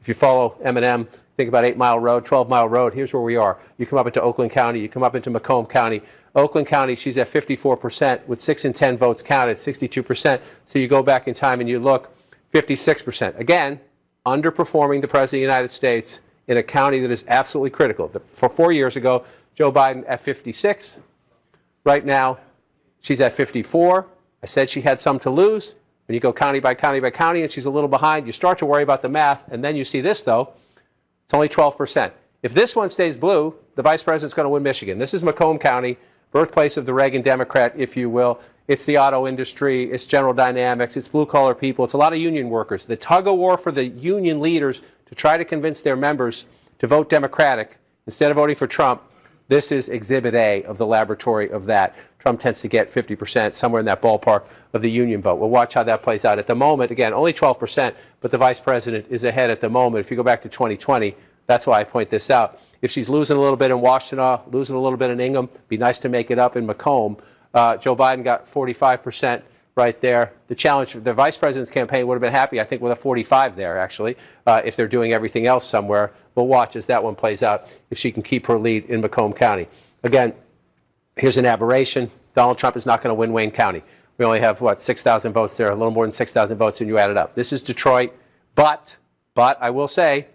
If you follow M&M, think about 8 Mile Road, 12 Mile Road, here's where we are. You come up into Oakland County, you come up into Macomb County. Oakland County, she's at 54% with 6 in 10 votes counted, 62%. So you go back in time and you look, 56%. Again, underperforming the President of the United States in a county that is absolutely critical. For 4 years ago, Joe Biden at 56. Right now, she's at 54. I said she had some to lose. When you go county by county by county and she's a little behind, you start to worry about the math. And then you see this, though. It's only 12%. If this one stays blue, the vice president's going to win Michigan. This is Macomb County, birthplace of the Reagan Democrat, if you will. It's the auto industry. It's General Dynamics. It's blue-collar people. It's a lot of union workers. The tug-of-war for the union leaders to try to convince their members to vote Democratic instead of voting for Trump. This is Exhibit A of the laboratory of that. Trump tends to get 50%, somewhere in that ballpark, of the union vote. We'll watch how that plays out. At the moment, again, only 12%, but the vice president is ahead at the moment. If you go back to 2020, that's why I point this out. If she's losing a little bit in Washtenaw, losing a little bit in Ingham, be nice to make it up in Macomb. Joe Biden got 45% right there. The challenge, the vice president's campaign would have been happy, I think, with a 45 there, actually, if they're doing everything else somewhere. We'll watch as that one plays out, if she can keep her lead in Macomb County. Again, here's an aberration. Donald Trump is not going to win Wayne County. We only have, 6,000 votes there, a little more than 6,000 votes when you add it up. This is Detroit, but I will say,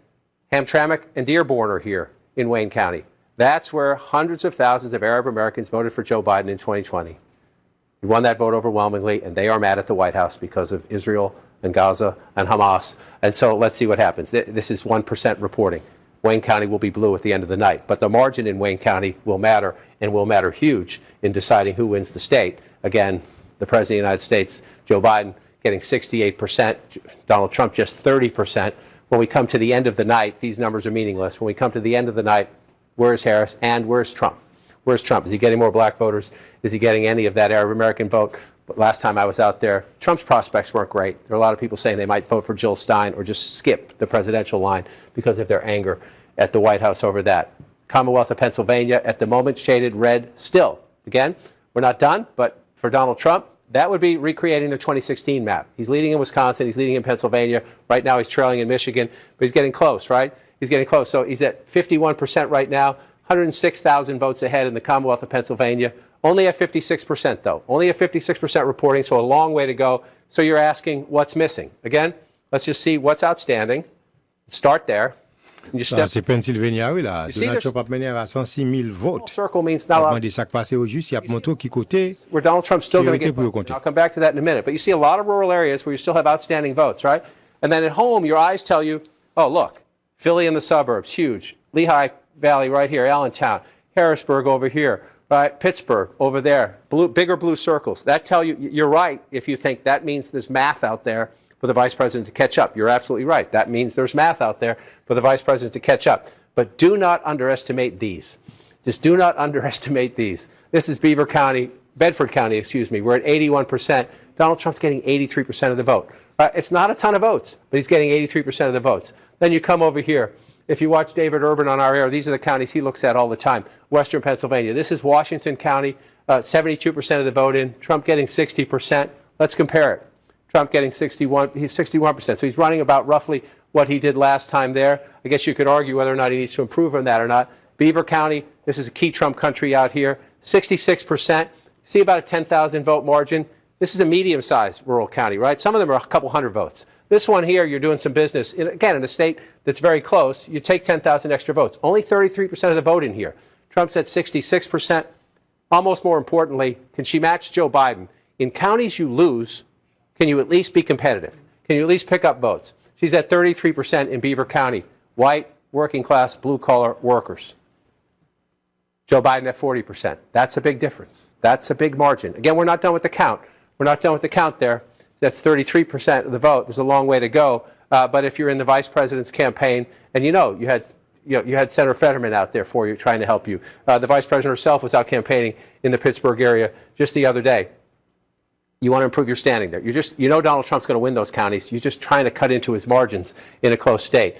Hamtramck and Dearborn are here in Wayne County. That's where hundreds of thousands of Arab Americans voted for Joe Biden in 2020. He won that vote overwhelmingly, and they are mad at the White House because of Israel and Gaza and Hamas. And so let's see what happens. This is 1% reporting. Wayne County will be blue at the end of the night. But the margin in Wayne County will matter, and will matter huge in deciding who wins the state. Again, the President of the United States, Joe Biden, getting 68%, Donald Trump just 30%. When we come to the end of the night, these numbers are meaningless. When we come to the end of the night, where's Harris and where's Trump? Where's Trump? Is he getting more black voters? Is he getting any of that Arab American vote? But last time I was out there, Trump's prospects weren't great. There are a lot of people saying they might vote for Jill Stein or just skip the presidential line because of their anger at the White House over that. Commonwealth of Pennsylvania, at the moment, shaded red still. Again, we're not done, but for Donald Trump, That would be recreating the 2016 map. He's leading in Wisconsin. He's leading in Pennsylvania. Right now he's trailing in Michigan, but he's getting close, right? He's getting close. So he's at 51% right now, 106,000 votes ahead in the Commonwealth of Pennsylvania. Only at 56%, though. Only at 56% reporting, so a long way to go. So you're asking what's missing. Again, let's just see what's outstanding. Start there. C'est Pennsylvania, oui, là. Donald Trump a mené à 106 000 votes. Circle means not a demandé ça passé au juste, il a montré qui côté. Where Donald Trump's still going to get votes. I'll come back to that in a minute. But you see a lot of rural areas where you still have outstanding votes, right? And then at home, your eyes tell you, oh, look, Philly in the suburbs, huge. Lehigh Valley right here, Allentown. Harrisburg over here, right? Pittsburgh over there. Bigger blue circles. That tell you, you're right if you think that means there's math out there for the vice president to catch up. You're absolutely right. That means there's math out there for the vice president to catch up. But do not underestimate these. Just do not underestimate these. This is Bedford County, We're at 81%. Donald Trump's getting 83% of the vote. It's not a ton of votes, but he's getting 83% of the votes. Then you come over here. If you watch David Urban on our air, these are the counties he looks at all the time. Western Pennsylvania. This is Washington County, 72% of the vote in. Trump getting 60%. Let's compare it. Trump getting 61, he's 61%. So he's running about roughly what he did last time there. I guess you could argue whether or not he needs to improve on that or not. Beaver County, this is a key Trump country out here, 66%. See about a 10,000 vote margin. This is a medium-sized rural county, right? Some of them are a couple hundred votes. This one here, you're doing some business, again, in a state that's very close. You take 10,000 extra votes. Only 33% of the vote in here. Trump's at 66%. Almost more importantly, can she match Joe Biden? In counties you lose, can you at least be competitive? Can you at least pick up votes? She's at 33% in Beaver County. White, working class, blue-collar workers. Joe Biden at 40%. That's a big difference. That's a big margin. Again, we're not done with the count. We're not done with the count there. That's 33% of the vote. There's a long way to go. But if you're in the vice president's campaign, and you had Senator Fetterman out there for you, trying to help you. The vice president herself was out campaigning in the Pittsburgh area just the other day. You want to improve your standing there. You know Donald Trump's going to win those counties. You're just trying to cut into his margins in a close state.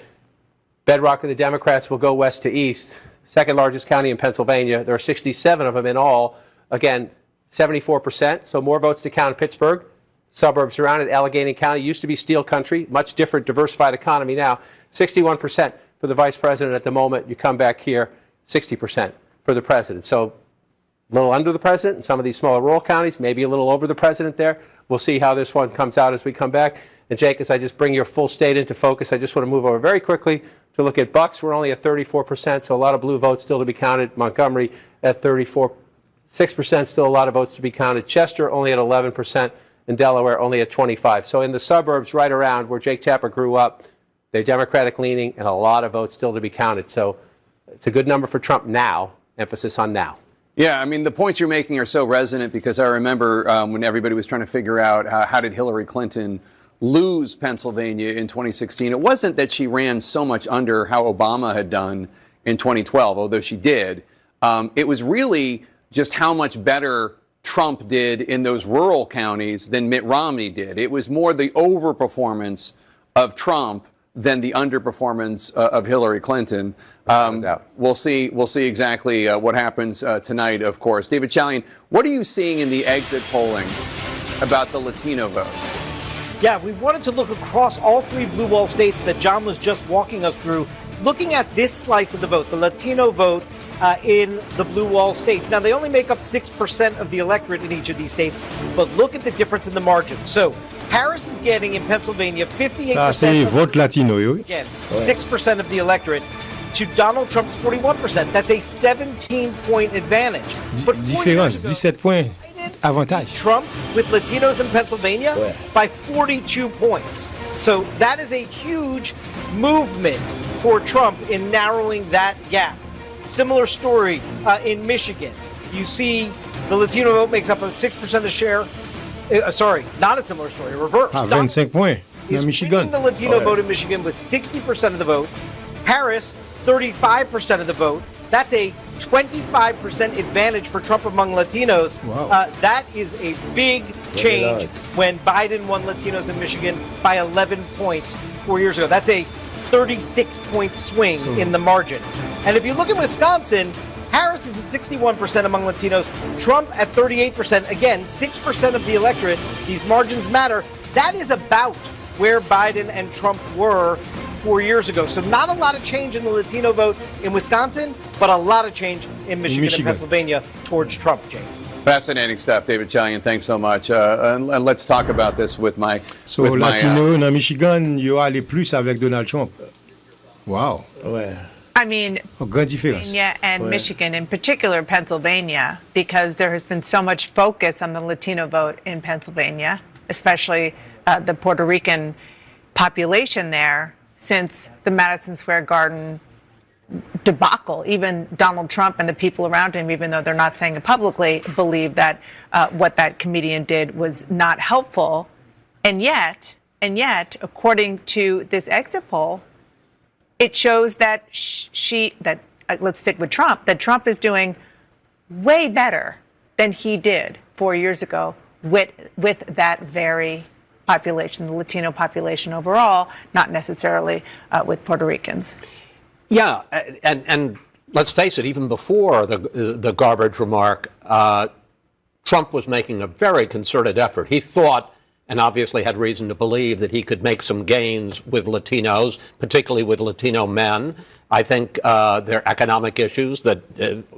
Bedrock of the Democrats will go west to east. Second largest county in Pennsylvania. There are 67 of them in all. Again, 74%. So more votes to count in Pittsburgh. Suburbs around it, Allegheny County used to be steel country. Much different, diversified economy now. 61% for the vice president at the moment. You come back here, 60% for the president. So a little under the president in some of these smaller rural counties, maybe a little over the president there. We'll see how this one comes out as we come back. And Jake, as I just bring your full state into focus, I just want to move over very quickly to look at Bucks. We're only at 34%, so a lot of blue votes still to be counted. Montgomery at 6%, still a lot of votes to be counted. Chester only at 11%, and Delaware only at 25%. So in the suburbs right around where Jake Tapper grew up, they're Democratic leaning and a lot of votes still to be counted. So it's a good number for Trump now, emphasis on now. Yeah, I mean, the points you're making are so resonant because I remember when everybody was trying to figure out how did Hillary Clinton lose Pennsylvania in 2016. It wasn't that she ran so much under how Obama had done in 2012, although she did. It was really just how much better Trump did in those rural counties than Mitt Romney did. It was more the overperformance of Trump than the underperformance of Hillary Clinton. We'll see exactly what happens tonight, of course. David Chalian, what are you seeing in the exit polling about the Latino vote? Yeah, we wanted to look across all three blue wall states that John was just walking us through, looking at this slice of the vote, the Latino vote in the blue wall states. Now, they only make up 6% of the electorate in each of these states, but look at the difference in the margin. So Harris is getting in Pennsylvania 58%. Ça, c'est vote latino, oui. Again, 6% of the electorate to Donald Trump's 41%. That's a 17-point advantage. But différence, 17 points avantage. Trump with Latinos in Pennsylvania by 42 points. So that is a huge movement for Trump in narrowing that gap. Similar story in Michigan. You see the Latino vote makes up a 6% of the share. Sorry, not a similar story, reverse. 25 points in Michigan. The Latino vote in Michigan with 60% of the vote. Harris, 35% of the vote. That's a 25% advantage for Trump among Latinos. Wow. That is a big change when Biden won Latinos in Michigan by 11 points 4 years ago. That's a 36-point swing in the margin. And if you look at Wisconsin, Harris is at 61% among Latinos, Trump at 38%. Again, 6% of the electorate. These margins matter. That is about where Biden and Trump were 4 years ago. So not a lot of change in the Latino vote in Wisconsin, but a lot of change in Michigan and Pennsylvania towards Trump, Jake. Fascinating stuff, David Chalian. Thanks so much. And let's talk about this with my... So, Latino dans Michigan, yo allé plus avec Donald Trump. Wow. Ouais. I mean, grande différence. Pennsylvania and Michigan, in particular Pennsylvania, because there has been so much focus on the Latino vote in Pennsylvania, especially the Puerto Rican population there, since the Madison Square Garden debacle. Even Donald Trump and the people around him, even though they're not saying it publicly, believe that what that comedian did was not helpful. And yet, according to this exit poll, it shows that let's stick with Trump, that Trump is doing way better than he did 4 years ago with that very population, the Latino population overall, not necessarily with Puerto Ricans. Yeah, and let's face it, even before the garbage remark, Trump was making a very concerted effort. He thought, and obviously had reason to believe, that he could make some gains with Latinos, particularly with Latino men. I think there are economic issues that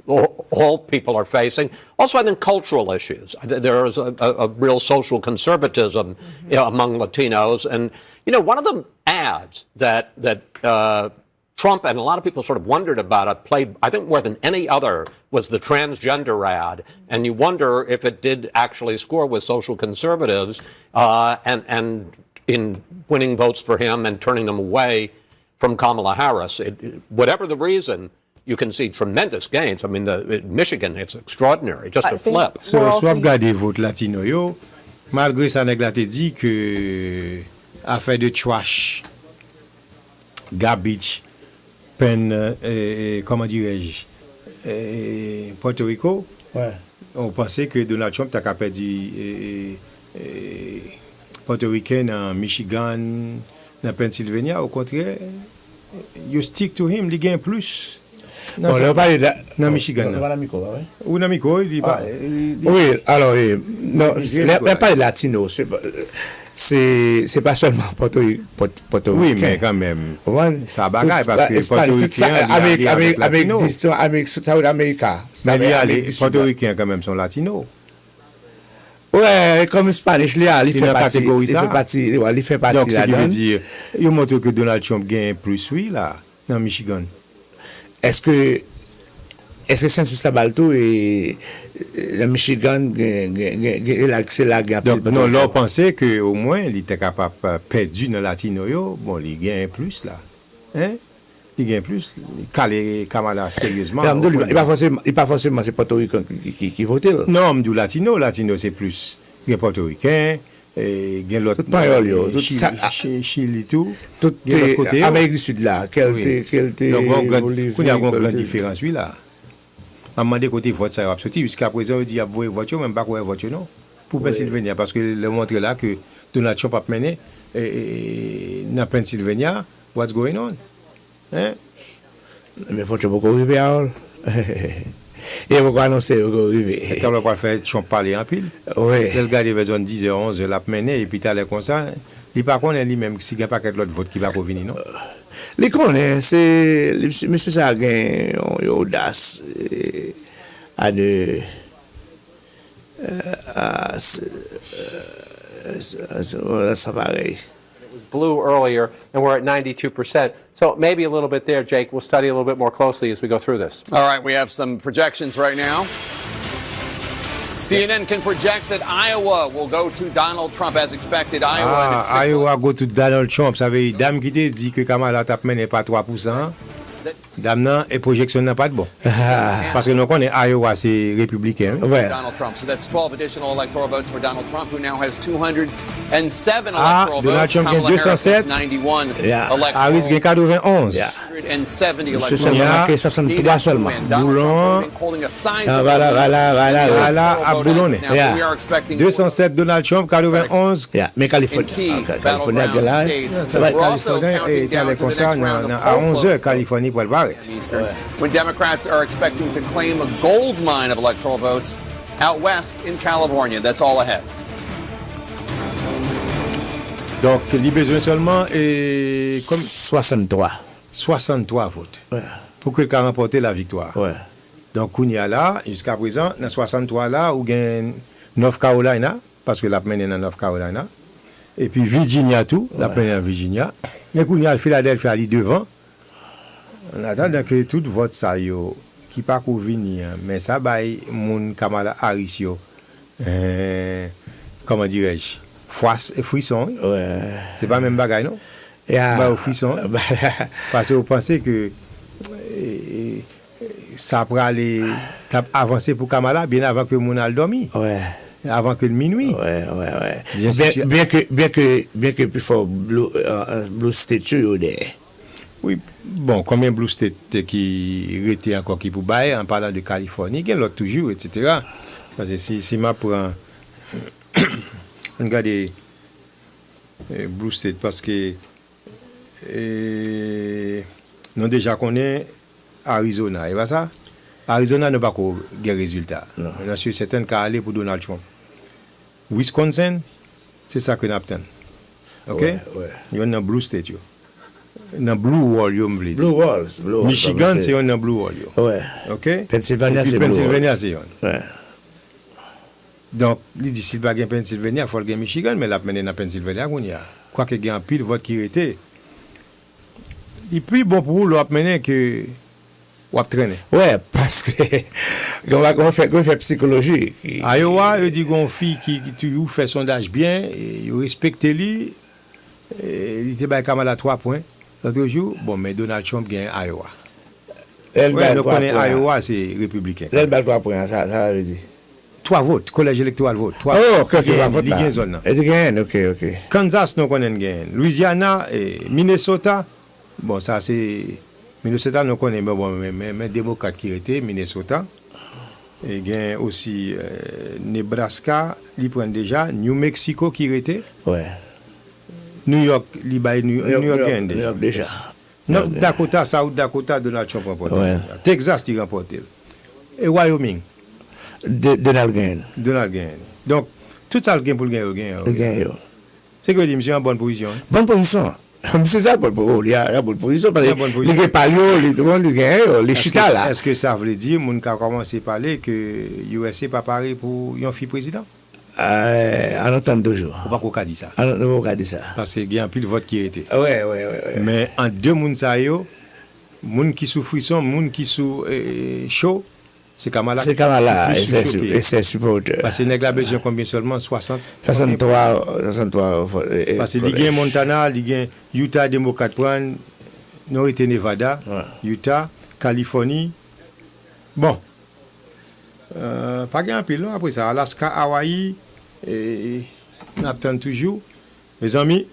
all people are facing. Also, I think cultural issues. There is a real social conservatism among Latinos. And, one of the ads that Trump and a lot of people sort of wondered about it, played, I think, more than any other, was the transgender ad. And you wonder if it did actually score with social conservatives and in winning votes for him and turning them away from Kamala Harris. Whatever the reason, you can see tremendous gains. I mean, Michigan, it's extraordinary, just a flip. So regardez vote latino yo, malgré ça, nèg la te dit que affaire de trash, garbage, comment dirais-je, Puerto Rico, on pensait que Donald Trump t'a capé dit Puerto Rican en Michigan, dans Pennsylvania. Au contraire, you stick to him, il gagne plus. Bon, là, parler de dans Michigan. Ou dans Mico, il pas. Oui, alors, non, là, pas latino, c'est pas seulement Puerto Ricain. Oui, mais quand même, ça bagaille parce que Puerto Ricain, Amérique Sud-Américaine. Mais Puerto Ricains quand même sont latinos. Ouais, comme Spanish, il fait partie là-dedans. Donc, ce qui veut dire, il montre que Donald Trump gagne plus, oui, là, dans Michigan. Est-ce que census la balto et le Michigan c'est la gap? Non, là on pensait que au moins il était capable de perdre dans latino yo, bon il gagne plus là. Hein? Il gagne plus, calé Kamala sérieusement. Il pas forcément c'est Puerto Ricain qui vote. Non, m'dou latino c'est plus. Il y a Puerto Ricain et il y a l'autre Chili tout Amérique du Sud là, quelle il y a une grande différence oui là. À un moment donné, côté vote, ça va sortir. Jusqu'à présent, il dit qu'il y a vote, même pas qu'on vote, non. Pour Pennsylvania, parce que le montre là que Donald Trump a mené dans Pennsylvania, what's going on? Hein? Mais vote beaucoup arriver à all. Et vous annoncer vous arriver. Quand on va faire Trump parler en pile. Oui. Le gars vers 10h 11 l'a mené et puis t'as l'air comme ça, il pas connaît lui-même s'il y a pas quelque autre vote qui va revenir, non. Les connaît, c'est monsieur ça a gain audace à de ça pareil. It was blue earlier, and we're at 92%. So maybe a little bit there, Jake. We'll study a little bit more closely as we go through this. All right, we have some projections right now. CNN can project that Iowa will go to Donald Trump as expected. Iowa go to Donald Trump. Ça veut dire dame qui te dit que Kamala tape mené pas 3%. Dame nan et projection n'a pas de bon. Parce que nous connaissons Iowa c'est républicain. Ouais. Donald Trump. So that's 12 additional electoral votes for Donald Trump, who now has 207 electoral Donald votes. Trump Kamala gagne 207. 91 Harris gagne 91. 170 Monsieur electoral seulement marqué 63 seulement. Boulon. Voilà, à Boulon. 207 Donald Trump, 91. Mais Californie Californie est comme ça à 11h Californie pour le paraître. When Democrats are expecting to claim a gold mine of electoral votes out west in California. That's all ahead. Donc, il y a besoin seulement comme 63 votes pour que le cas remporte la victoire. Donc, on y a là, jusqu'à présent, dans 63 là, où il y a North Carolina, parce que la mené dans North Carolina, et puis Virginia tout, la mené dans Virginia, mais qu'on y a Philadelphie ali devant, on attend que tout vote ça yo, qui pas qu'on venir, mais ça bail mon Kamala Harris yo, comment dirais-je, frisson. C'est pas même bagaille non? Bah au frisson. Parce que vous pensez que ça pourrait aller avancer pour Kamala bien avant que mon al dormi. Avant que le minuit. Bien que plus fort Blue State yo there. Oui, bon, combien Blue State qui était encore qui pour bailler en parlant de Californie, il y a l'autre toujours, etc. Parce que si ma prend regardez Blue State parce que nous déjà connaît Arizona, et pas ça? Arizona n'a pas de résultat. Bien sûr, certains cas aller pour Donald Trump. Wisconsin, c'est ça que nous attendons. OK? Il y a un Blue State. Dans Blue Wall, yo m'vle. Blue Wall. Michigan, c'est un dans Blue Wall. OK? Pennsylvania, c'est un. Donc, il dit s'il va gagner Pennsylvania, il faut gagner Michigan, mais la mené dans Pennsylvania, on y a. Quoi que gagne pile vote qui était. Il plus bon pour vous l'op mener que ou traîner. Parce que on va faire psychologie. Iowa, il dit qu'on fille qui fait sondage bien, il respecte lui. Il était by Kamala 3 points. L'autre jour, bon, mais Donald Trump gagne Iowa. On connaît Iowa, c'est républicain. Elle bat 3 points, ça veut dire. 3 votes, collège électoral vote. 3 votes. Il zone. OK. Kansas, nous connaissons gagne. Louisiana et Minnesota. Bon, ça c'est. Minnesota, nous connaissons, mais bon, mais démocrate qui était, Minnesota. Et gagne aussi Nebraska, ils prennent déjà. New Mexico qui était. New York, New York déjà. North Dakota, South Dakota, Donald Trump remporte. Texas, il remporte. Et Wyoming. Donald gagne. Donc, tout ça, le gain pour le gain. C'est que dit, monsieur, en bonne position. Bonne position. C'est ça, il y a bonne position. Parce que les palio, les tout le monde gagne, les chita là. Est-ce que ça veut dire, mon cas commencé à parler que USA pas pareil pour un fille président? En entend toujours. On va pas dire ça. On va dire ça. Parce qu'il y a un pile vote qui était. Ouais. Mais en deux moun sa yo, moun qui sous frisson, moun qui sous chaud, c'est Kamala. C'est Kamala, et c'est supporter. Parce que nèg la besoin combien seulement 63. Parce que il y a Montana, il y a Utah démocrate prendre, North Nevada, Utah, Californie. Bon. Pas grand pile non après ça Alaska, Hawaii et on attend toujours mes amis.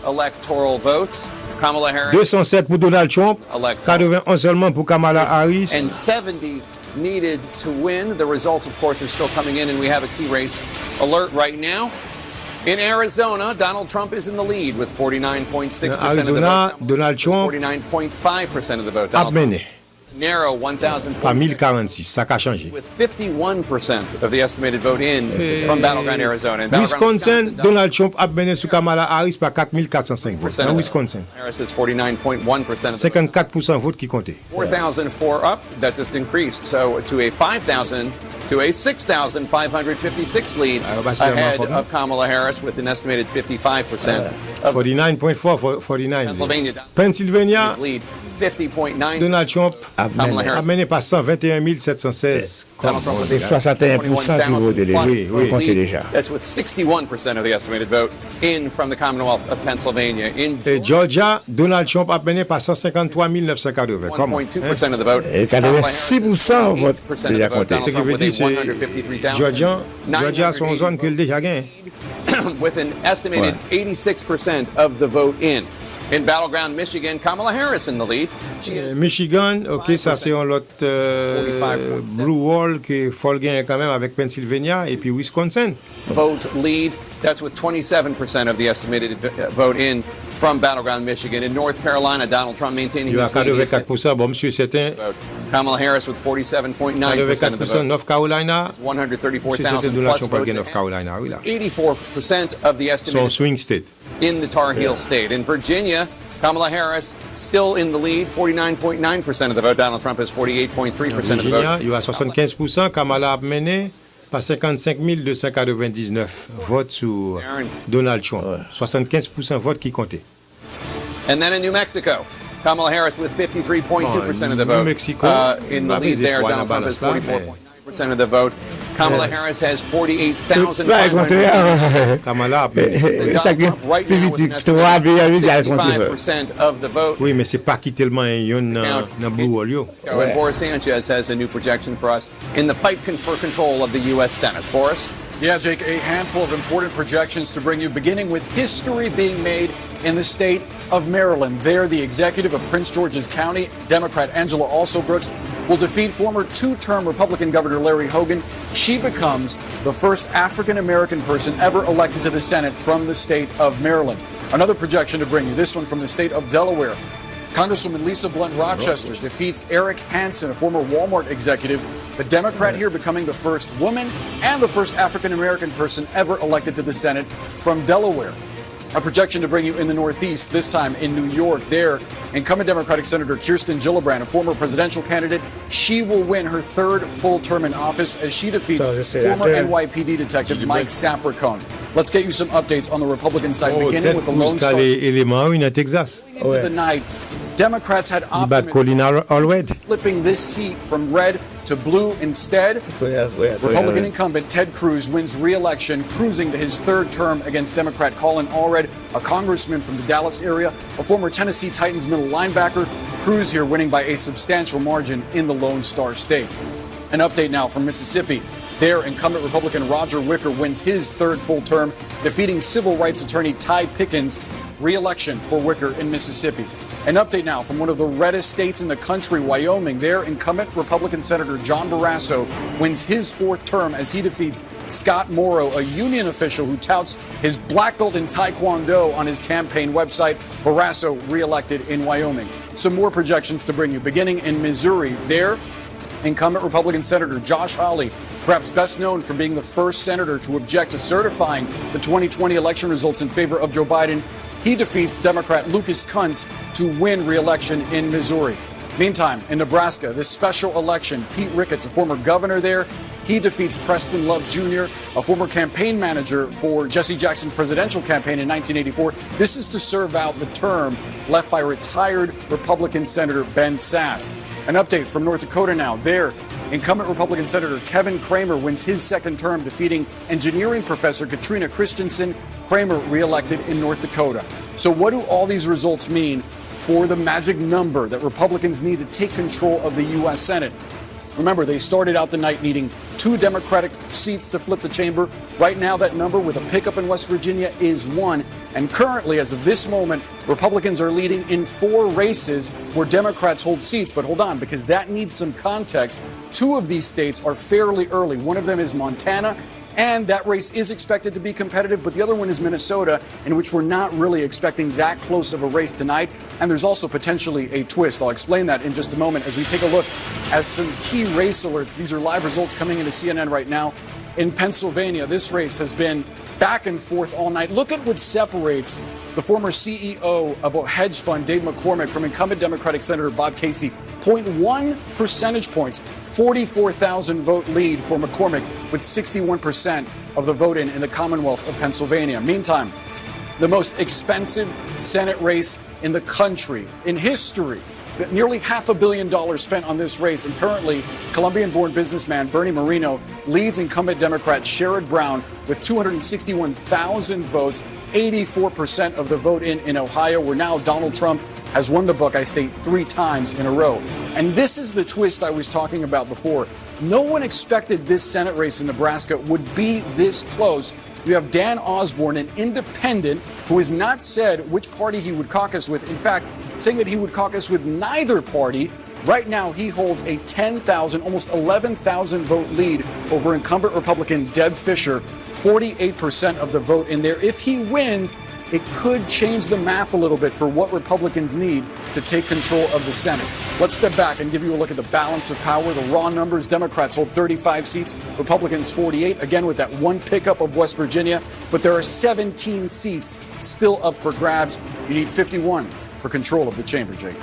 Electoral votes. Kamala Harris. 207 pour Donald Trump, 81 seulement pour Kamala Harris. And 70 needed to win. The results, of course, are still coming in, and we have a key race alert right now. In Arizona, Donald Trump is in the lead with 49.6% of the vote. Donald Trump 49.5% of the vote. a mené. Narrow 1,046. Pas 1046, ça a changé. With 51% of the estimated vote in from Battleground, Arizona. And Wisconsin, Donald Trump a mené sur Kamala Harris par 4405 votes. Dans Wisconsin. Harris is 49.1%. 54% votes qui comptaient. 4,004 up, that just increased. So to a 5,000 to a 6,556 lead ahead of Kamala Harris with an estimated 55%. 49.4, 49. Pennsylvania, lead 50.9. Donald Trump a mené par 121 716. C'est 61% qui votent déjà. That's with 61% of the estimated vote in from the Commonwealth of Pennsylvania. In Georgia, Donald Trump a mené par 153 980. 1.2% of the vote. 86% vote déjà compté. Ce qui veut dire c'est Georgia sont zone que déjà gagné. With an estimated 86% of the vote in. In Battleground, Michigan, Kamala Harris in the lead. Michigan, ok, ça c'est un lot blue wall que faut gagner quand même avec Pennsylvania et puis Wisconsin. Vote lead. That's with 27% of the estimated vote in from Battleground, Michigan. In North Carolina, Donald Trump maintaining Il y a his lead. 84%, bon, monsieur, c'est Kamala Harris with 47.9% of the vote. North Carolina, 134,000 plus votes. North Carolina, oui, là. 84% of the estimated swing state in the Tar Heel state. In Virginia, Kamala Harris still in the lead, 49.9% of the vote. Donald Trump has 48.3% of the vote. Il y a 75%, Kamala a mené par 55 299 votes sur Donald Trump. 75% votes qui comptaient. And then in New Mexico, Kamala Harris with 53.2% of the vote. In the lead there, Donald Trump has 44.9% of the vote. Kamala Harris has 48,000. Kamala, right now with an estimated 65% of the vote. Oui, mais c'est pas qui tellement yon dans blue wall yo. And Boris Sanchez has a new projection for us in the fight for control of the U.S. Senate. Boris? Yeah, Jake, a handful of important projections to bring you, beginning with history being made in the state of Maryland. There, the executive of Prince George's County, Democrat Angela Alsobrooks, will defeat former two-term Republican Governor Larry Hogan. She becomes the first African-American person ever elected to the Senate from the state of Maryland. Another projection to bring you, this one from the state of Delaware. Congresswoman Lisa Blunt Rochester defeats Eric Hansen, a former Walmart executive, the Democrat here becoming the first woman and the first African-American person ever elected to the Senate from Delaware. A projection to bring you in the Northeast, this time in New York. There, incumbent Democratic Senator Kirsten Gillibrand, a former presidential candidate, she will win her third full term in office as she defeats former NYPD detective Mike Sapricone. Let's get you some updates on the Republican side, beginning with the Lone Star. Into the night, Democrats had optimism, flipping this seat from red to blue instead. Republican incumbent Ted Cruz wins re-election, cruising to his third term against Democrat Colin Allred, a congressman from the Dallas area, a former Tennessee Titans middle linebacker. Cruz here winning by a substantial margin in the Lone Star State. An update now from Mississippi. There, incumbent Republican Roger Wicker wins his third full term, defeating civil rights attorney Ty Pickens. Re-election for Wicker in Mississippi. An update now from one of the reddest states in the country, Wyoming. There, incumbent Republican Senator John Barrasso wins his fourth term as he defeats Scott Morrow, a union official who touts his black belt in Taekwondo on his campaign website. Barrasso re-elected in Wyoming. Some more projections to bring you, beginning in Missouri. There, incumbent Republican Senator Josh Hawley, perhaps best known for being the first senator to object to certifying the 2020 election results in favor of Joe Biden. He defeats Democrat Lucas Kuntz to win re-election in Missouri. Meantime, in Nebraska, this special election, Pete Ricketts, a former governor there, he defeats Preston Love Jr., a former campaign manager for Jesse Jackson's presidential campaign in 1984. This is to serve out the term left by retired Republican Senator Ben Sasse. An update from North Dakota now. There, incumbent Republican Senator Kevin Cramer wins his second term, defeating engineering professor Katrina Christensen. Cramer reelected in North Dakota. So what do all these results mean for the magic number that Republicans need to take control of the U.S. Senate? Remember, they started out the night needing 2 Democratic seats to flip the chamber. Right now, that number with a pickup in West Virginia is 1. And currently, as of this moment, Republicans are leading in 4 races where Democrats hold seats. But hold on, because that needs some context. 2 of these states are fairly early. One of them is Montana, and that race is expected to be competitive, but the other one is Minnesota, in which we're not really expecting that close of a race tonight. And there's also potentially a twist. I'll explain that in just a moment as we take a look at some key race alerts. These are live results coming into CNN right now. In Pennsylvania, this race has been back and forth all night. Look at what separates the former CEO of a hedge fund, Dave McCormick, from incumbent Democratic Senator Bob Casey. 0.1 percentage points, 44,000 vote lead for McCormick, with 61% of the vote in the Commonwealth of Pennsylvania. Meantime, the most expensive Senate race in the country, in history. Nearly $500 million spent on this race, and currently, Colombian-born businessman Bernie Moreno leads incumbent Democrat Sherrod Brown with 261,000 votes, 84% of the vote in Ohio, where now Donald Trump has won the Buckeye State 3 times in a row. And this is the twist I was talking about before. No one expected this Senate race in Nebraska would be this close You have Dan Osborne, an independent who has not said which party he would caucus with. In fact, saying that he would caucus with neither party. Right now, he holds a 10,000, almost 11,000 vote lead over incumbent Republican Deb Fischer, 48% of the vote in there. If he wins, it could change the math a little bit for what Republicans need to take control of the Senate. Let's step back and give you a look at the balance of power. The raw numbers: Democrats hold 35 seats, Republicans 48, again with that one pickup of West Virginia. But there are 17 seats still up for grabs. You need 51 for control of the chamber, Jake.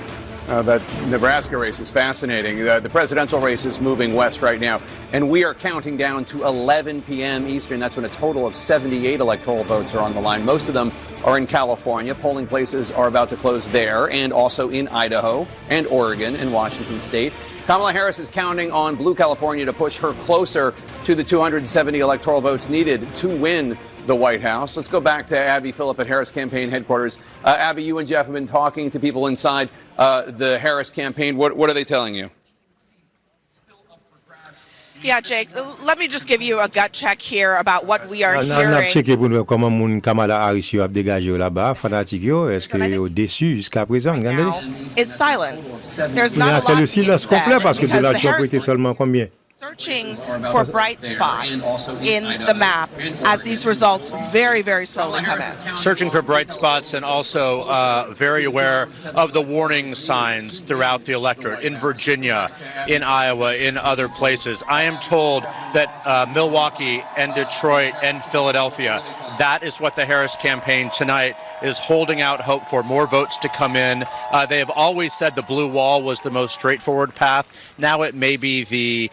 That Nebraska race is fascinating. The presidential race is moving west right now, and we are counting down to 11 p.m. Eastern. That's when a total of 78 electoral votes are on the line. Most of them are in California. Polling places are about to close there, and also in Idaho and Oregon and Washington State. Kamala Harris is counting on Blue California to push her closer to the 270 electoral votes needed to win the White House. Let's go back to Abby Phillip at Harris campaign headquarters. Abby, you and Jeff have been talking to people inside the Harris campaign. What are they telling you? Yeah, Jake, let me just give you a gut check here about what we are hearing. Is silence. There's not a lot being said because the Harris searching for bright spots in the map as these results very, very slowly come in. Searching for bright spots and also very aware of the warning signs throughout the electorate in Virginia, in Iowa, in other places. I am told that Milwaukee and Detroit and Philadelphia, that is what the Harris campaign tonight is holding out hope for, more votes to come in. They have always said the blue wall was the most straightforward path. Now it may be the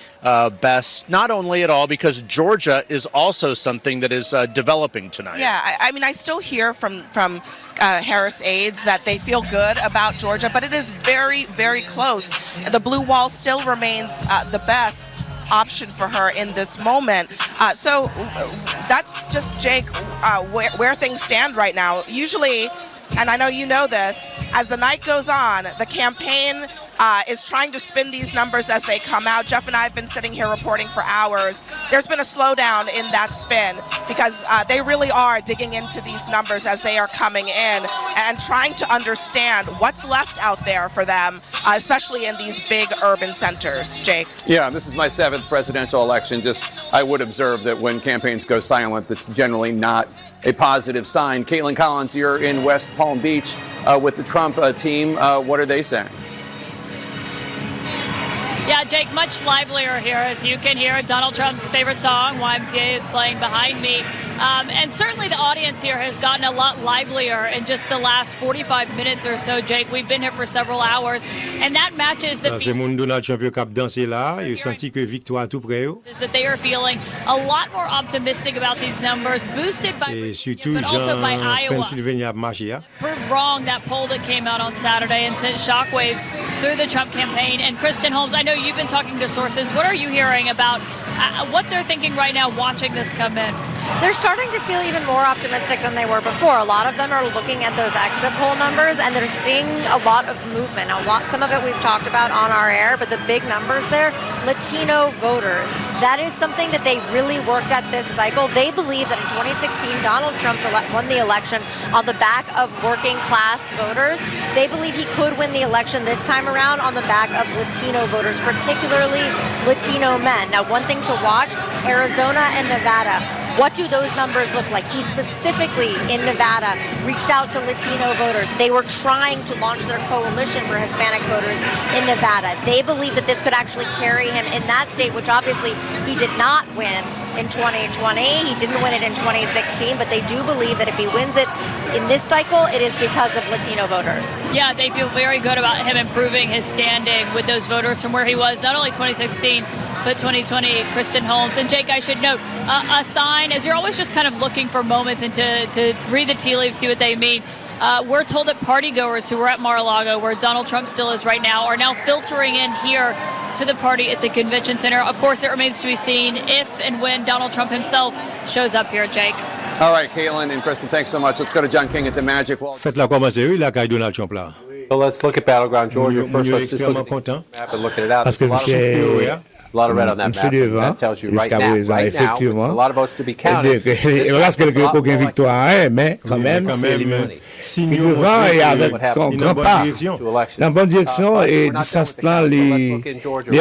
best, not only at all, because Georgia is also something that is developing tonight. Yeah, I mean, I still hear from Harris aides that they feel good about Georgia, but it is very, very close. The blue wall still remains the best option for her in this moment. So that's just, Jake, where things stand right now. Usually, and I know you know this, as the night goes on, the campaign is trying to spin these numbers as they come out. Jeff and I have been sitting here reporting for hours. There's been a slowdown in that spin because they really are digging into these numbers as they are coming in and trying to understand what's left out there for them, especially in these big urban centers. Jake? Yeah, this is my 7th presidential election. I would observe that when campaigns go silent, that's generally not a positive sign. Caitlin Collins, you're in West Palm Beach with the Trump team. What are they saying? Yeah, Jake, much livelier here. As you can hear, Donald Trump's favorite song, YMCA, is playing behind me. And certainly the audience here has gotten a lot livelier in just the last 45 minutes or so, Jake. We've been here for several hours, and that matches the that they are feeling a lot more optimistic about these numbers, boosted by Virginia, but also by Iowa. Proved wrong that poll that came out on Saturday and sent shockwaves through the Trump campaign. And Kristen Holmes, I know you've been talking to sources. What are you hearing about what they're thinking right now watching this come in? They're starting to feel even more optimistic than they were before. A lot of them are looking at those exit poll numbers, and they're seeing a lot of movement. Some of it we've talked about on our air, but the big numbers there, Latino voters. That is something that they really worked at this cycle. They believe that in 2016, Donald Trump won the election on the back of working class voters. They believe he could win the election this time around on the back of Latino voters, particularly Latino men. Now, one thing to watch, Arizona and Nevada. What do those numbers look like? He specifically, in Nevada, reached out to Latino voters. They were trying to launch their coalition for Hispanic voters in Nevada. They believe that this could actually carry him in that state, which obviously he did not win in 2020. He didn't win it in 2016, but they do believe that if he wins it in this cycle, it is because of Latino voters. Yeah, they feel very good about him improving his standing with those voters from where he was, not only 2016, but 2020, Kristen Holmes. And Jake, I should note, a sign, as you're always just kind of looking for moments and to read the tea leaves, see what they mean. We're told that partygoers who were at Mar-a-Lago, where Donald Trump still is right now, are now filtering in here to the party at the convention center. Of course, it remains to be seen if and when Donald Trump himself shows up here, Jake. All right, Caitlin and Kristen, thanks so much. Let's go to John King at the Magic Wall. Faites-la commencer, oui, là, Donald Trump, là. So let's look at Battleground, Georgia. First, let's just look at the map and look at it out. Parce que A lot of red on that map. That tells you right now, it's a lot of votes to be counted. Il reste quelques victoires, mais quand même, c'est devant et avec grand pas. Dans la bonne direction et distance là, les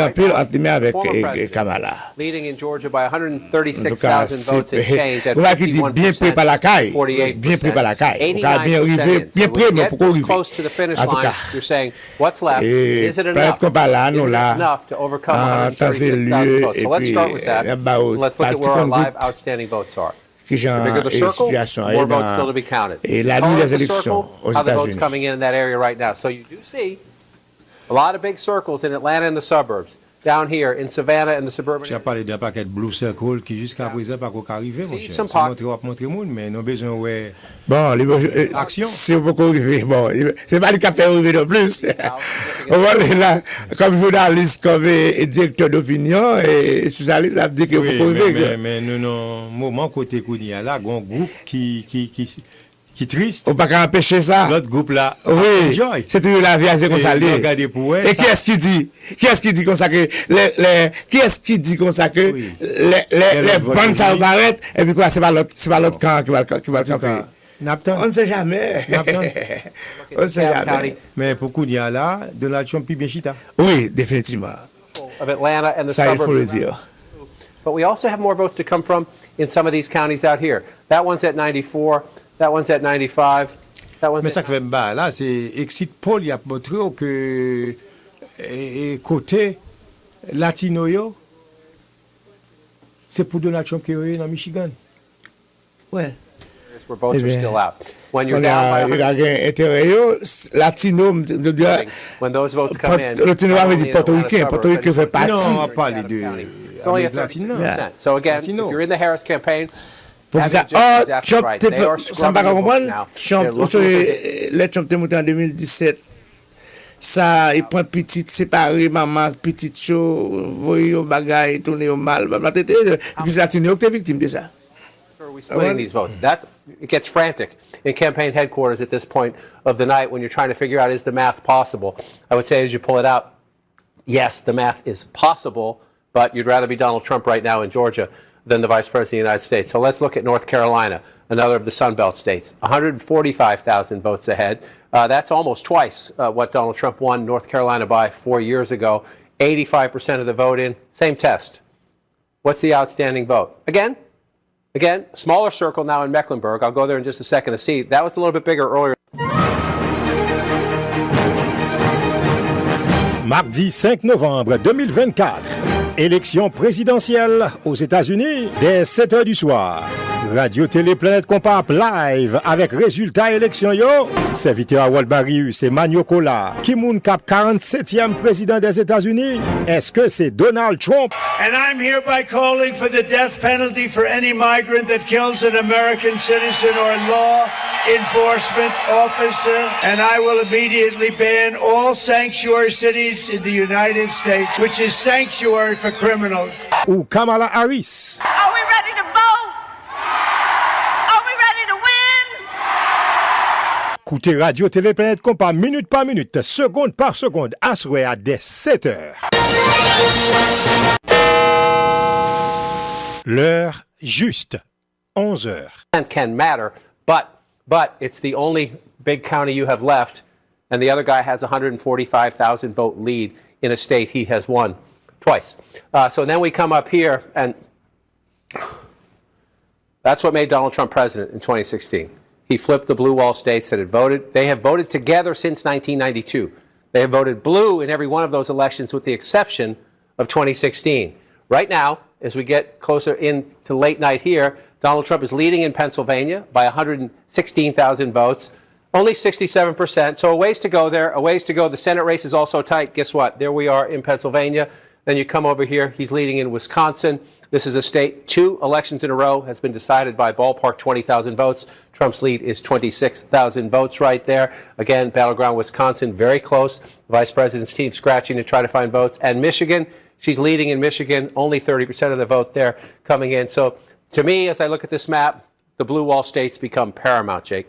appuis entre avec Kamala. Leading in Georgia by 136,000 votes and change at 51%. Bien pris par la caille. Bien pris par la caille. Bien arrivé, bien près, mais pourquoi arriver? Close to the finish line, you're saying, what's left? Is it enough? To overcome 136,000 votes? So let's start with that. Let's look at where our live outstanding votes are. The bigger the circle, more votes still to be counted. The taller the circle, how the votes coming in that area right now. So you do see a lot of big circles in Atlanta and the suburbs. Down here in Savannah and the suburban. J'ai parlé d'un paquet de blue circle qui jusqu'à présent pas encore arrivé, mon cher. C'est montrer monde, mais nous besoin ouais. Bon, action. C'est beaucoup arrivé. Bon, c'est pas le cap faire arriver non plus. On va là comme journaliste, comme directeur d'opinion et spécialiste, ça veut dire que beaucoup arrivé. Mais nous non moment côté Kounia là, un groupe qui triste. On pas empêcher ça. L'autre groupe là. Oui. C'est toujours la vie c'est comme ça. Et qui est-ce qui dit? Qui est-ce qui dit comme ça que qui est-ce qui dit comme ça que les bonnes ça apparaît et puis quoi c'est pas l'autre camp qui va camper. On ne sait jamais. On ne sait jamais. Mais pour Kounia là, Donald Trump bien chita. Oui, définitivement. Of Atlanta and the ça il faut le suburbs. dire. But we also have more votes to come from in some of these counties out here. That one's at 94. That one's at 95. That one's mais ça fait bas là, c'est exit poll il a montré que côté latino yo c'est pour Donald Trump qui est dans Michigan. Ouais. Where votes are still out. When you're down by latino when those votes come in. Latino va dire Puerto Ricain fait partie. Non, on parle de only a 30%. So again, if you're in the Harris campaign, pour ça, Trump, ça m'a compris. Les Trump te monté en 2017. Ça, il prend petite séparé, maman, petite chose, voyez au bagaille, tourner au mal. Et puis ça, tu es victime de ça. Splitting these votes. It gets frantic in campaign headquarters at this point of the night when you're trying to figure out, is the math possible? I would say as you pull it out, yes, the math is possible, but you'd rather be Donald Trump right now in Georgia than the Vice President of the United States. So let's look at North Carolina, another of the Sun Belt states. 145,000 votes ahead. That's almost twice what Donald Trump won North Carolina by 4 years ago. 85% of the vote in. Same test. What's the outstanding vote? Again, smaller circle now in Mecklenburg. I'll go there in just a second to see. That was a little bit bigger earlier. Mardi 5 novembre 2024. Élection présidentielle aux États-Unis dès 7 h du soir. Radio-Télé Planète Compap live avec résultat élection yo. Serviteur à Walbarius, c'est Magnocola. Kimoun Cap 47e président des États-Unis. Est-ce que c'est Donald Trump? And I'm hereby calling for the death penalty for any migrant that kills an American citizen or law enforcement officer. And I will immediately ban all sanctuary cities in the United States, which is sanctuary for criminals. Ou Kamala Harris. Are we ready to vote? Are we ready to win? Écoutez Radio Télé Planète Compas minute par minute, seconde par seconde, assuré à dès 7 h. L'heure juste, 11 h. Can matter, but it's the only big county you have left, and the other guy has 145,000 vote lead in a state he has won twice. So then we come up here, and that's what made Donald Trump president in 2016. He flipped the blue wall states that had voted. They have voted together since 1992. They have voted blue in every one of those elections with the exception of 2016. Right now, as we get closer into late night here, Donald Trump is leading in Pennsylvania by 116,000 votes, only 67%. So a ways to go there, a ways to go. The Senate race is also tight. Guess what? There we are in Pennsylvania. Then you come over here. He's leading in Wisconsin. This is a state, 2 elections in a row has been decided by ballpark 20,000 votes. Trump's lead is 26,000 votes right there. Again, Battleground, Wisconsin, very close. The vice president's team scratching to try to find votes. And Michigan, she's leading in Michigan, only 30% of the vote there coming in. So to me, as I look at this map, the blue wall states become paramount, Jake.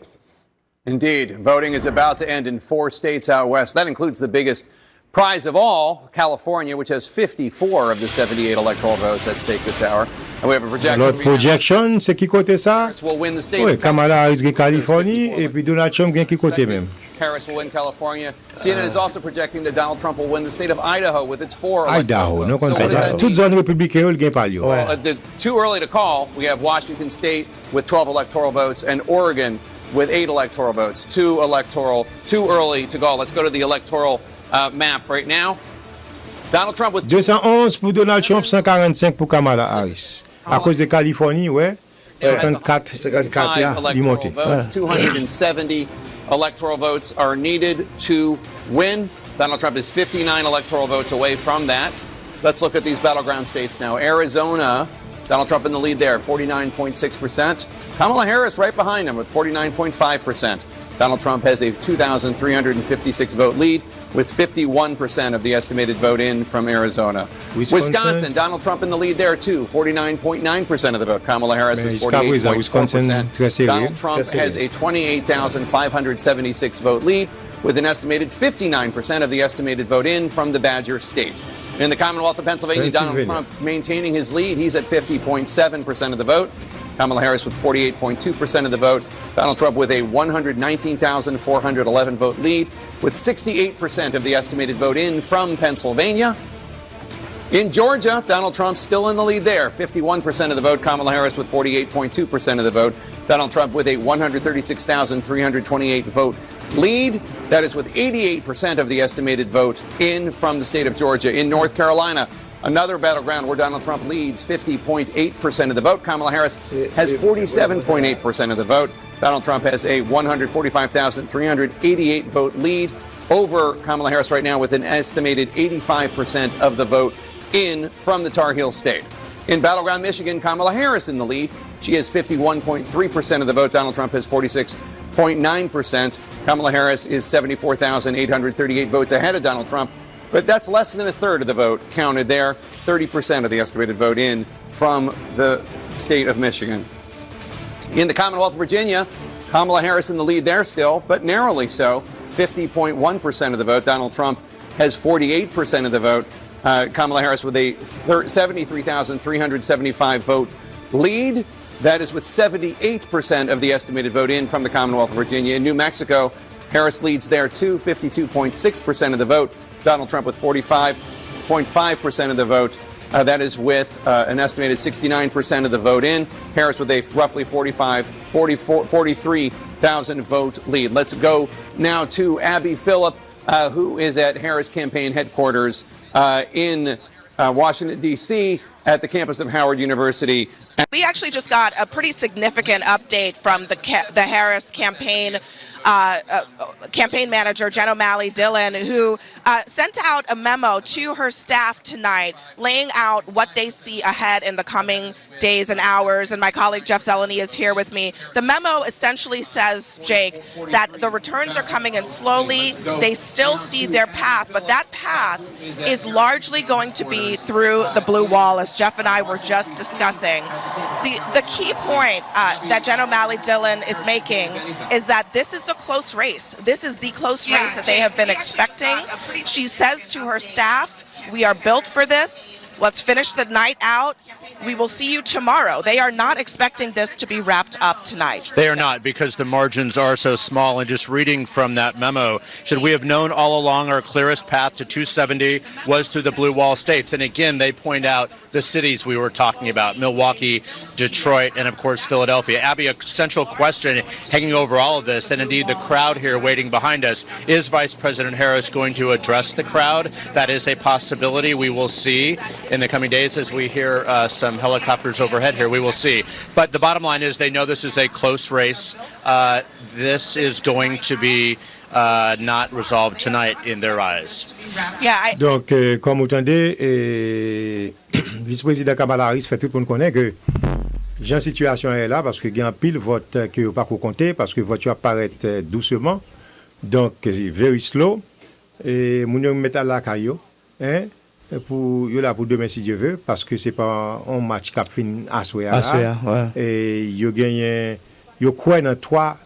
Indeed. Voting is about to end in 4 states out west. That includes the biggest prize of all, California, which has 54 of the 78 electoral votes at stake this hour. And we have a projection. L'autre projection, c'est qui côté ça? Harris will win the state. Oui, Kamala Harris gagne Californie et puis Donald Trump gagne qui côté même? Harris will win California. CNN is also projecting that Donald Trump will win the state of Idaho with its 4 Idaho, non comme so ça. Toutes zones républicaines gagnent pas lieu. Too early to call. We have Washington State with 12 electoral votes and Oregon with 8 electoral votes. Too early to call. Let's go to the electoral map right now. Donald Trump with 211 pour Donald Trump, 145 pour Kamala Harris. À cause de Californie, ouais. 54 il monte. Votes, 270 electoral votes are needed to win. Donald Trump is 59 electoral votes away from that. Let's look at these battleground states now. Arizona, Donald Trump in the lead there, 49.6%. Kamala Harris right behind him with 49.5%. Donald Trump has a 2,356 vote lead with 51% of the estimated vote in from Arizona. Wisconsin, Donald Trump in the lead there too, 49.9% of the vote. Kamala Harris is 48.4%. Donald Trump has a 28,576 vote lead with an estimated 59% of the estimated vote in from the Badger State. In the Commonwealth of Pennsylvania, Donald Trump maintaining his lead. He's at 50.7% of the vote. Kamala Harris with 48.2% of the vote. Donald Trump with a 119,411 vote lead with 68% of the estimated vote in from Pennsylvania. In Georgia, Donald Trump still in the lead there, 51% of the vote. Kamala Harris with 48.2% of the vote. Donald Trump with a 136,328 vote lead. That is with 88% of the estimated vote in from the state of Georgia. In North Carolina, another battleground where Donald Trump leads, 50.8% of the vote. Kamala Harris has 47.8% of the vote. Donald Trump has a 145,388 vote lead over Kamala Harris right now with an estimated 85% of the vote in from the Tar Heel state. In battleground Michigan, Kamala Harris in the lead. She has 51.3% of the vote. Donald Trump has 46.9%. Kamala Harris is 74,838 votes ahead of Donald Trump. But that's less than a third of the vote counted there, 30% of the estimated vote in from the state of Michigan. In the Commonwealth of Virginia, Kamala Harris in the lead there still, but narrowly so, 50.1% of the vote. Donald Trump has 48% of the vote. Kamala Harris with a 73,375 vote lead. That is with 78% of the estimated vote in from the Commonwealth of Virginia. In New Mexico, Harris leads there too, 52.6% of the vote. Donald Trump with 45.5% of the vote. That is with an estimated 69% of the vote in. Harris with a roughly 43,000 vote lead. Let's go now to Abby Phillip, who is at Harris campaign headquarters in Washington, D.C., at the campus of Howard University. We actually just got a pretty significant update from the Harris campaign manager, Jen O'Malley Dillon, who sent out a memo to her staff tonight laying out what they see ahead in the coming days and hours. And my colleague Jeff Zeleny is here with me. The memo essentially says, Jake, that the returns are coming in slowly. They still see their path, but that path is largely going to be through the blue wall, as Jeff and I were just discussing. The key point that Jen O'Malley Dillon is making is that this is a close race. This is the close race that they have been expecting. She says to her staff, we are built for this. Let's finish the night out. We will see you tomorrow. They are not expecting this to be wrapped up tonight. They are not, because the margins are so small. And just reading from that memo, should we have known all along our clearest path to 270 was through the blue wall states. And again, they point out the cities we were talking about, Milwaukee, Detroit, and of course Philadelphia. Abby, a central question hanging over all of this, and indeed the crowd here waiting behind us, is Vice President Harris going to address the crowd? That is a possibility. We will see in the coming days as we hear some helicopters overhead here. We will see. But the bottom line is they know this is a close race. This is going to be not resolved tonight in their eyes. Donc, comme vous entendez, vice-président Kamala Harris fait tout pour nous connaître que la situation est là parce que il y a un pile vote que vous pas compter parce que vote apparaît doucement. Donc, very slow. Et nous mettons à la caillou, hein? Pour demain si Dieu veut, parce que c'est pas un match qui a fini à soir. Et il gagne, il croit dans 3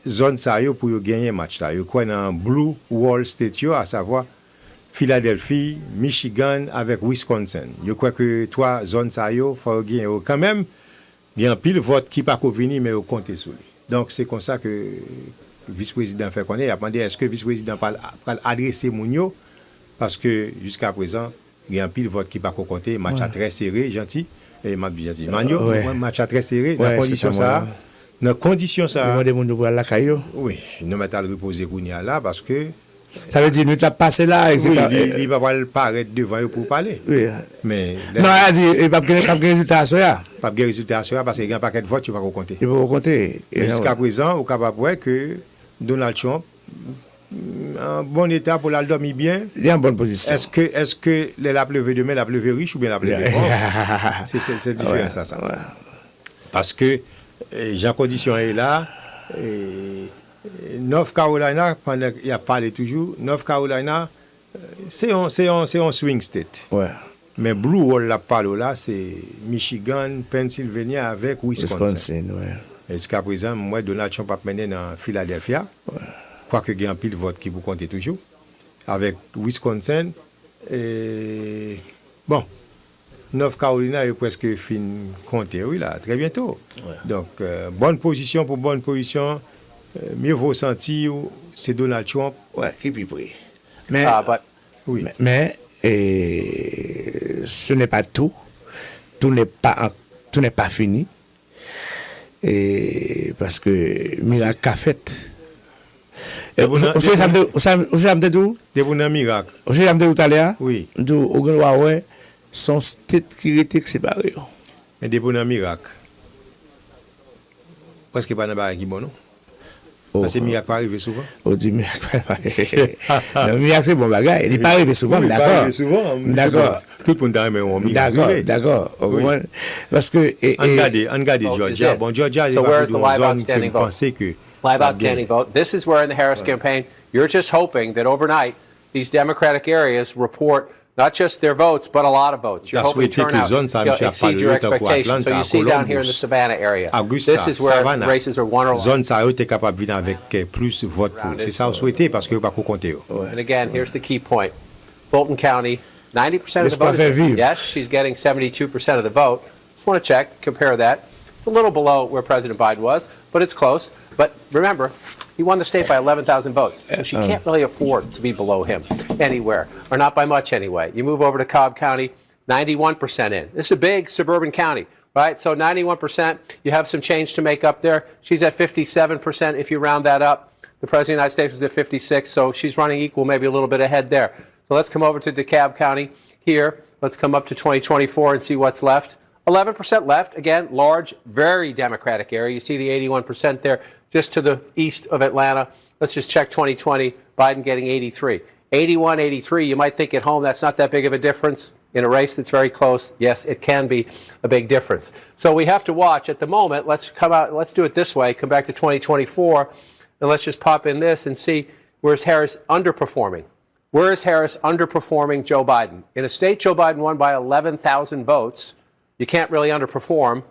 zones ça pour gagner match là. Il croit dans Blue Wall State, à savoir Philadelphie, Michigan avec Wisconsin. Je crois que trois zones ça yo faut gagner quand même. Il y a un pile vote qui pas venir mais au compter sur lui. Donc c'est comme ça que le vice-président fait connaître. Il a demandé est-ce que le vice-président va adresser Mounio parce que jusqu'à présent il y a un pile vote qui pas compter, match très serré, gentil et gentil. Match très serré dans condition ça. Dans condition ça. Demandez Mounio pour la caillou. Oui, nous mettons le reposer Kounia là parce que ça veut dire nous t'as passé là etc. Oui, il va pas paraître devant eux pour parler. Oui. Mais non, il n'y a pas de résultat à ça. Pas de résultat à ça parce qu'il y a un paquet de votes tu vas compter. Il va compter. Jusqu'à présent, on est capable de voir que Donald Trump en bon état pour la dormir bien. Il est en bonne position. Est-ce que la pleuve demain, la pleuve riche ou bien la pleuve pauvre? C'est différent ça. Ouais. Parce que Jean Condition est là. North Carolina, pendant il a parlé toujours, North Carolina, c'est un swing state. Ouais. Mais Blue Wall la parle là, c'est Michigan, Pennsylvania avec Wisconsin. Ouais. Jusqu'à présent, moi, Donald Trump a mené dans Philadelphia. Ouais. Quoique il y a un pile vote qui vous comptez toujours. Avec Wisconsin. Et bon, North Carolina est presque fin compté, oui, là, très bientôt. Ouais. Donc, bonne position pour bonne position. Mieux vaut sentir, c'est Donald Trump. Ouais, qui puis pris. Mais, oui. Mais ce n'est pas tout. Tout n'est pas fini. Et parce que miracle a fait. Vous savez tout? C'est miracle. Vous savez tout à l'heure? Oui. Au son state qui était séparé. Mais des bons miracles. Parce que pas de barre qui bon non. Parce que miracle pas arrivé souvent. On dit miracle pas arrivé. Le miracle c'est bon bagage, il n'est pas arrivé souvent, d'accord. D'accord. Tout le monde a aimé un miracle. D'accord. Parce que on regarde Georgia. Bon Georgia, so where's the live outstanding vote? Que live outstanding vote. This is where in the Harris campaign you're just hoping that overnight these Democratic areas report not just their votes, but a lot of votes. You're hoping turnout exceed your expectations. So you see down here in the Savannah area, this is where races are won or lost. Zone ça est capable venir avec plus vote pour. C'est ça vous souhaitez parce que pas compter. And again, here's the key point. Fulton County, 90% of the vote. Yes, she's getting 72% of the vote. Just want to check, compare that. It's a little below where President Biden was, but it's close. But remember, he won the state by 11,000 votes, so she can't really afford to be below him anywhere, or not by much anyway. You move over to Cobb County, 91% in. This is a big suburban county, right? So 91%, you have some change to make up there. She's at 57% if you round that up. The President of the United States was at 56, so she's running equal, maybe a little bit ahead there. So let's come over to DeKalb County here. Let's come up to 2024 and see what's left. 11% left, again, large, very Democratic area. You see the 81% there just to the east of Atlanta. Let's just check 2020, Biden getting 83. 81, 83, you might think at home that's not that big of a difference. In a race that's very close, yes, it can be a big difference. So we have to watch at the moment. Let's do it this way, come back to 2024, and let's just pop in this and see where's Harris underperforming. Where is Harris underperforming Joe Biden? In a state Joe Biden won by 11,000 votes, you can't really underperform.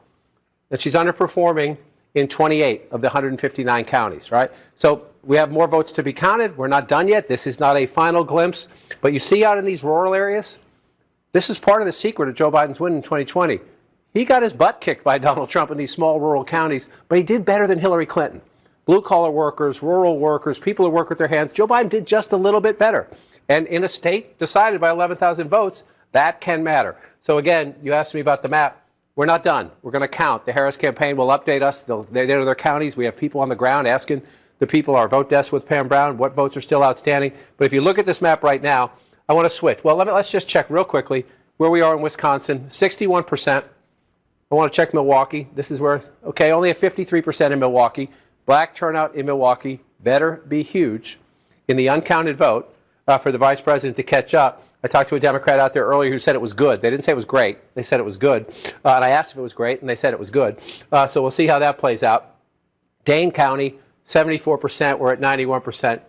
And she's underperforming in 28 of the 159 counties, right? So we have more votes to be counted. We're not done yet. This is not a final glimpse. But you see out in these rural areas, this is part of the secret of Joe Biden's win in 2020. He got his butt kicked by Donald Trump in these small rural counties, but he did better than Hillary Clinton. Blue-collar workers, rural workers, people who work with their hands, Joe Biden did just a little bit better. And in a state decided by 11,000 votes, that can matter. So again, you asked me about the map. We're not done. We're going to count. The Harris campaign will update us. They know their counties. We have people on the ground asking the people, our vote desk with Pam Brown, what votes are still outstanding. But if you look at this map right now, I want to switch. Well, let's just check real quickly where we are in Wisconsin, 61%. I want to check Milwaukee. This is where, okay, only at 53% in Milwaukee. Black turnout in Milwaukee better be huge in the uncounted vote for the vice president to catch up. I talked to a Democrat out there earlier who said it was good. They didn't say it was great. They said it was good. And I asked if it was great, and they said it was good. So we'll see how that plays out. Dane County, 74%. We're at 91%.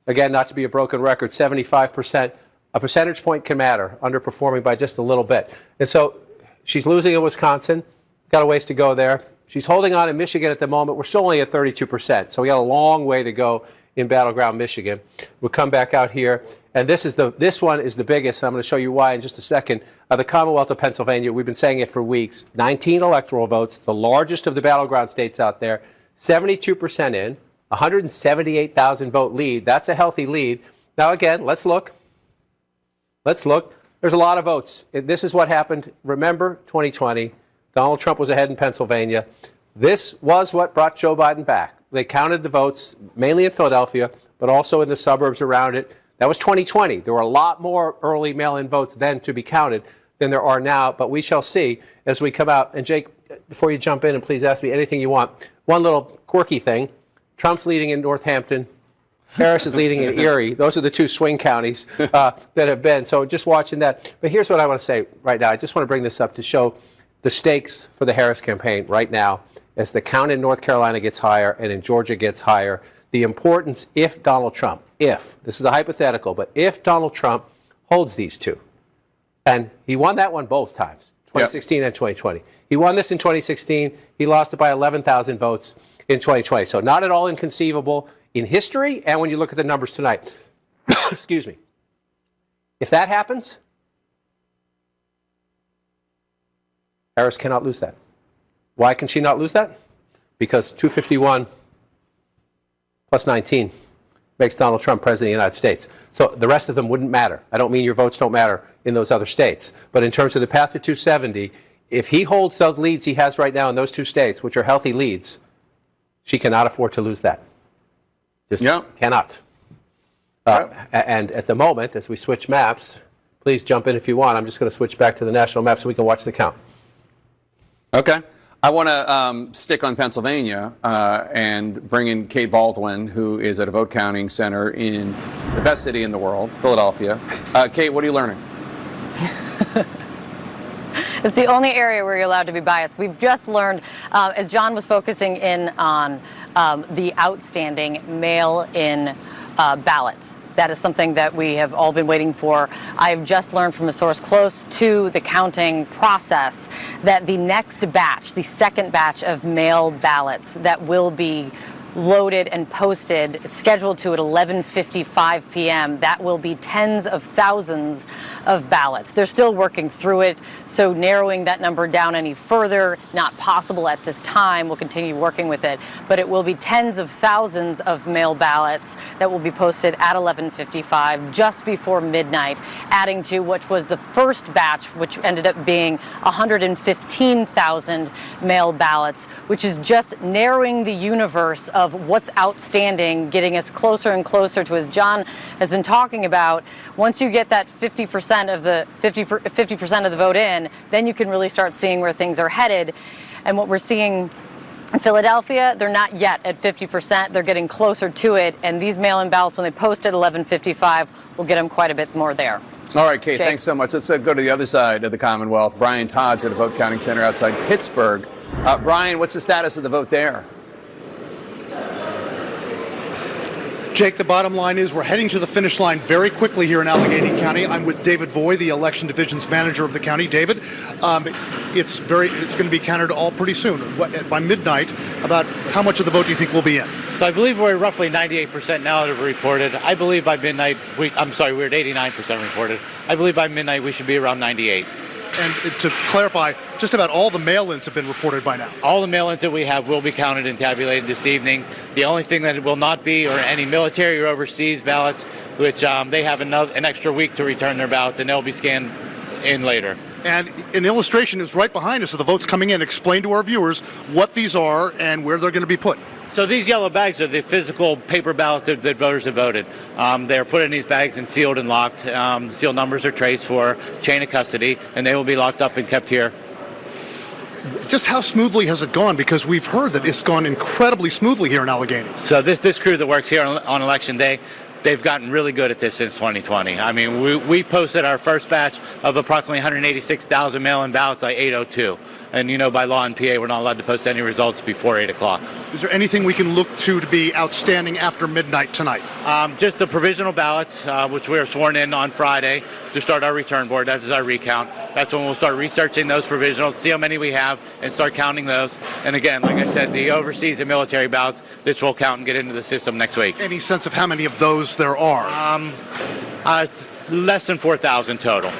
Again, not to be a broken record, 75%. A percentage point can matter, underperforming by just a little bit. And so she's losing in Wisconsin. Got a ways to go there. She's holding on in Michigan at the moment. We're still only at 32%. So we got a long way to go in Battleground, Michigan. We'll come back out here. And this one is the biggest. I'm going to show you why in just a second. The Commonwealth of Pennsylvania, we've been saying it for weeks, 19 electoral votes, the largest of the battleground states out there, 72% in, 178,000 vote lead. That's a healthy lead. Now, again, let's look. Let's look. There's a lot of votes. This is what happened. Remember 2020. Donald Trump was ahead in Pennsylvania. This was what brought Joe Biden back. They counted the votes, mainly in Philadelphia, but also in the suburbs around it. That was 2020. There were a lot more early mail-in votes then to be counted than there are now, but we shall see as we come out. And Jake, before you jump in, and please ask me anything you want, one little quirky thing. Trump's leading in Northampton. Harris is leading in Erie. Those are the two swing counties that have been. So just watching that. But here's what I want to say right now. I just want to bring this up to show the stakes for the Harris campaign right now as the count in North Carolina gets higher and in Georgia gets higher. The importance, if Donald Trump, this is a hypothetical, but if Donald Trump holds these two, and he won that one both times, 2016 and 2020. He won this in 2016. He lost it by 11,000 votes in 2020. So not at all inconceivable in history and when you look at the numbers tonight. Excuse me. If that happens, Harris cannot lose that. Why can she not lose that? Because 251 plus 19 makes Donald Trump president of the United States. So the rest of them wouldn't matter. I don't mean your votes don't matter in those other states. But in terms of the path to 270, if he holds those leads he has right now in those two states, which are healthy leads, she cannot afford to lose that. Just cannot. And at the moment, as we switch maps, please jump in if you want. I'm just going to switch back to the national map so we can watch the count. Okay. I want to stick on Pennsylvania and bring in Kate Baldwin, who is at a vote counting center in the best city in the world, Philadelphia. Kate, what are you learning? It's the only area where you're allowed to be biased. We've just learned, as John was focusing in on the outstanding mail-in ballots. That is something that we have all been waiting for. I've just learned from a source close to the counting process that the next batch, the second batch of mail ballots that will be loaded and posted, scheduled to at 11:55 p.m. That will be tens of thousands of ballots. They're still working through it, so narrowing that number down any further, not possible at this time. We'll continue working with it, but it will be tens of thousands of mail ballots that will be posted at 11:55 just before midnight, adding to which was the first batch, which ended up being 115,000 mail ballots, which is just narrowing the universe of what's outstanding, getting us closer and closer to, as John has been talking about, once you get that 50% of the 50% of the vote in, then you can really start seeing where things are headed. And what we're seeing in Philadelphia, they're not yet at 50%. They're getting closer to it. And these mail-in ballots, when they post at 11:55, will get them quite a bit more there. All right, Kate, Jake. thanks so much. Let's go to the other side of the Commonwealth. Brian Todd's at a vote counting center outside Pittsburgh. Brian, what's the status of the vote there? Jake, the bottom line is we're heading to the finish line very quickly here in Allegheny County. I'm with David Voy, the election division's manager of the county. David, it's going to be counted all pretty soon. By midnight, about how much of the vote do you think will be in? So I believe we're roughly 98% now that have reported. I believe by midnight, we're at 89% reported. I believe by midnight we should be around 98. And to clarify, just about all the mail-ins have been reported by now. All the mail-ins that we have will be counted and tabulated this evening. The only thing that it will not be are any military or overseas ballots, which they have an extra week to return their ballots, and they'll be scanned in later. And an illustration is right behind us of the votes coming in. Explain to our viewers what these are and where they're going to be put. So these yellow bags are the physical paper ballots that voters have voted. They're put in these bags and sealed and locked. The seal numbers are traced for chain of custody, and they will be locked up and kept here. Just how smoothly has it gone? Because we've heard that it's gone incredibly smoothly here in Allegheny. So this crew that works here on Election Day, they've gotten really good at this since 2020. I mean, we posted our first batch of approximately 186,000 mail-in ballots by 8:02. And by law in PA, we're not allowed to post any results before 8 o'clock. Is there anything we can look to be outstanding after midnight tonight? Just the provisional ballots, which we were sworn in on Friday to start our return board. That is our recount. That's when we'll start researching those provisionals, see how many we have, and start counting those. And again, like I said, the overseas and military ballots, this will count and get into the system next week. Any sense of how many of those there are? Less than 4,000 total.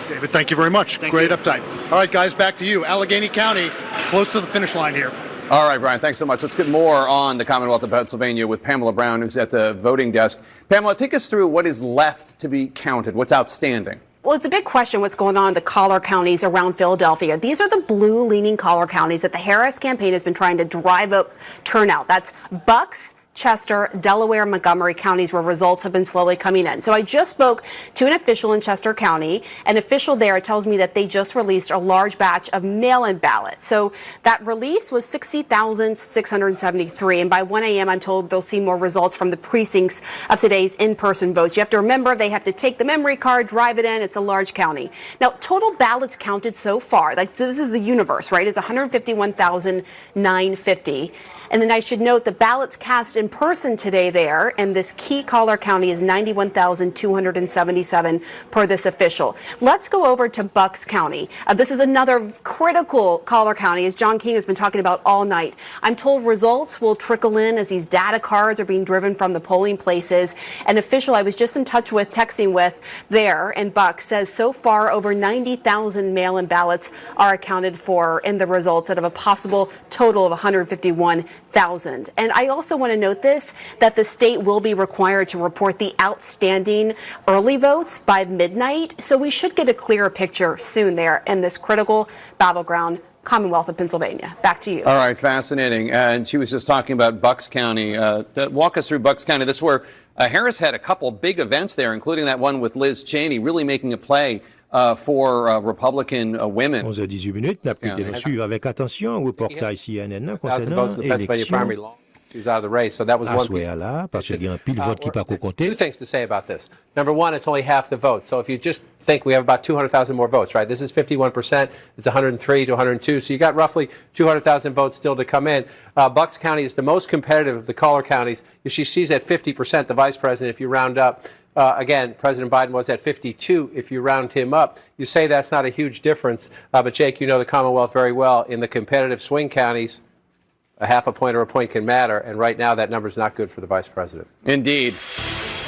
David, thank you very much. Great update. All right, guys, back to you. Allegheny County, close to the finish line here. All right, Brian, thanks so much. Let's get more on the Commonwealth of Pennsylvania with Pamela Brown, who's at the voting desk. Pamela, take us through what is left to be counted, what's outstanding. Well, it's a big question what's going on in the collar counties around Philadelphia. These are the blue-leaning collar counties that the Harris campaign has been trying to drive up turnout. That's Bucks, Chester, Delaware, Montgomery counties where results have been slowly coming in. So I just spoke to an official in Chester County. An official there tells me that they just released a large batch of mail-in ballots. So that release was 60,673. And by 1 a.m., I'm told they'll see more results from the precincts of today's in-person votes. You have to remember they have to take the memory card, drive it in. It's a large county. Now, total ballots counted so far, like this is the universe, right, is 151,950. And then I should note the ballots cast in person today there in this key collar county is 91,277 per this official. Let's go over to Bucks County. This is another critical collar county, as John King has been talking about all night. I'm told results will trickle in as these data cards are being driven from the polling places. An official I was just in touch with, texting with there in Bucks, says so far over 90,000 mail-in ballots are accounted for in the results out of a possible total of 151,000. And I also want to note this, that the state will be required to report the outstanding early votes by midnight. So we should get a clearer picture soon there in this critical battleground Commonwealth of Pennsylvania. Back to you. All right, fascinating. And she was just talking about Bucks County. Walk us through Bucks County. This is where Harris had a couple big events there, including that one with Liz Cheney, really making a play for Republican women. 11h18 minutes, n'a pas été suivre avec attention au reportage CNN concernant l'élection. She was out of the race, so that was one piece. Parce qu'il y a un pile vote qui pas compté. Two things to say about this. Number one, it's only half the vote. So if you just think we have about 200,000 more votes, right? This is 51%. It's 103 to 102. So you got roughly 200,000 votes still to come in. Bucks County is the most competitive of the collar counties. She's at 50%, the vice president, if you round up. Again, President Biden was at 52 if you round him up. You say that's not a huge difference, but Jake, you know the Commonwealth very well. In the competitive swing counties, a half a point or a point can matter, and right now that number is not good for the vice president. Indeed.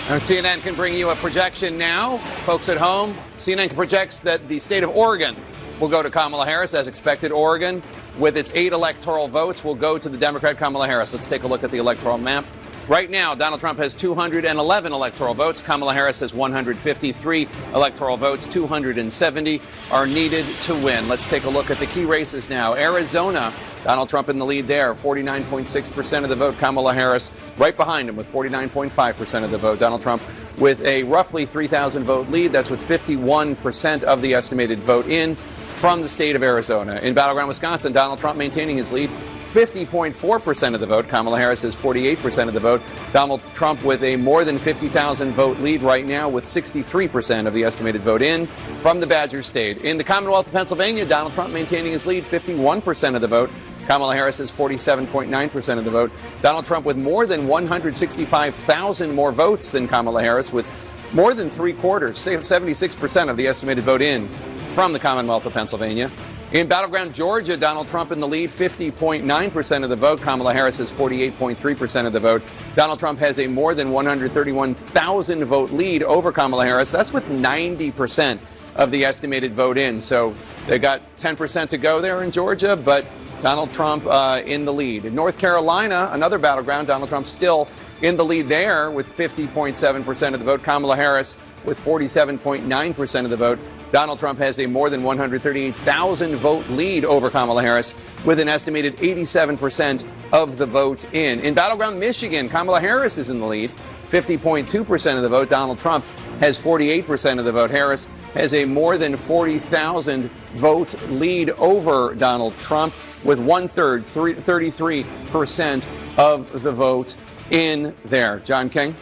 And CNN can bring you a projection now. Folks at home, CNN projects that the state of Oregon will go to Kamala Harris. As expected, Oregon, with its 8 electoral votes, will go to the Democrat Kamala Harris. Let's take a look at the electoral map. Right now, Donald Trump has 211 electoral votes. Kamala Harris has 153 electoral votes. 270 are needed to win. Let's take a look at the key races now. Arizona, Donald Trump in the lead there, 49.6% of the vote. Kamala Harris right behind him with 49.5% of the vote. Donald Trump with a roughly 3,000 vote lead. That's with 51% of the estimated vote in from the state of Arizona. In Battleground, Wisconsin, Donald Trump maintaining his lead. 50.4% of the vote. Kamala Harris has 48% of the vote. Donald Trump with a more than 50,000 vote lead right now with 63% of the estimated vote in from the Badger State. In the Commonwealth of Pennsylvania, Donald Trump maintaining his lead, 51% of the vote. Kamala Harris has 47.9% of the vote. Donald Trump with more than 165,000 more votes than Kamala Harris, with more than 76% of the estimated vote in from the Commonwealth of Pennsylvania. In Battleground, Georgia, Donald Trump in the lead, 50.9% of the vote. Kamala Harris has 48.3% of the vote. Donald Trump has a more than 131,000 vote lead over Kamala Harris. That's with 90% of the estimated vote in. So they got 10% to go there in Georgia, but Donald Trump in the lead. In North Carolina, another battleground, Donald Trump still in the lead there with 50.7% of the vote. Kamala Harris with 47.9% of the vote. Donald Trump has a more than 138,000 vote lead over Kamala Harris with an estimated 87% of the vote in. In Battleground, Michigan, Kamala Harris is in the lead, 50.2% of the vote. Donald Trump has 48% of the vote. Harris has a more than 40,000 vote lead over Donald Trump with 1/3, 33% of the vote in there. John King?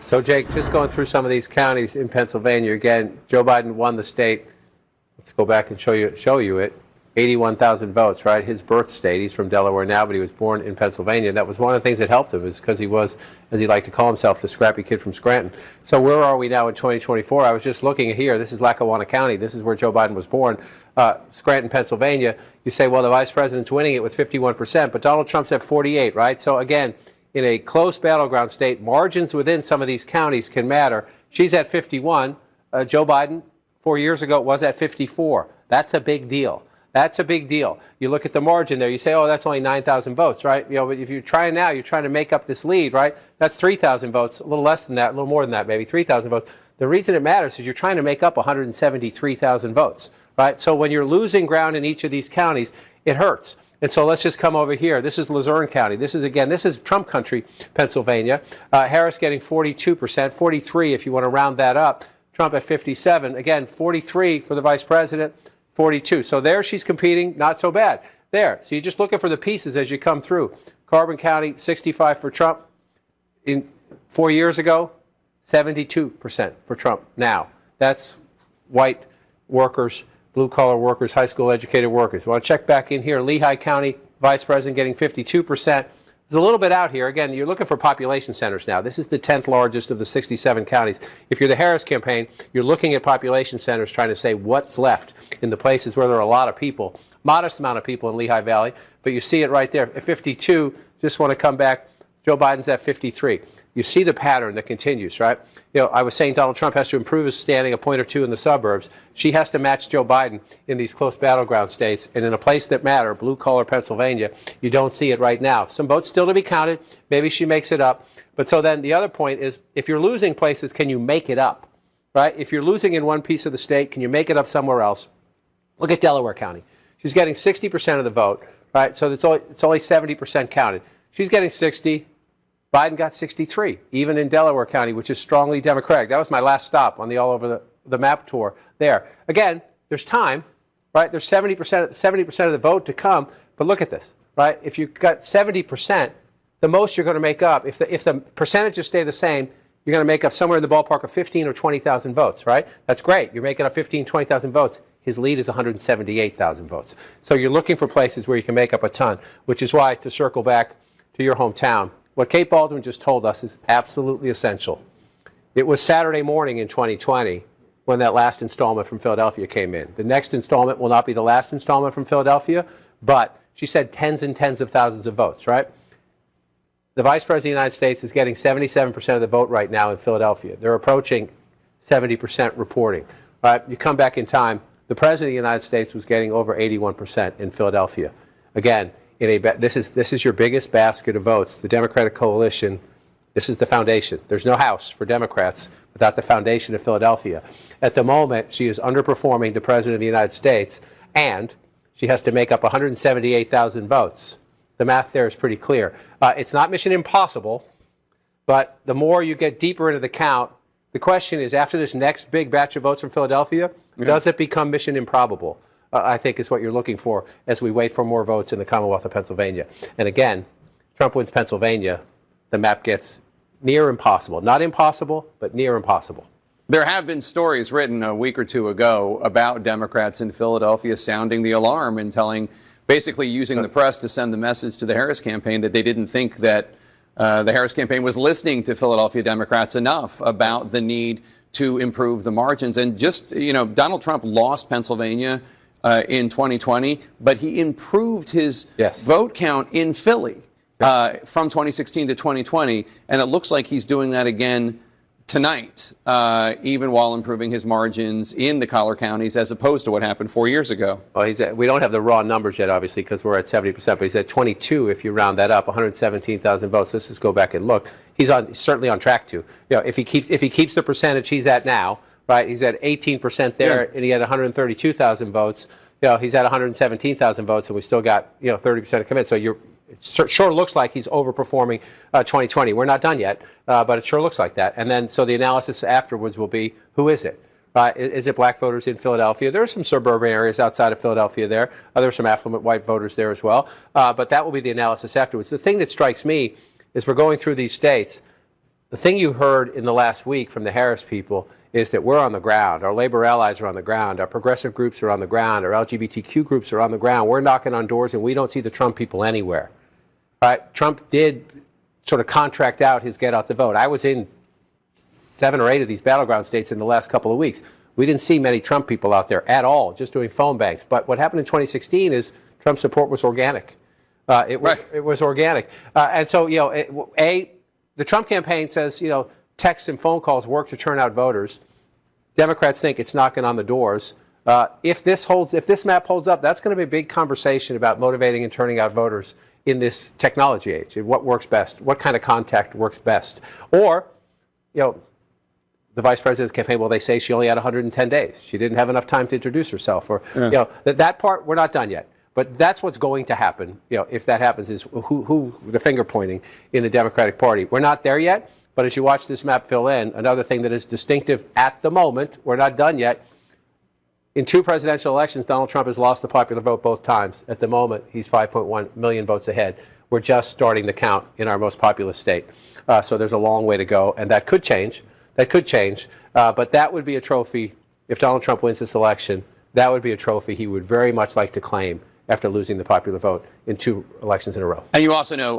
So, Jake, just going through some of these counties in Pennsylvania, again, Joe Biden won the state. Let's go back and show you it. 81,000 votes, right? His birth state. He's from Delaware now, but he was born in Pennsylvania. And that was one of the things that helped him, is because he was, as he liked to call himself, the scrappy kid from Scranton. So where are we now in 2024? I was just looking here. This is Lackawanna County. This is where Joe Biden was born, Scranton, Pennsylvania. You say, well, the vice president's winning it with 51%, but Donald Trump's at 48, right? So again, in a close battleground state, margins within some of these counties can matter. She's at 51. Joe Biden, 4 years ago, was at 54. That's a big deal. That's a big deal. You look at the margin there, you say, oh, that's only 9,000 votes, right? You know, but if you're trying now, you're trying to make up this lead, right? That's 3,000 votes, a little less than that, a little more than that, maybe 3,000 votes. The reason it matters is you're trying to make up 173,000 votes, right? So when you're losing ground in each of these counties, it hurts. And so let's just come over here. This is Luzerne County. This is Trump country, Pennsylvania. Harris getting 42%, 43 if you want to round that up. Trump at 57. Again, 43 for the vice president. 42. So there she's competing, not so bad. There. So you're just looking for the pieces as you come through. Carbon County, 65 for Trump. 4 years ago, 72% for Trump now. That's white workers, blue-collar workers, high school educated workers. Want to check back in here. Lehigh County, vice president getting 52%. There's a little bit out here. Again, you're looking for population centers now. This is the 10th largest of the 67 counties. If you're the Harris campaign, you're looking at population centers trying to say what's left in the places where there are a lot of people, modest amount of people in Lehigh Valley, but you see it right there. At 52, just want to come back. Joe Biden's at 53. You see the pattern that continues, right? You know, I was saying Donald Trump has to improve his standing a point or two in the suburbs. She has to match Joe Biden in these close battleground states. And in a place that matter, blue-collar Pennsylvania, you don't see it right now. Some votes still to be counted. Maybe she makes it up. But so then the other point is, if you're losing places, can you make it up, right? If you're losing in one piece of the state, can you make it up somewhere else? Look at Delaware County. She's getting 60% of the vote, right? So it's only 70% counted. She's getting 60. Biden got 63, even in Delaware County, which is strongly Democratic. That was my last stop on the all over the map tour there. Again, there's time, right? There's 70% of the vote to come. But look at this, right? If you've got 70%, the most you're going to make up, if the percentages stay the same, you're going to make up somewhere in the ballpark of 15 or 20,000 votes, right? That's great. You're making up 15, 20,000 votes. His lead is 178,000 votes. So you're looking for places where you can make up a ton, which is why, to circle back to your hometown, what Kate Baldwin just told us is absolutely essential. It was Saturday morning in 2020 when that last installment from Philadelphia came in. The next installment will not be the last installment from Philadelphia, but she said tens and tens of thousands of votes, right? The Vice President of the United States is getting 77% of the vote right now in Philadelphia. They're approaching 70% reporting. Right? You come back in time, the President of the United States was getting over 81% in Philadelphia. Again, this is your biggest basket of votes. The Democratic coalition, this is the foundation. There's no house for Democrats without the foundation of Philadelphia. At the moment, she is underperforming the President of the United States, and she has to make up 178,000 votes. The math there is pretty clear. It's not mission impossible, but the more you get deeper into the count, the question is, after this next big batch of votes from Philadelphia, does it become mission improbable? I think is what you're looking for as we wait for more votes in the Commonwealth of Pennsylvania. And again, Trump wins Pennsylvania, the map gets near impossible. Not impossible, but near impossible. There have been stories written a week or two ago about Democrats in Philadelphia sounding the alarm and basically using the press to send the message to the Harris campaign that they didn't think that the Harris campaign was listening to Philadelphia Democrats enough about the need to improve the margins. And just, Donald Trump lost Pennsylvania in 2020, but he improved his vote count in Philly from 2016 to 2020, and it looks like he's doing that again tonight, even while improving his margins in the collar counties as opposed to what happened 4 years ago. Well, we don't have the raw numbers yet, obviously, because we're at 70%, but he's at 22 if you round that up, 117,000 votes. Let's just go back and look. He's certainly on track to. If he keeps the percentage he's at now, right? He's at 18% there, and he had 132,000 votes. He's at 117,000 votes, and we still got 30% to come in. So it sure looks like he's overperforming 2020. We're not done yet, but it sure looks like that. And then so the analysis afterwards will be, who is it? Is it black voters in Philadelphia? There are some suburban areas outside of Philadelphia there. There are some affluent white voters there as well. But that will be the analysis afterwards. The thing that strikes me is we're going through these states. the thing you heard in the last week from the Harris people is that we're on the ground. Our labor allies are on the ground. Our progressive groups are on the ground. Our LGBTQ groups are on the ground. We're knocking on doors, and we don't see the Trump people anywhere. Right? Trump did sort of contract out his get out the vote. I was in 7 or 8 of these battleground states in the last couple of weeks. We didn't see many Trump people out there at all, just doing phone banks. But what happened in 2016 is Trump's support was organic. It was organic. And so, the Trump campaign says, texts and phone calls work to turn out voters. Democrats think it's knocking on the doors. If this map holds up, that's going to be a big conversation about motivating and turning out voters in this technology age. What works best? What kind of contact works best? Or, the vice president's campaign, well, they say she only had 110 days. She didn't have enough time to introduce herself. Or, that part, we're not done yet. But that's what's going to happen, if that happens, is who the finger pointing in the Democratic Party. We're not there yet, but as you watch this map fill in, another thing that is distinctive at the moment, we're not done yet. In 2 presidential elections, Donald Trump has lost the popular vote both times. At the moment, he's 5.1 million votes ahead. We're just starting to count in our most populous state. So there's a long way to go, and that could change. But that would be a trophy if Donald Trump wins this election. That would be a trophy he would very much like to claim after losing the popular vote in 2 elections in a row. And you also know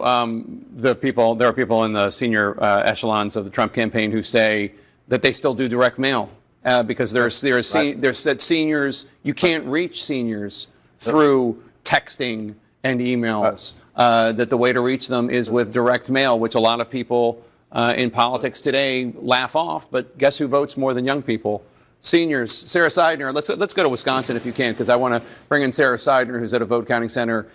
there are people in the senior echelons of the Trump campaign who say that they still do direct mail because there's said seniors, you can't reach seniors through texting and emails, that the way to reach them is with direct mail, which a lot of people in politics today laugh off. But guess who votes more than young people? Seniors. Sarah Seidner, let's go to Wisconsin if you can, because I want to bring in Sarah Seidner, who's at a vote counting center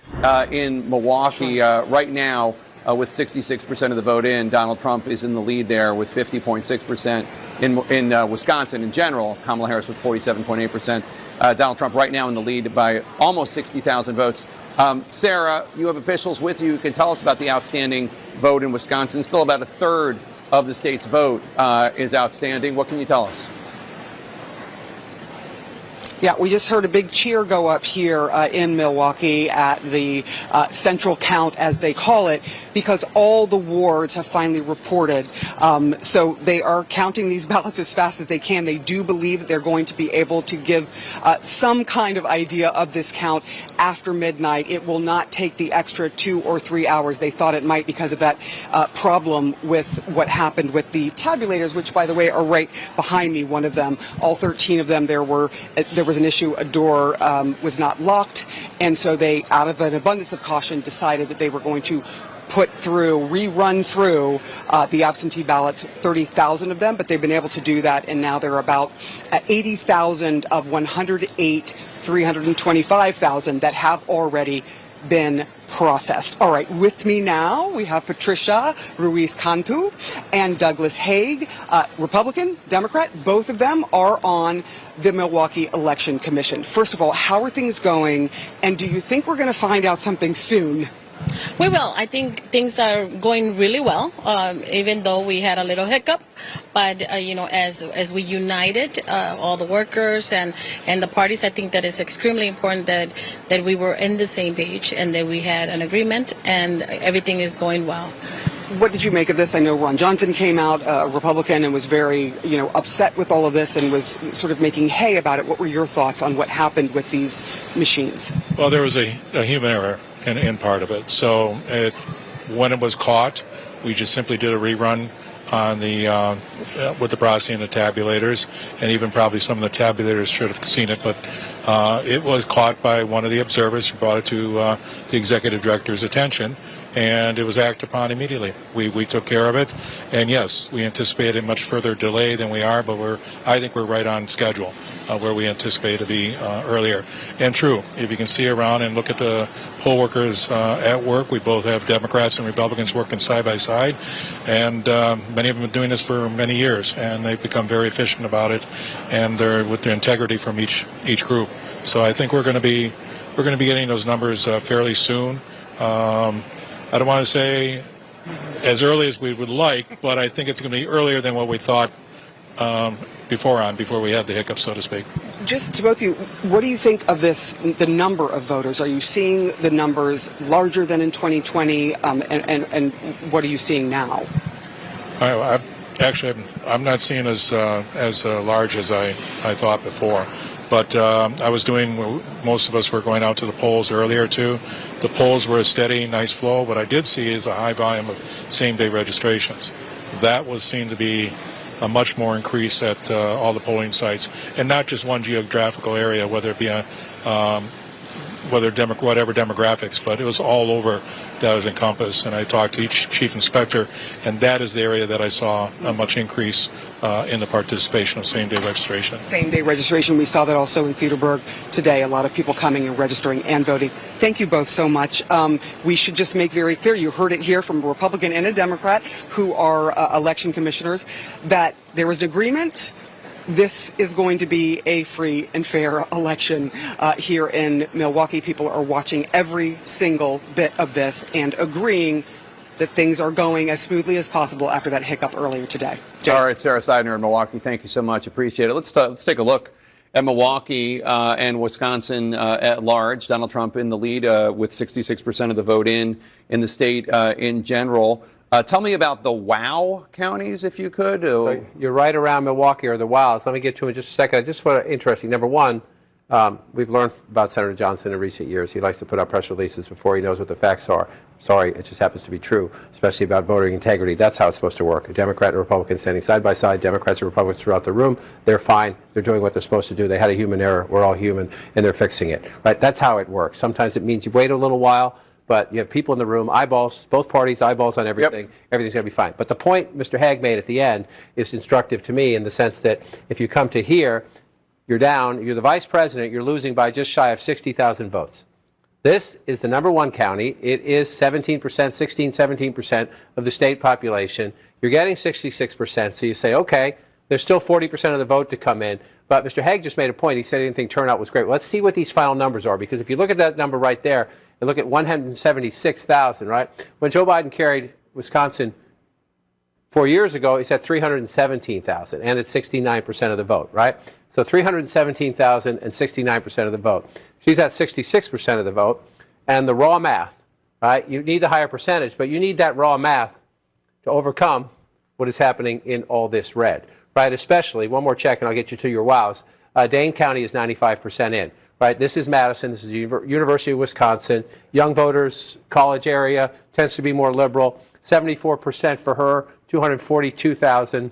in Milwaukee right now with 66% of the vote in. Donald Trump is in the lead there with 50.6% in Wisconsin in general. Kamala Harris with 47.8%. Donald Trump right now in the lead by almost 60,000 votes. Sarah, you have officials with you who can tell us about the outstanding vote in Wisconsin. Still about a third of the state's vote is outstanding. What can you tell us? Yeah, we just heard a big cheer go up here in Milwaukee at the central count, as they call it, because all the wards have finally reported. So they are counting these ballots as fast as they can. They do believe that they're going to be able to give some kind of idea of this count after midnight. It will not take the extra 2 or 3 hours they thought it might because of that problem with what happened with the tabulators, which, by the way, are right behind me, one of them. All 13 of them, there was an issue, a door was not locked, and so they, out of an abundance of caution, decided that they were going to rerun through the absentee ballots, 30,000 of them, but they've been able to do that, and now they're about 80,000 of 108, 325,000 that have already been processed. All right, with me now, we have Patricia Ruiz-Cantu and Douglas Haig, Republican, Democrat. Both of them are on the Milwaukee Election Commission. First of all, how are things going, and do you think we're going to find out something soon? We will. I think things are going really well, even though we had a little hiccup. But, as we united, all the workers and the parties, I think that it's extremely important that we were in the same page and that we had an agreement and everything is going well. What did you make of this? I know Ron Johnson came out, a Republican, and was very, upset with all of this and was sort of making hay about it. What were your thoughts on what happened with these machines? Well, there was a human error in part of it. So when it was caught, we just simply did a rerun on the with the processing and the tabulators, and even probably some of the tabulators should have seen it, but it was caught by one of the observers who brought it to the executive director's attention, and it was acted upon immediately. We took care of it, and yes, we anticipated a much further delay than we are, but I think we're right on schedule where we anticipate to be earlier. And true, if you can see around and look at the poll workers at work, we both have Democrats and Republicans working side by side, and many of them have been doing this for many years, and they've become very efficient about it, and they're with their integrity from each group. So I think we're going to be getting those numbers fairly soon. I don't want to say as early as we would like, but I think it's going to be earlier than what we thought before we had the hiccup, so to speak. Just to both of you, what do you think of this, the number of voters? Are you seeing the numbers larger than in 2020, and what are you seeing now? I'm not seeing as large as I thought before. But I was doing, most of us were going out to the polls earlier too. The polls were a steady, nice flow. What I did see is a high volume of same-day registrations. That was seen to be a much more increase at all the polling sites, and not just one geographical area, whether it be whatever demographics, but it was all over that was encompassed. And I talked to each chief inspector, and that is the area that I saw a much increase in the participation of same-day registration. Same-day registration. We saw that also in Cedarburg today. A lot of people coming and registering and voting. Thank you both so much. We should just make very clear, you heard it here from a Republican and a Democrat who are election commissioners, that there was an agreement. This is going to be a free and fair election here in Milwaukee. People are watching every single bit of this and agreeing that things are going as smoothly as possible after that hiccup earlier today. All right, Sarah Seidner in Milwaukee, thank you so much. Appreciate it. Let's take a look at Milwaukee and Wisconsin at large. Donald Trump in the lead with 66% of the vote in the state in general. Tell me about the WOW counties, if you could. So you're right around Milwaukee, or the WOWs. Let me get to them in just a second. I just want to, interesting. Number one, we've learned about Senator Johnson in recent years. He likes to put out press releases before he knows what the facts are. Sorry, it just happens to be true, especially about voting integrity. That's how it's supposed to work. A Democrat and a Republican standing side by side, Democrats and Republicans throughout the room. They're fine. They're doing what they're supposed to do. They had a human error. We're all human, and they're fixing it. Right? That's how it works. Sometimes it means you wait a little while, but you have people in the room, eyeballs, both parties, eyeballs on everything. Yep. Everything's going to be fine. But the point Mr. Hague made at the end is instructive to me in the sense that if you come to here, you're down, you're the vice president, you're losing by just shy of 60,000 votes. This is the number one county. It is 17%, 17% of the state population. You're getting 66%, so you say, okay, there's still 40% of the vote to come in. But Mr. Hague just made a point. He said he didn't think turnout was great. Well, let's see what these final numbers are, because if you look at that number right there, and look at 176,000, right? When Joe Biden carried Wisconsin 4 years ago, it's at 317,000, and it's 69% of the vote, right? So 317,000 and 69% of the vote. She's at 66% of the vote, and the raw math, right? You need the higher percentage, but you need that raw math to overcome what is happening in all this red, right? Especially, one more check, and I'll get you to your wows. Dane County is 95% in. Right, this is Madison. This is the University of Wisconsin. Young voters, college area, tends to be more liberal. 74% for her, 242,000.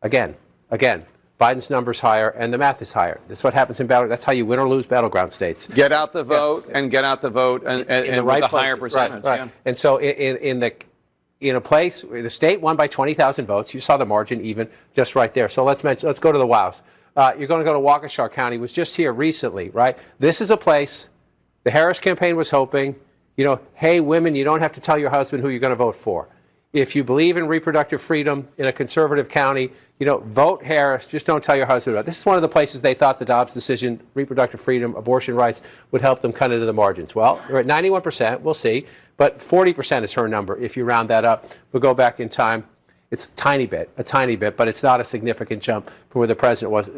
Again, Biden's number's higher, and the math is higher. That's what happens in Battleground. That's how you win or lose Battleground states. Get out the vote, and get out the vote, and the right with a higher percentage. Right. Yeah. And so in a place, the state won by 20,000 votes. You saw the margin even just right there. So let's go to the wows. You're going to go to Waukesha County, was just here recently, right? This is a place the Harris campaign was hoping, hey, women, you don't have to tell your husband who you're going to vote for. If you believe in reproductive freedom in a conservative county, vote Harris, just don't tell your husband about it. This is one of the places they thought the Dobbs decision, reproductive freedom, abortion rights, would help them cut into the margins. Well, they're at 91%, we'll see, but 40% is her number. If you round that up, we'll go back in time. It's a tiny bit, but it's not a significant jump from where the president was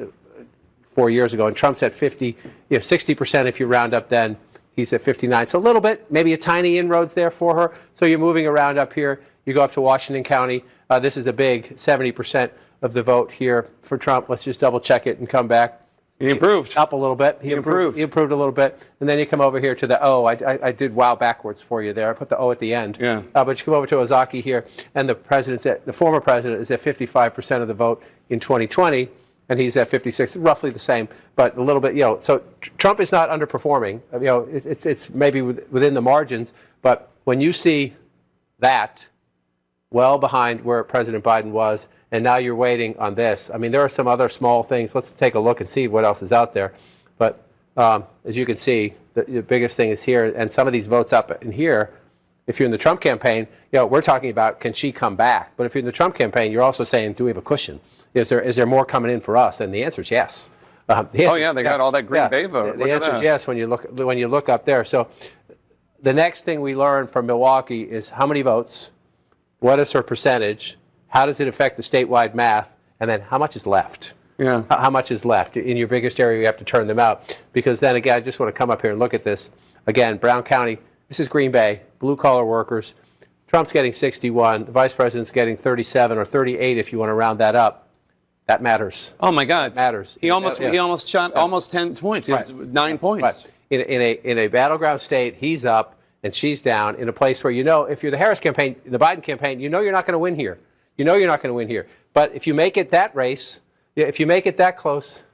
4 years ago. And Trump's at 60% if you round up then. He's at 59. So a little bit, maybe a tiny inroads there for her. So you're moving around up here. You go up to Washington County. This is a big 70% of the vote here for Trump. Let's just double check it and come back. He improved. Up a little bit. He improved a little bit. And then you come over here to the O. I did wow backwards for you there. I put the O at the end. Yeah. But you come over to Ozaki here, and the former president is at 55% of the vote in 2020, and he's at 56, roughly the same, but a little bit, So Trump is not underperforming. It's maybe within the margins, but when you see that well behind where President Biden was, and now you're waiting on this. I mean, there are some other small things. Let's take a look and see what else is out there. But as you can see, the biggest thing is here, and some of these votes up in here, if you're in the Trump campaign, we're talking about, can she come back? But if you're in the Trump campaign, you're also saying, do we have a cushion? Is there more coming in for us? And the answer is yes. They got all that Green Bay vote. The answer is yes when you look up there. So the next thing we learned from Milwaukee is how many votes, what is her percentage, how does it affect the statewide math, and then how much is left? Yeah. How much is left? In your biggest area, you have to turn them out. Because then again, I just want to come up here and look at this. Again, Brown County, this is Green Bay, blue-collar workers. Trump's getting 61, the vice president's getting 37 or 38 if you want to round that up. That matters. Oh my God, that matters. He almost shot almost 10 points. Right. 9 points. Right. In a battleground state, he's up and she's down in a place where if you're the Harris campaign, the Biden campaign, you're not going to win here. You're not going to win here. But if you make it that race, if you make it that close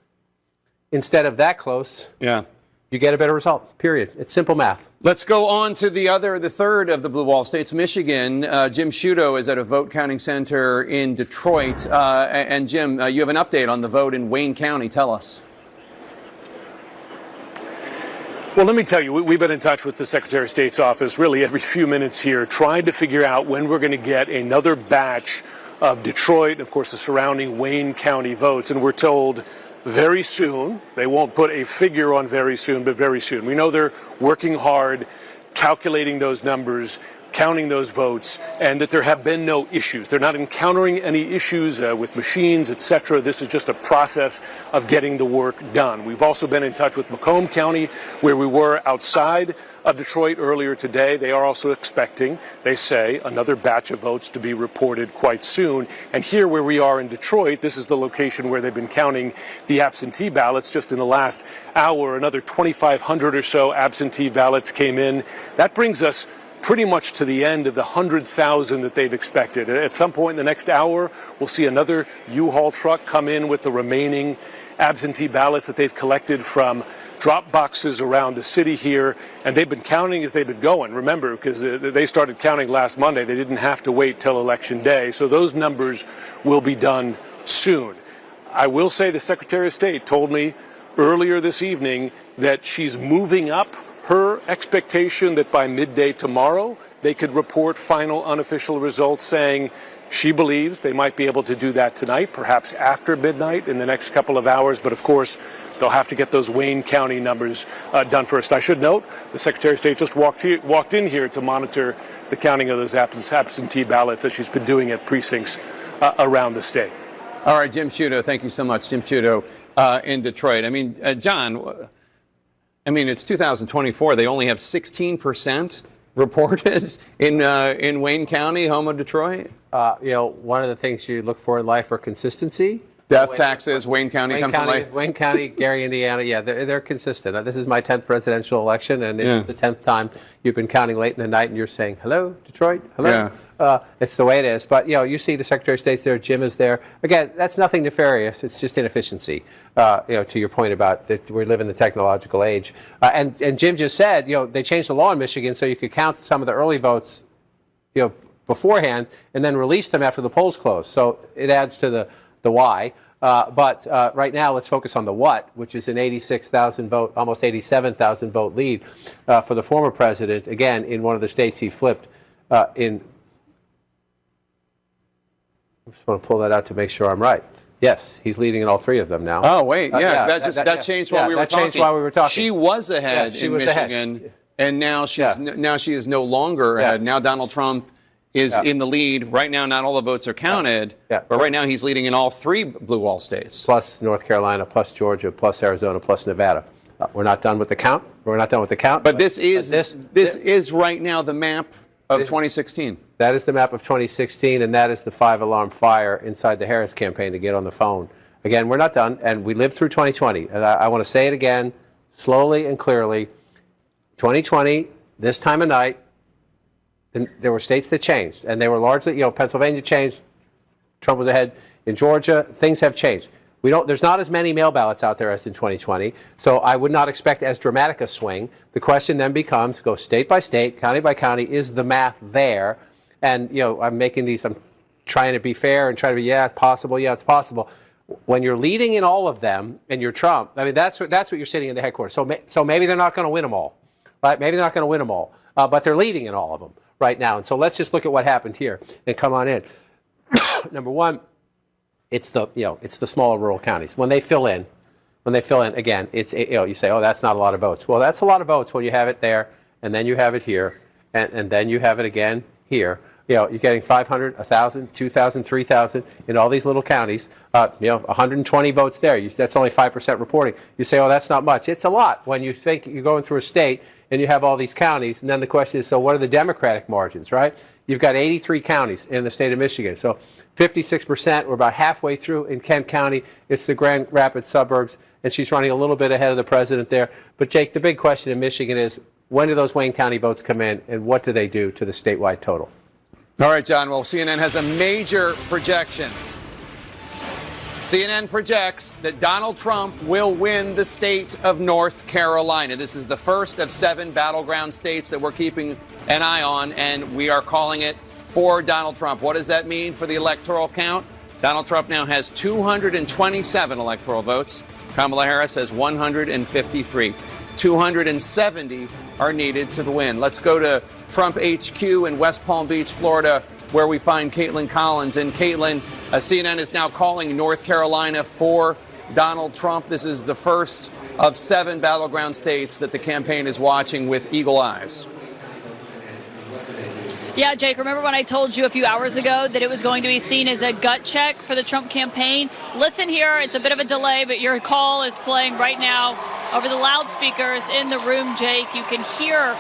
instead of that close, you get a better result. Period. It's simple math. Let's go on to the third of the blue wall states, Michigan. Jim Sciutto is at a vote counting center in Detroit. And Jim, you have an update on the vote in Wayne County. Tell us. Well, let me tell you, we've been in touch with the Secretary of State's office really every few minutes here, trying to figure out when we're going to get another batch of Detroit, of course, the surrounding Wayne County votes. And we're told very soon. They won't put a figure on very soon, but very soon. We know they're working hard, calculating those numbers, counting those votes, and that there have been no issues. They're not encountering any issues with machines, etc. This is just a process of getting the work done. We've also been in touch with Macomb County, where we were outside of Detroit earlier today. They are also expecting, they say, another batch of votes to be reported quite soon. And here where we are in Detroit, this is the location where they've been counting the absentee ballots. Just in the last hour, another 2,500 or so absentee ballots came in. That brings us pretty much to the end of the 100,000 that they've expected. At some point in the next hour, we'll see another U-Haul truck come in with the remaining absentee ballots that they've collected from drop boxes around the city here, and they've been counting as they've been going. Remember, because they started counting last Monday, they didn't have to wait till Election Day, so those numbers will be done soon. I will say the Secretary of State told me earlier this evening that she's moving up her expectation that by midday tomorrow they could report final unofficial results, saying she believes they might be able to do that tonight, perhaps after midnight in the next couple of hours. But of course, they'll have to get those Wayne County numbers done first. And I should note, the Secretary of State just walked in here to monitor the counting of those absentee ballots, as she's been doing at precincts around the state. All right, Jim Sciutto, thank you so much. Jim Sciutto in Detroit. I mean, John, it's 2024. They only have 16% reported in Wayne County, home of Detroit. One of the things you look for in life are consistency. Death taxes, Wayne County comes to life. Wayne County, Gary, Indiana, they're consistent. This is my 10th presidential election, and it's the 10th time you've been counting late in the night, and you're saying, hello, Detroit, hello. It's the way it is. But, you see the Secretary of State's there, Jim is there. Again, that's nothing nefarious. It's just inefficiency, to your point about that we live in the technological age. And Jim just said, they changed the law in Michigan so you could count some of the early votes, beforehand and then release them after the polls close. So it adds to the why. But right now, let's focus on the what, which is an 86,000 vote, almost 87,000 vote lead for the former president, again, in one of the states he flipped in. I just want to pull that out to make sure I'm right. Yes, he's leading in all three of them now. Oh, wait, that changed while we were talking. Changed while we were talking. She was ahead in Michigan, and now she is no longer ahead. Now Donald Trump is in the lead. Right now, not all the votes are counted, but right now he's leading in all three blue wall states. Plus North Carolina, plus Georgia, plus Arizona, plus Nevada. We're not done with the count. But this is right now the map of 2016. That is the map of 2016, and that is the 5-alarm fire inside the Harris campaign to get on the phone. Again, we're not done, and we lived through 2020. And I want to say it again, slowly and clearly. 2020, this time of night, there were states that changed, and they were largely, Pennsylvania changed. Trump was ahead in Georgia. Things have changed. There's not as many mail ballots out there as in 2020, so I would not expect as dramatic a swing. The question then becomes, go state by state, county by county, is the math there? And, I'm trying to be fair and try to be, it's possible. When you're leading in all of them and you're Trump, that's what you're sitting in the headquarters. So maybe they're not going to win them all, right? Maybe they're not going to win them all, but they're leading in all of them right now. And so let's just look at what happened here and come on in. Number one, it's the smaller rural counties. When they fill in, again, it's, you say, that's not a lot of votes. Well, that's a lot of votes when you have it there, and then you have it here, and then you have it again here. you're getting 500, 1,000, 2,000, 3,000 in all these little counties. 120 votes there. That's only 5% reporting. You say, oh, that's not much. It's a lot when you think you're going through a state and you have all these counties. And then the question is, so what are the Democratic margins, right? You've got 83 counties in the state of Michigan. So 56%, we're about halfway through in Kent County. It's the Grand Rapids suburbs, and she's running a little bit ahead of the president there. But, Jake, the big question in Michigan is, when do those Wayne County votes come in, and what do they do to the statewide total? All right, John. Well, CNN has a major projection. CNN projects that Donald Trump will win the state of North Carolina. This is the first of 7 battleground states that we're keeping an eye on, and we are calling it for Donald Trump. What does that mean for the electoral count? Donald Trump now has 227 electoral votes. Kamala Harris has 153. 270 are needed to win. Let's go to Trump HQ in West Palm Beach, Florida, where we find Caitlin Collins. And Caitlin, CNN is now calling North Carolina for Donald Trump. This is the first of 7 battleground states that the campaign is watching with eagle eyes. Yeah, Jake, remember when I told you a few hours ago that it was going to be seen as a gut check for the Trump campaign? Listen here, it's a bit of a delay, but your call is playing right now over the loudspeakers in the room, Jake. You can hear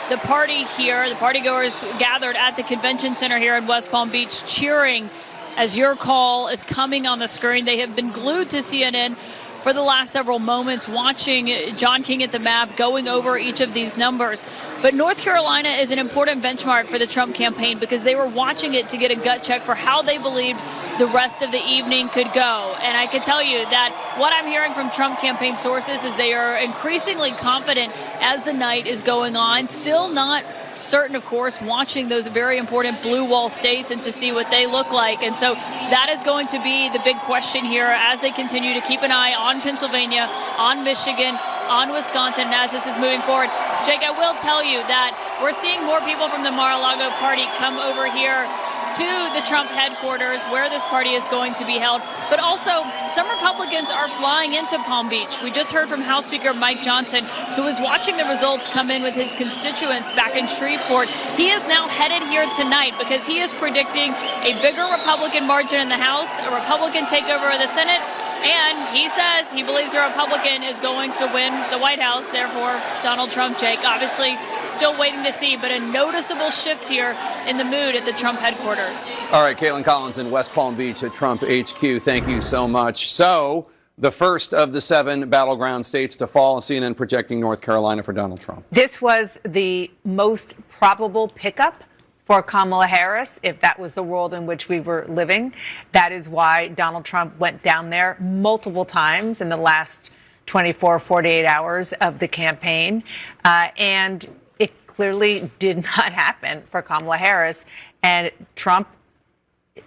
the party here, the partygoers gathered at the convention center here in West Palm Beach cheering as your call is coming on the screen. They have been glued to CNN for the last several moments, watching John King at the map, going over each of these numbers. But North Carolina is an important benchmark for the Trump campaign because they were watching it to get a gut check for how they believed the rest of the evening could go. And I can tell you that what I'm hearing from Trump campaign sources is they are increasingly confident as the night is going on. Still not certain, of course, watching those very important blue wall states and to see what they look like. And so that is going to be the big question here as they continue to keep an eye on Pennsylvania, on Michigan, on Wisconsin, and as this is moving forward. Jake, I will tell you that we're seeing more people from the Mar-a-Lago party come over here to the Trump headquarters where this party is going to be held. But also, some Republicans are flying into Palm Beach. We just heard from House Speaker Mike Johnson, who was watching the results come in with his constituents back in Shreveport. He is now headed here tonight because he is predicting a bigger Republican margin in the House, a Republican takeover of the Senate, and he says he believes a Republican is going to win the White House, therefore Donald Trump, Jake. Obviously, still waiting to see, but a noticeable shift here in the mood at the Trump headquarters. All right, Caitlin Collins in West Palm Beach at Trump HQ. Thank you so much. So, the first of the 7 battleground states to fall, CNN projecting North Carolina for Donald Trump. This was the most probable pickup for Kamala Harris, if that was the world in which we were living. That is why Donald Trump went down there multiple times in the last 24, 48 hours of the campaign. And it clearly did not happen for Kamala Harris. And Trump,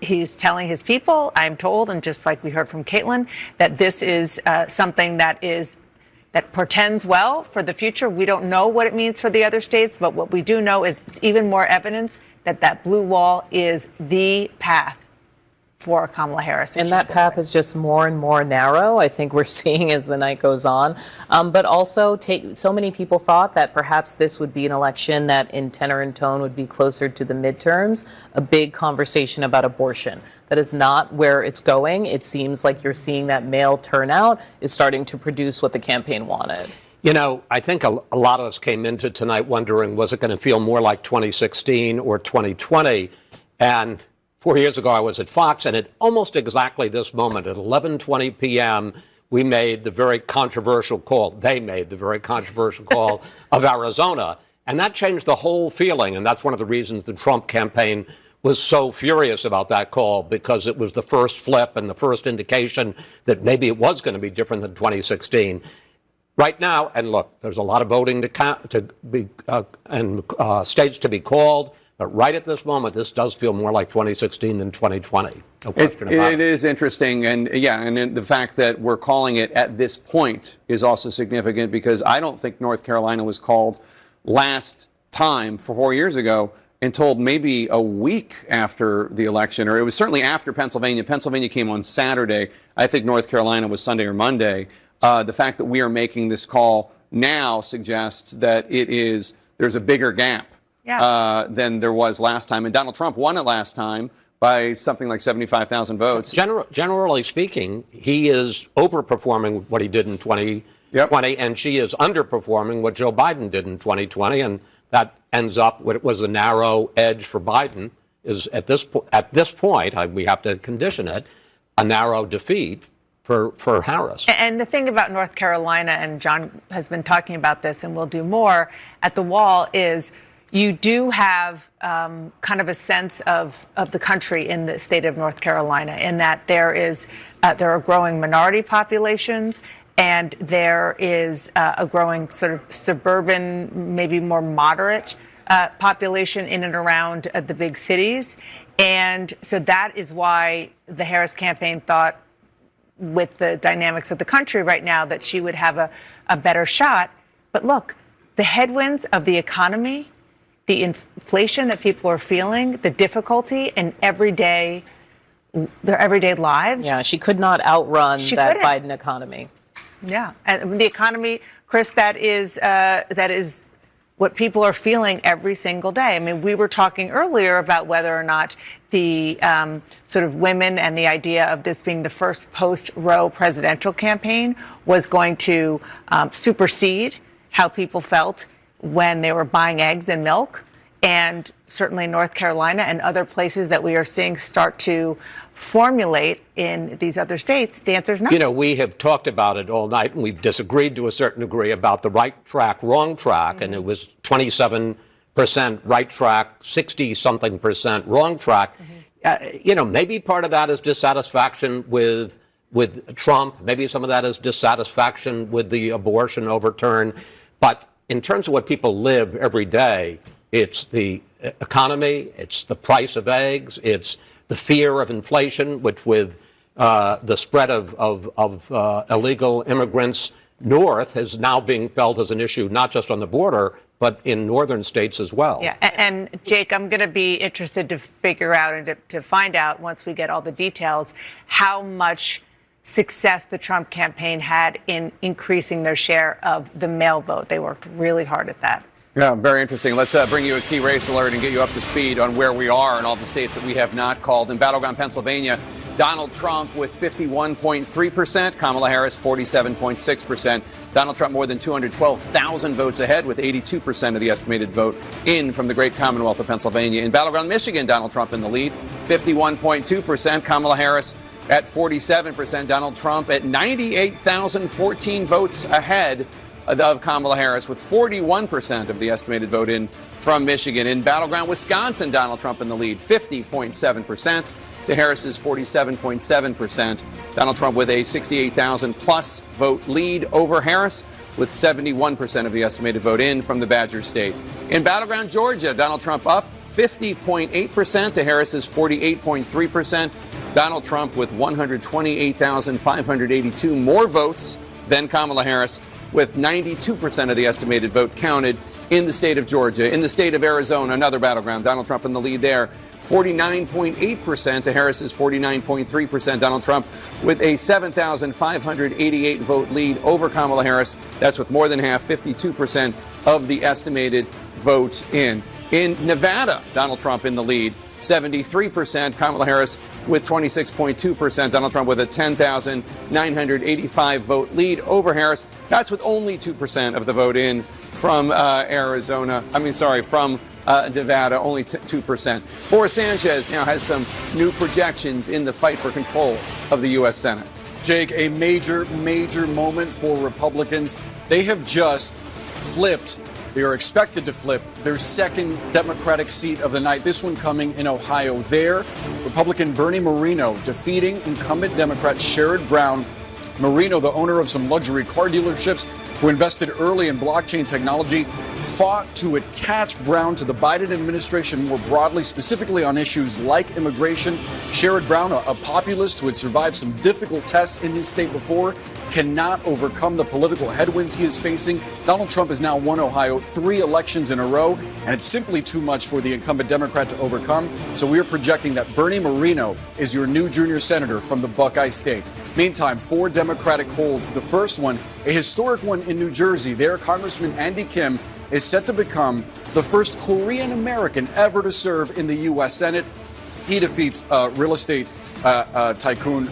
he's telling his people, I'm told, and just like we heard from Caitlin, that this is something that portends well for the future. We don't know what it means for the other states, but what we do know is it's even more evidence that that blue wall is the path for Kamala Harris. And that path is just more and more narrow, I think we're seeing as the night goes on. But also, so many people thought that perhaps this would be an election that in tenor and tone would be closer to the midterms, a big conversation about abortion. That is not where it's going. It seems like you're seeing that male turnout is starting to produce what the campaign wanted. You know, I think a lot of us came into tonight wondering, was it going to feel more like 2016 or 2020? And 4 years ago, I was at Fox, and at almost exactly this moment, at 11:20 p.m., we made the very controversial call. They made the very controversial call of Arizona. And that changed the whole feeling. And that's one of the reasons the Trump campaign was so furious about that call, because it was the first flip and the first indication that maybe it was going to be different than 2016. Right now, and look, there's a lot of voting and states to be called, but right at this moment, this does feel more like 2016 than 2020. No question about it. It is interesting, and the fact that we're calling it at this point is also significant, because I don't think North Carolina was called last time 4 years ago until maybe a week after the election, or it was certainly after Pennsylvania. Pennsylvania came on Saturday. I think North Carolina was Sunday or Monday. The fact that we are making this call now suggests that there's a bigger gap than there was last time. And Donald Trump won it last time by something like 75,000 votes. Generally speaking, he is overperforming what he did in 2020, and she is underperforming what Joe Biden did in 2020, and that ends up what was a narrow edge for Biden is at this point, we have to condition it, a narrow defeat for Harris. And the thing about North Carolina, and John has been talking about this and will do more at the wall, is you do have kind of a sense of the country in the state of North Carolina, in that there are growing minority populations, and there is a growing sort of suburban, maybe more moderate population in and around the big cities. And so that is why the Harris campaign thought, with the dynamics of the country right now, that she would have a better shot. But look, the headwinds of the economy, the inflation that people are feeling, the difficulty in their everyday lives. Yeah, she could not outrun that Biden economy. Yeah, and the economy, Chris, that is what people are feeling every single day. I mean, we were talking earlier about whether or not the sort of women and the idea of this being the first post-Roe presidential campaign was going to supersede how people felt when they were buying eggs and milk. And certainly North Carolina and other places that we are seeing start to formulate in these other states, the answer is no. You know, we have talked about it all night, and we've disagreed to a certain degree about the right track, wrong track, and it was 27% right track, 60-something% wrong track. You know, maybe part of that is dissatisfaction with Trump. Maybe some of that is dissatisfaction with the abortion overturn. But in terms of what people live every day, it's the economy, it's the price of eggs, it's the fear of inflation, which with the spread of illegal immigrants north is now being felt as an issue, not just on the border, but in northern states as well. Yeah, and Jake, I'm going to be interested to figure out and to find out, once we get all the details, how much success the Trump campaign had in increasing their share of the mail vote. They worked really hard at that. Yeah, very interesting. Let's bring you a key race alert and get you up to speed on where we are in all the states that we have not called. In Battleground, Pennsylvania, Donald Trump with 51.3%, Kamala Harris 47.6%. Donald Trump more than 212,000 votes ahead, with 82% of the estimated vote in from the great Commonwealth of Pennsylvania. In Battleground, Michigan, Donald Trump in the lead, 51.2%, Kamala Harris at 47%, Donald Trump at 98,014 votes ahead of Kamala Harris, with 41% of the estimated vote in from Michigan. In Battleground, Wisconsin, Donald Trump in the lead, 50.7% to Harris's 47.7%. Donald Trump with a 68,000-plus vote lead over Harris, with 71% of the estimated vote in from the Badger State. In Battleground, Georgia, Donald Trump up 50.8% to Harris's 48.3%. Donald Trump with 128,582 more votes than Kamala Harris, with 92% of the estimated vote counted in the state of Georgia. In the state of Arizona, another battleground, Donald Trump in the lead there, 49.8% to Harris's 49.3%. Donald Trump with a 7,588 vote lead over Kamala Harris. That's with more than half, 52% of the estimated vote in. In Nevada, Donald Trump in the lead, 73%. Kamala Harris with 26.2%. Donald Trump with a 10,985 vote lead over Harris. That's with only 2% of the vote in from from Nevada, only 2%. Boris Sanchez now has some new projections in the fight for control of the U.S. Senate. Jake, a major moment for Republicans. They have just flipped. They are expected to flip their second Democratic seat of the night, this one coming in Ohio. There, Republican Bernie Moreno defeating incumbent Democrat Sherrod Brown. Moreno, the owner of some luxury car dealerships, who invested early in blockchain technology, fought to attach Brown to the Biden administration more broadly, specifically on issues like immigration. Sherrod Brown, a populist who had survived some difficult tests in his state before, cannot overcome the political headwinds he is facing. Donald Trump has now won Ohio 3 elections in a row, and it's simply too much for the incumbent Democrat to overcome. So we are projecting that Bernie Moreno is your new junior senator from the Buckeye State. Meantime, 4 Democratic holds. The first one, a historic one in New Jersey. There, Congressman Andy Kim is set to become the first Korean American ever to serve in the U.S. Senate. He defeats real estate tycoon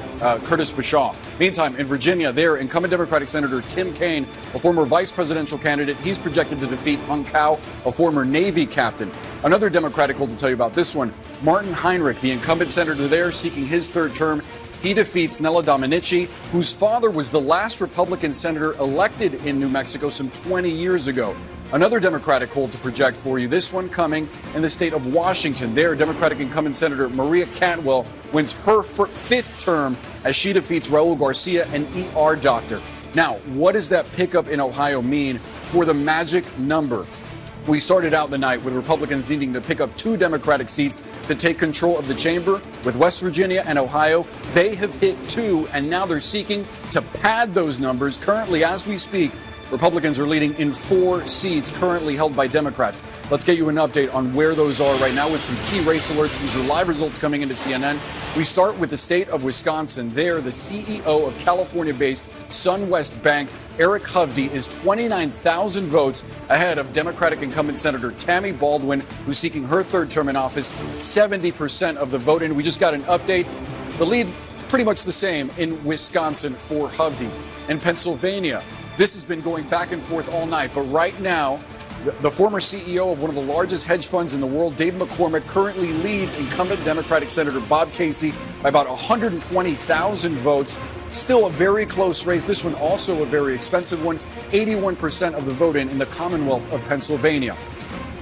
Curtis Bashaw. Meantime, in Virginia, there, incumbent Democratic Senator Tim Kaine, a former vice presidential candidate, he's projected to defeat Hung Kao, a former Navy captain. Another Democratic hold to tell you about this one, Martin Heinrich, the incumbent senator there, seeking his third term. He defeats Nella Dominici, whose father was the last Republican senator elected in New Mexico some 20 years ago. Another Democratic hold to project for you, this one coming in the state of Washington. There, Democratic incumbent Senator Maria Cantwell wins her fifth term as she defeats Raul Garcia, an ER doctor. Now, what does that pickup in Ohio mean for the magic number? We started out the night with Republicans needing to pick up 2 Democratic seats to take control of the chamber. With West Virginia and Ohio, they have hit 2, and now they're seeking to pad those numbers. Currently, as we speak, Republicans are leading in 4 seats currently held by Democrats. Let's get you an update on where those are right now with some key race alerts. These are live results coming into CNN. We start with the state of Wisconsin. There, the CEO of California-based SunWest Bank, Eric Hovde, is 29,000 votes ahead of Democratic incumbent Senator Tammy Baldwin, who's seeking her third term in office, 70% of the vote. And we just got an update. The lead pretty much the same in Wisconsin for Hovde. In Pennsylvania, this has been going back and forth all night, but right now, the former CEO of one of the largest hedge funds in the world, Dave McCormick, currently leads incumbent Democratic Senator Bob Casey by about 120,000 votes. Still a very close race. This one also a very expensive one. 81% of the vote in the Commonwealth of Pennsylvania.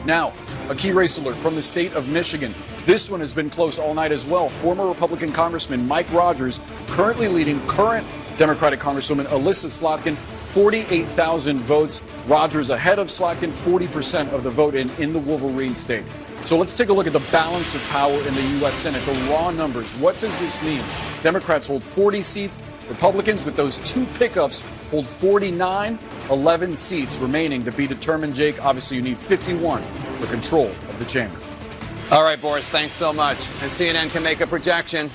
Now, a key race alert from the state of Michigan. This one has been close all night as well. Former Republican Congressman Mike Rogers currently leading current Democratic Congresswoman Alyssa Slotkin, 48,000 votes. Rogers ahead of Slotkin, 40% of the vote in the Wolverine state. So let's take a look at the balance of power in the U.S. Senate, the raw numbers. What does this mean? Democrats hold 40 seats. Republicans, with those 2 pickups, hold 49, 11 seats remaining to be determined, Jake. Obviously, you need 51 for control of the chamber. All right, Boris, thanks so much. And CNN can make a projection.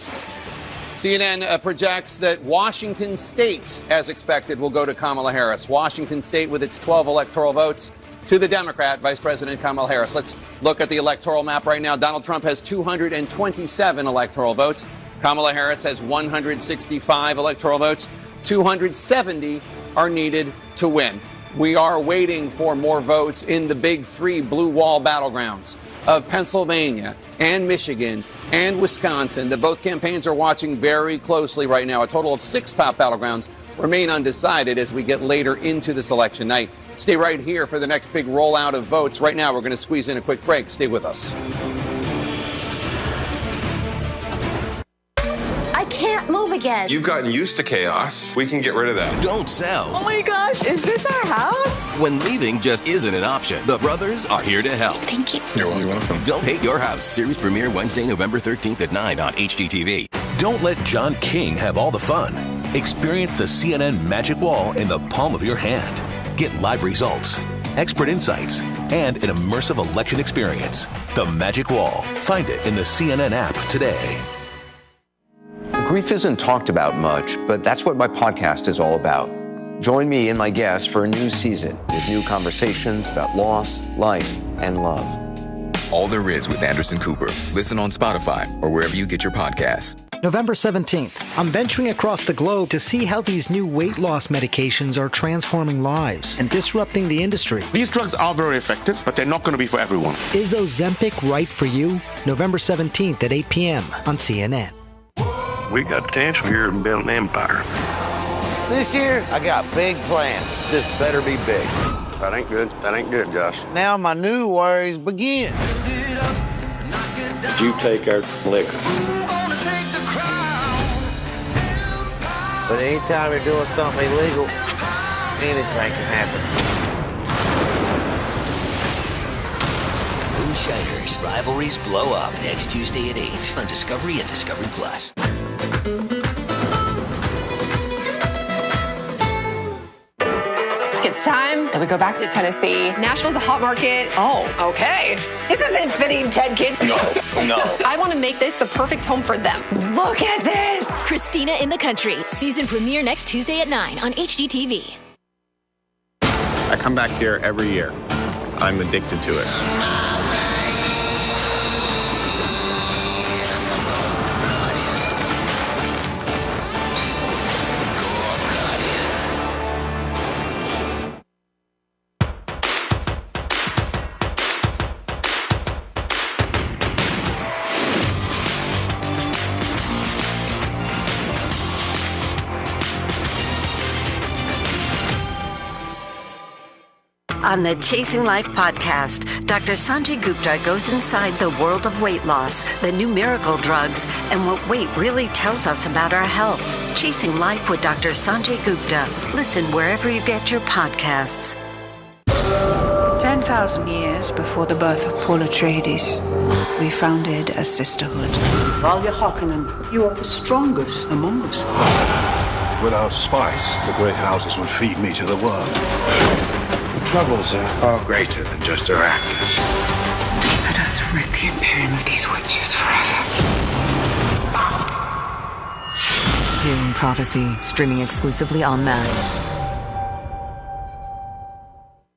CNN projects that Washington State, as expected, will go to Kamala Harris. Washington State, with its 12 electoral votes, to the Democrat, Vice President Kamala Harris. Let's look at the electoral map right now. Donald Trump has 227 electoral votes. Kamala Harris has 165 electoral votes. 270 are needed to win. We are waiting for more votes in the big 3 blue wall battlegrounds of Pennsylvania and Michigan and Wisconsin that both campaigns are watching very closely right now. A total of 6 top battlegrounds remain undecided as we get later into this election night. Stay right here for the next big rollout of votes. Right now, we're going to squeeze in a quick break. Stay with us. I can't move again. You've gotten used to chaos. We can get rid of that. Don't sell. Oh my gosh, is this our house? When leaving just isn't an option, the brothers are here to help. Thank you. You're welcome. Don't Hate Your House. Series premiere Wednesday, November 13th at 9 on HGTV. Don't let John King have all the fun. Experience the CNN Magic Wall in the palm of your hand. Get live results, expert insights, and an immersive election experience. The Magic Wall. Find it in the CNN app today. Grief isn't talked about much, but that's what my podcast is all about. Join me and my guests for a new season with new conversations about loss, life, and love. All There Is with Anderson Cooper. Listen on Spotify or wherever you get your podcasts. November 17th, I'm venturing across the globe to see how these new weight loss medications are transforming lives and disrupting the industry. These drugs are very effective, but they're not going to be for everyone. Is Ozempic right for you? November 17th at 8 p.m. on CNN. We got potential here in building an empire. This year, I got big plans. This better be big. That ain't good. That ain't good, Josh. Now my new worries begin. Did you take our liquor? But anytime you're doing something illegal, anything can happen. Moonshiners. Rivalries blow up next Tuesday at 8 on Discovery and Discovery Plus. It's time that we go back to Tennessee. Nashville's a hot market. Oh, okay. This isn't fitting 10 kids. No. I want to make this the perfect home for them. Look at this. Christina in the Country. Season premiere next Tuesday at 9 on HGTV. I come back here every year. I'm addicted to it. On the Chasing Life podcast, Dr. Sanjay Gupta goes inside the world of weight loss, the new miracle drugs, and what weight really tells us about our health. Chasing Life with Dr. Sanjay Gupta. Listen wherever you get your podcasts. 10,000 years before the birth of Paul Atreides, we founded a sisterhood. Valia Harkonnen, you are the strongest among us. Without spice, the great houses would feed me to the world. Troubles are far greater than just Arrakis. Let us rid the Imperium of these witches forever. Dune Prophecy, streaming exclusively on Max.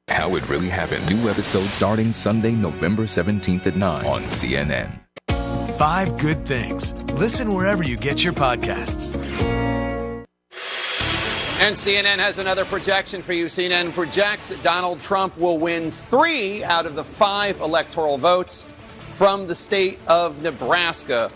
How It Really Happened. New episode starting Sunday, November 17th at 9 on CNN. 5 good things. Listen wherever you get your podcasts. And CNN has another projection for you. CNN projects that Donald Trump will win 3 out of the 5 electoral votes from the state of Nebraska.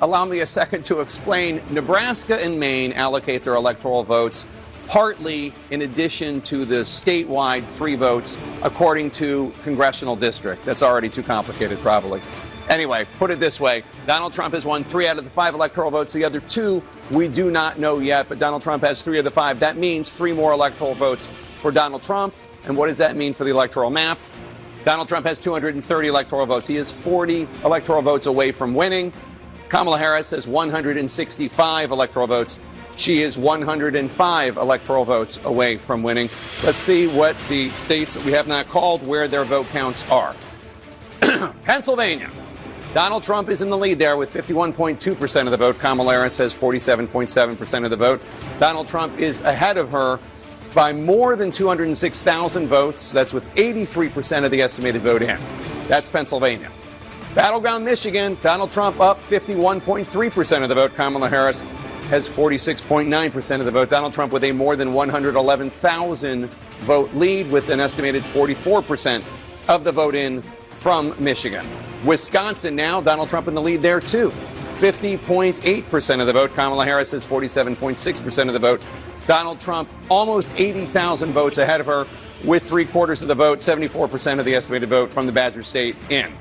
Allow me a second to explain. Nebraska and Maine allocate their electoral votes partly in addition to the statewide 3 votes according to congressional district. That's already too complicated, probably. Anyway, put it this way. Donald Trump has won 3 out of the 5 electoral votes. The other 2 we do not know yet, but Donald Trump has 3 of the 5. That means 3 more electoral votes for Donald Trump. And what does that mean for the electoral map? Donald Trump has 230 electoral votes. He is 40 electoral votes away from winning. Kamala Harris has 165 electoral votes. She is 105 electoral votes away from winning. Let's see what the states that we have not called, where their vote counts are. Pennsylvania. Donald Trump is in the lead there with 51.2% of the vote. Kamala Harris has 47.7% of the vote. Donald Trump is ahead of her by more than 206,000 votes. That's with 83% of the estimated vote in. That's Pennsylvania. Battleground, Michigan. Donald Trump up 51.3% of the vote. Kamala Harris has 46.9% of the vote. Donald Trump with a more than 111,000 vote lead with an estimated 44% of the vote in from Michigan. Wisconsin now, Donald Trump in the lead there too. 50.8% of the vote. Kamala Harris has 47.6% of the vote. Donald Trump almost 80,000 votes ahead of her with 3/4 of the vote, 74% of the estimated vote from the Badger State in.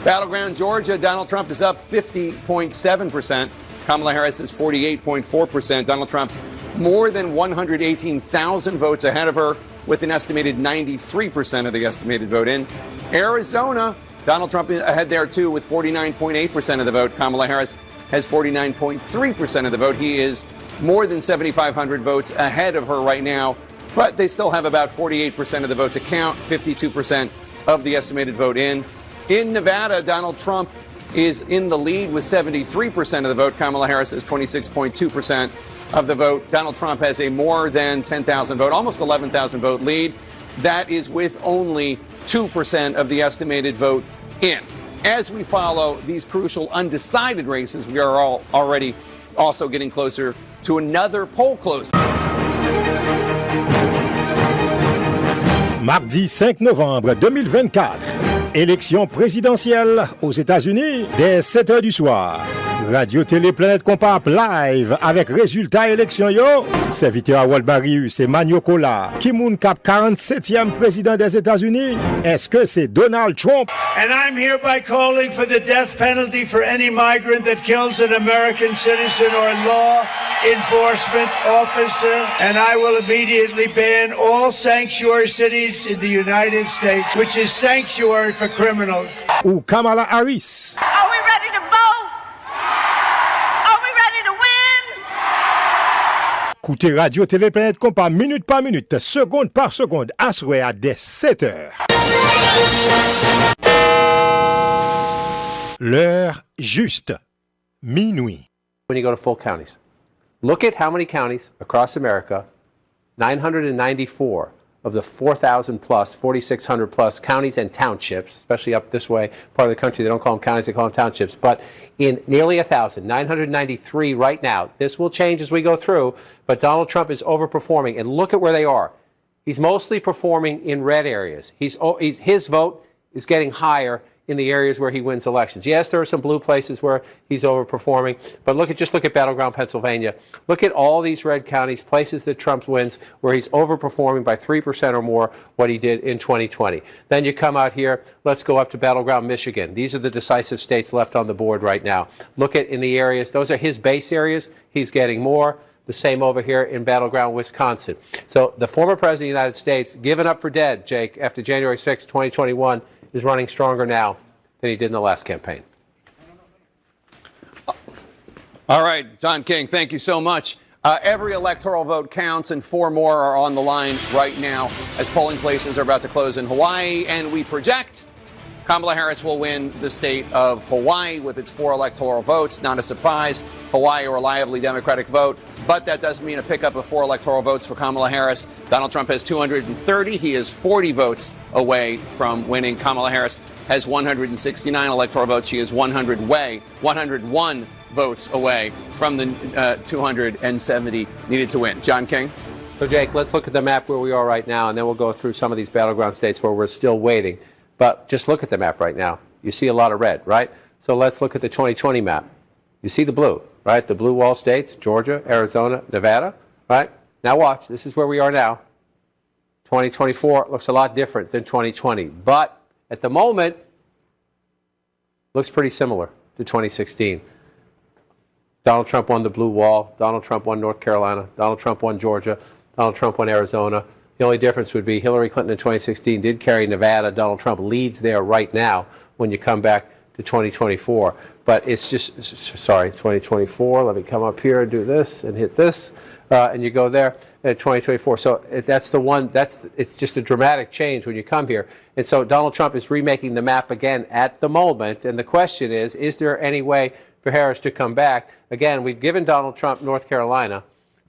Battleground, Georgia, Donald Trump is up 50.7%. Kamala Harris is 48.4%. Donald Trump more than 118,000 votes ahead of her with an estimated 93% of the estimated vote in. Arizona, Donald Trump ahead there too with 49.8% of the vote. Kamala Harris has 49.3% of the vote. He is more than 7,500 votes ahead of her right now, but they still have about 48% of the vote to count, 52% of the estimated vote in. In Nevada, Donald Trump is in the lead with 73% of the vote. Kamala Harris has 26.2% of the vote. Donald Trump has a more than 10,000 vote, almost 11,000 vote lead. That is with only 2% of the estimated vote in. As we follow these crucial undecided races, we are all already also getting closer to another poll closing. Mardi 5 novembre 2024, élection présidentielle aux États-Unis dès 7 h du soir. Radio-Télé Planète Compap live avec résultat élection yo. Serviteur à Walbarius et Magnocola. Kimoun Cap 47e président des États-Unis. Est-ce que c'est Donald Trump? And I'm hereby calling for the death penalty for any migrant that kills an American citizen or law enforcement officer. And I will immediately ban all sanctuary cities in the United States, which is sanctuary for criminals. Ou Kamala Harris. Are we ready to vote? Écoutez Radio Télé Planète Compas minute par minute, seconde par seconde, à souhait à dès 7 h. L'heure juste, minuit. When you go to full counties, look at how many counties across America, 994, of the 4,000 plus, 4,600 plus counties and townships, especially up this way, part of the country, they don't call them counties, they call them townships, but in nearly 1,000, 993 right now. This will change as we go through, but Donald Trump is overperforming, and look at where they are. He's mostly performing in red areas. His vote is getting higher in the areas where he wins elections. Yes, there are some blue places where he's overperforming, but just look at Battleground, Pennsylvania. Look at all these red counties, places that Trump wins, where he's overperforming by 3% or more what he did in 2020. Then you come out here, let's go up to Battleground, Michigan. These are the decisive states left on the board right now. Look at in the areas, those are his base areas, he's getting more. The same over here in Battleground, Wisconsin. So the former president of the United States, given up for dead, Jake, after January 6, 2021, is running stronger now than he did in the last campaign. All right, Don King, thank you so much. Every electoral vote counts, and 4 more are on the line right now as polling places are about to close in Hawaii, and we project Kamala Harris will win the state of Hawaii with its 4 electoral votes. Not a surprise. Hawaii, a reliably Democratic vote, but that doesn't mean a pickup of 4 electoral votes for Kamala Harris. Donald Trump has 230. He is 40 votes away from winning. Kamala Harris has 169 electoral votes. She is 101 votes away from the 270 needed to win. John King? So, Jake, let's look at the map where we are right now, and then we'll go through some of these battleground states where we're still waiting. But just look at the map right now. You see a lot of red, right? So let's look at the 2020 map. You see the blue, right? The blue wall states, Georgia, Arizona, Nevada, right? Now watch. This is where we are now. 2024 looks a lot different than 2020. But at the moment, looks pretty similar to 2016. Donald Trump won the blue wall. Donald Trump won North Carolina. Donald Trump won Georgia. Donald Trump won Arizona. The only difference would be Hillary Clinton in 2016 did carry Nevada. Donald Trump leads there right now when you come back to 2024. But it's just, sorry, 2024. Let me come up here and do this and hit this. And you go there at 2024. So that's the one, it's just a dramatic change when you come here. And so Donald Trump is remaking the map again at the moment. And the question is there any way for Harris to come back? Again, we've given Donald Trump North Carolina.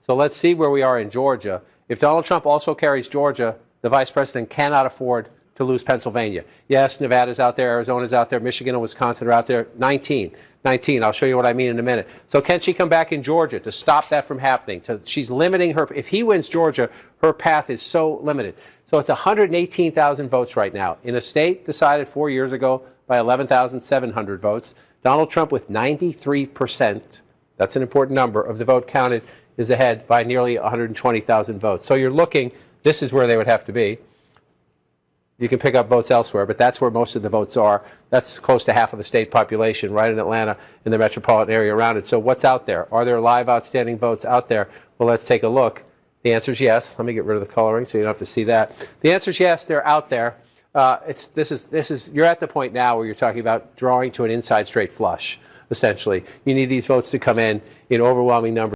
So let's see where we are in Georgia. If Donald Trump also carries Georgia, the vice president cannot afford to lose Pennsylvania. Yes, Nevada's out there, Arizona's out there, Michigan and Wisconsin are out there. 19. I'll show you what I mean in a minute. So can she come back in Georgia to stop that from happening? She's limiting her. If he wins Georgia, her path is so limited. So it's 118,000 votes right now in a state decided 4 years ago by 11,700 votes. Donald Trump with 93%, that's an important number, of the vote counted is ahead by nearly 120,000 votes. So you're looking, this is where they would have to be. You can pick up votes elsewhere, but that's where most of the votes are. That's close to half of the state population, right in Atlanta, in the metropolitan area around it. So what's out there? Are there live outstanding votes out there? Well, let's take a look. The answer is yes. Let me get rid of the coloring so you don't have to see that. The answer is yes, they're out there. You're at the point now where you're talking about drawing to an inside straight flush, essentially. You need these votes to come in overwhelming numbers.